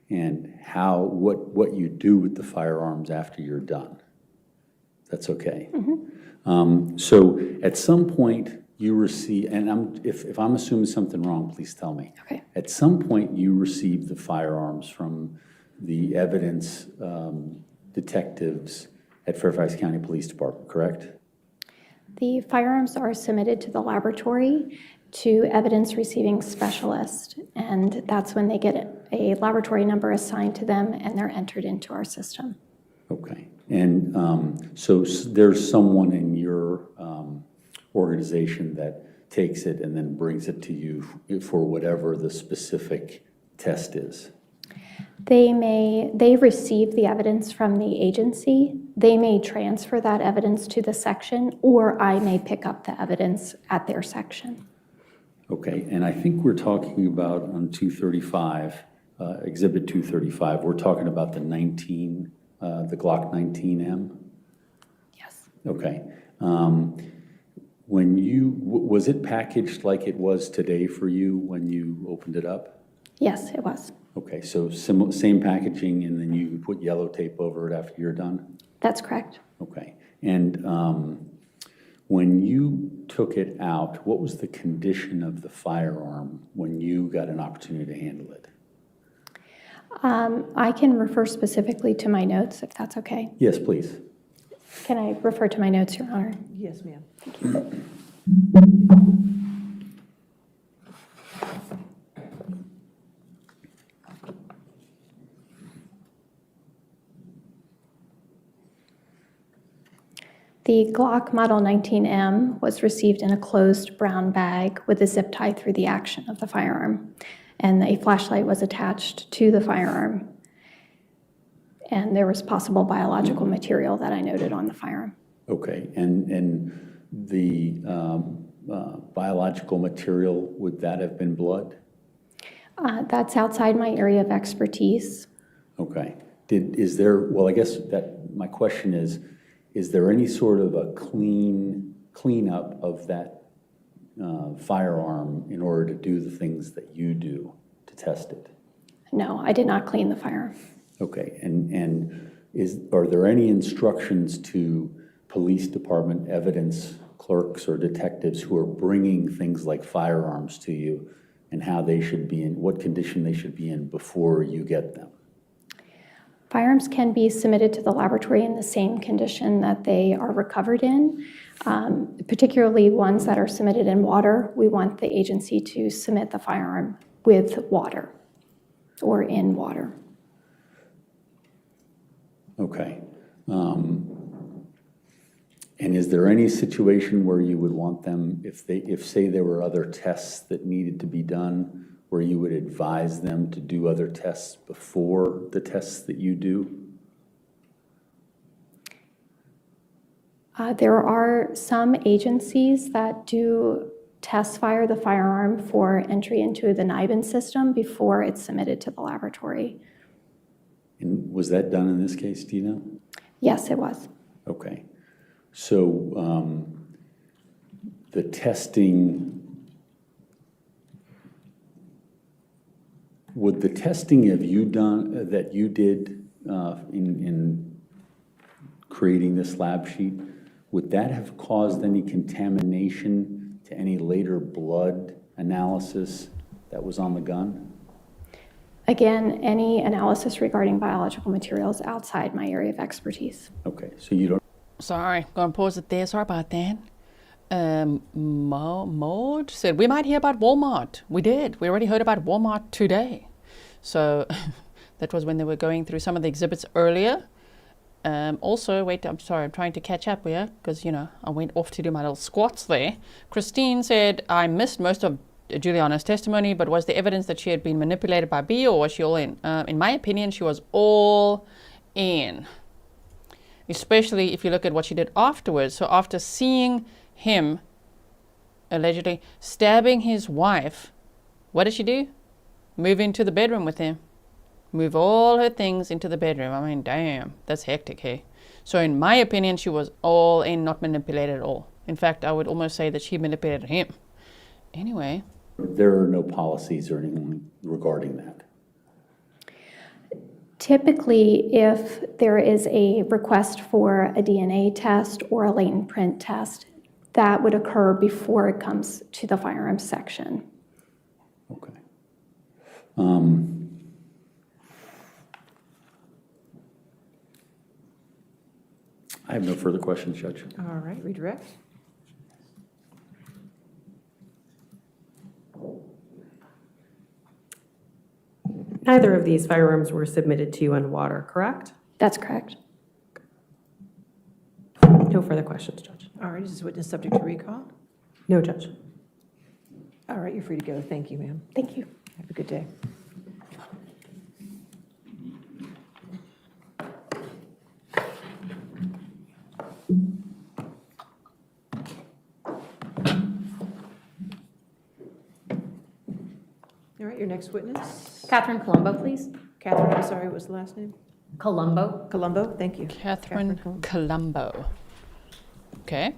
and what you do with the firearms after you're done. That's okay. So at some point you receive, and if I'm assuming something wrong, please tell me. Okay. At some point you receive the firearms from the evidence detectives at Fairfax County Police Department, correct? The firearms are submitted to the laboratory to evidence receiving specialist, and that's when they get a laboratory number assigned to them and they're entered into our system. Okay. And so there's someone in your organization that takes it and then brings it to you for whatever the specific test is? They receive the evidence from the agency. They may transfer that evidence to the section, or I may pick up the evidence at their section. Okay, and I think we're talking about on 235, Exhibit 235, we're talking about the Glock 19M? Yes. Okay. Was it packaged like it was today for you when you opened it up? Yes, it was. Okay, so same packaging, and then you put yellow tape over it after you're done? That's correct. Okay, and when you took it out, what was the condition of the firearm when you got an opportunity to handle it? I can refer specifically to my notes, if that's okay. Yes, please. Can I refer to my notes, Your Honor? Yes, ma'am. The Glock Model 19M was received in a closed brown bag with a zip tie through the action of the firearm, and a flashlight was attached to the firearm. and there was possible biological material that I noted on the firearm. Okay, and the biological material, would that have been blood? That's outside my area of expertise. Okay. Well, I guess that my question is there any sort of a cleanup of that firearm in order to do the things that you do to test it? No, I did not clean the firearm. Okay, and are there any instructions to police department evidence clerks or detectives who are bringing things like firearms to you and how they should be in, what condition they should be in before you get them? Firearms can be submitted to the laboratory in the same condition that they are recovered in, particularly ones that are submitted in water. We want the agency to submit the firearm with water or in water. Okay. And is there any situation where you would want them, if say there were other tests that needed to be done, where you would advise them to do other tests before the tests that you do? There are some agencies that do test fire the firearm for entry into the NIBIN system before it's submitted to the laboratory. And was that done in this case, do you know? Yes, it was. Okay. So the testing, would the testing have you done that you did in creating this lab sheet, would that have caused any contamination to any later blood analysis that was on the gun? Again, any analysis regarding biological materials outside my area of expertise. Okay, so you don't. Sorry, gonna pause it there. Sorry about that. Maud said, we might hear about Walmart. We did. We already heard about Walmart today. So that was when they were going through some of the exhibits earlier. Also, wait, I'm sorry, I'm trying to catch up here because, you know, I went off to do my little squats there. Christine said, I missed most of Juliana's testimony, but was the evidence that she had been manipulated by B, or was she all in? In my opinion, she was all in. Especially if you look at what she did afterwards. So after seeing him allegedly stabbing his wife, what did she do? Move into the bedroom with him. Move all her things into the bedroom. I mean, damn, that's hectic, hey? So in my opinion, she was all in, not manipulated at all. In fact, I would almost say that she manipulated him. Anyway. There are no policies or anything regarding that. Typically, if there is a request for a DNA test or a latent print test, that would occur before it comes to the firearms section. Okay. I have no further questions, Judge. All right, redirect. Neither of these firearms were submitted to you in water, correct? That's correct. No further questions, Judge. All right, is this witness subject to recall? No, Judge. All right, you're free to go. Thank you, ma'am. Thank you. Have a good day. All right, your next witness. Kathryn Colombo, please. Kathryn, I'm sorry, what was the last name? Colombo. Colombo, thank you. Kathryn Colombo. Okay.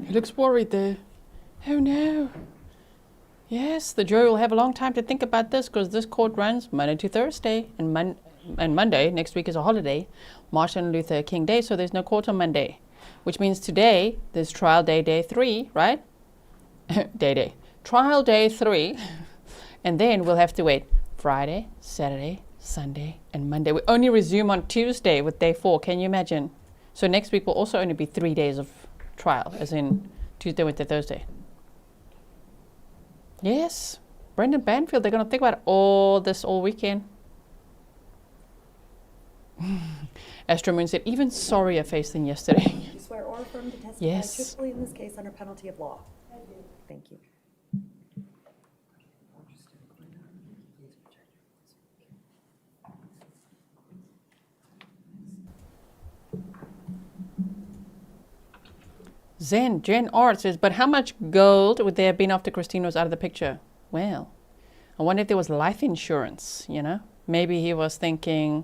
He looks worried there. Oh no. Yes, the jury will have a long time to think about this because this court runs Monday to Thursday, and Monday, next week is a holiday, Martin Luther King Day, so there's no court on Monday, which means today there's trial day 3, right? Trial day 3, and then we'll have to wait Friday, Saturday, Sunday, and Monday. We only resume on Tuesday with day 4, can you imagine? So next week will also only be 3 days of trial, as in Tuesday, Wednesday, Thursday. Yes, Brendan Banfield, they're going to think about all this all weekend. Astro Moon said, even sorrier face than yesterday. Do you swear or affirm to testify Yes. truthfully in this case under penalty of law? I do. Thank you. Jen R says, but how much gold would there have been after Christine was out of the picture? Well, I wonder if there was life insurance, you know? Maybe he was thinking,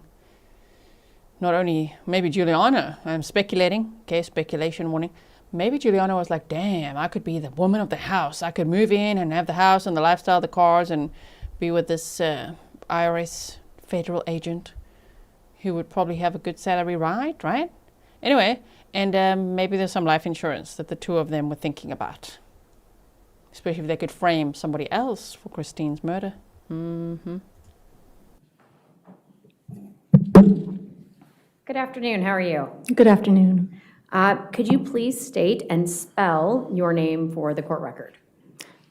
not only, maybe Juliana, I'm speculating, okay, speculation warning. Maybe Juliana was like, damn, I could be the woman of the house. I could move in and have the house and the lifestyle, the cars, and be with this IRS federal agent who would probably have a good salary, right? Anyway, and maybe there's some life insurance that the two of them were thinking about. Especially if they could frame somebody else for Christine's murder. Good afternoon, how are you? Good afternoon. Could you please state and spell your name for the court record?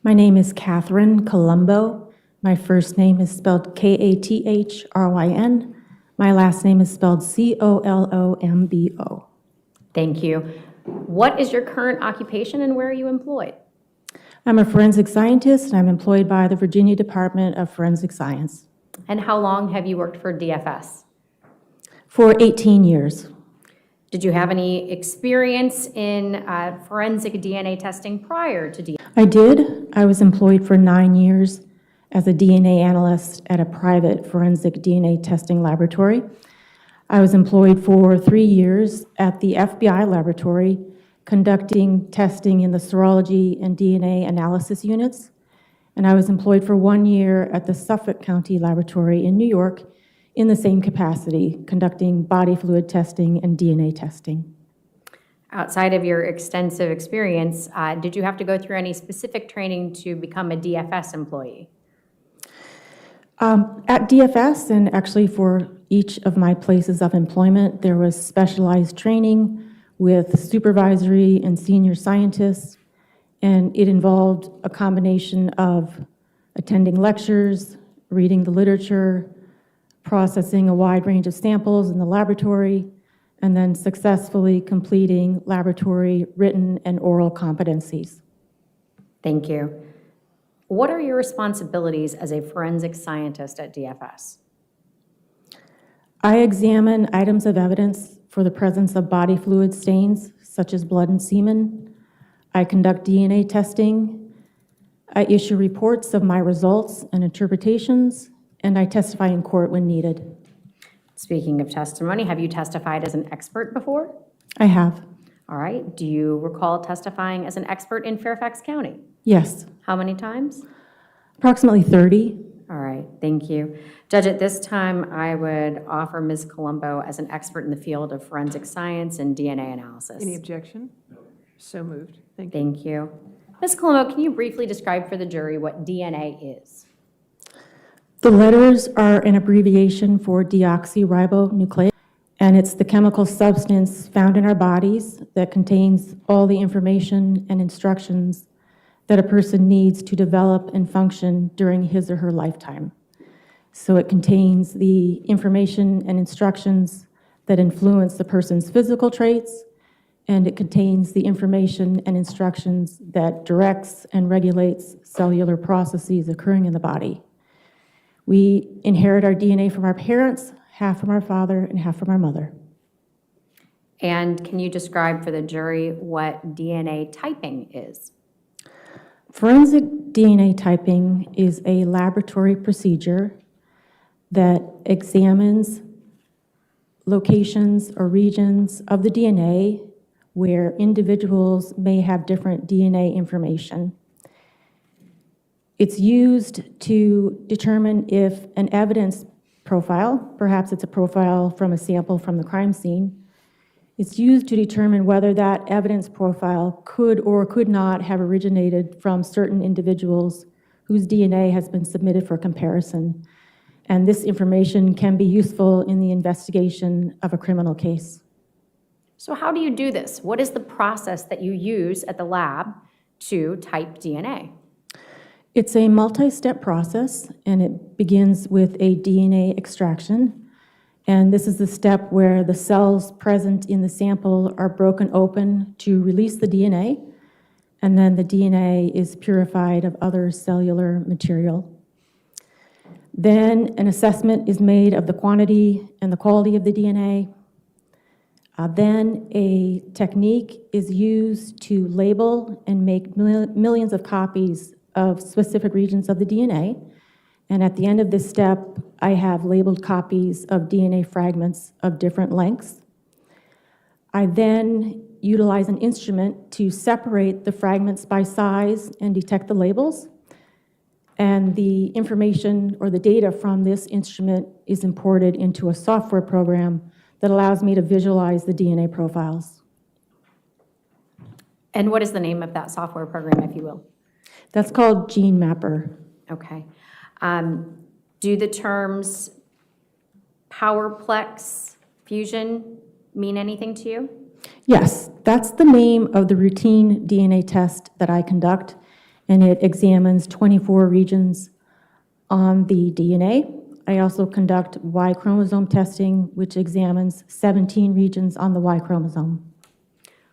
My name is Kathryn Colombo. My first name is spelled Kathryn. My last name is spelled Colombo. Thank you. What is your current occupation and where are you employed? I'm a forensic scientist and I'm employed by the Virginia Department of Forensic Science. And how long have you worked for DFS? For 18 years. Did you have any experience in forensic DNA testing prior to DFS? I did. I was employed for 9 years as a DNA analyst at a private forensic DNA testing laboratory. I was employed for 3 years at the FBI laboratory conducting testing in the serology and DNA analysis units. And I was employed for 1 year at the Suffolk County Laboratory in New York in the same capacity, conducting body fluid testing and DNA testing. Outside of your extensive experience, did you have to go through any specific training to become a DFS employee? At DFS, and actually for each of my places of employment, there was specialized training with supervisory and senior scientists, and it involved a combination of attending lectures, reading the literature, processing a wide range of samples in the laboratory, and then successfully completing laboratory written and oral competencies. Thank you. What are your responsibilities as a forensic scientist at DFS? I examine items of evidence for the presence of body fluid stains, such as blood and semen. I conduct DNA testing. I issue reports of my results and interpretations, and I testify in court when needed. Speaking of testimony, have you testified as an expert before? I have. All right. Do you recall testifying as an expert in Fairfax County? Yes. How many times? Approximately 30. All right, thank you. Judge, at this time, I would offer Ms. Colombo as an expert in the field of forensic science and DNA analysis. Any objection? So moved. Thank you. Thank you. Ms. Colombo, can you briefly describe for the jury what DNA is? The letters are an abbreviation for deoxyribonucleic, and it's the chemical substance found in our bodies that contains all the information and instructions that a person needs to develop and function during his or her lifetime. So it contains the information and instructions that influence the person's physical traits, and it contains the information and instructions that directs and regulates cellular processes occurring in the body. We inherit our DNA from our parents, half from our father and half from our mother. And can you describe for the jury what DNA typing is? Forensic DNA typing is a laboratory procedure that examines locations or regions of the DNA where individuals may have different DNA information. It's used to determine if an evidence profile, perhaps it's a profile from a sample from the crime scene, it's used to determine whether that evidence profile could or could not have originated from certain individuals whose DNA has been submitted for comparison. And this information can be useful in the investigation of a criminal case. So how do you do this? What is the process that you use at the lab to type DNA? It's a multi-step process, and it begins with a DNA extraction. And this is the step where the cells present in the sample are broken open to release the DNA, and then the DNA is purified of other cellular material. Then an assessment is made of the quantity and the quality of the DNA. Then a technique is used to label and make millions of copies of specific regions of the DNA. And at the end of this step, I have labeled copies of DNA fragments of different lengths. I then utilize an instrument to separate the fragments by size and detect the labels. And the information or the data from this instrument is imported into a software program that allows me to visualize the DNA profiles. And what is the name of that software program, if you will? That's called Gene Mapper. Okay. Do the terms Powerplex fusion mean anything to you? Yes, that's the name of the routine DNA test that I conduct, and it examines 24 regions on the DNA. I also conduct Y chromosome testing, which examines 17 regions on the Y chromosome.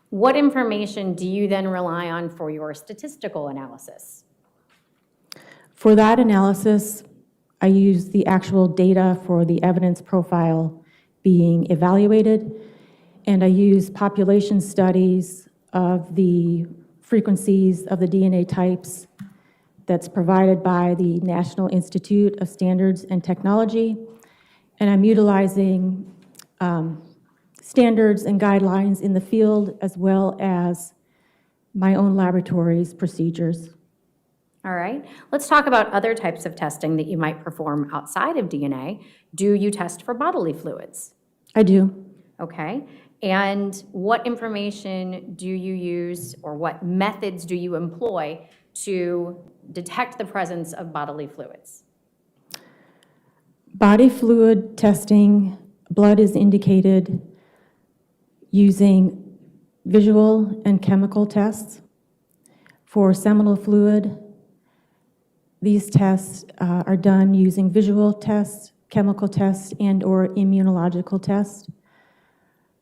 What information do you then rely on for your statistical analysis? For that analysis, I use the actual data for the evidence profile being evaluated, and I use population studies of the frequencies of the DNA types that's provided by the National Institute of Standards and Technology, and I'm utilizing standards and guidelines in the field as well as my own laboratory's procedures. All right. Let's talk about other types of testing that you might perform outside of DNA. Do you test for bodily fluids? I do. Okay. And what information do you use, or what methods do you employ to detect the presence of bodily fluids? Body fluid testing, blood is indicated using visual and chemical tests. For seminal fluid, these tests are done using visual tests, chemical tests, and/or immunological tests.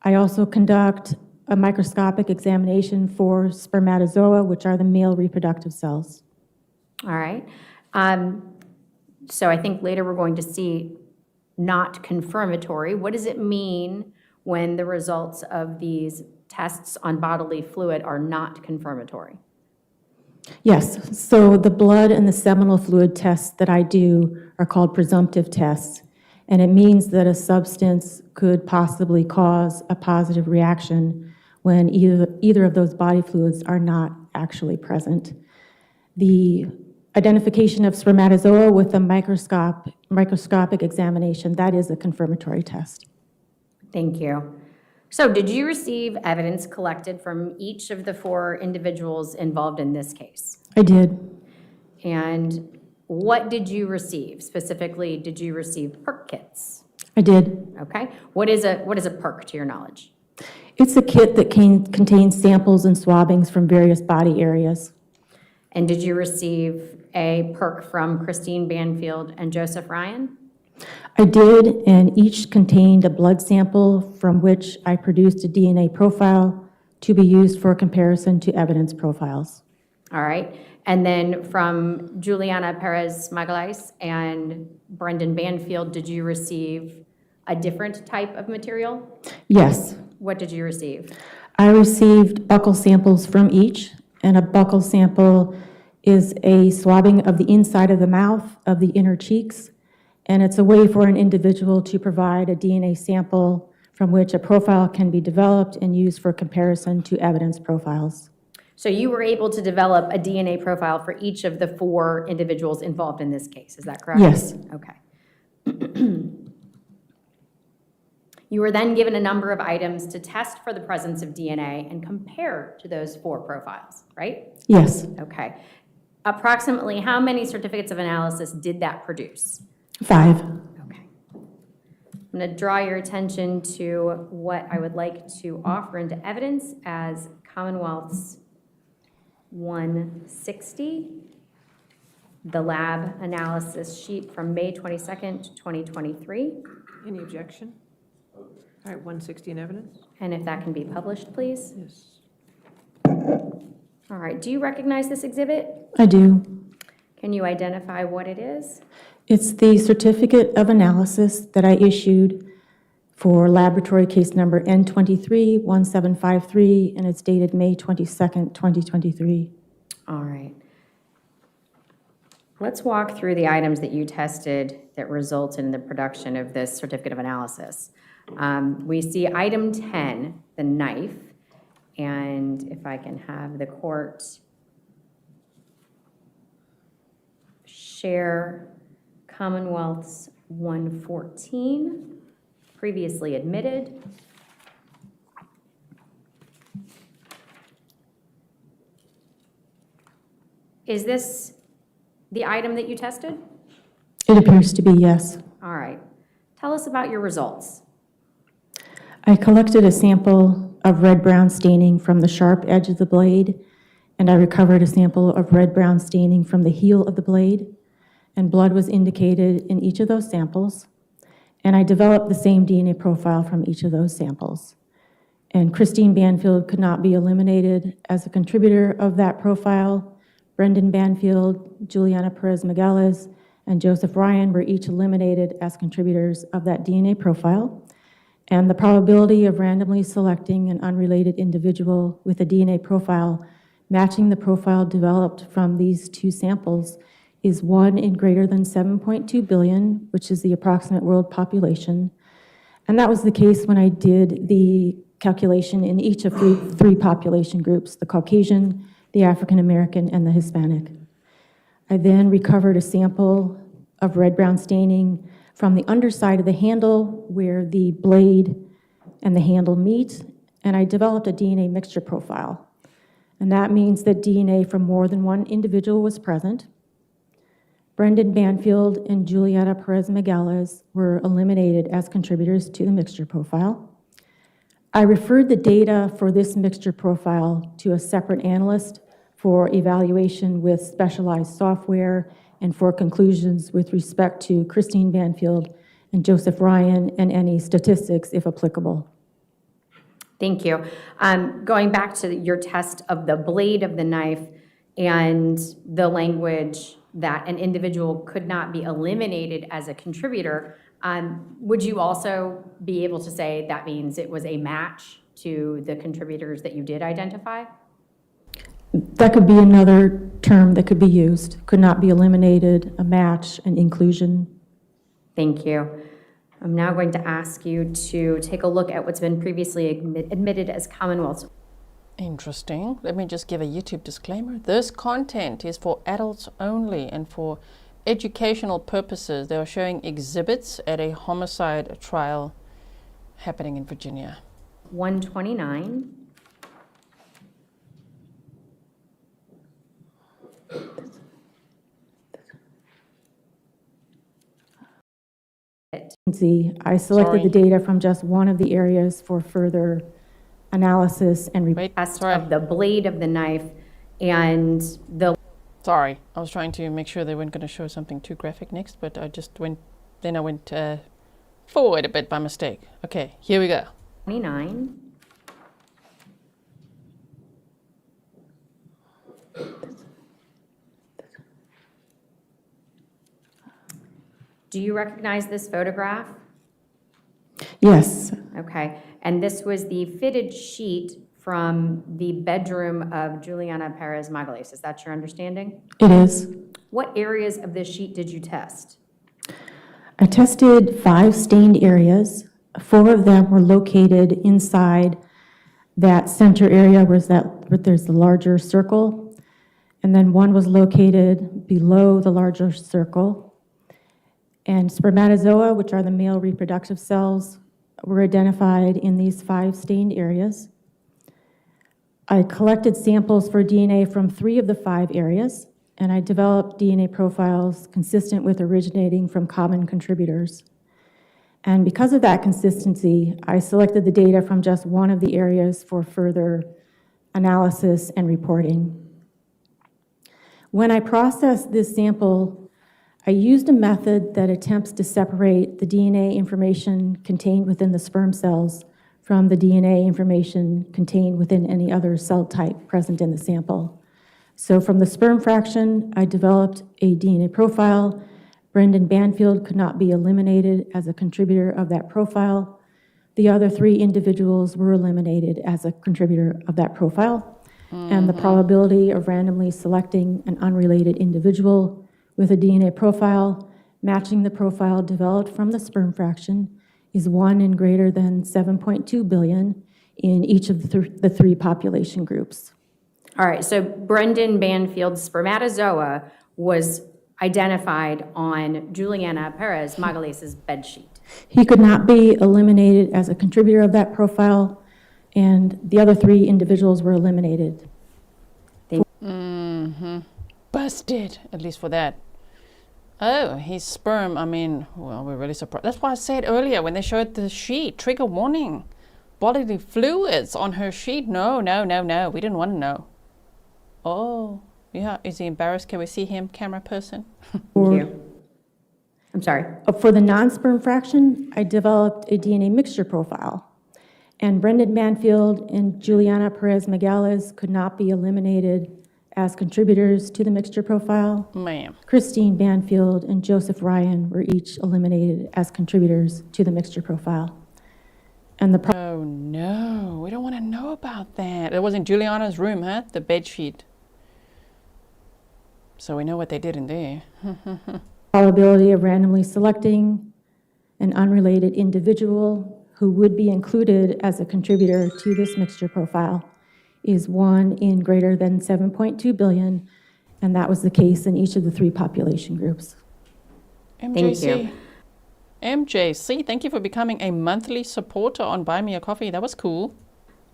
I also conduct a microscopic examination for spermatozoa, which are the male reproductive cells. All right. So I think later we're going to see not confirmatory. What does it mean when the results of these tests on bodily fluid are not confirmatory? Yes, so the blood and the seminal fluid tests that I do are called presumptive tests, and it means that a substance could possibly cause a positive reaction when either of those body fluids are not actually present. The identification of spermatozoa with a microscopic examination, that is a confirmatory test. Thank you. So did you receive evidence collected from each of the 4 individuals involved in this case? I did. And what did you receive? Specifically, did you receive perk kits? I did. Okay. What is a perk to your knowledge? It's a kit that contains samples and swabbings from various body areas. And did you receive a perk from Christine Banfield and Joseph Ryan? I did, and each contained a blood sample from which I produced a DNA profile to be used for comparison to evidence profiles. All right. And then from Juliana Peres Magalhães and Brendan Banfield, did you receive a different type of material? Yes. What did you receive? I received buccal samples from each, and a buccal sample is a swabbing of the inside of the mouth, of the inner cheeks, and it's a way for an individual to provide a DNA sample from which a profile can be developed and used for comparison to evidence profiles. So you were able to develop a DNA profile for each of the 4 individuals involved in this case, is that correct? Yes. Okay. You were then given a number of items to test for the presence of DNA and compare to those 4 profiles, right? Yes. Okay. Approximately how many certificates of analysis did that produce? 5. Okay. I'm going to draw your attention to what I would like to offer into evidence as Commonwealth's 160, the lab analysis sheet from May 22nd, 2023. Any objection? All right, 160 in evidence? And if that can be published, please? Yes. All right, do you recognize this exhibit? I do. Can you identify what it is? It's the certificate of analysis that I issued for laboratory case number N231753, and it's dated May 22nd, 2023. All right. Let's walk through the items that you tested that resulted in the production of this certificate of analysis. We see item 10, the knife, and if I can have the court share Commonwealth's 114, previously admitted. Is this the item that you tested? It appears to be, yes. All right. Tell us about your results. I collected a sample of red-brown staining from the sharp edge of the blade, and I recovered a sample of red-brown staining from the heel of the blade, and blood was indicated in each of those samples. And I developed the same DNA profile from each of those samples. And Christine Banfield could not be eliminated as a contributor of that profile. Brendan Banfield, Juliana Peres Magalhães, and Joseph Ryan were each eliminated as contributors of that DNA profile. And the probability of randomly selecting an unrelated individual with a DNA profile matching the profile developed from these two samples is 1 in greater than 7.2 billion, which is the approximate world population. And that was the case when I did the calculation in each of three population groups, the Caucasian, the African American, and the Hispanic. I then recovered a sample of red-brown staining from the underside of the handle where the blade and the handle meet, and I developed a DNA mixture profile. And that means that DNA from more than one individual was present. Brendan Banfield and Juliana Peres Magalhães were eliminated as contributors to the mixture profile. I referred the data for this mixture profile to a separate analyst for evaluation with specialized software and for conclusions with respect to Christine Banfield and Joseph Ryan and any statistics if applicable. Thank you. Going back to your test of the blade of the knife and the language that an individual could not be eliminated as a contributor, would you also be able to say that means it was a match to the contributors that you did identify? That could be another term that could be used. Could not be eliminated, a match, an inclusion. Thank you. I'm now going to ask you to take a look at what's been previously admitted as Commonwealth's. Interesting. Let me just give a YouTube disclaimer. This content is for adults only and for educational purposes. They are showing exhibits at a homicide trial happening in Virginia. 129. I selected the data from just one of the areas for further analysis and Test of the blade of the knife and the. Sorry, I was trying to make sure they weren't going to show something too graphic next, but I just went forward a bit by mistake. Okay, here we go. 29. Do you recognize this photograph? Yes. Okay, and this was the fitted sheet from the bedroom of Juliana Peres Magalhães. Is that your understanding? It is. What areas of this sheet did you test? I tested 5 stained areas. 4 of them were located inside that center area where there's the larger circle, and then 1 was located below the larger circle. And spermatozoa, which are the male reproductive cells, were identified in these 5 stained areas. I collected samples for DNA from 3 of the 5 areas, and I developed DNA profiles consistent with originating from common contributors. And because of that consistency, I selected the data from just one of the areas for further analysis and reporting. When I processed this sample, I used a method that attempts to separate the DNA information contained within the sperm cells from the DNA information contained within any other cell type present in the sample. So from the sperm fraction, I developed a DNA profile. Brendan Banfield could not be eliminated as a contributor of that profile. The other 3 individuals were eliminated as a contributor of that profile. And the probability of randomly selecting an unrelated individual with a DNA profile matching the profile developed from the sperm fraction is 1 in greater than 7.2 billion in each of the 3 population groups. All right, so Brendan Banfield's spermatozoa was identified on Juliana Peres Magalhães' bedsheet. He could not be eliminated as a contributor of that profile, and the other 3 individuals were eliminated. Busted, at least for that. Oh, his sperm, I mean, well, we're really surprised. That's why I said earlier when they showed the sheet, trigger warning, bodily fluids on her sheet. No, we didn't want to know. Oh, yeah, is he embarrassed? Can we see him, camera person? Thank you. I'm sorry. For the non-sperm fraction, I developed a DNA mixture profile, and Brendan Banfield and Juliana Peres Magalhães could not be eliminated as contributors to the mixture profile. Ma'am. Christine Banfield and Joseph Ryan were each eliminated as contributors to the mixture profile. And oh no, we don't want to know about that. It was in Juliana's room, huh? The bed sheet. So we know what they did in there. probability of randomly selecting an unrelated individual who would be included as a contributor to this mixture profile is 1 in greater than 7.2 billion, and that was the case in each of the 3 population groups. MJC. Thank you. MJC, thank you for becoming a monthly supporter on Buy Me a Coffee. That was cool.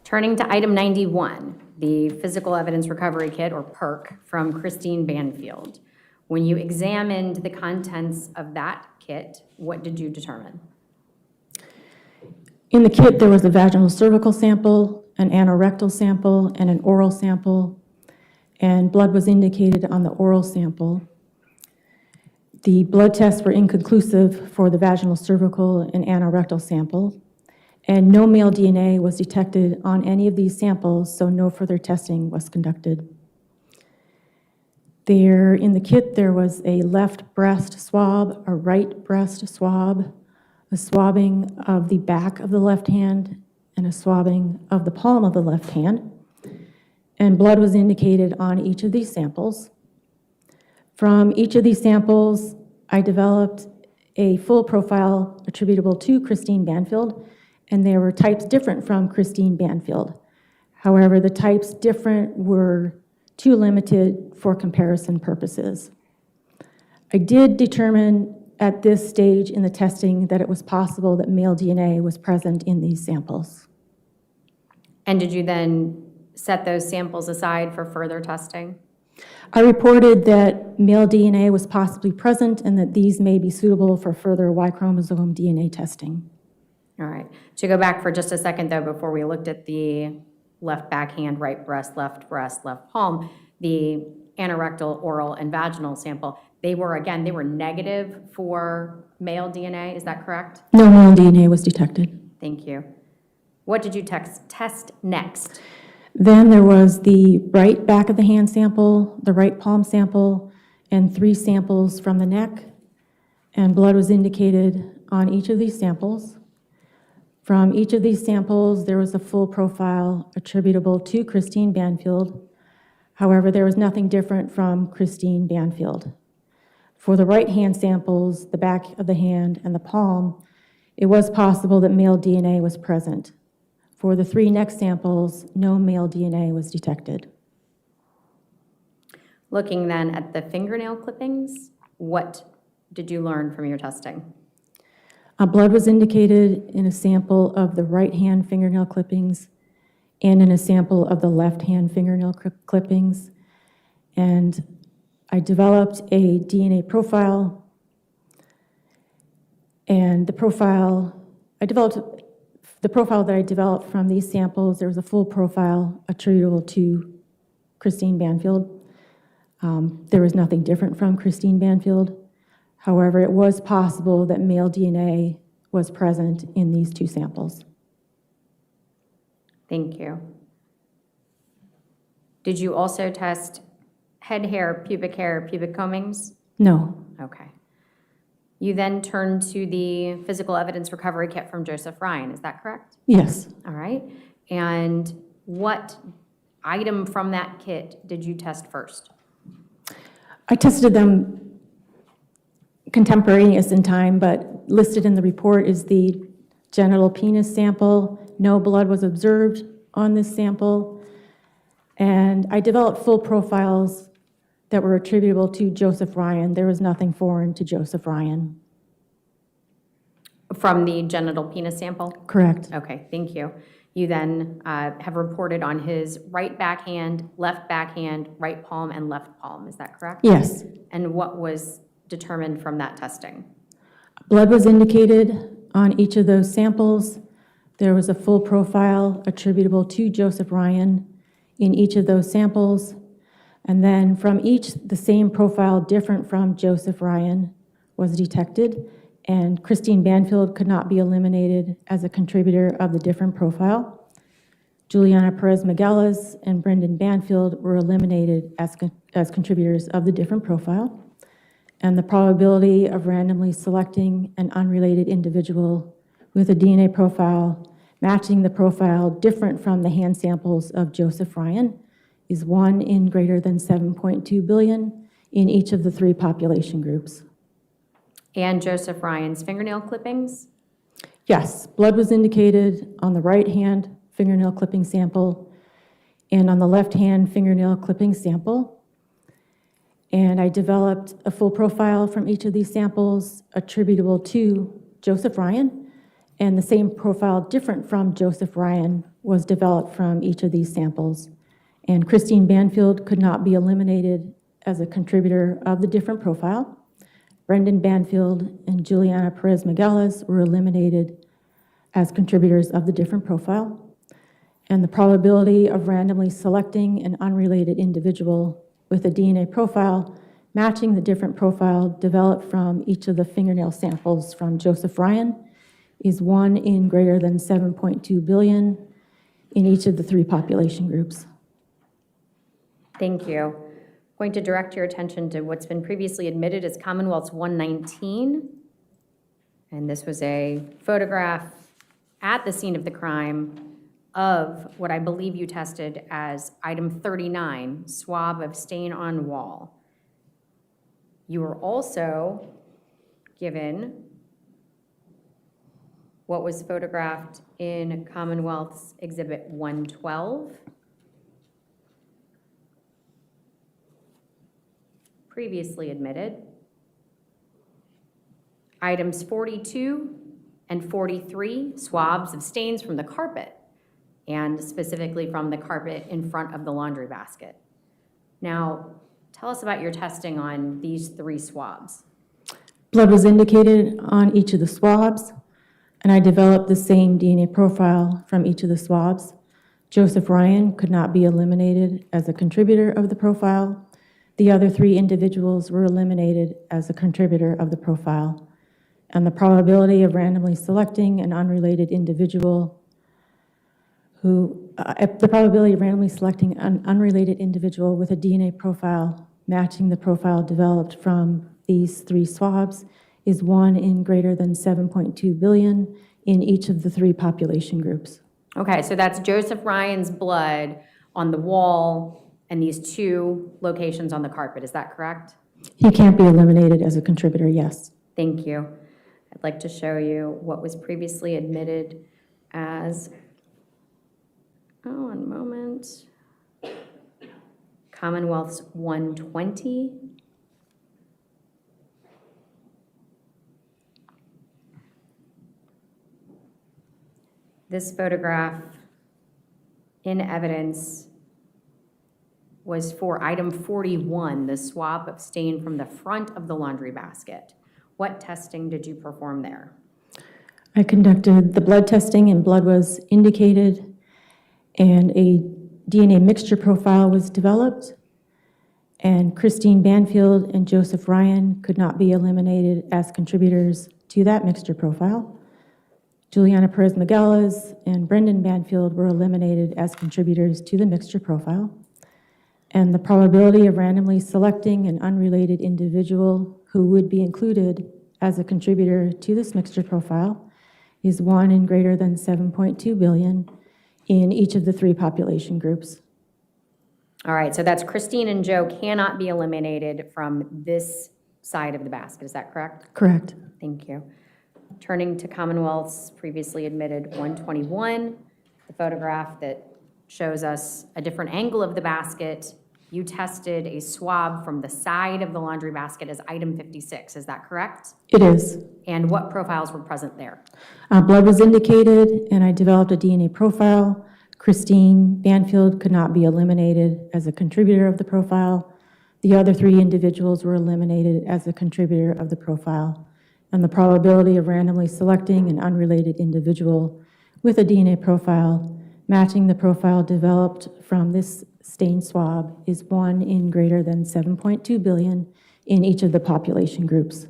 Turning to item 91, the Physical Evidence Recovery Kit, or PERC, from Christine Banfield. When you examined the contents of that kit, what did you determine? In the kit, there was a vaginal cervical sample, an anorectal sample, and an oral sample, and blood was indicated on the oral sample. The blood tests were inconclusive for the vaginal cervical and anorectal sample, and no male DNA was detected on any of these samples, so no further testing was conducted. There, in the kit, there was a left breast swab, a right breast swab, a swabbing of the back of the left hand, and a swabbing of the palm of the left hand. And blood was indicated on each of these samples. From each of these samples, I developed a full profile attributable to Christine Banfield, and there were types different from Christine Banfield. However, the types different were too limited for comparison purposes. I did determine at this stage in the testing that it was possible that male DNA was present in these samples. And did you then set those samples aside for further testing? I reported that male DNA was possibly present and that these may be suitable for further Y chromosome DNA testing. All right. To go back for just a second, though, before we looked at the left backhand, right breast, left palm, the anorectal, oral, and vaginal sample, they were negative for male DNA. Is that correct? No male DNA was detected. Thank you. What did you test next? Then there was the right back of the hand sample, the right palm sample, and 3 samples from the neck, and blood was indicated on each of these samples. From each of these samples, there was a full profile attributable to Christine Banfield. However, there was nothing different from Christine Banfield. For the right hand samples, the back of the hand and the palm, it was possible that male DNA was present. For the 3 next samples, no male DNA was detected. Looking then at the fingernail clippings, what did you learn from your testing? Blood was indicated in a sample of the right hand fingernail clippings and in a sample of the left hand fingernail clippings. And I developed a DNA profile, and the profile that I developed from these samples, there was a full profile attributable to Christine Banfield. There was nothing different from Christine Banfield. However, it was possible that male DNA was present in these two samples. Thank you. Did you also test head hair, pubic combings? No. Okay. You then turned to the physical evidence recovery kit from Joseph Ryan, is that correct? Yes. All right. And what item from that kit did you test first? I tested them contemporaneous in time, but listed in the report is the genital penis sample. No blood was observed on this sample. And I developed full profiles that were attributable to Joseph Ryan. There was nothing foreign to Joseph Ryan. From the genital penis sample? Correct. Okay, thank you. You then have reported on his right backhand, left backhand, right palm, and left palm. Is that correct? Yes. And what was determined from that testing? Blood was indicated on each of those samples. There was a full profile attributable to Joseph Ryan in each of those samples. And then from each, the same profile different from Joseph Ryan was detected, and Christine Banfield could not be eliminated as a contributor of the different profile. Juliana Peres Magalhães and Brendan Banfield were eliminated as contributors of the different profile. And the probability of randomly selecting an unrelated individual with a DNA profile matching the profile different from the hand samples of Joseph Ryan is 1 in greater than 7.2 billion in each of the 3 population groups. And Joseph Ryan's fingernail clippings? Yes, blood was indicated on the right hand fingernail clipping sample and on the left hand fingernail clipping sample. And I developed a full profile from each of these samples attributable to Joseph Ryan, and the same profile different from Joseph Ryan was developed from each of these samples. And Christine Banfield could not be eliminated as a contributor of the different profile. Brendan Banfield and Juliana Peres Magalhães were eliminated as contributors of the different profile. And the probability of randomly selecting an unrelated individual with a DNA profile matching the different profile developed from each of the fingernail samples from Joseph Ryan is 1 in greater than 7.2 billion in each of the 3 population groups. Thank you. I'm going to direct your attention to what's been previously admitted as Commonwealth's 119. And this was a photograph at the scene of the crime of what I believe you tested as item 39, swab of stain on wall. You were also given what was photographed in Commonwealth's Exhibit 112, previously admitted. Items 42 and 43, swabs of stains from the carpet, and specifically from the carpet in front of the laundry basket. Now, tell us about your testing on these 3 swabs. Blood was indicated on each of the swabs, and I developed the same DNA profile from each of the swabs. Joseph Ryan could not be eliminated as a contributor of the profile. The other 3 individuals were eliminated as a contributor of the profile. And the probability of randomly selecting an unrelated individual the probability of randomly selecting an unrelated individual with a DNA profile matching the profile developed from these 3 swabs is 1 in greater than 7.2 billion in each of the 3 population groups. Okay, so that's Joseph Ryan's blood on the wall and these 2 locations on the carpet, is that correct? He can't be eliminated as a contributor, yes. Thank you. I'd like to show you what was previously admitted as, one moment, Commonwealth's 120. This photograph in evidence was for item 41, the swab of stain from the front of the laundry basket. What testing did you perform there? I conducted the blood testing, and blood was indicated, and a DNA mixture profile was developed. And Christine Banfield and Joseph Ryan could not be eliminated as contributors to that mixture profile. Juliana Peres Magalhães and Brendan Banfield were eliminated as contributors to the mixture profile. And the probability of randomly selecting an unrelated individual who would be included as a contributor to this mixture profile is 1 in greater than 7.2 billion in each of the 3 population groups. All right, so that's Christine and Joe cannot be eliminated from this side of the basket. Is that correct? Correct. Thank you. Turning to Commonwealth's previously admitted 121, the photograph that shows us a different angle of the basket. You tested a swab from the side of the laundry basket as item 56. Is that correct? It is. And what profiles were present there? Blood was indicated, and I developed a DNA profile. Christine Banfield could not be eliminated as a contributor of the profile. The other 3 individuals were eliminated as a contributor of the profile. And the probability of randomly selecting an unrelated individual with a DNA profile matching the profile developed from this stain swab is 1 in greater than 7.2 billion in each of the population groups.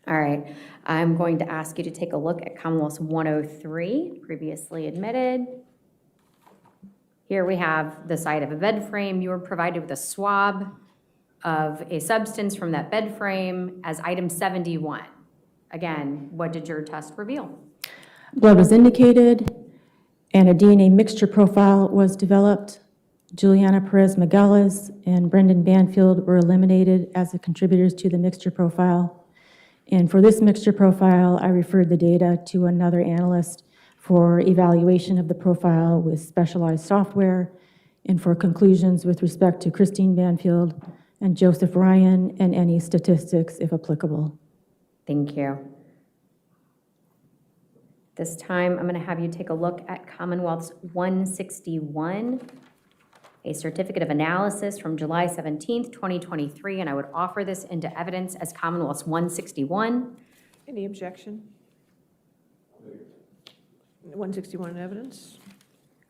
All right, I'm going to ask you to take a look at Commonwealth's 103, previously admitted. Here we have the side of a bed frame. You were provided with a swab of a substance from that bed frame as item 71. Again, what did your test reveal? Blood was indicated, and a DNA mixture profile was developed. Juliana Peres Magalhães and Brendan Banfield were eliminated as the contributors to the mixture profile. And for this mixture profile, I referred the data to another analyst for evaluation of the profile with specialized software and for conclusions with respect to Christine Banfield and Joseph Ryan and any statistics if applicable. Thank you. This time, I'm going to have you take a look at Commonwealth's 161, a certificate of analysis from July 17th, 2023, and I would offer this into evidence as Commonwealth's 161. Any objection? 161 in evidence.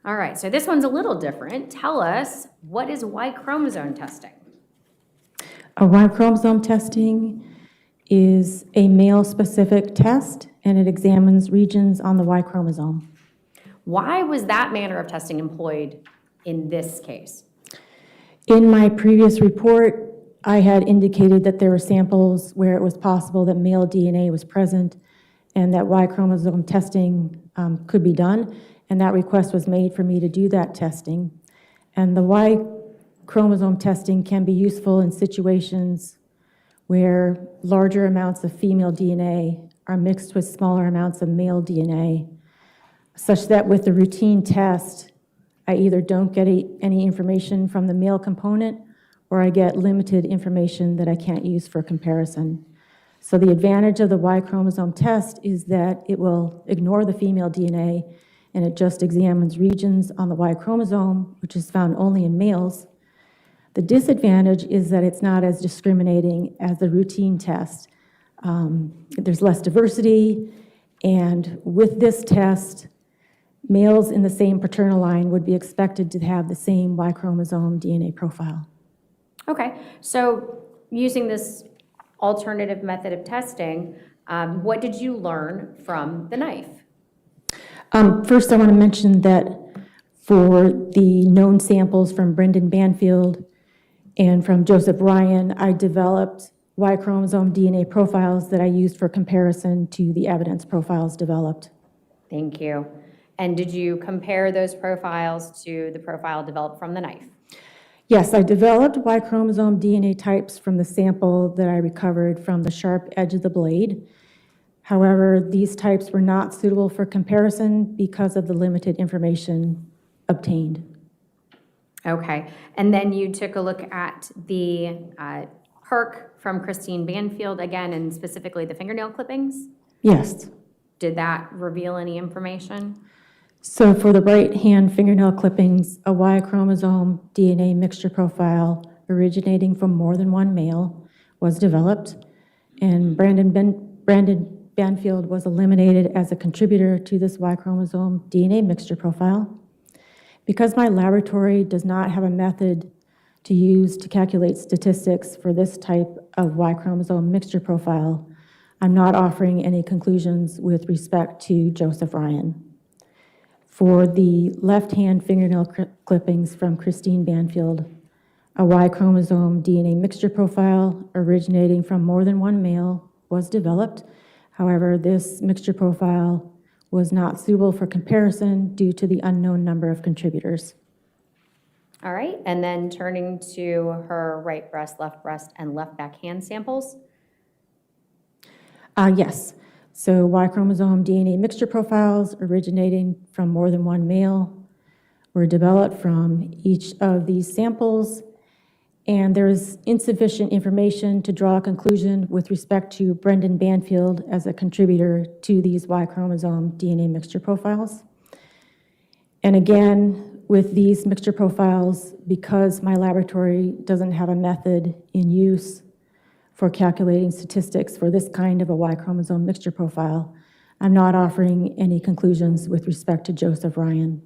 All right, so this one's a little different. Tell us, what is Y chromosome testing? A Y chromosome testing is a male-specific test, and it examines regions on the Y chromosome. Why was that manner of testing employed in this case? In my previous report, I had indicated that there were samples where it was possible that male DNA was present and that Y chromosome testing could be done, and that request was made for me to do that testing. And the Y chromosome testing can be useful in situations where larger amounts of female DNA are mixed with smaller amounts of male DNA, such that with the routine test, I either don't get any information from the male component or I get limited information that I can't use for comparison. So the advantage of the Y chromosome test is that it will ignore the female DNA and it just examines regions on the Y chromosome, which is found only in males. The disadvantage is that it's not as discriminating as the routine test. There's less diversity, and with this test, males in the same paternal line would be expected to have the same Y chromosome DNA profile. Okay, so using this alternative method of testing, what did you learn from the knife? First, I want to mention that for the known samples from Brendan Banfield and from Joseph Ryan, I developed Y chromosome DNA profiles that I used for comparison to the evidence profiles developed. Thank you. And did you compare those profiles to the profile developed from the knife? Yes, I developed Y chromosome DNA types from the sample that I recovered from the sharp edge of the blade. However, these types were not suitable for comparison because of the limited information obtained. Okay, and then you took a look at the perk from Christine Banfield again, and specifically the fingernail clippings? Yes. Did that reveal any information? So for the right hand fingernail clippings, a Y chromosome DNA mixture profile originating from more than one male was developed, and Brendan Banfield was eliminated as a contributor to this Y chromosome DNA mixture profile. Because my laboratory does not have a method to use to calculate statistics for this type of Y chromosome mixture profile, I'm not offering any conclusions with respect to Joseph Ryan. For the left-hand fingernail clippings from Christine Banfield, a Y chromosome DNA mixture profile originating from more than one male was developed. However, this mixture profile was not suitable for comparison due to the unknown number of contributors. All right, and then turning to her right breast, and left back hand samples. Yes. So Y chromosome DNA mixture profiles originating from more than one male were developed from each of these samples, and there is insufficient information to draw a conclusion with respect to Brendan Banfield as a contributor to these Y chromosome DNA mixture profiles. And again, with these mixture profiles, because my laboratory doesn't have a method in use for calculating statistics for this kind of a Y chromosome mixture profile, I'm not offering any conclusions with respect to Joseph Ryan.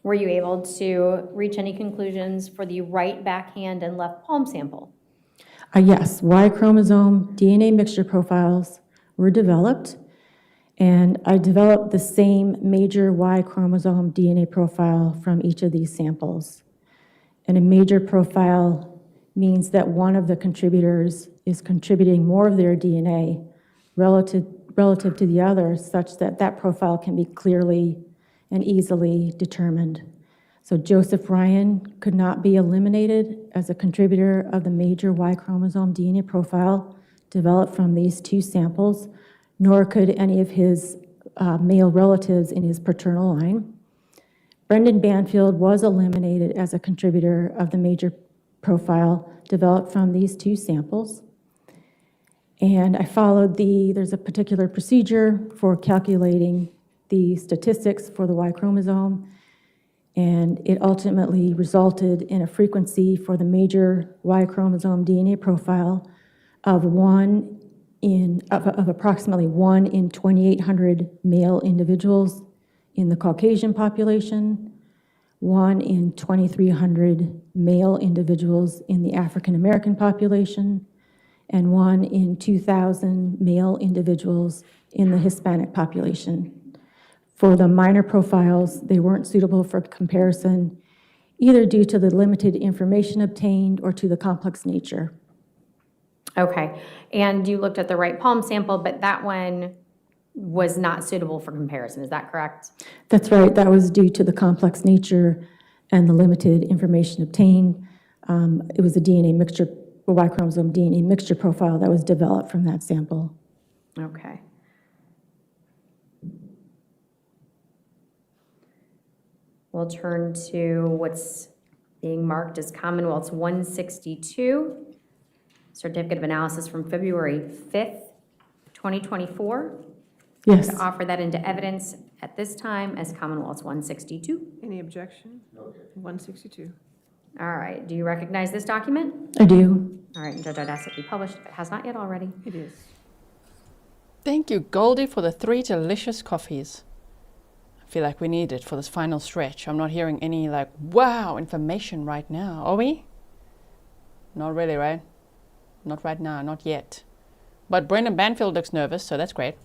Were you able to reach any conclusions for the right backhand and left palm sample? Yes, Y chromosome DNA mixture profiles were developed, and I developed the same major Y chromosome DNA profile from each of these samples. And a major profile means that one of the contributors is contributing more of their DNA relative to the other, such that that profile can be clearly and easily determined. So Joseph Ryan could not be eliminated as a contributor of the major Y chromosome DNA profile developed from these two samples, nor could any of his male relatives in his paternal line. Brendan Banfield was eliminated as a contributor of the major profile developed from these two samples. And I followed there's a particular procedure for calculating the statistics for the Y chromosome, and it ultimately resulted in a frequency for the major Y chromosome DNA profile of approximately 1 in 2,800 male individuals in the Caucasian population, 1 in 2,300 male individuals in the African American population, and 1 in 2,000 male individuals in the Hispanic population. For the minor profiles, they weren't suitable for comparison, either due to the limited information obtained or to the complex nature. Okay, and you looked at the right palm sample, but that one was not suitable for comparison, is that correct? That's right, that was due to the complex nature and the limited information obtained. It was a DNA mixture, a Y chromosome DNA mixture profile that was developed from that sample. Okay. We'll turn to what's being marked as Commonwealth's 162, Certificate of Analysis from February 5th, 2024. Yes. To offer that into evidence at this time as Commonwealth's 162. Any objection? Okay. 162. All right, do you recognize this document? I do. All right, and Judge, I'd ask it be published if it has not yet already. It is. Thank you, Goldie, for the 3 delicious coffees. I feel like we need it for this final stretch. I'm not hearing any wow information right now. Are we? Not really, right? Not right now, not yet. But Brendan Banfield looks nervous, so that's great.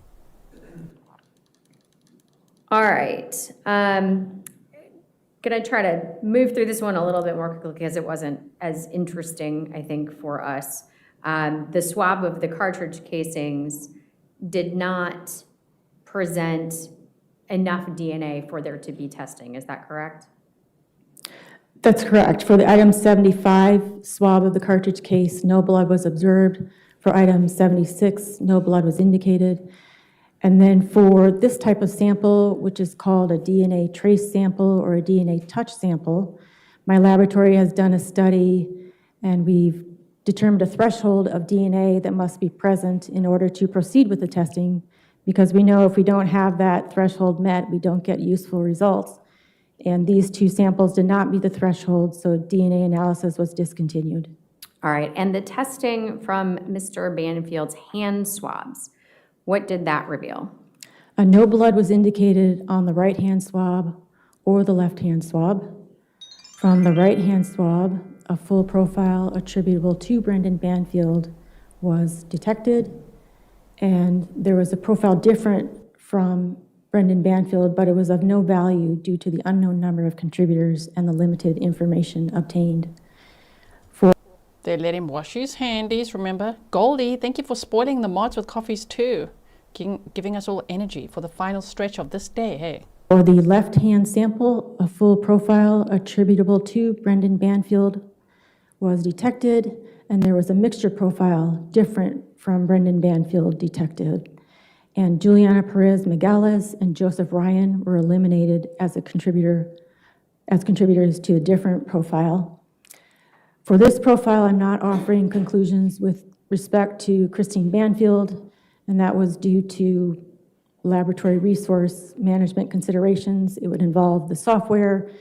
All right. Gonna try to move through this one a little bit more quickly because it wasn't as interesting, I think, for us. The swab of the cartridge casings did not present enough DNA for there to be testing. Is that correct? That's correct. For the item 75 swab of the cartridge case, no blood was observed. For item 76, no blood was indicated. And then for this type of sample, which is called a DNA trace sample or a DNA touch sample, my laboratory has done a study and we've determined a threshold of DNA that must be present in order to proceed with the testing, because we know if we don't have that threshold met, we don't get useful results. And these two samples did not meet the threshold, so DNA analysis was discontinued. All right, and the testing from Mr. Banfield's hand swabs, what did that reveal? No blood was indicated on the right hand swab or the left hand swab. From the right hand swab, a full profile attributable to Brendan Banfield was detected, and there was a profile different from Brendan Banfield, but it was of no value due to the unknown number of contributors and the limited information obtained. They let him wash his handies, remember? Goldie, thank you for spoiling the mods with coffees too. Giving us all energy for the final stretch of this day, hey? For the left-hand sample, a full profile attributable to Brendan Banfield was detected, and there was a mixture profile different from Brendan Banfield detected. And Juliana Peres Magalhães and Joseph Ryan were eliminated as contributors to a different profile. For this profile, I'm not offering conclusions with respect to Christine Banfield, and that was due to laboratory resource management considerations. It would involve the software,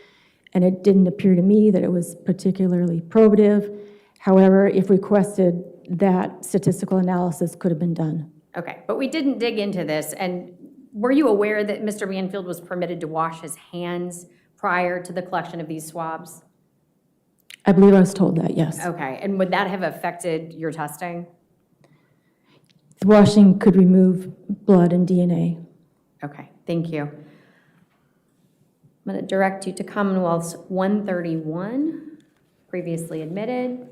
and it didn't appear to me that it was particularly probative. However, if requested, that statistical analysis could have been done. Okay, but we didn't dig into this, and were you aware that Mr. Banfield was permitted to wash his hands prior to the collection of these swabs? I believe I was told that, yes. Okay, and would that have affected your testing? The washing could remove blood and DNA. Okay, thank you. I'm going to direct you to Commonwealth's 131, previously admitted.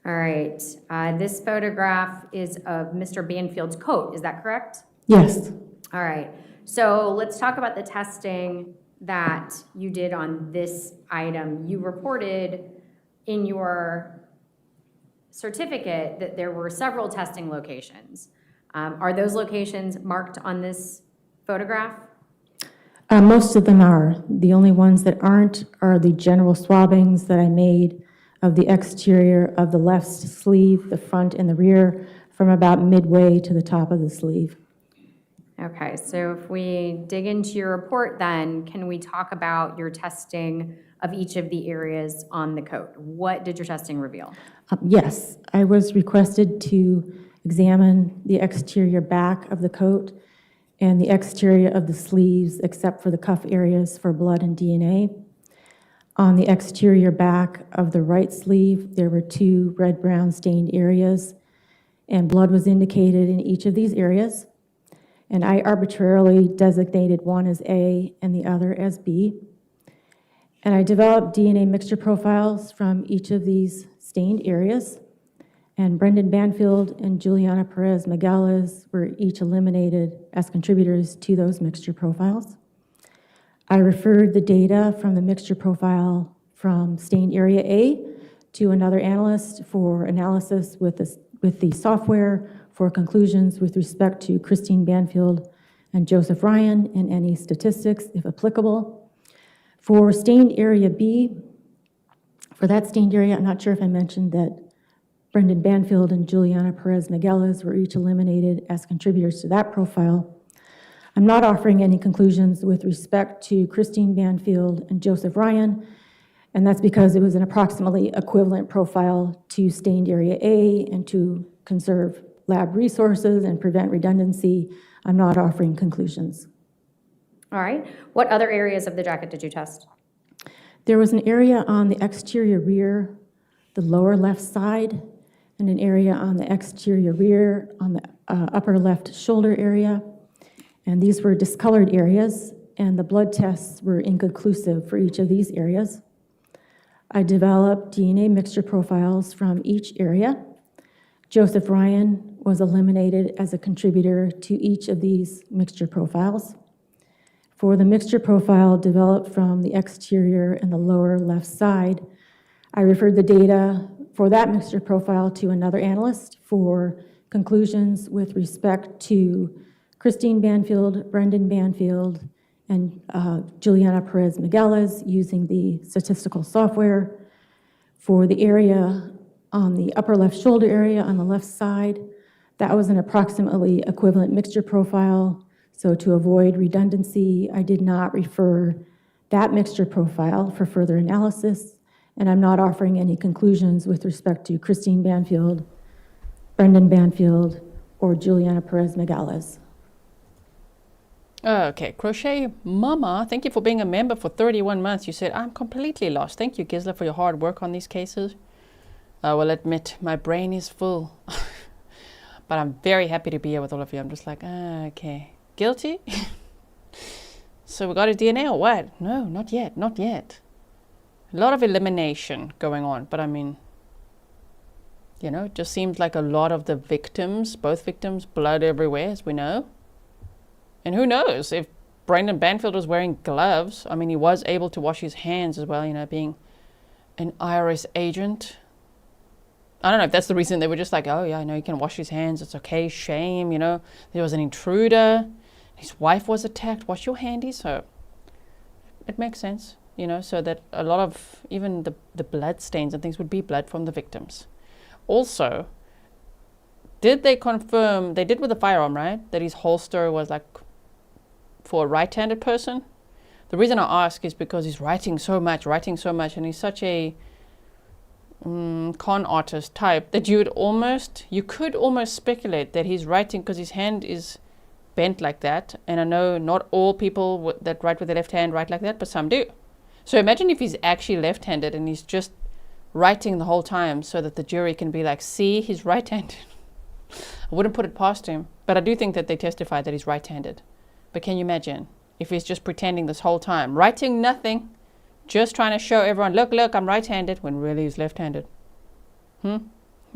All right, this photograph is of Mr. Banfield's coat, is that correct? Yes. All right, so let's talk about the testing that you did on this item. You reported in your certificate that there were several testing locations. Are those locations marked on this photograph? Most of them are. The only ones that aren't are the general swabbings that I made of the exterior of the left sleeve, the front and the rear, from about midway to the top of the sleeve. Okay, so if we dig into your report then, can we talk about your testing of each of the areas on the coat? What did your testing reveal? Yes, I was requested to examine the exterior back of the coat and the exterior of the sleeves, except for the cuff areas for blood and DNA. On the exterior back of the right sleeve, there were 2 red-brown stained areas, and blood was indicated in each of these areas. And I arbitrarily designated one as A and the other as B. And I developed DNA mixture profiles from each of these stained areas. And Brendan Banfield and Juliana Peres Magalhães were each eliminated as contributors to those mixture profiles. I referred the data from the mixture profile from stained area A to another analyst for analysis with the software for conclusions with respect to Christine Banfield and Joseph Ryan and any statistics, if applicable. For stained area B, for that stained area, I'm not sure if I mentioned that Brendan Banfield and Juliana Peres Magalhães were each eliminated as contributors to that profile. I'm not offering any conclusions with respect to Christine Banfield and Joseph Ryan, and that's because it was an approximately equivalent profile to stained area A, and to conserve lab resources and prevent redundancy, I'm not offering conclusions. All right, what other areas of the jacket did you test? There was an area on the exterior rear, the lower left side, and an area on the exterior rear on the upper left shoulder area. And these were discolored areas, and the blood tests were inconclusive for each of these areas. I developed DNA mixture profiles from each area. Joseph Ryan was eliminated as a contributor to each of these mixture profiles. For the mixture profile developed from the exterior and the lower left side, I referred the data for that mixture profile to another analyst for conclusions with respect to Christine Banfield, Brendan Banfield, and Juliana Peres Magalhães using the statistical software. For the area on the upper left shoulder area on the left side, that was an approximately equivalent mixture profile. So to avoid redundancy, I did not refer that mixture profile for further analysis, and I'm not offering any conclusions with respect to Christine Banfield, Brendan Banfield, or Juliana Peres Magalhães. Okay, Crochet Mama, thank you for being a member for 31 months. You said, I'm completely lost. Thank you, Gisela, for your hard work on these cases. I will admit, my brain is full. But I'm very happy to be here with all of you. I'm just like, okay. Guilty? So we got a DNA or what? No, not yet, not yet. A lot of elimination going on. But I mean, you know, it just seems like a lot of the victims, both victims, blood everywhere, as we know. And who knows if Brendan Banfield was wearing gloves. I mean, he was able to wash his hands as well, you know, being an IRS agent. I don't know if that's the reason they were just like, oh yeah, I know he can wash his hands. It's okay. Shame, you know. There was an intruder. His wife was attacked. Wash your handies. So it makes sense, you know, so that a lot of even the blood stains and things would be blood from the victims. Also, did they confirm, they did with the firearm, right? That his holster was like for a right-handed person. The reason I ask is because he's writing so much, and he's such a con artist type that you could almost speculate that he's writing because his hand is bent like that. And I know not all people that write with the left hand write like that, but some do. So imagine if he's actually left-handed and he's just writing the whole time so that the jury can be like, see, he's right-handed. I wouldn't put it past him, but I do think that they testified that he's right-handed. But can you imagine if he's just pretending this whole time, writing nothing, just trying to show everyone, look, I'm right-handed, when really he's left-handed?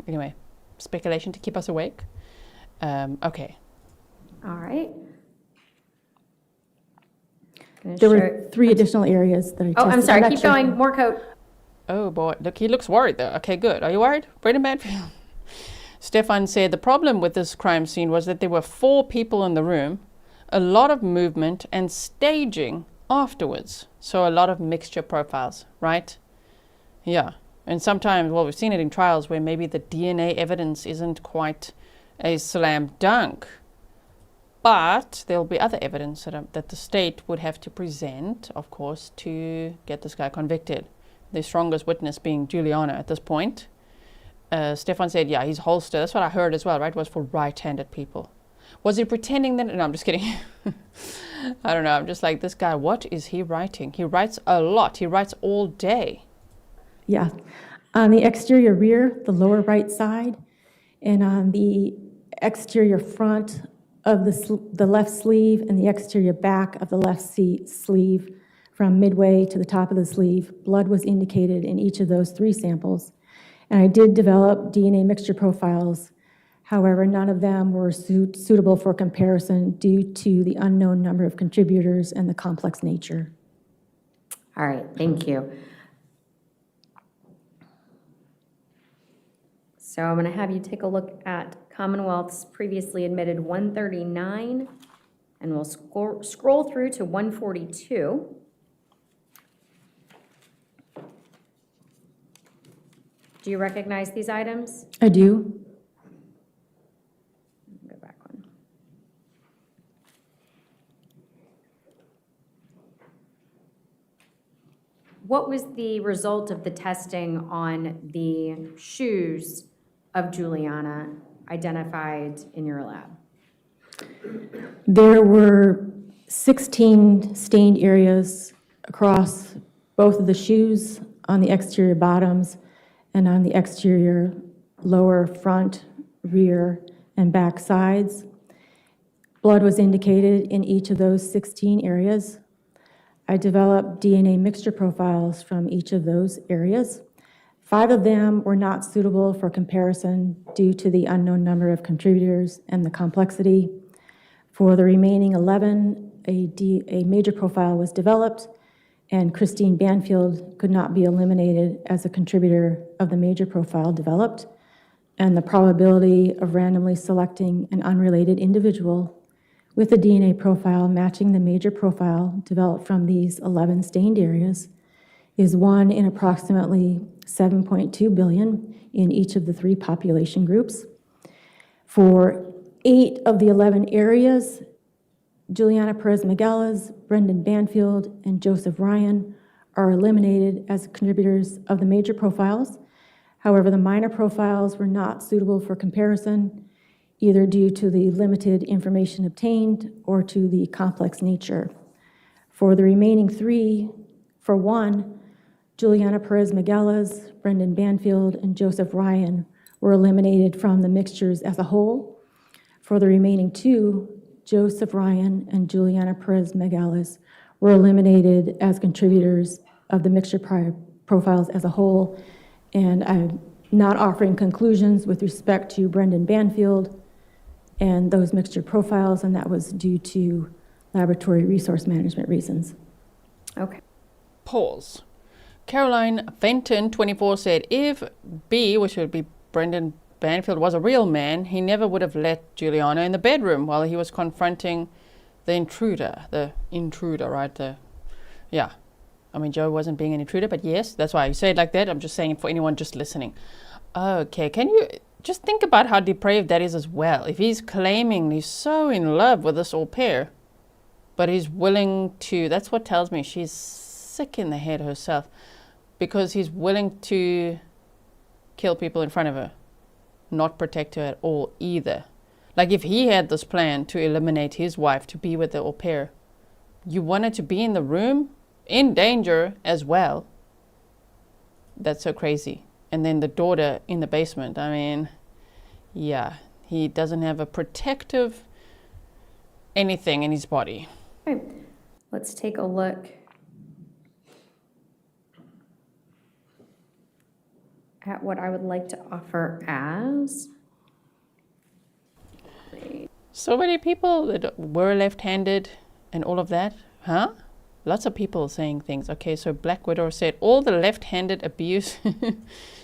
Anyway, speculation to keep us awake. Okay. All right. There were 3 additional areas that I tested. Oh, I'm sorry, keep going, more coat. Oh boy, look, he looks worried though. Okay, good. Are you worried? Brendan Banfield. Stefan said the problem with this crime scene was that there were 4 people in the room, a lot of movement and staging afterwards. So a lot of mixture profiles, right? Yeah. And sometimes, well, we've seen it in trials where maybe the DNA evidence isn't quite a slam dunk. But there'll be other evidence that the state would have to present, of course, to get this guy convicted. The strongest witness being Juliana at this point. Stefan said, yeah, his holster, that's what I heard as well, right, was for right-handed people. Was he pretending that? No, I'm just kidding. I don't know. I'm just like, this guy, what is he writing? He writes a lot. He writes all day. Yeah. On the exterior rear, the lower right side, and on the exterior front of the left sleeve and the exterior back of the left sleeve, from midway to the top of the sleeve, blood was indicated in each of those 3 samples. And I did develop DNA mixture profiles. However, none of them were suitable for comparison due to the unknown number of contributors and the complex nature. All right, thank you. So I'm going to have you take a look at Commonwealth's previously admitted 139, and we'll scroll through to 142. Do you recognize these items? I do. Go back one. What was the result of the testing on the shoes of Juliana identified in your lab? There were 16 stained areas across both of the shoes, on the exterior bottoms and on the exterior lower front, rear, and back sides. Blood was indicated in each of those 16 areas. I developed DNA mixture profiles from each of those areas. 5 of them were not suitable for comparison due to the unknown number of contributors and the complexity. For the remaining 11, a major profile was developed, and Christine Banfield could not be eliminated as a contributor of the major profile developed, and the probability of randomly selecting an unrelated individual with a DNA profile matching the major profile developed from these 11 stained areas is 1 in approximately 7.2 billion in each of the 3 population groups. For 8 of the 11 areas, Juliana Peres Magalhães, Brendan Banfield, and Joseph Ryan are eliminated as contributors of the major profiles. However, the minor profiles were not suitable for comparison. either due to the limited information obtained or to the complex nature. For the remaining 3, for 1, Juliana Peres Magalhães, Brendan Banfield, and Joseph Ryan were eliminated from the mixtures as a whole. For the remaining 2, Joseph Ryan and Juliana Peres Magalhães were eliminated as contributors of the mixture profiles as a whole, and I'm not offering conclusions with respect to Brendan Banfield and those mixture profiles, and that was due to laboratory resource management reasons. Okay. Pause. Caroline Fenton, 24, said if B, which would be Brendan Banfield, was a real man, he never would have let Juliana in the bedroom while he was confronting the intruder, right? Yeah. I mean, Joe wasn't being an intruder, but yes, that's why you say it like that. I'm just saying it for anyone just listening. Okay, can you just think about how depraved that is as well? If he's claiming he's so in love with this au pair, but he's willing to, that's what tells me she's sick in the head herself, because he's willing to kill people in front of her, not protect her at all either. Like if he had this plan to eliminate his wife to be with the au pair, you wanted to be in the room in danger as well. That's so crazy. And then the daughter in the basement. I mean, yeah, he doesn't have a protective anything in his body. Okay, let's take a look at what I would like to offer as. So many people that were left-handed and all of that, huh? Lots of people saying things. Okay, so Black Widow said, all the left-handed abuse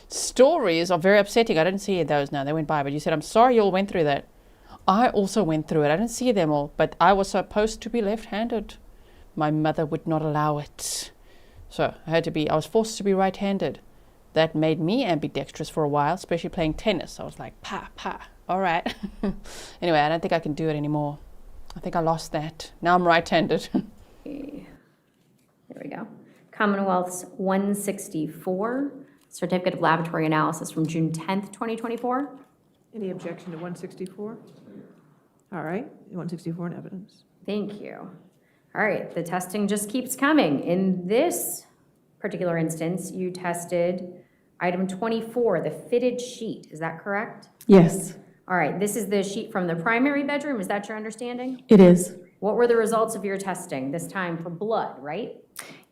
stories are very upsetting. I didn't see those now, they went by, but you said, I'm sorry you all went through that. I also went through it. I didn't see them all, but I was supposed to be left-handed. My mother would not allow it. So I was forced to be right-handed. That made me ambidextrous for a while, especially playing tennis. I was like, pa, all right. Anyway, I don't think I can do it anymore. I think I lost that. Now I'm right-handed. There we go. Commonwealth's 164, Certificate of Laboratory Analysis from June 10th, 2024. Any objection to 164? All right, 164 in evidence. Thank you. All right, the testing just keeps coming. In this particular instance, you tested item 24, the fitted sheet. Is that correct? Yes, All right, this is the sheet from the primary bedroom. Is that your understanding? it is. What were the results of your testing, this time for blood, right?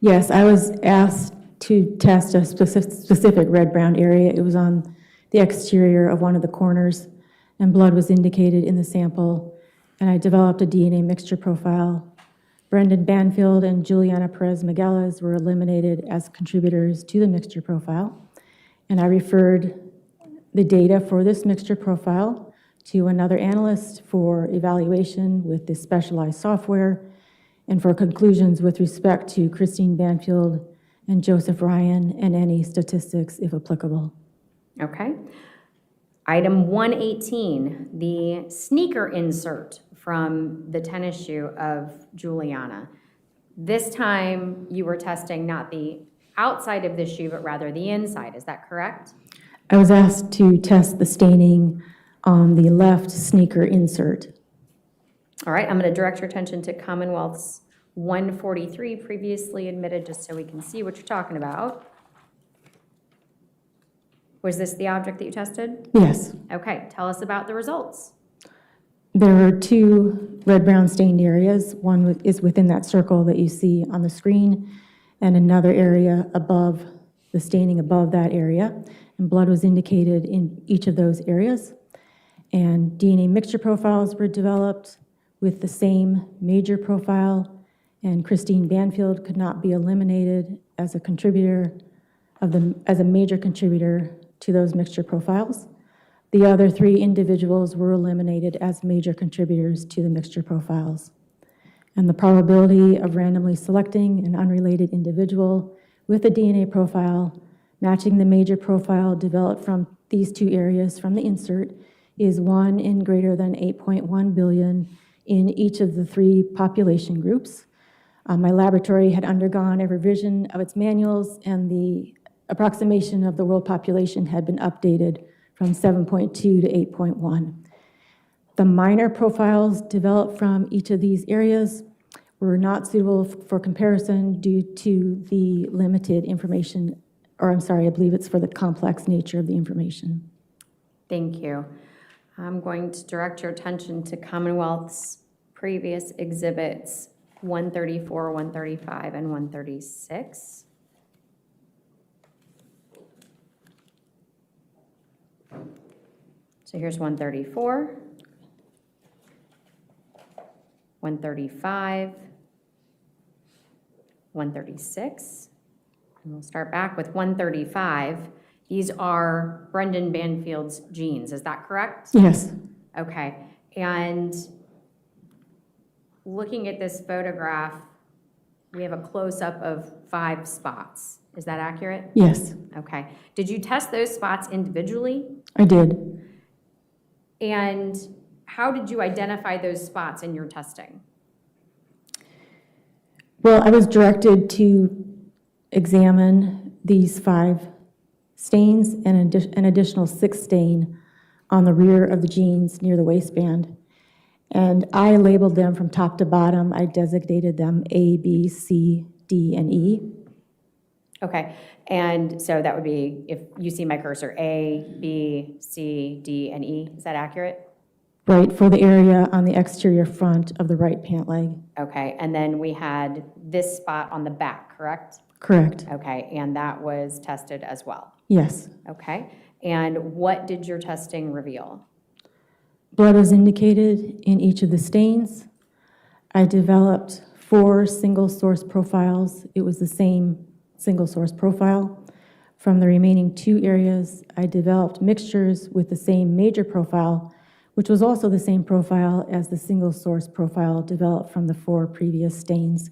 Yes, I was asked to test a specific red-brown area. It was on the exterior of one of the corners, and blood was indicated in the sample, and I developed a DNA mixture profile. Brendan Banfield and Juliana Peres Magalhães were eliminated as contributors to the mixture profile, and I referred the data for this mixture profile to another analyst for evaluation with this specialized software and for conclusions with respect to Christine Banfield and Joseph Ryan and any statistics if applicable. Okay. Item 118, the sneaker insert from the tennis shoe of Juliana. This time you were testing not the outside of the shoe, but rather the inside. Is that correct? I was asked to test the staining on the left sneaker insert. All right, I'm going to direct your attention to Commonwealth's 143, previously admitted, just so we can see what you're talking about. Was this the object that you tested? Yes. Okay, tell us about the results. There were 2 red-brown stained areas. One is within that circle that you see on the screen, and another area above, the staining above that area. And blood was indicated in each of those areas. And DNA mixture profiles were developed with the same major profile, and Christine Banfield could not be eliminated as a contributor as a major contributor to those mixture profiles. The other 3 individuals were eliminated as major contributors to the mixture profiles. And the probability of randomly selecting an unrelated individual with a DNA profile matching the major profile developed from these 2 areas from the insert is 1 in greater than 8.1 billion in each of the 3 population groups. My laboratory had undergone a revision of its manuals, and the approximation of the world population had been updated from 7.2 to 8.1. The minor profiles developed from each of these areas were not suitable for comparison due to the limited information, or I'm sorry, I believe it's for the complex nature of the information. Thank you. I'm going to direct your attention to Commonwealth's previous exhibits 134, 135, and 136. So here's 134, 135, 136. And we'll start back with 135. These are Brendan Banfield's jeans, is that correct? Yes. Okay, and looking at this photograph, we have a close-up of 5 spots. Is that accurate? Yes, Okay. Did you test those spots individually? I did. And how did you identify those spots in your testing? Well, I was directed to examine these 5 stains and an additional 6 stain on the rear of the jeans near the waistband. And I labeled them from top to bottom. I designated them A, B, C, D, and E. Okay, and so that would be, if you see my cursor, A, B, C, D, and E. Is that accurate? Right, for the area on the exterior front of the right pant leg. Okay, and then we had this spot on the back, correct? Correct. Okay, and that was tested as well? Yes. Okay, and what did your testing reveal? Blood was indicated in each of the stains. I developed 4 single source profiles. It was the same single source profile. From the remaining 2 areas, I developed mixtures with the same major profile, which was also the same profile as the single source profile developed from the 4 previous stains.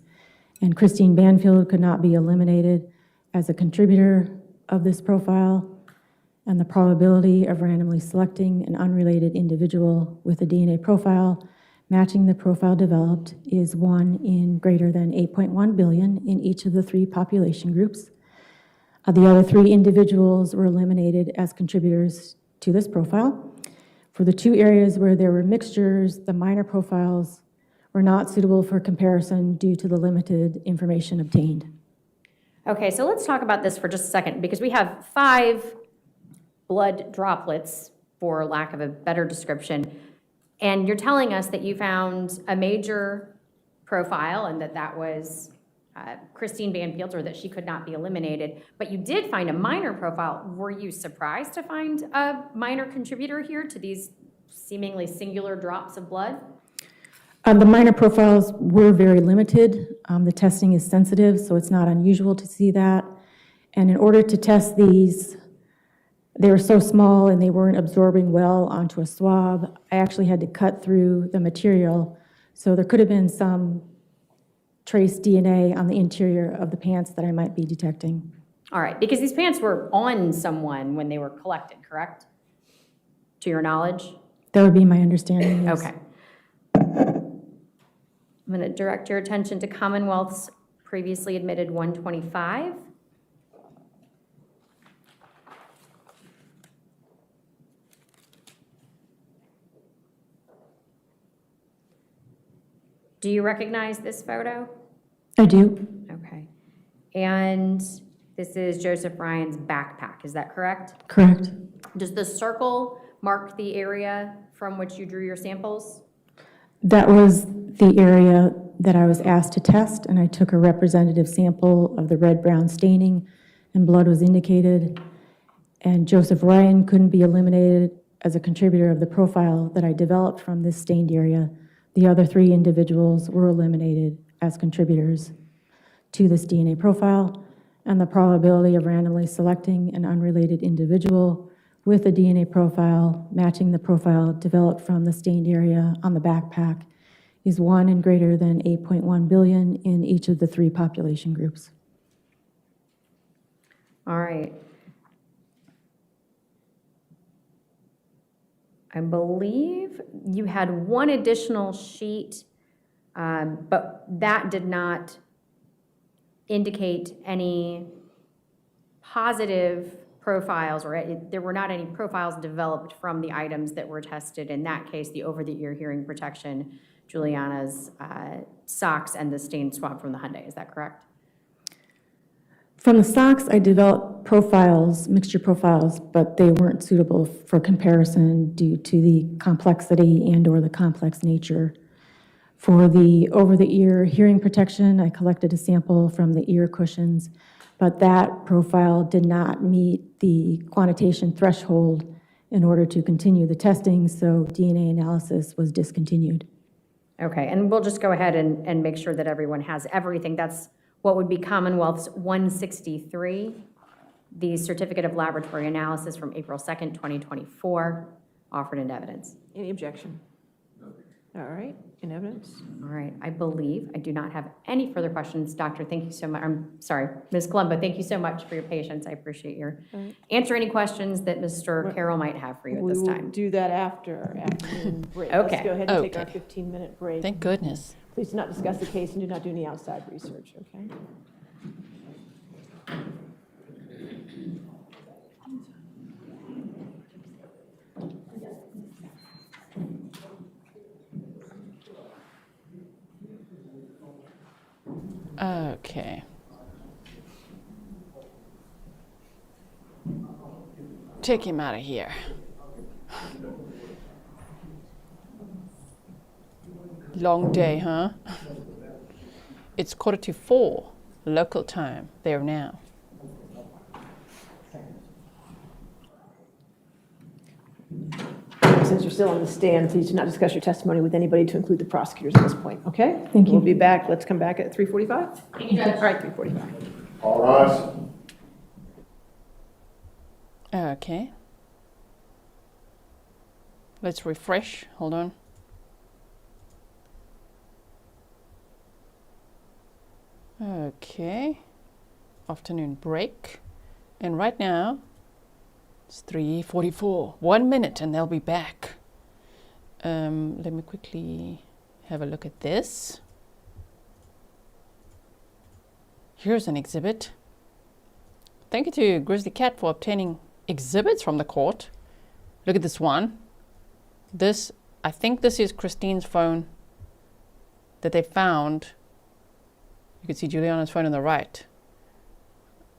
And Christine Banfield could not be eliminated as a contributor of this profile, and the probability of randomly selecting an unrelated individual with a DNA profile matching the profile developed is 1 in greater than 8.1 billion in each of the 3 population groups. The other 3 individuals were eliminated as contributors to this profile. For the 2 areas where there were mixtures, the minor profiles were not suitable for comparison due to the limited information obtained. Okay, so let's talk about this for just a second, because we have 5 blood droplets, for lack of a better description, and you're telling us that you found a major profile and that was Christine Banfield, or that she could not be eliminated, but you did find a minor profile. Were you surprised to find a minor contributor here to these seemingly singular drops of blood? The minor profiles were very limited. The testing is sensitive, so it's not unusual to see that. And in order to test these, they were so small and they weren't absorbing well onto a swab. I actually had to cut through the material, so there could have been some trace DNA on the interior of the pants that I might be detecting. All right, because these pants were on someone when they were collected, correct? To your knowledge? That would be my understanding, yes. Okay. I'm going to direct your attention to Commonwealth's previously admitted 125. Do you recognize this photo? I do. Okay. And this is Joseph Ryan's backpack, is that correct? Correct. Does the circle mark the area from which you drew your samples? That was the area that I was asked to test, and I took a representative sample of the red-brown staining, and blood was indicated. And Joseph Ryan couldn't be eliminated as a contributor of the profile that I developed from this stained area. The other 3 individuals were eliminated as contributors to this DNA profile, and the probability of randomly selecting an unrelated individual with a DNA profile matching the profile developed from the stained area on the backpack is 1 in greater than 8.1 billion in each of the 3 population groups. All right. I believe you had 1 additional sheet, but that did not indicate any positive profiles, or there were not any profiles developed from the items that were tested. In that case, the over-the-ear hearing protection, Juliana's socks, and the stain swab from the Hyundai. Is that correct? From the socks, I developed profiles, mixture profiles, but they weren't suitable for comparison due to the complexity and/or the complex nature. For the over-the-ear hearing protection, I collected a sample from the ear cushions, but that profile did not meet the quantitation threshold in order to continue the testing, so DNA analysis was discontinued. Okay, and we'll just go ahead and make sure that everyone has everything. That's what would be Commonwealth's 163, the Certificate of Laboratory Analysis from April 2nd, 2024, offered into evidence. Any objection? All right, in evidence. All right, I believe I do not have any further questions. Doctor, thank you so much. I'm sorry, Ms. Colombo, thank you so much for your patience. I appreciate your answer any questions that Mr. Carroll might have for you at this We will time. do that after our afternoon break. Okay. Let's go ahead and take our Okay. 15-minute break. Thank goodness. Please do not discuss the case and do not do any outside research, okay? Okay. Take him out of here. Long day, huh? It's 3:45 local time there now. Since you're still on the stand, please do not discuss your testimony with anybody to include the prosecutors at this point, okay? Thank you. We'll be back. Let's come back at 3:45? Thank you, Judge. All right, 3:45. All rise. Okay. Let's refresh. Hold on. Okay. Afternoon break. And right now, it's 3:44. 1 minute and they'll be back. Let me quickly have a look at this. Here's an exhibit. Thank you to Grizzly Cat for obtaining exhibits from the court. Look at this one. This, I think this is Christine's phone that they found. You can see Juliana's phone on the right.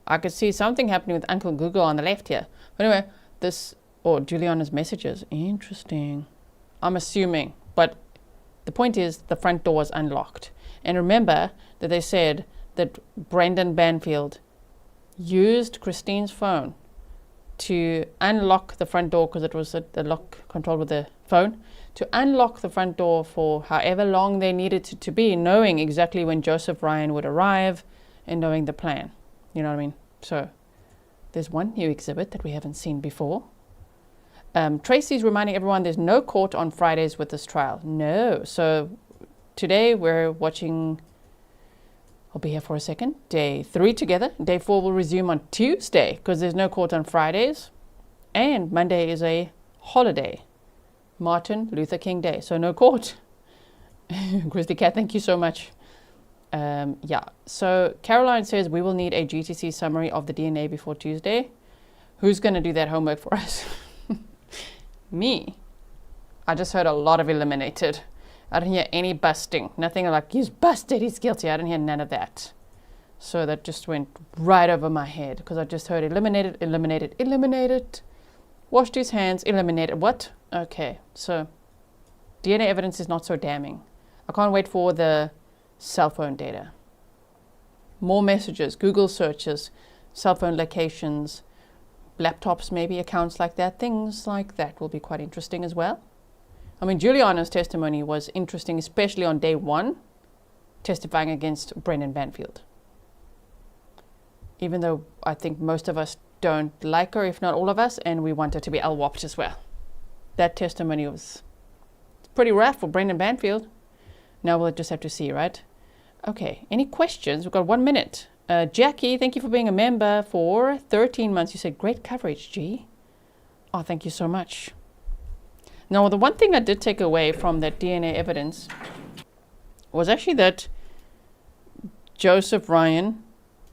I could see something happening with Uncle Google on the left here. But anyway, this, or Juliana's messages. Interesting. I'm assuming, but the point is the front door was unlocked. And remember that they said that Brendan Banfield used Christine's phone to unlock the front door, because it was the lock controlled with the phone, to unlock the front door for however long they needed to be, knowing exactly when Joseph Ryan would arrive and knowing the plan. You know what I mean? So there's one new exhibit that we haven't seen before. Tracy's reminding everyone there's no court on Fridays with this trial. No. So today we're watching, I'll be here for a second, day 3 together. Day 4 will resume on Tuesday because there's no court on Fridays. And Monday is a holiday, Martin Luther King Day. So no court. Grizzly Cat, thank you so much. Yeah, so Caroline says we will need a GTC summary of the DNA before Tuesday. Who's going to do that homework for us? Me. I just heard a lot of eliminated. I didn't hear any busting. Nothing like, he's busted, he's guilty. I didn't hear none of that. So that just went right over my head because I just heard eliminated, eliminated, eliminated. Washed his hands, eliminated. What? Okay, so DNA evidence is not so damning. I can't wait for the cell phone data. More messages, Google searches, cell phone locations, laptops, maybe accounts like that. Things like that will be quite interesting as well. I mean, Juliana's testimony was interesting, especially on day 1, testifying against Brendan Banfield. Even though I think most of us don't like her, if not all of us, and we want her to be LWOPed as well. That testimony was pretty rough for Brendan Banfield. Now we'll just have to see, right? Okay, any questions? We've got 1 minute. Jackie, thank you for being a member for 13 months. You said great coverage, G. Oh, thank you so much. Now, the one thing I did take away from that DNA evidence was actually that Joseph Ryan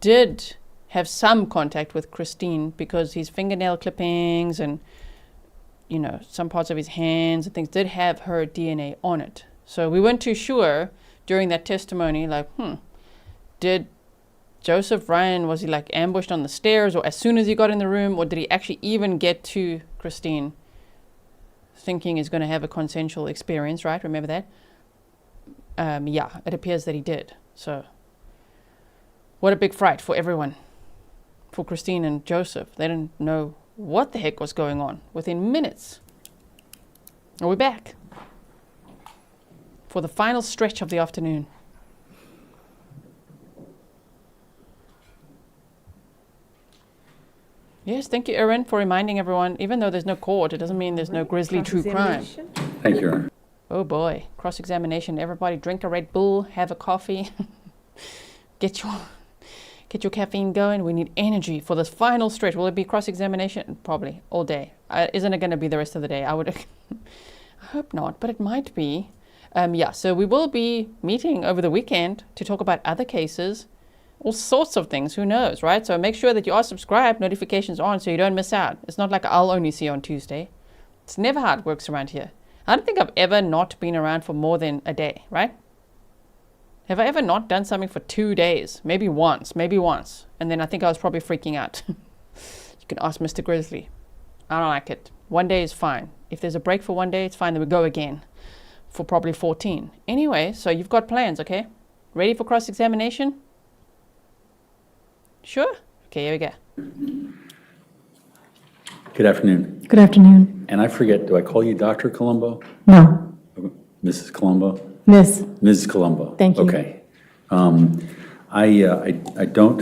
did have some contact with Christine because his fingernail clippings and, you know, some parts of his hands and things did have her DNA on it. So we weren't too sure during that testimony, like, did Joseph Ryan, was he like ambushed on the stairs or as soon as he got in the room, or did he actually even get to Christine thinking he's going to have a consensual experience, right? Remember that? Yeah, it appears that he did. So what a big fright for everyone. For Christine and Joseph. They didn't know what the heck was going on within minutes. And we're back for the final stretch of the afternoon. Yes, thank you, Erin, for reminding everyone, even though there's no court, it doesn't mean there's no grisly true crime. Thank you, Erin. Oh boy, cross-examination. Everybody drink a Red Bull, have a coffee, get your caffeine going. We need energy for this final stretch. Will it be cross-examination? Probably all day. Isn't it going to be the rest of the day? I hope not, but it might be. Yeah, so we will be meeting over the weekend to talk about other cases, all sorts of things. Who knows, right? So make sure that you are subscribed, notifications on, so you don't miss out. It's not like I'll only see you on Tuesday. It's never how it works around here. I don't think I've ever not been around for more than a day, right? Have I ever not done something for 2 days? Maybe once. And then I think I was probably freaking out. You can ask Mr. Grizzly. I don't like it. 1 day is fine. If there's a break for 1 day, it's fine. Then we go again for probably 14. Anyway, so you've got plans, okay? Ready for cross-examination? Sure? Okay, here we go. Good afternoon. Good afternoon. And I forget, do I call you Dr. Colombo? No, Mrs. Colombo? Miss. Mrs. Colombo. Thank you. Okay. I don't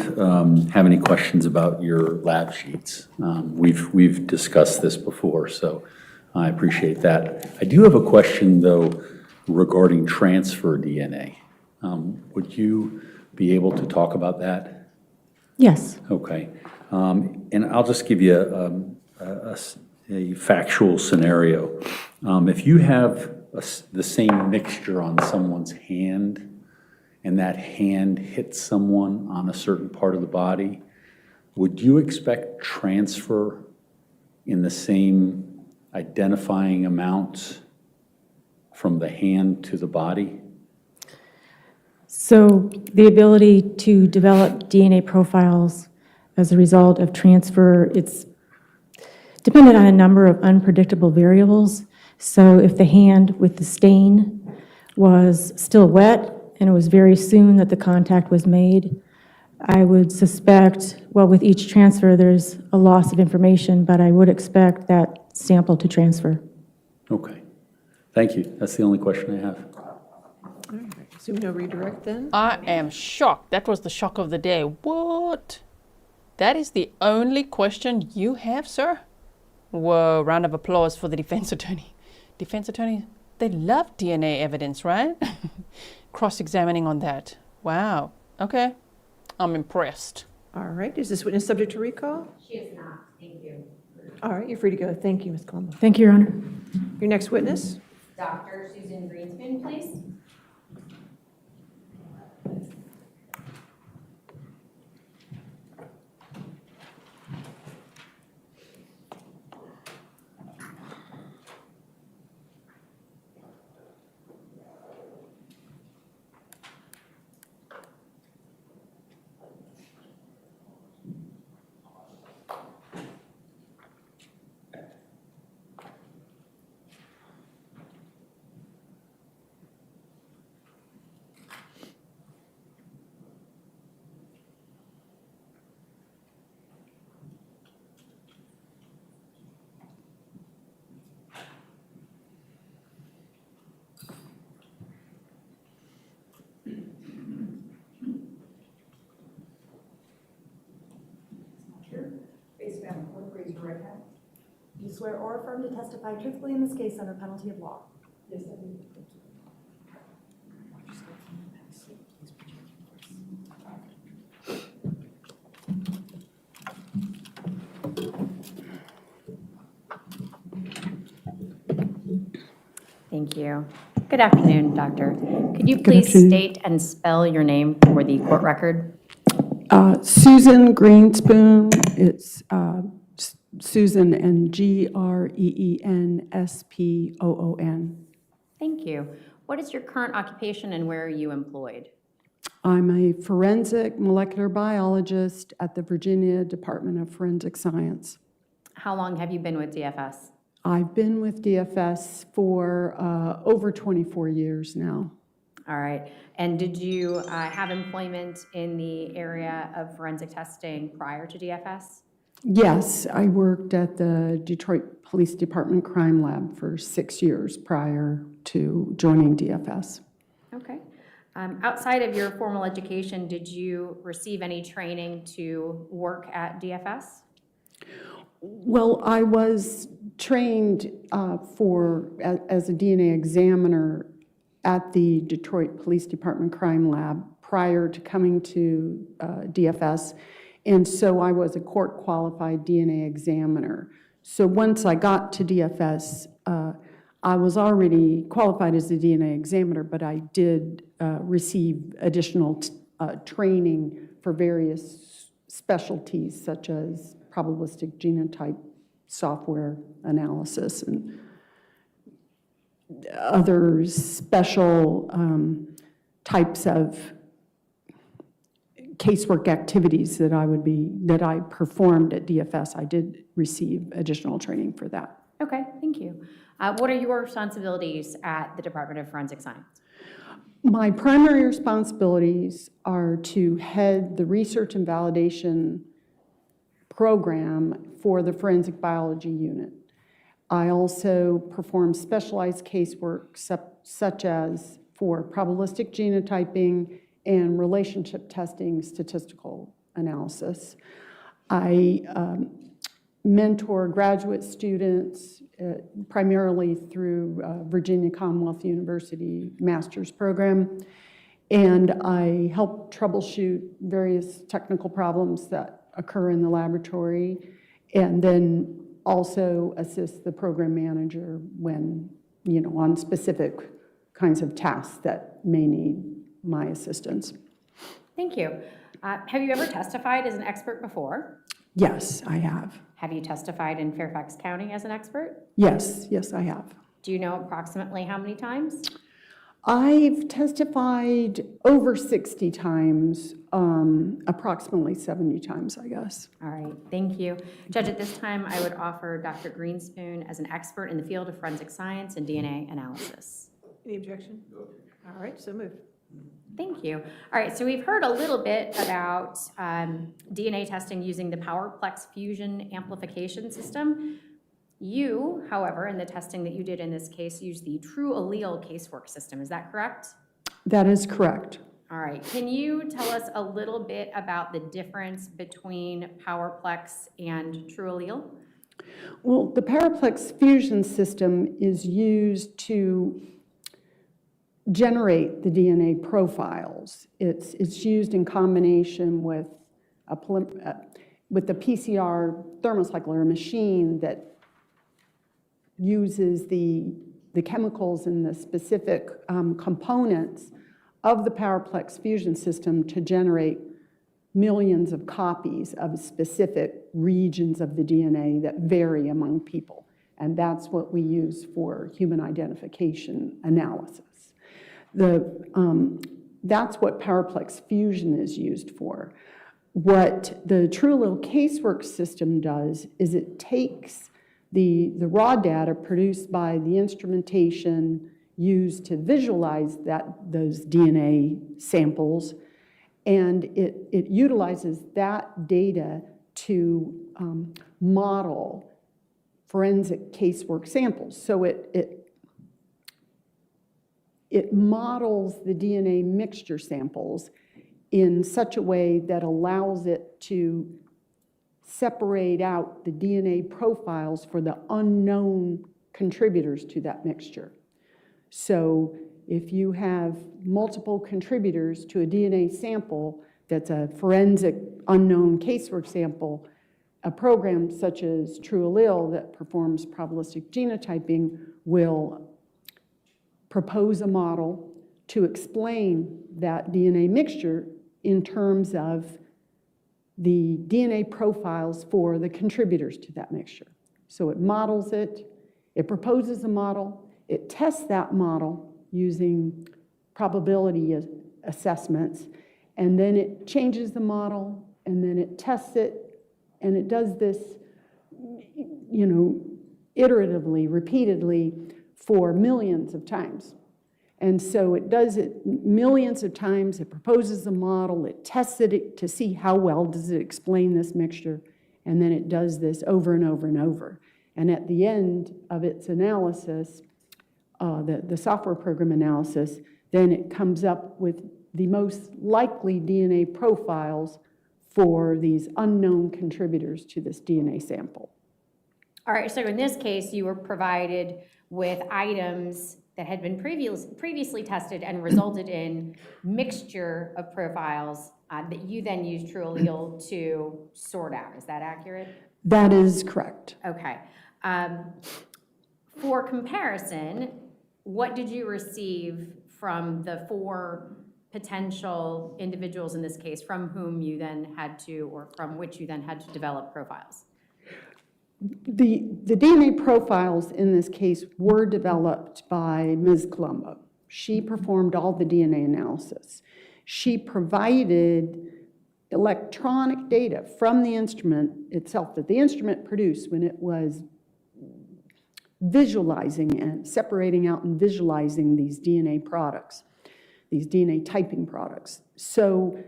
have any questions about your lab sheets. We've discussed this before, so I appreciate that. I do have a question, though, regarding transfer DNA. Would you be able to talk about that? Yes. Okay. And I'll just give you a factual scenario. If you have the same mixture on someone's hand and that hand hits someone on a certain part of the body, would you expect transfer in the same identifying amounts from the hand to the body? So the ability to develop DNA profiles as a result of transfer, it's dependent on a number of unpredictable variables. So if the hand with the stain was still wet and it was very soon that the contact was made, I would suspect, well, with each transfer, there's a loss of information, but I would expect that sample to transfer. Okay. Thank you. That's the only question I have. All right, assume no redirect then? I am shocked. That was the shock of the day. What? That is the only question you have, sir? Whoa, round of applause for the defense attorney. Defense attorney, they love DNA evidence, right? Cross-examining on that. Wow. Okay. I'm impressed. All right, is this witness subject to recall? She is not. Thank you. All right, you're free to go. Thank you, Ms. Colombo. Thank you, Your Honor. Your next witness? Dr. Susan Greenspan, please. Do you swear or affirm to testify truthfully in this case under penalty of law? Yes, I do. Thank you. Good afternoon, Doctor. Could you please state and spell your name for the court record? Susan Greenspoon, it's Susan and Greenspon. Thank you. What is your current occupation and where are you employed? I'm a forensic molecular biologist at the Virginia Department of Forensic Science. How long have you been with DFS? I've been with DFS for over 24 years now. All right. And did you have employment in the area of forensic testing prior to DFS? Yes, I worked at the Detroit Police Department Crime Lab for 6 years prior to joining DFS. Okay. Outside of your formal education, did you receive any training to work at DFS? Well, I was trained as a DNA examiner at the Detroit Police Department Crime Lab prior to coming to DFS, and so I was a court-qualified DNA examiner. So once I got to DFS, I was already qualified as a DNA examiner, but I did receive additional training for various specialties, such as probabilistic genotype software analysis and other special types of casework activities that I performed at DFS. I did receive additional training for that. Okay, thank you. What are your responsibilities at the Department of Forensic Science? My primary responsibilities are to head the research and validation program for the forensic biology unit. I also perform specialized casework such as for probabilistic genotyping and relationship testing statistical analysis. I mentor graduate students primarily through Virginia Commonwealth University master's program, and I help troubleshoot various technical problems that occur in the laboratory, and then also assist the program manager when, on specific kinds of tasks that may need my assistance. Thank you. Have you ever testified as an expert before? Yes, I have. Have you testified in Fairfax County as an expert? Yes, I have. Do you know approximately how many times? I've testified over 60 times, approximately 70 times, I guess. All right, thank you. Judge, at this time, I would offer Dr. Greenspoon as an expert in the field of forensic science and DNA analysis. Any objection? All right, so moved. Thank you. All right, so we've heard a little bit about DNA testing using the PowerPlex fusion amplification system. You, however, in the testing that you did in this case, used the true allele casework system. Is that correct? That is correct. All right. Can you tell us a little bit about the difference between PowerPlex and true allele? Well, the PowerPlex fusion system is used to generate the DNA profiles. It's used in combination with the PCR thermocycler, a machine that uses the chemicals and the specific components of the PowerPlex fusion system to generate millions of copies of specific regions of the DNA that vary among people. And that's what we use for human identification analysis. That's what PowerPlex fusion is used for. What the true allele casework system does is it takes the raw data produced by the instrumentation used to visualize those DNA samples, and it utilizes that data to model forensic casework samples. So it models the DNA mixture samples in such a way that allows it to separate out the DNA profiles for the unknown contributors to that mixture. So if you have multiple contributors to a DNA sample that's a forensic unknown casework sample, a program such as True Allele that performs probabilistic genotyping will propose a model to explain that DNA mixture in terms of the DNA profiles for the contributors to that mixture. So it models it, it proposes a model, it tests that model using probability assessments, and then it changes the model, and then it tests it, and it does this, iteratively, repeatedly for millions of times. And so it does it millions of times, it proposes a model, it tests it to see how well does it explain this mixture, and then it does this over and over and over. And at the end of its analysis, the software program analysis, then it comes up with the most likely DNA profiles for these unknown contributors to this DNA sample. All right, so in this case, you were provided with items that had been previously tested and resulted in mixture of profiles that you then used TrueAllele to sort out. Is that accurate? That is correct. Okay. For comparison, what did you receive from the 4 potential individuals in this case from whom you then had to, or from which you then had to develop profiles? The DNA profiles in this case were developed by Ms. Colombo. She performed all the DNA analysis. She provided electronic data from the instrument itself that the instrument produced when it was visualizing and separating out and visualizing these DNA products, these DNA typing products. So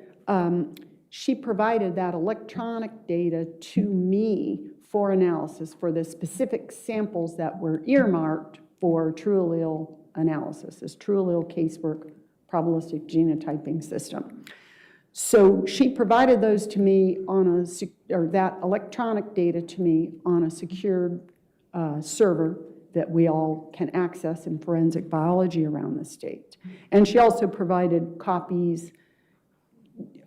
she provided that electronic data to me for analysis for the specific samples that were earmarked for TrueAllele analysis, this TrueAllele casework probabilistic genotyping system. So she provided those to me on that electronic data to me on a secured server that we all can access in forensic biology around the state. And she also provided copies,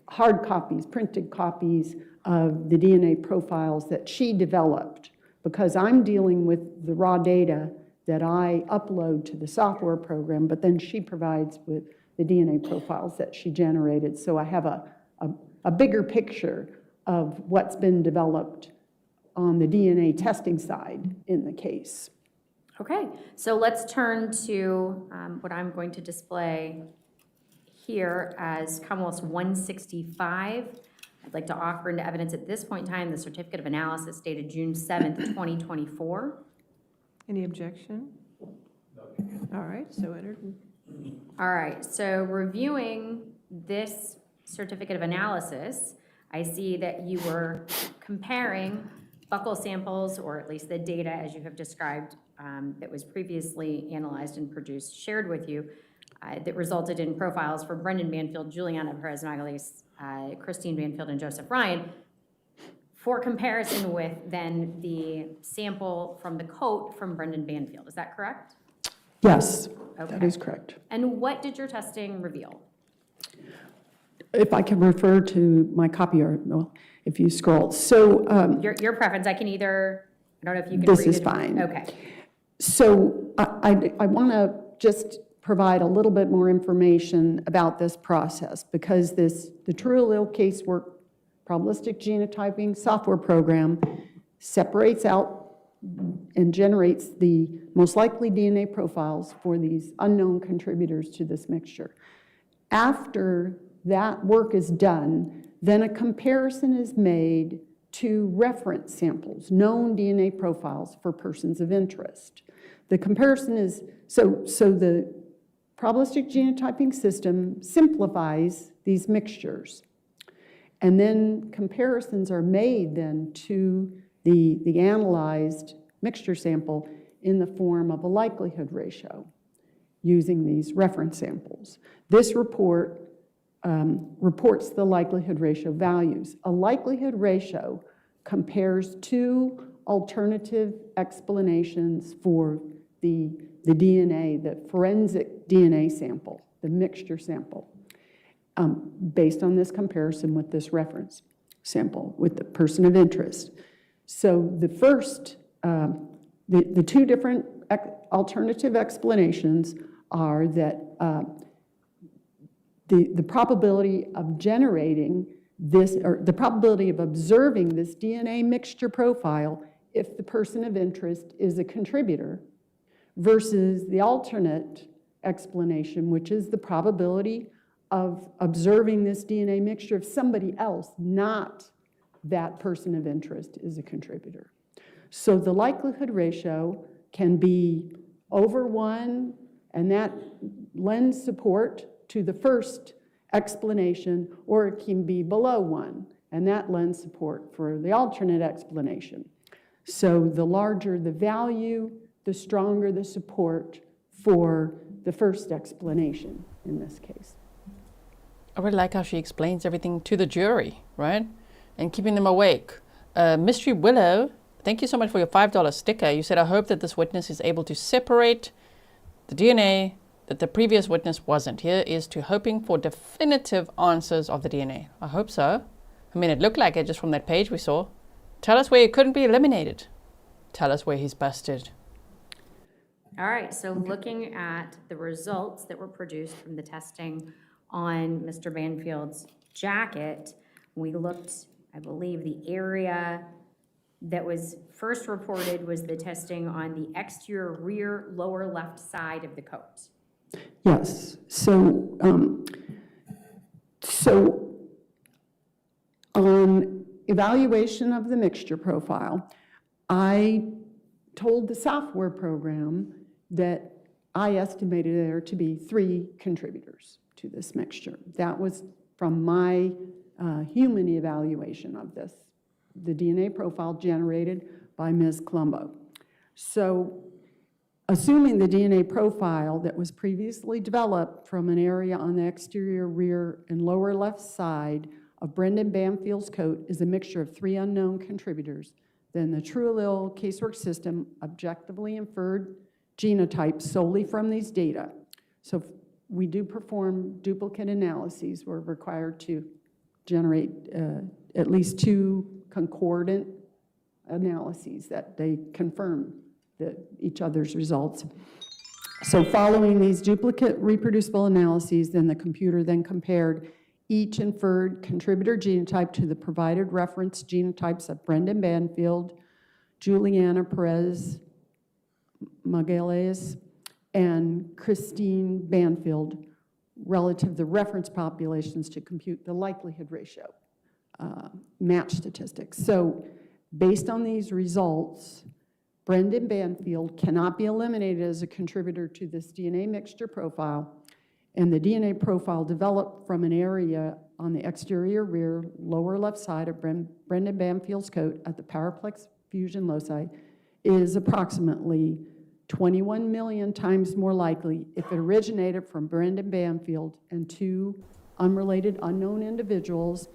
hard copies, printed copies of the DNA profiles that she developed, because I'm dealing with the raw data that I upload to the software program, but then she provides with the DNA profiles that she generated. So I have a bigger picture of what's been developed on the DNA testing side in the case. Okay, so let's turn to what I'm going to display here as Commonwealth's 165. I'd like to offer into evidence at this point in time the certificate of analysis dated June 7th, 2024. Any objection? All right, so entered. All right, so reviewing this certificate of analysis, I see that you were comparing buccal samples, or at least the data as you have described that was previously analyzed and produced, shared with you, that resulted in profiles for Brendan Banfield, Juliana Peres Magalhães, Christine Banfield, and Joseph Ryan, for comparison with then the sample from the coat from Brendan Banfield. Is that correct? Yes, Okay. that is correct. And what did your testing reveal? If I can refer to my copy, or well, if you scroll. So Your preference, I can either, I don't know if you can this read is it. fine. Okay. So I want to just provide a little bit more information about this process, because the TrueAllele casework probabilistic genotyping software program separates out and generates the most likely DNA profiles for these unknown contributors to this mixture. After that work is done, then a comparison is made to reference samples, known DNA profiles for persons of interest. The comparison is, so the probabilistic genotyping system simplifies these mixtures. And then comparisons are made then to the analyzed mixture sample in the form of a likelihood ratio using these reference samples. This report reports the likelihood ratio values. A likelihood ratio compares 2 alternative explanations for the DNA, the forensic DNA sample, the mixture sample, based on this comparison with this reference sample, with the person of interest. So the first, the 2 different alternative explanations are that the probability of generating this, or the probability of observing this DNA mixture profile if the person of interest is a contributor, versus the alternate explanation, which is the probability of observing this DNA mixture if somebody else, not that person of interest, is a contributor. So the likelihood ratio can be over 1, and that lends support to the first explanation, or it can be below 1, and that lends support for the alternate explanation. So the larger the value, the stronger the support for the first explanation in this case. I really like how she explains everything to the jury, right? And keeping them awake. Mystery Willow, thank you so much for your $5 sticker. You said, I hope that this witness is able to separate the DNA that the previous witness wasn't. Here is to hoping for definitive answers of the DNA. I hope so. I mean, it looked like it just from that page we saw. Tell us where he couldn't be eliminated. Tell us where he's busted. All right, so looking at the results that were produced from the testing on Mr. Banfield's jacket, we looked, I believe the area that was first reported was the testing on the exterior rear lower left side of the coat. Yes, so on evaluation of the mixture profile, I told the software program that I estimated there to be 3 contributors to this mixture. That was from my human evaluation of this, the DNA profile generated by Ms. Colombo. So assuming the DNA profile that was previously developed from an area on the exterior rear and lower left side of Brendan Banfield's coat is a mixture of 3 unknown contributors, then the true allele casework system objectively inferred genotypes solely from these data. So we do perform duplicate analyses. We're required to generate at least 2 concordant analyses that they confirm each other's results. So following these duplicate reproducible analyses, then the computer then compared each inferred contributor genotype to the provided reference genotypes of Brendan Banfield, Juliana Peres Magalhães, and Christine Banfield relative to the reference populations to compute the likelihood ratio match statistics. So based on these results, Brendan Banfield cannot be eliminated as a contributor to this DNA mixture profile, and the DNA profile developed from an area on the exterior rear lower left side of Brendan Banfield's coat at the Powerplex fusion loci is approximately 21 million times more likely if it originated from Brendan Banfield and 2 unrelated unknown individuals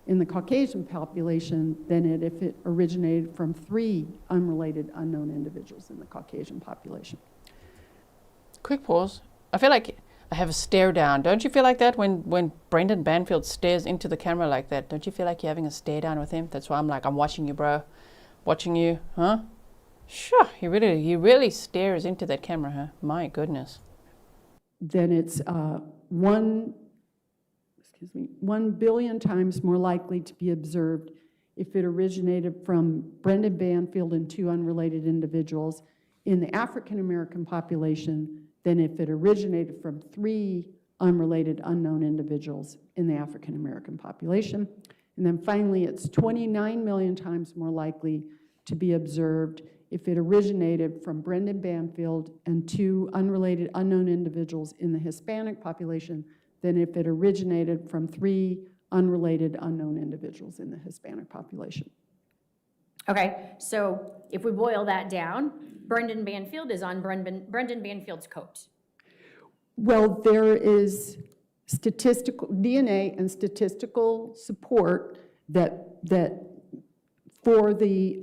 in the Caucasian population than if it originated from 3 unrelated unknown individuals in the Caucasian population. Quick pause. I feel like I have a stare down. Don't you feel like that when Brendan Banfield stares into the camera like that? Don't you feel like you're having a stare down with him? That's why I'm like, I'm watching you, bro. Watching you, huh? Sure, he really stares into that camera, huh? My goodness. Then it's 1 billion times more likely to be observed if it originated from Brendan Banfield and 2 unrelated individuals in the African American population than if it originated from 3 unrelated unknown individuals in the African American population. And then finally, it's 29 million times more likely to be observed if it originated from Brendan Banfield and 2 unrelated unknown individuals in the Hispanic population than if it originated from 3 unrelated unknown individuals in the Hispanic population. Okay, so if we boil that down, Brendan Banfield is on Brendan Banfield's coat. Well, there is statistical DNA and statistical support that for the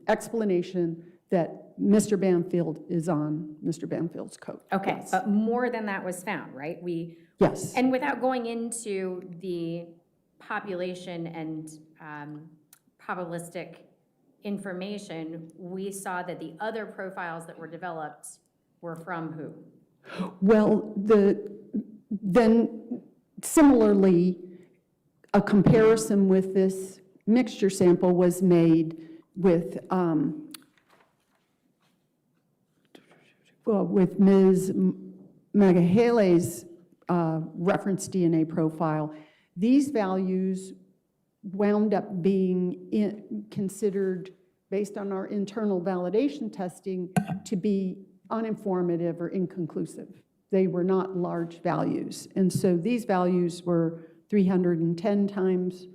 explanation that Mr. Banfield is on Mr. Banfield's coat. Okay, Yes. but more than that was found, right? Yes. And without going into the population and probabilistic information, we saw that the other profiles that were developed were from who? Well, then similarly, a comparison with this mixture sample was made with Ms. Magalhães' reference DNA profile. These values wound up being considered, based on our internal validation testing, to be uninformative or inconclusive. They were not large values. And so these values were 310 times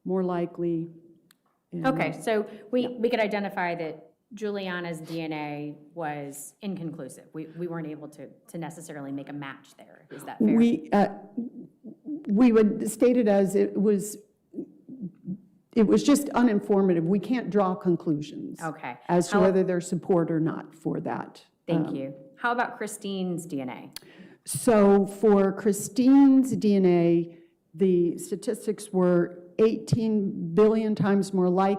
more likely. Okay, so we could identify that Juliana's DNA was inconclusive. We weren't able to necessarily make a match there. Is that fair? We would state it as it was just uninformative. We can't draw conclusions Okay. as to whether there's support or not for that. Thank you. How about Christine's DNA? So for Christine's DNA, the statistics were 18 billion times more likely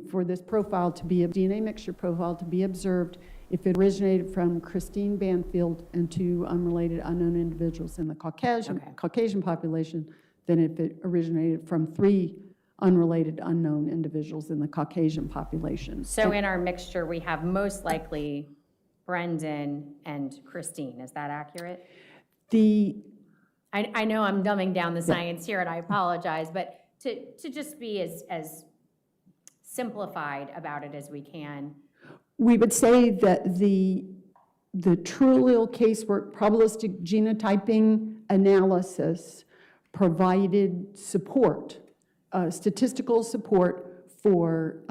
for this profile to be a DNA mixture profile to be observed if it originated from Christine Banfield and two unrelated unknown individuals in the Caucasian population than if it originated from three unrelated unknown individuals in the Caucasian population. So in our mixture, we have most likely Brendan and Christine. Is that accurate? I know I'm dumbing down the science here, and I apologize, but to just be as simplified about it as we can. We would say that the true allele casework probabilistic genotyping analysis provided support, statistical support for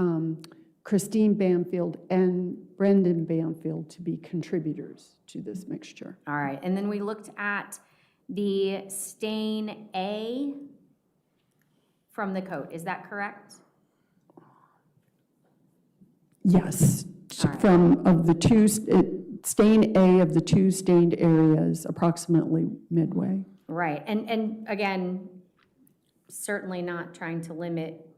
Christine Banfield and Brendan Banfield to be contributors to this mixture. All right, and then we looked at the stain A from the coat. Is that correct? Yes, right. From of the two, stain A of the two stained areas, approximately midway. Right, and again, certainly not trying to limit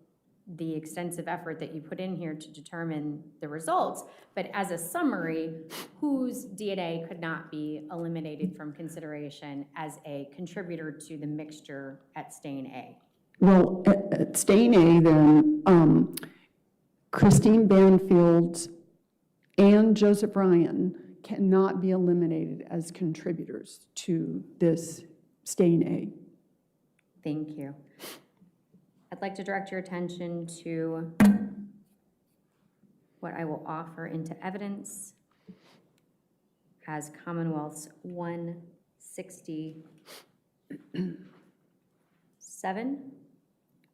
the extensive effort that you put in here to determine the results, but as a summary, whose DNA could not be eliminated from consideration as a contributor to the mixture at stain A? Well, at stain A then, Christine Banfield and Joseph Ryan cannot be eliminated as contributors to this stain A. Thank you. I'd like to direct your attention to what I will offer into evidence as Commonwealth's 167.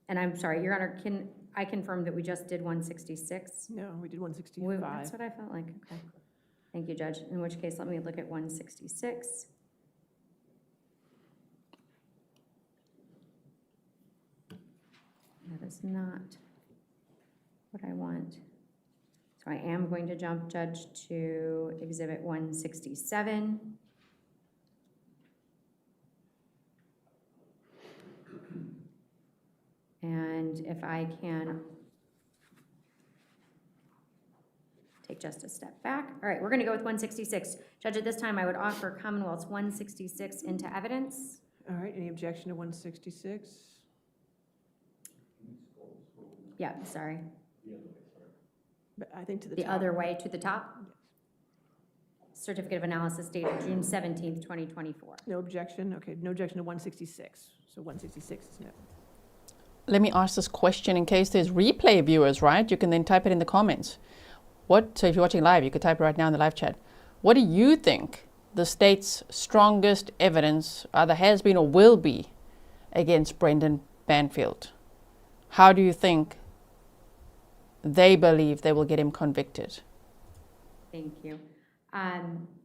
And I'm sorry, Your Honor, can I confirm that we just did 166? No, we did 165. That's what I felt like, okay. Thank you, Judge. In which case, let me look at 166. That is not what I want. So I am going to jump, Judge, to Exhibit 167. And if I can take just a step back. All right, we're going to go with 166. Judge, at this time, I would offer Commonwealth's 166 into evidence. All right, any objection to 166? Yeah, sorry. But I think to the The top. other way to the top. Certificate of analysis dated June 17th, 2024. No objection? Okay, no objection to 166. So 166 is no. Let me ask this question in case there's replay viewers, right? You can then type it in the comments. So if you're watching live, you could type it right now in the live chat. What do you think the state's strongest evidence either has been or will be against Brendan Banfield? How do you think they believe they will get him convicted? Thank you.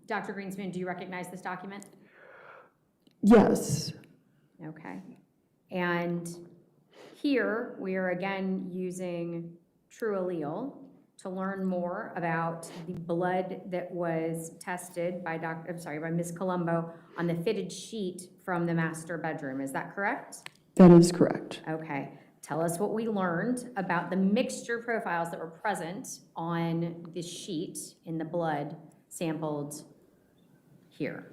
Dr. Greenspan, do you recognize this document? Yes. Okay. And here we are again using true allele to learn more about the blood that was tested by Ms. Colombo on the fitted sheet from the master bedroom. Is that correct? That is correct. Okay. Tell us what we learned about the mixture profiles that were present on the sheet in the blood sampled here.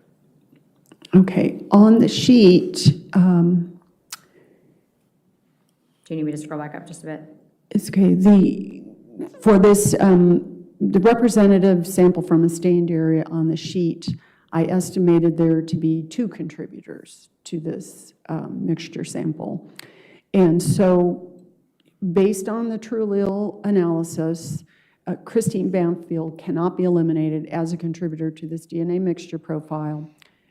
Okay, on the sheet, Do you need me to scroll back up just a bit? It's okay. For this, the representative sample from a stained area on the sheet, I estimated there to be 2 contributors to this mixture sample. And so based on the TrueLeal analysis, Christine Banfield cannot be eliminated as a contributor to this DNA mixture profile.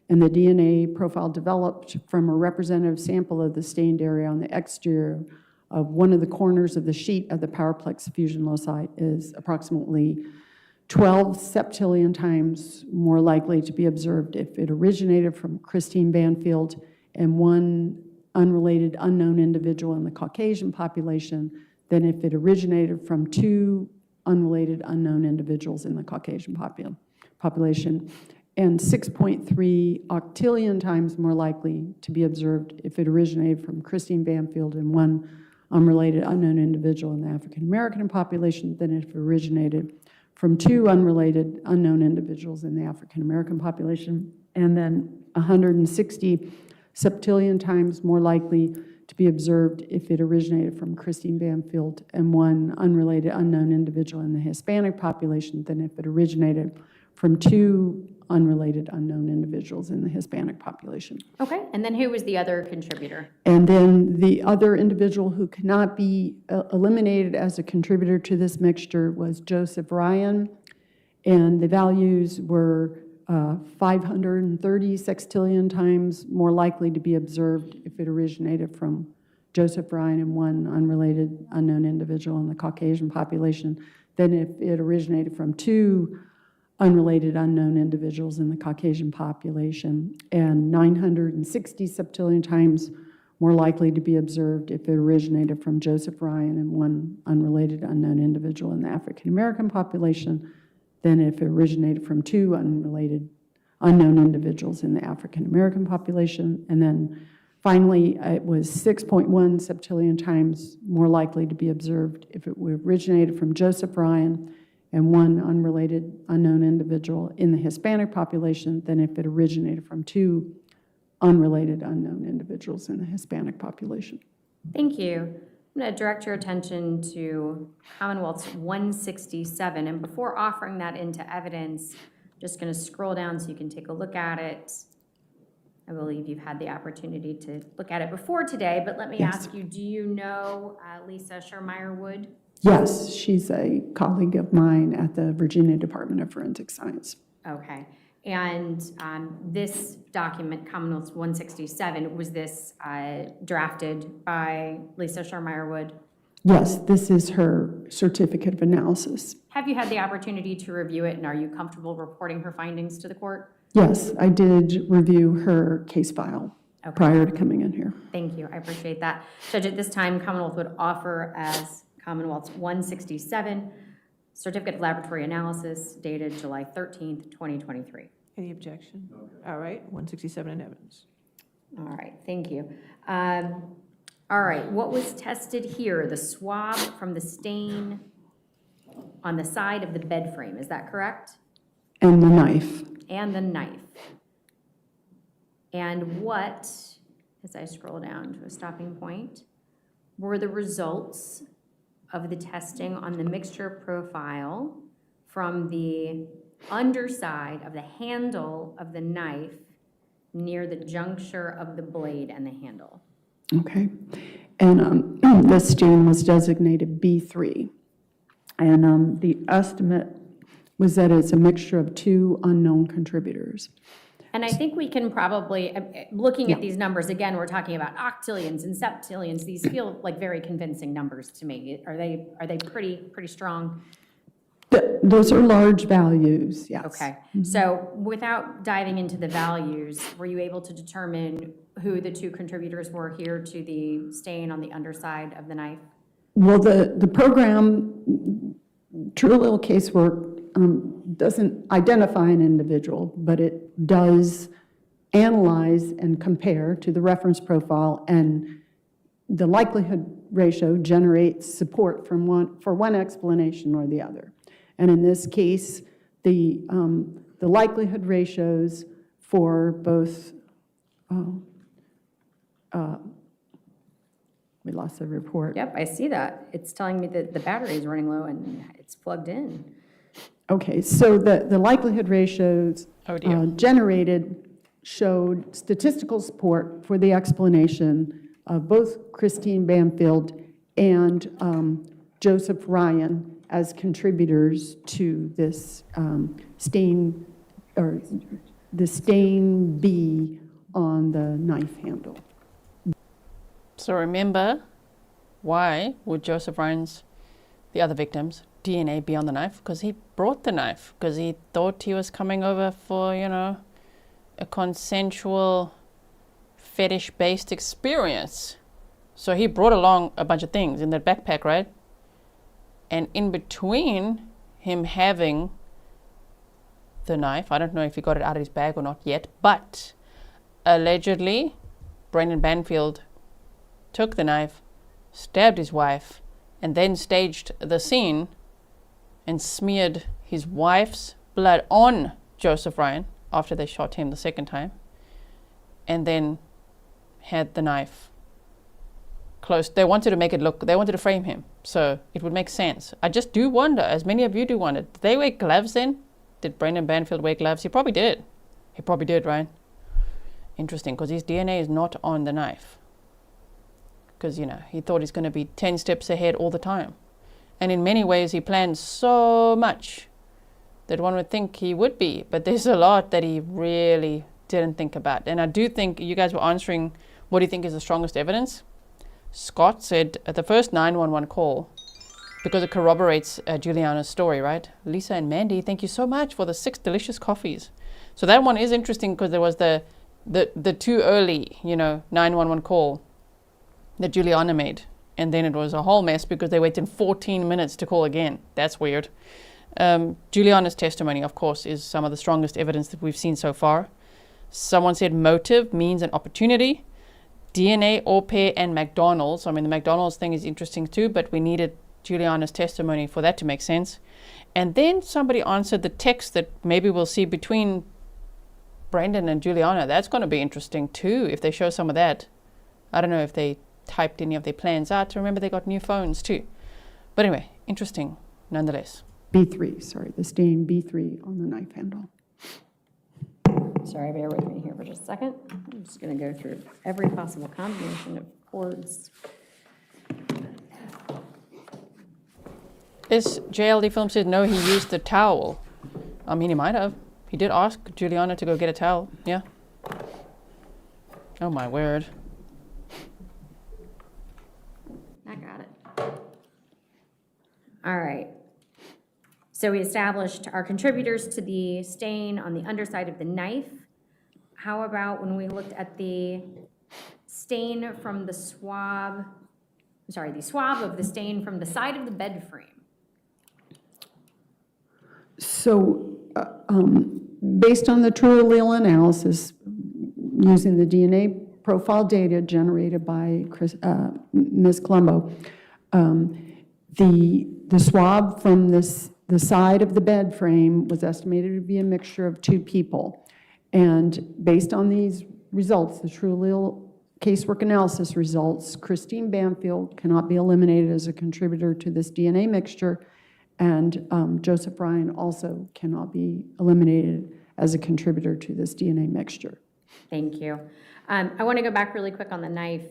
And the DNA profile developed from a representative sample of the stained area on the exterior of one of the corners of the sheet of the Powerplex fusion loci is approximately 12 septillion times more likely to be observed if it originated from Christine Banfield and one unrelated unknown individual in the Caucasian population than if it originated from 2 unrelated unknown individuals in the Caucasian population, and 6.3 octillion times more likely to be observed if it originated from Christine Banfield and one unrelated unknown individual in the African American population than if it originated from 2 unrelated unknown individuals in the African American population, and then 160 septillion times more likely to be observed if it originated from Christine Banfield and one unrelated unknown individual in the Hispanic population than if it originated from 2 unrelated unknown individuals in the Hispanic population. Okay, and then who was the other contributor? And then the other individual who cannot be eliminated as a contributor to this mixture was Joseph Ryan, and the values were 530 sextillion times more likely to be observed if it originated from Joseph Ryan and one unrelated unknown individual in the Caucasian population than if it originated from 2 unrelated unknown individuals in the Caucasian population, and 960 septillion times more likely to be observed if it originated from Joseph Ryan and one unrelated unknown individual in the African American population than if it originated from 2 unrelated unknown individuals in the African American population. And then finally, it was 6.1 septillion times more likely to be observed if it originated from Joseph Ryan and one unrelated unknown individual in the Hispanic population than if it originated from 2 unrelated unknown individuals in the Hispanic population. Thank you. I'm going to direct your attention to Commonwealth's 167, and before offering that into evidence, just going to scroll down so you can take a look at it. I believe you've had the opportunity to look at it before today, but let me ask you, do you know Lisa Schermeyer-Wood? Yes, she's a colleague of mine at the Virginia Department of Forensic Science. Okay. And this document, Commonwealth's 167, was this drafted by Lisa Schermeyer-Wood? Yes, this is her certificate of analysis. Have you had the opportunity to review it, and are you comfortable reporting her findings to the court? Yes, I did review her case file prior to coming in here. Thank you. I appreciate that. Judge, at this time, Commonwealth would offer as Commonwealth's 167, Certificate of Laboratory Analysis dated July 13th, 2023. Any objection? All right, 167 in evidence. All right, thank you. All right, what was tested here? The swab from the stain on the side of the bed frame, is that correct? And the knife. And the knife. And what, as I scroll down to a stopping point, were the results of the testing on the mixture profile from the underside of the handle of the knife near the juncture of the blade and the handle? Okay. And the stain was designated B3. And the estimate was that it's a mixture of 2 unknown contributors. And I think we can probably, looking at these numbers, again, we're talking about octillions and septillions. These feel like very convincing numbers to me. Are they pretty strong? Those are large values, yes. Okay. So without diving into the values, were you able to determine who the 2 contributors were here to the stain on the underside of the knife? Well, the program, TrueLeal casework, doesn't identify an individual, but it does analyze and compare to the reference profile, and the likelihood ratio generates support for one explanation or the other. And in this case, the likelihood ratios for both We lost the report. Yep, I see that. It's telling me that the battery is running low and it's plugged in. Okay, so the likelihood ratios generated showed statistical support for the explanation of both Christine Banfield and Joseph Ryan as contributors to this stain, or the stain B on the knife handle. So remember, why would Joseph Ryan's, the other victims, DNA be on the knife? Because he brought the knife, because he thought he was coming over for, you know, a consensual fetish-based experience. So he brought along a bunch of things in that backpack, right? And in between him having the knife, I don't know if he got it out of his bag or not yet, but allegedly, Brendan Banfield took the knife, stabbed his wife, and then staged the scene and smeared his wife's blood on Joseph Ryan after they shot him the second time, and then had the knife close. They wanted to make it look, they wanted to frame him, so it would make sense. I just do wonder, as many of you do wonder, did they wear gloves then? Did Brendan Banfield wear gloves? He probably did. He probably did, right? Interesting, because his DNA is not on the knife. Because, you know, he thought he's going to be 10 steps ahead all the time. And in many ways, he planned so much that one would think he would be. But there's a lot that he really didn't think about. And I do think you guys were answering, what do you think is the strongest evidence? Scott said at the first 911 call, because it corroborates Juliana's story, right? Lisa and Mandy, thank you so much for the 6 delicious coffees. So that one is interesting because there was the too early, you know, 911 call that Juliana made. And then it was a whole mess because they waited 14 minutes to call again. That's weird. Juliana's testimony, of course, is some of the strongest evidence that we've seen so far. Someone said motive means an opportunity. DNA, au pair, and McDonald's. I mean, the McDonald's thing is interesting too, but we needed Juliana's testimony for that to make sense. And then somebody answered the text that maybe we'll see between Brendan and Juliana. That's going to be interesting too, if they show some of that. I don't know if they typed any of their plans out. Remember, they got new phones too. But anyway, interesting nonetheless. B3, sorry, the stain B3 on the knife handle. Sorry, bear with me here for just a second. I'm just going to go through every possible combination of chords. This JLD film said no, he used the towel. I mean, he might have. He did ask Juliana to go get a towel. Yeah. Oh my word. I got it. All right. So we established our contributors to the stain on the underside of the knife. How about when we looked at the stain from the swab, the swab of the stain from the side of the bed frame? So based on the true allele analysis, using the DNA profile data generated by Ms. Colombo, the swab from the side of the bed frame was estimated to be a mixture of 2 people. And based on these results, the true allele casework analysis results, Christine Banfield cannot be eliminated as a contributor to this DNA mixture, and Joseph Ryan also cannot be eliminated as a contributor to this DNA mixture. Thank you. I want to go back really quick on the knife.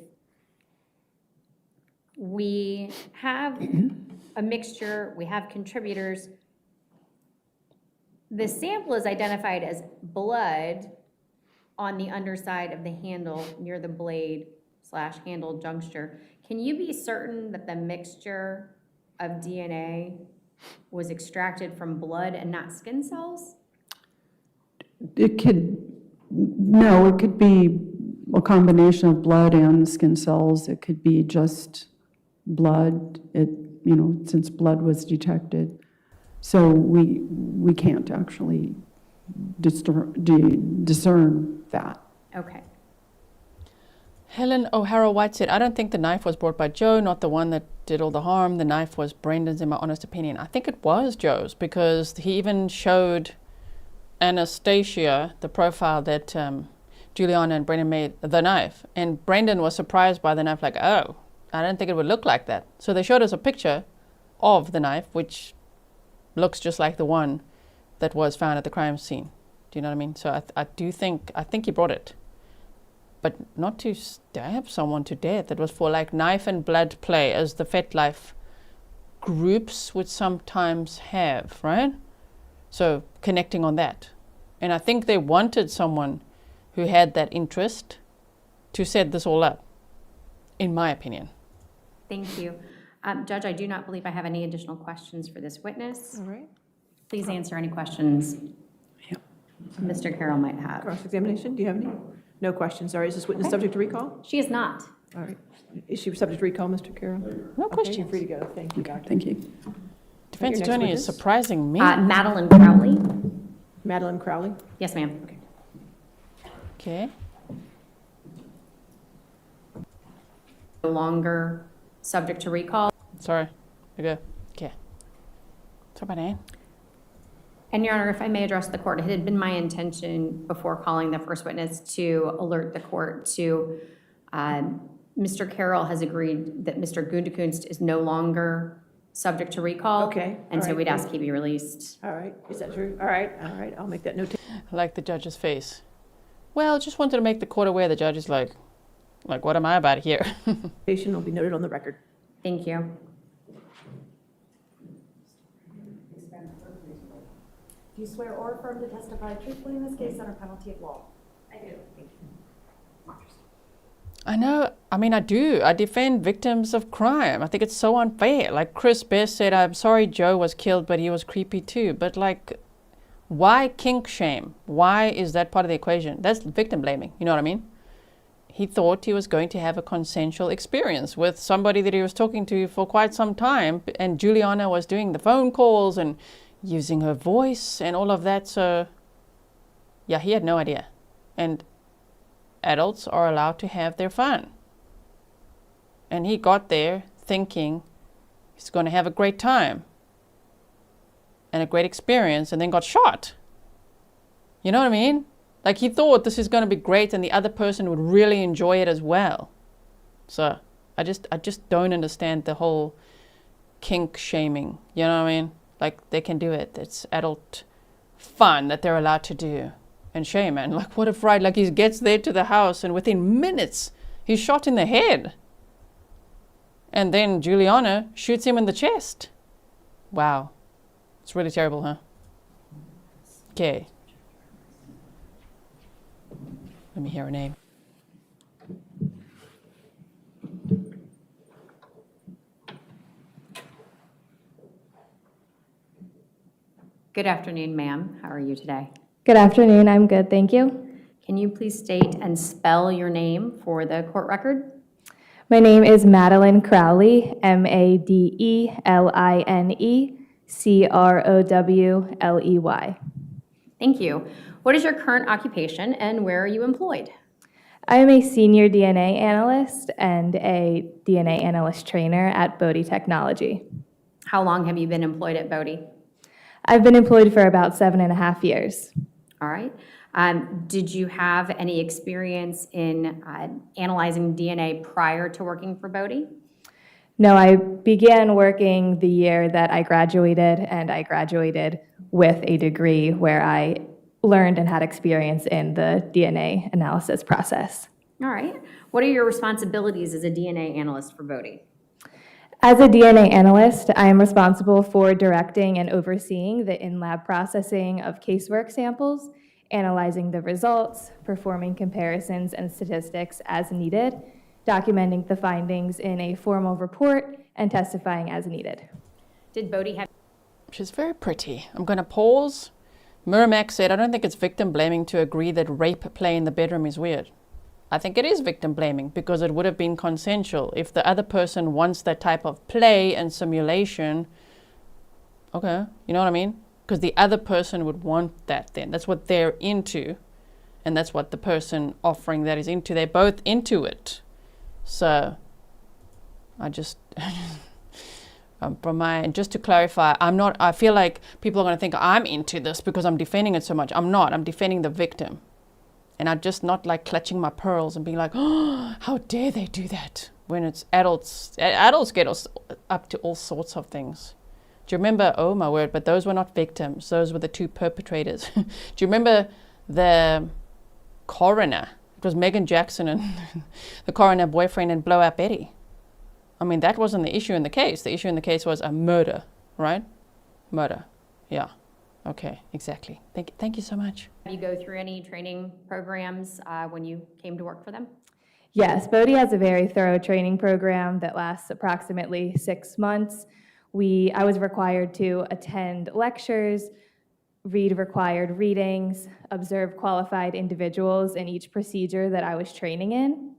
We have a mixture, we have contributors. The sample is identified as blood on the underside of the handle near the blade / handle juncture. Can you be certain that the mixture of DNA was extracted from blood and not skin cells? It could be a combination of blood and skin cells. It could be just blood, since blood was detected. So we can't actually discern that. Okay. Helen O'Hara White said, I don't think the knife was brought by Joe, not the one that did all the harm. The knife was Brendan's, in my honest opinion. I think it was Joe's, because he even showed Anastasia the profile that Juliana and Brendan made, the knife. And Brendan was surprised by the knife, like, oh, I didn't think it would look like that. So they showed us a picture of the knife, which looks just like the one that was found at the crime scene. Do you know what I mean? So I think he brought it. But not to stab someone to death. It was for like knife and blood play, as the FetLife groups would sometimes have, right? So connecting on that. And I think they wanted someone who had that interest to set this all up, in my opinion. Thank you. Judge, I do not believe I have any additional questions for this witness. All right. Please answer any questions Mr. Carroll might have. Cross-examination, do you have any? No questions. All right, is this witness subject to recall? She is not. All right. Is she subject to recall, Mr. Carroll? No Okay, questions. you're free to go. Thank you, Doctor. Thank you. Defense Your next attorney witness? is surprising me. Madeline Crowley. Madeline Crowley. Yes, ma'am. Okay. No longer subject to recall. Sorry. Okay. Okay. Sorry about that. And Your Honor, if I may address the court, it had been my intention before calling the first witness to alert the court to Mr. Carroll has agreed that Mr. Gudakunst is no longer subject to recall. Okay, And all so right, we'd good. ask he be released. All right, is that true? All right, I'll make that note. I like the judge's face. Well, just wanted to make the court aware the judge is like, what am I about here? Patient will be noted on the record. Thank you. Do you swear or affirm to testify truthfully in this case under penalty of law? I do. Thank you. I know, I do. I defend victims of crime. I think it's so unfair. Like Chris Best said, I'm sorry Joe was killed, but he was creepy too. But like, why kink shame? Why is that part of the equation? That's victim blaming, you know what I mean? He thought he was going to have a consensual experience with somebody that he was talking to for quite some time, and Juliana was doing the phone calls and using her voice and all of that. So yeah, he had no idea. And adults are allowed to have their fun. And he got there thinking he's going to have a great time and a great experience, and then got shot. You know what I mean? Like, he thought this is going to be great and the other person would really enjoy it as well. So I just don't understand the whole kink shaming. You know what I mean? Like, they can do it. It's adult fun that they're allowed to do. And shame, man. Like, what if, right, like, he gets there to the house and within minutes he's shot in the head. And then Juliana shoots him in the chest. Wow. It's really terrible, huh? Okay. Let me hear her name. Good afternoon, ma'am. How are you today? Good afternoon. I'm good, thank you. Can you please state and spell your name for the court record? My name is Madeline Crowley, Madeline Thank you. What is your current occupation and where are you employed? I am a senior DNA analyst and a DNA analyst trainer at Bodie Technology. How long have you been employed at Bodie? I've been employed for about 7.5 years. All right. Did you have any experience in analyzing DNA prior to working for Bodie? No, I began working the year that I graduated, and I graduated with a degree where I learned and had experience in the DNA analysis process. All right. What are your responsibilities as a DNA analyst for Bodie? As a DNA analyst, I am responsible for directing and overseeing the in-lab processing of casework samples, analyzing the results, performing comparisons and statistics as needed, documenting the findings in a formal report, and testifying as needed. Did Bodie have... She's very pretty. I'm going to pause. Murmac said, I don't think it's victim blaming to agree that rape play in the bedroom is weird. I think it is victim blaming because it would have been consensual. If the other person wants that type of play and simulation, okay, you know what I mean? Because the other person would want that then. That's what they're into. And that's what the person offering that is into. They're both into it. So I just, just to clarify, I feel like people are going to think I'm into this because I'm defending it so much. I'm not. I'm defending the victim. And I'm just not like clutching my pearls and being like, oh, how dare they do that? When it's adults get us up to all sorts of things. Do you remember, oh my word, but those were not victims. Those were the two perpetrators. Do you remember the coroner? It was Megan Jackson and the coroner boyfriend and Blow Up Betty. I mean, that wasn't the issue in the case. The issue in the case was a murder, right? Murder, yeah. Okay, exactly. Thank you so much. Did you go through any training programs when you came to work for them? Yes, Bodie has a very thorough training program that lasts approximately 6 months. I was required to attend lectures, read required readings, observe qualified individuals in each procedure that I was training in.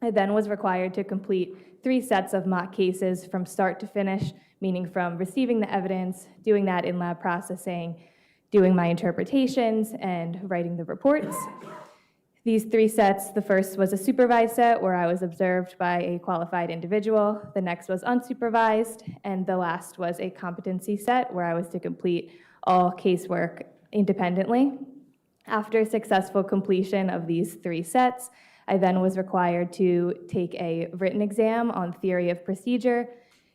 I then was required to complete 3 sets of mock cases from start to finish, meaning from receiving the evidence, doing that in lab processing, doing my interpretations, and writing the reports. These 3 sets, the first was a supervised set where I was observed by a qualified individual, the next was unsupervised, and the last was a competency set where I was to complete all casework independently. After successful completion of these 3 sets, I then was required to take a written exam on theory of procedure,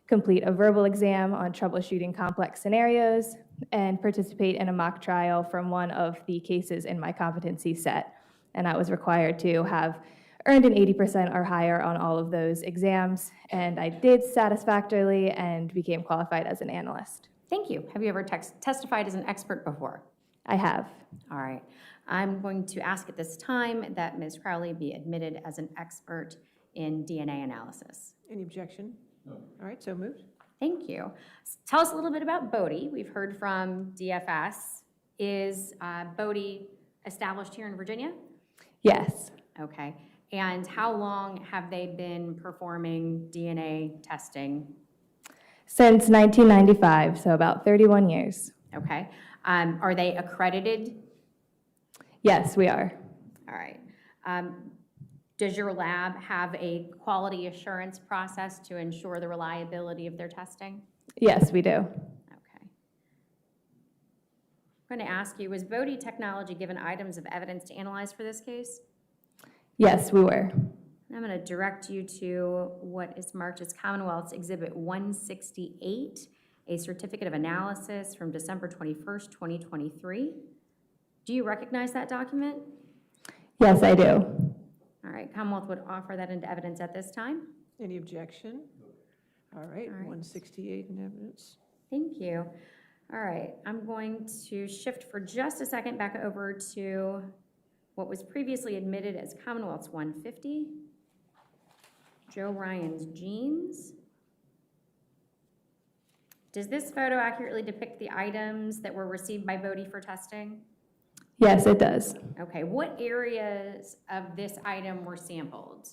complete a verbal exam on troubleshooting complex scenarios, and participate in a mock trial from one of the cases in my competency set. And I was required to have earned an 80% or higher on all of those exams, and I did satisfactorily and became qualified as an analyst. Thank you. Have you ever testified as an expert before? I have. All right. I'm going to ask at this time that Ms. Crowley be admitted as an expert in DNA analysis. Any objection? No. All right, so moved. Thank you. Tell us a little bit about Bodie. We've heard from DFS. Is Bodie established here in Virginia? Yes. Okay. And how long have they been performing DNA testing? Since 1995, so about 31 years. Okay. Are they accredited? Yes, we are. All right. Does your lab have a quality assurance process to ensure the reliability of their testing? Yes, we do. Okay. I'm going to ask you, was Bodie Technology given items of evidence to analyze for this case? Yes, we were. I'm going to direct you to what is marked as Commonwealth's Exhibit 168, a certificate of analysis from December 21st, 2023. Do you recognize that document? Yes, I do. All right, Commonwealth would offer that into evidence at this time. Any objection? All right, 168 in evidence. Thank you. All right, I'm going to shift for just a second back over to what was previously admitted as Commonwealth's 150, Joe Ryan's jeans. Does this photo accurately depict the items that were received by Bodie for testing? Yes, it does. Okay, what areas of this item were sampled?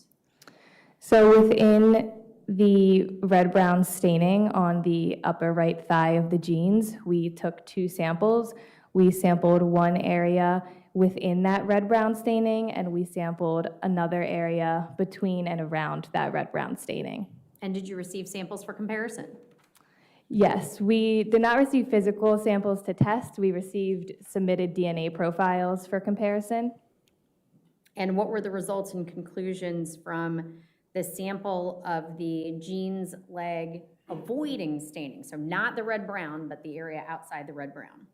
So within the red-brown staining on the upper right thigh of the jeans, we took 2 samples. We sampled one area within that red-brown staining, and we sampled another area between and around that red-brown staining. And did you receive samples for comparison? Yes, we did not receive physical samples to test. We received submitted DNA profiles for comparison. And what were the results and conclusions from the sample of the jeans leg avoiding staining? So not the red-brown, but the area outside the red-brown.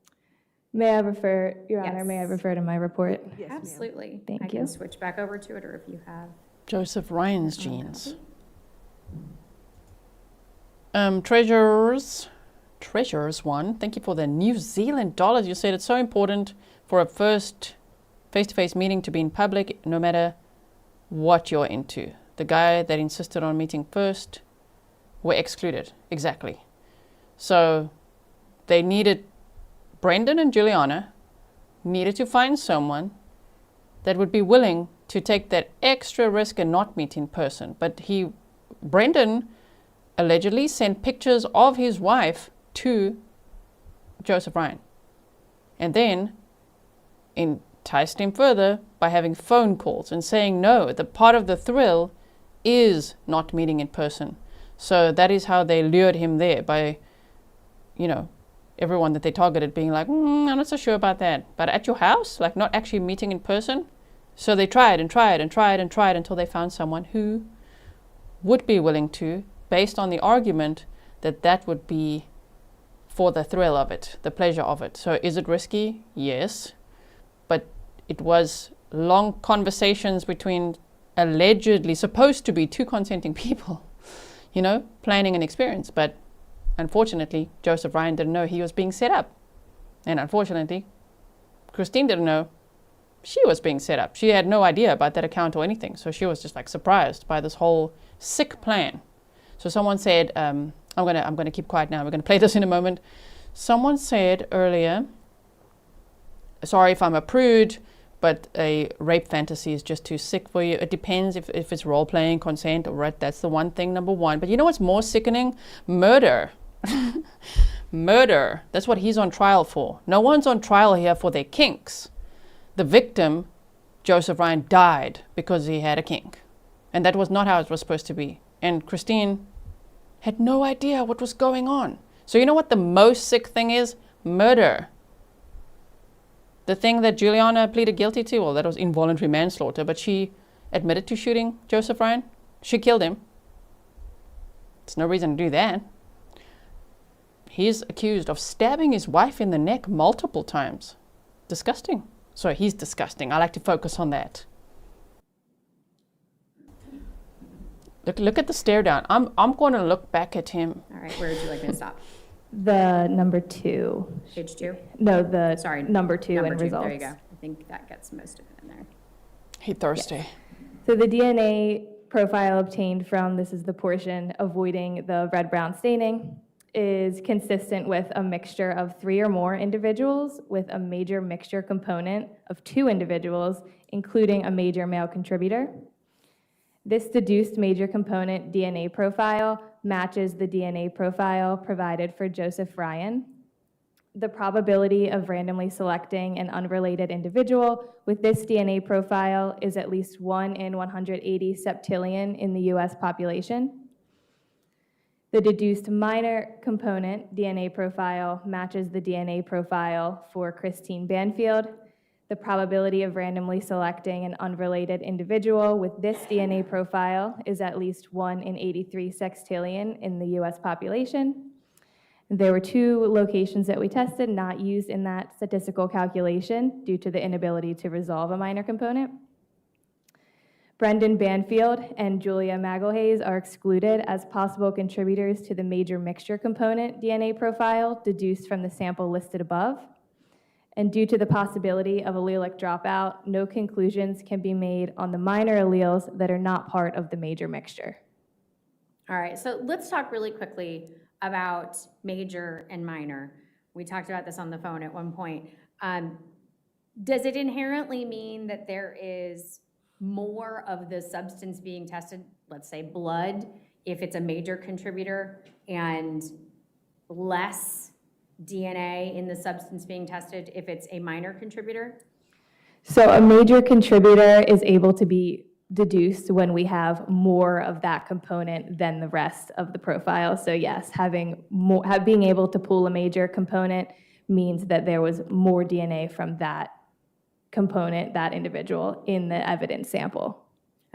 May I refer, Your Honor, Yes. may I refer to my report? Yes, ma'am. Absolutely. Thank I you. can switch back over to it, or if you have. Joseph Ryan's jeans. Treasures 1, thank you for the New Zealand dollars. You said it's so important for a first face-to-face meeting to be in public, no matter what you're into. The guy that insisted on meeting first were excluded, exactly. So they needed, Brendan and Juliana needed to find someone that would be willing to take that extra risk and not meet in person. But Brendan allegedly sent pictures of his wife to Joseph Ryan, and then enticed him further by having phone calls and saying, no, the part of the thrill is not meeting in person. So that is how they lured him there by, everyone that they targeted being like, I'm not so sure about that. But at your house, like not actually meeting in person, So they tried and tried and tried and tried until they found someone who would be willing to, based on the argument that that would be for the thrill of it, the pleasure of it. So is it risky? Yes. But it was long conversations between allegedly supposed to be two consenting people, planning an experience. But unfortunately, Joseph Ryan didn't know he was being set up. And unfortunately, Christine didn't know she was being set up. She had no idea about that account or anything. So she was just like surprised by this whole sick plan. So someone said, I'm gonna keep quiet now. We're gonna play this in a moment. Someone said earlier, sorry if I'm a prude, but a rape fantasy is just too sick for you. It depends if it's role-playing, consent, or right. That's the one thing, number one. But you know what's more sickening? Murder. Murder. That's what he's on trial for. No one's on trial here for their kinks. The victim, Joseph Ryan, died because he had a kink. And that was not how it was supposed to be. And Christine had no idea what was going on. So you know what the most sick thing is? Murder. The thing that Juliana pleaded guilty to, well, that was involuntary manslaughter, but she admitted to shooting Joseph Ryan. She killed him. There's no reason to do that. He's accused of stabbing his wife in the neck multiple times. Disgusting. So he's disgusting. I like to focus on that. Look at the stare down. I'm going to look back at him. All right, where would you like me to stop? The number 2. Page 2? No, the Sorry, number 2 number and 2. results. There you go. I think that gets most of it in there. He thirsty. Yes. So the DNA profile obtained from, this is the portion avoiding the red-brown staining, is consistent with a mixture of 3 or more individuals with a major mixture component of 2 individuals, including a major male contributor. This deduced major component DNA profile matches the DNA profile provided for Joseph Ryan. The probability of randomly selecting an unrelated individual with this DNA profile is at least 1 in 180 septillion in the US population. The deduced minor component DNA profile matches the DNA profile for Christine Banfield. The probability of randomly selecting an unrelated individual with this DNA profile is at least 1 in 83 sextillion in the US population. There were 2 locations that we tested not used in that statistical calculation due to the inability to resolve a minor component. Brendan Banfield and Julia Magalhães are excluded as possible contributors to the major mixture component DNA profile deduced from the sample listed above. And due to the possibility of allelic dropout, no conclusions can be made on the minor alleles that are not part of the major mixture. All right, so let's talk really quickly about major and minor. We talked about this on the phone at one point. Does it inherently mean that there is more of the substance being tested, let's say blood, if it's a major contributor, and less DNA in the substance being tested if it's a minor contributor? So a major contributor is able to be deduced when we have more of that component than the rest of the profile. So yes, being able to pull a major component means that there was more DNA from that component, that individual, in the evidence sample.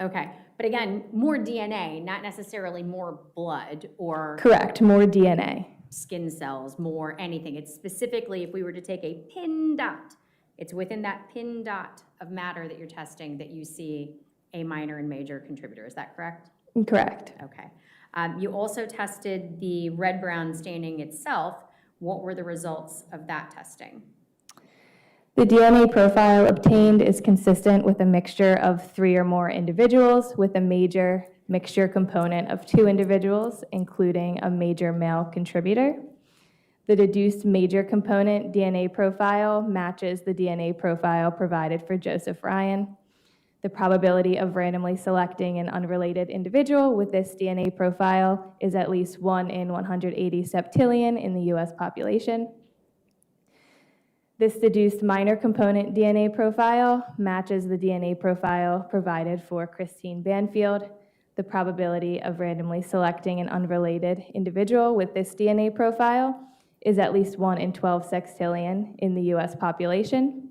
Okay, but again, more DNA, not necessarily more blood or... Correct, more DNA. Skin cells, more anything. It's specifically, if we were to take a pin dot, it's within that pin dot of matter that you're testing that you see a minor and major contributor. Is that correct? Correct. Okay. You also tested the red-brown staining itself. What were the results of that testing? The DNA profile obtained is consistent with a mixture of 3 or more individuals with a major mixture component of 2 individuals, including a major male contributor. The deduced major component DNA profile matches the DNA profile provided for Joseph Ryan. The probability of randomly selecting an unrelated individual with this DNA profile is at least 1 in 180 septillion in the US population. This deduced minor component DNA profile matches the DNA profile provided for Christine Banfield. The probability of randomly selecting an unrelated individual with this DNA profile is at least 1 in 12 sextillion in the US population.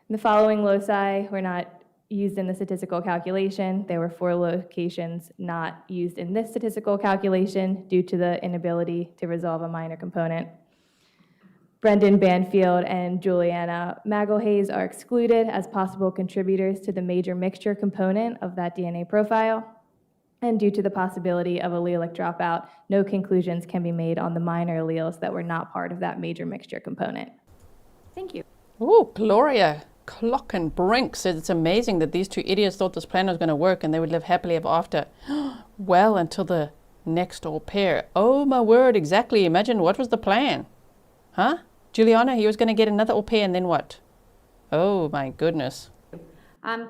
The following loci were not used in the statistical calculation. There were 4 locations not used in this statistical calculation due to the inability to resolve a minor component. Brendan Banfield and Juliana Magalhães are excluded as possible contributors to the major mixture component of that DNA profile. And due to the possibility of allelic dropout, no conclusions can be made on the minor alleles that were not part of that major mixture component. Thank you. Ooh, Gloria Clock and Brink says it's amazing that these 2 idiots thought this plan was going to work and they would live happily ever after. Well, until the next au pair. Oh my word, exactly. Imagine what was the plan? Huh? Juliana, he was going to get another au pair and then what? Oh my goodness.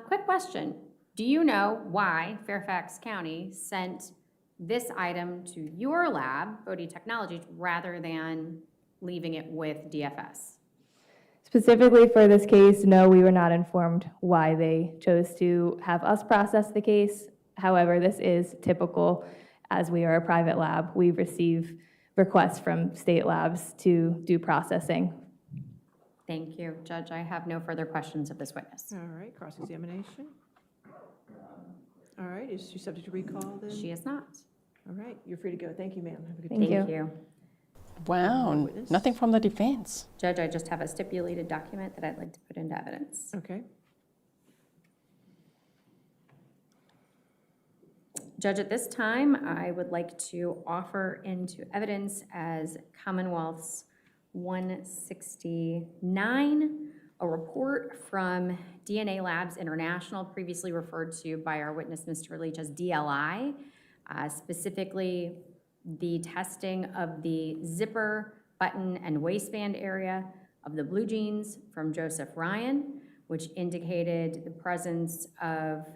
Quick question. Do you know why Fairfax County sent this item to your lab, Bodie Technologies, rather than leaving it with DFS? Specifically for this case, no, we were not informed why they chose to have us process the case. However, this is typical as we are a private lab. We receive requests from state labs to do processing. Thank you, Judge. I have no further questions of this witness. All right, cross-examination. All right, is she subject to recall then? She is not. All right, you're free to go. Thank you, ma'am. Have a good Thank day. you. Thank you. Wow, nothing from the defense. Judge, I just have a stipulated document that I'd like to put into evidence. Okay. Judge, at this time, I would like to offer into evidence as Commonwealth's 169, a report from DNA Labs International, previously referred to by our witness, Mr. Leach, as DLI, specifically the testing of the zipper, button, and waistband area of the blue jeans from Joseph Ryan, which indicated the presence of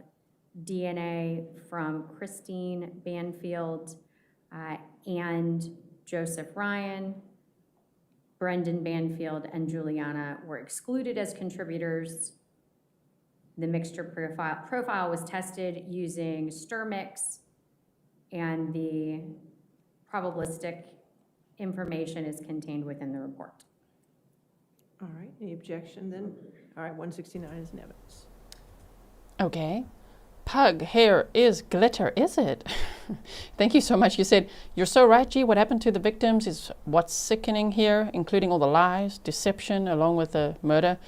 DNA from Christine Banfield and Joseph Ryan. Brendan Banfield and Juliana were excluded as contributors. The mixture profile was tested using StirMix, and the probabilistic information is contained within the report. All right, any objection then? All right, 169 is in evidence. Okay. Pug hair is glitter, is it? Thank you so much. You said, you're so right, G. What happened to the victims is what's sickening here, including all the lies, deception, along with the murder.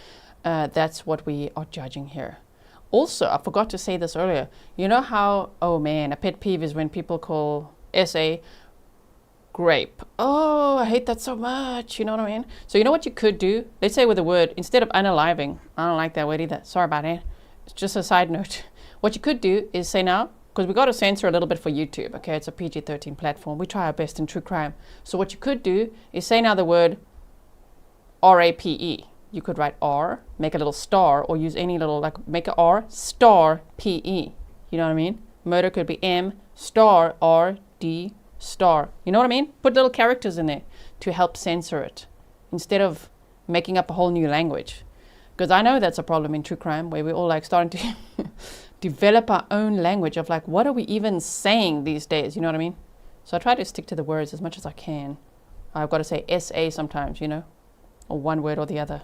That's what we are judging here. Also, I forgot to say this earlier. You know how, oh man, a pet peeve is when people call SA grape. Oh, I hate that so much. You know what I mean? So you know what you could do? Let's say with the word, instead of unaliving, I don't like that word either. Sorry about it. It's just a side note. What you could do is say now, because we got to censor a little bit for YouTube, okay? It's a PG-13 platform. We try our best in true crime. So what you could do is say now the word RAPE. You could write R, make a little star, or use any little, like make a R, star, PE. You know what I mean? Murder could be M, star, R, D, star. You know what I mean? Put little characters in there to help censor it instead of making up a whole new language. Because I know that's a problem in true crime where we're all like starting to develop our own language of like, what are we even saying these days? You know what I mean? So I try to stick to the words as much as I can. I've got to say SA sometimes, you know, or one word or the other.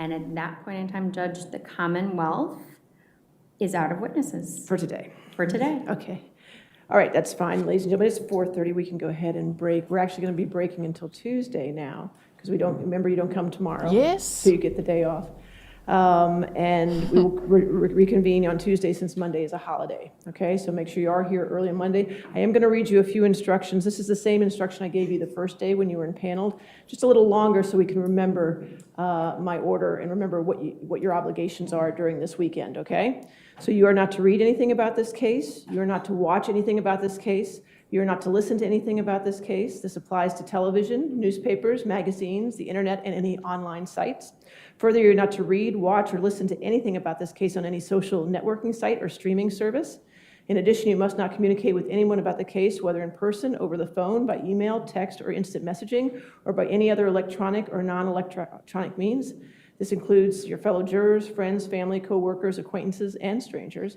And at that point in time, Judge, the Commonwealth is out of witnesses. For today. For today. Okay. All right, that's fine, ladies and gentlemen. It's 4:30. We can go ahead and break. We're actually going to be breaking until Tuesday now because we don't, remember, you don't come tomorrow. Yes. So you get the day off. And we will reconvene on Tuesday since Monday is a holiday. Okay, so make sure you are here early on Monday. I am going to read you a few instructions. This is the same instruction I gave you the first day when you were impaneled, just a little longer so we can remember my order and remember what your obligations are during this weekend. Okay, so you are not to read anything about this case. You are not to watch anything about this case. You are not to listen to anything about this case. This applies to television, newspapers, magazines, the internet, and any online sites. Further, you're not to read, watch, or listen to anything about this case on any social networking site or streaming service. In addition, you must not communicate with anyone about the case, whether in person, over the phone, by email, text, or instant messaging, or by any other electronic or non-electronic means. This includes your fellow jurors, friends, family, co-workers, acquaintances, and strangers.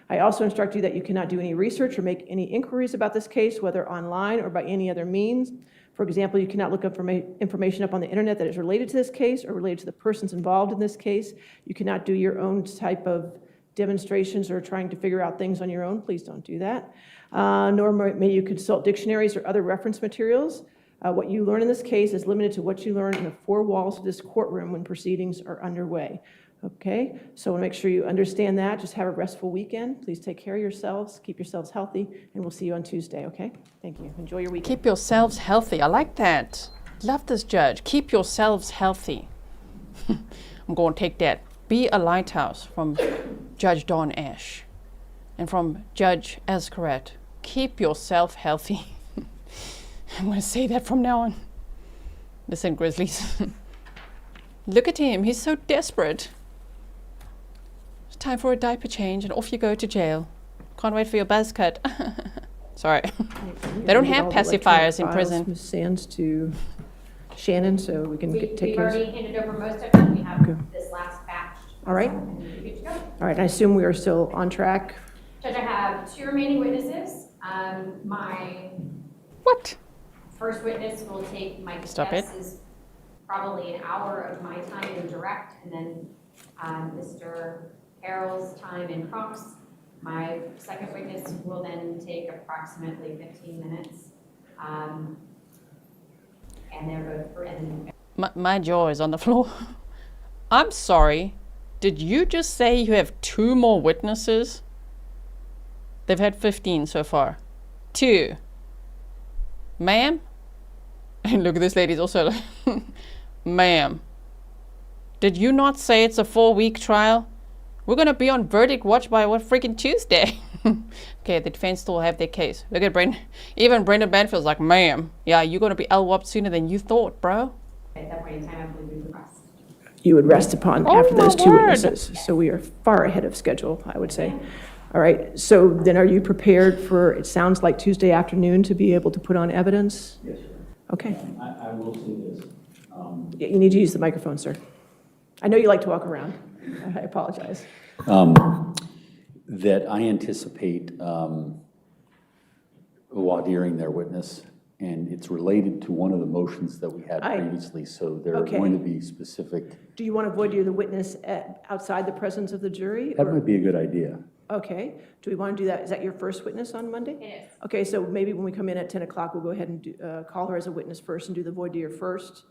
I also instruct you that you cannot do any research or make any inquiries about this case, whether online or by any other means. For example, you cannot look up information up on the internet that is related to this case or related to the persons involved in this case. You cannot do your own type of demonstrations or trying to figure out things on your own, please don't do that. Nor may you consult dictionaries or other reference materials. What you learn in this case is limited to what you learn in the four walls of this courtroom when proceedings are underway. Okay, so I want to make sure you understand that. Just have a restful weekend. Please take care of yourselves, keep yourselves healthy, and we'll see you on Tuesday, okay? Thank you. Enjoy your weekend. Keep yourselves healthy. I like that. Love this, Judge. Keep yourselves healthy. I'm going to take that. Be a lighthouse from Judge Dawn Ash and from Judge Escaret. Keep yourself healthy. I'm going to say that from now on. Listen, Grizzlies. Look at him. He's so desperate. It's time for a diaper change and off you go to jail. Can't wait for your buzz cut. Sorry. They don't have pacifiers in prison. Ms. Sands to Shannon, so we can take We've care of already handed over most of them. We have this last batch. All right. And we're good to go. All right, I assume we are still on track. Judge, I have 2 remaining witnesses. My What? first witness will take, my Stop guess is probably an hour of my time in direct, and then Mr. Carroll's time in cross. My second witness will then take approximately 15 minutes. And they're both for, and My jaw is on the floor. I'm sorry. Did you just say you have 2 more witnesses? They've had 15 so far. 2. Ma'am? And look at this lady's also like, ma'am. Did you not say it's a 4-week trial? We're going to be on verdict watch by what freaking Tuesday? Okay, the defense still have their case. Look at Brendan. Even Brendan Banfield's like, ma'am, yeah, you're going to be LWAP sooner than you thought, bro. at that point in time, I believe we would rest. You would rest upon Oh, after those my 2 word. witnesses. So we are far ahead of schedule, I would say. All right, so then are you prepared for, it sounds like Tuesday afternoon, to be able to put on evidence? Yes, sir. Okay. I will say this. Yeah, you need to use the microphone, sir. I know you like to walk around. I apologize. That I anticipate hearing their witness, and it's related to one of the motions that we had previously, so they're Okay. going to be specific. Do you want to voir dire the witness outside the presence of the jury? That or- might be a good idea. Okay. Do we want to do that? Is that your first witness on Monday? It is. Okay, so maybe when we come in at 10 o'clock, we'll go ahead and call her as a witness first and do the voir dire first.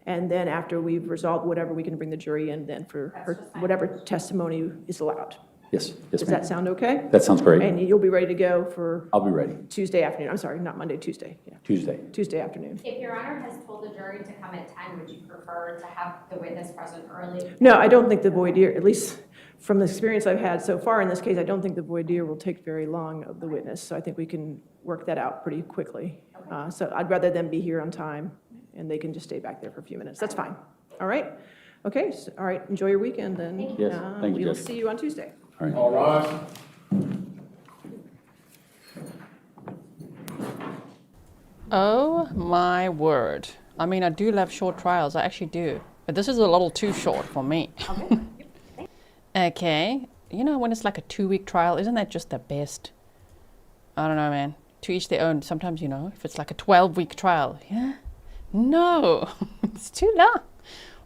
And then after we've resolved whatever, we can bring the jury in then for her, whatever testimony is allowed. Yes, yes, Does ma'am. that sound okay? That sounds great. And you'll be ready to go for I'll be ready. Tuesday afternoon. I'm sorry, not Monday, Tuesday. Yeah, Tuesday. Tuesday afternoon. If Your Honor has told the jury to come at 10, would you prefer to have the witness present early? No, I don't think the voir dire, at least from the experience I've had so far in this case, I don't think the voir dire will take very long of the witness. So I think we can work that out pretty quickly. So I'd rather them be here on time and they can just stay back there for a few minutes. That's fine. All right? Okay, so, all right, enjoy your weekend then. Yes, thank you, We will Judge. see you on Tuesday. All right. Oh my word. I mean, I do love short trials. I actually do. But this is a little too short for me. Okay. You know, when it's like a 2-week trial, isn't that just the best? I don't know, man. To each their own. Sometimes, you know, if it's like a 12-week trial. Yeah? No. It's too long.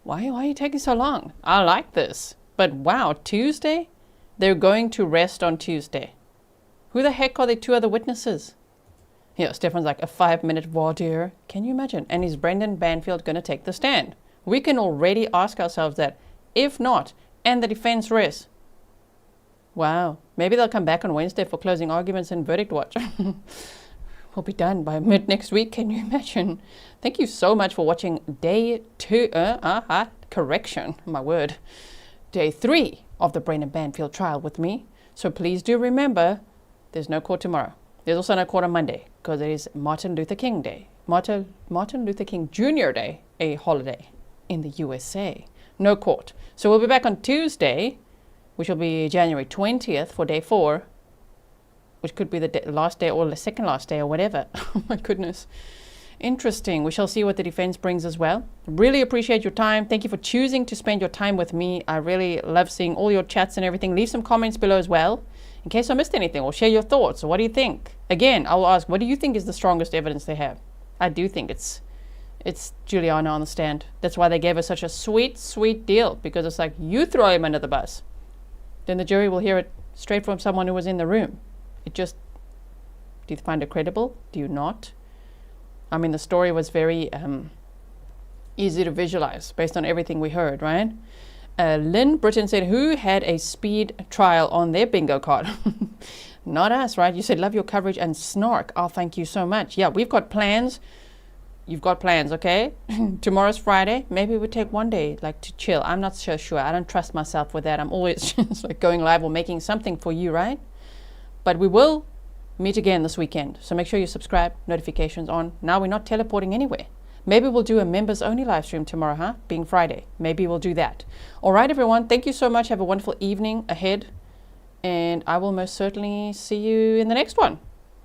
Why are you taking so long? I like this. But wow, Tuesday? They're going to rest on Tuesday. Who the heck are the 2 other witnesses? Yeah, Stefan's like a 5-minute voir dire. Can you imagine? And is Brendan Banfield going to take the stand? We can already ask ourselves that. If not, and the defense rests. Wow. Maybe they'll come back on Wednesday for closing arguments and verdict watch. We'll be done by mid next week. Can you imagine? Thank you so much for watching day 2. Correction, my word. Day 3 of the Brendan Banfield trial with me. So please do remember, there's no court tomorrow. There's also no court on Monday because it is Martin Luther King Day. Martin Luther King Jr. Day, a holiday in the USA. No court. So we'll be back on Tuesday, which will be January 20th for day 4, which could be the last day or the second last day or whatever. Oh my goodness. Interesting. We shall see what the defense brings as well. Really appreciate your time. Thank you for choosing to spend your time with me. I really love seeing all your chats and everything. Leave some comments below as well in case I missed anything, or share your thoughts. What do you think? Again, I will ask, what do you think is the strongest evidence they have? I do think it's Juliana on the stand. That's why they gave her such a sweet, sweet deal, because it's like, you throw him under the bus. then the jury will hear it straight from someone who was in the room. It just, do you find it credible? Do you not? I mean, the story was very easy to visualize based on everything we heard, right? Lynn Britton said, who had a speed trial on their bingo card? Not us, right? You said, love your coverage and snark. Oh, thank you so much. Yeah, we've got plans. You've got plans, okay? Tomorrow's Friday. Maybe we take one day, like, to chill. I'm not so sure. I don't trust myself with that. I'm always just like going live or making something for you, right? But we will meet again this weekend. So make sure you subscribe, notifications on. Now we're not teleporting anywhere. Maybe we'll do a members only live stream tomorrow, huh? Being Friday. Maybe we'll do that. All right, everyone. Thank you so much. Have a wonderful evening ahead. And I will most certainly see you in the next one.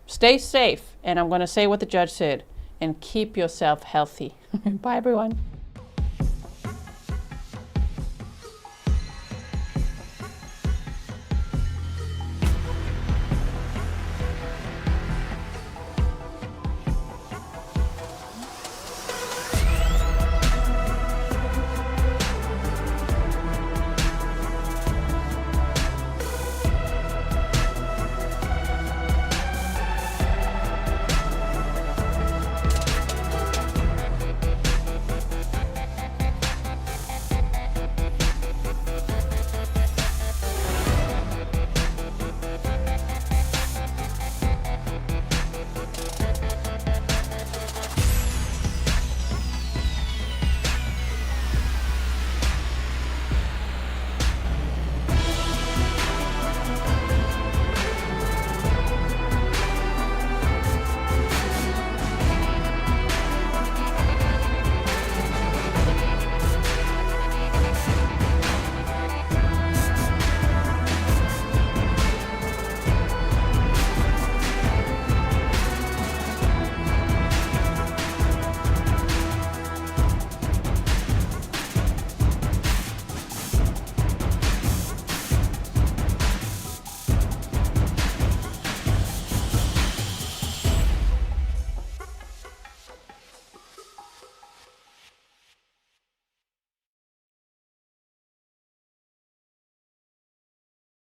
Stay safe. And I'm going to say what the judge said. And keep yourself healthy. Bye, everyone.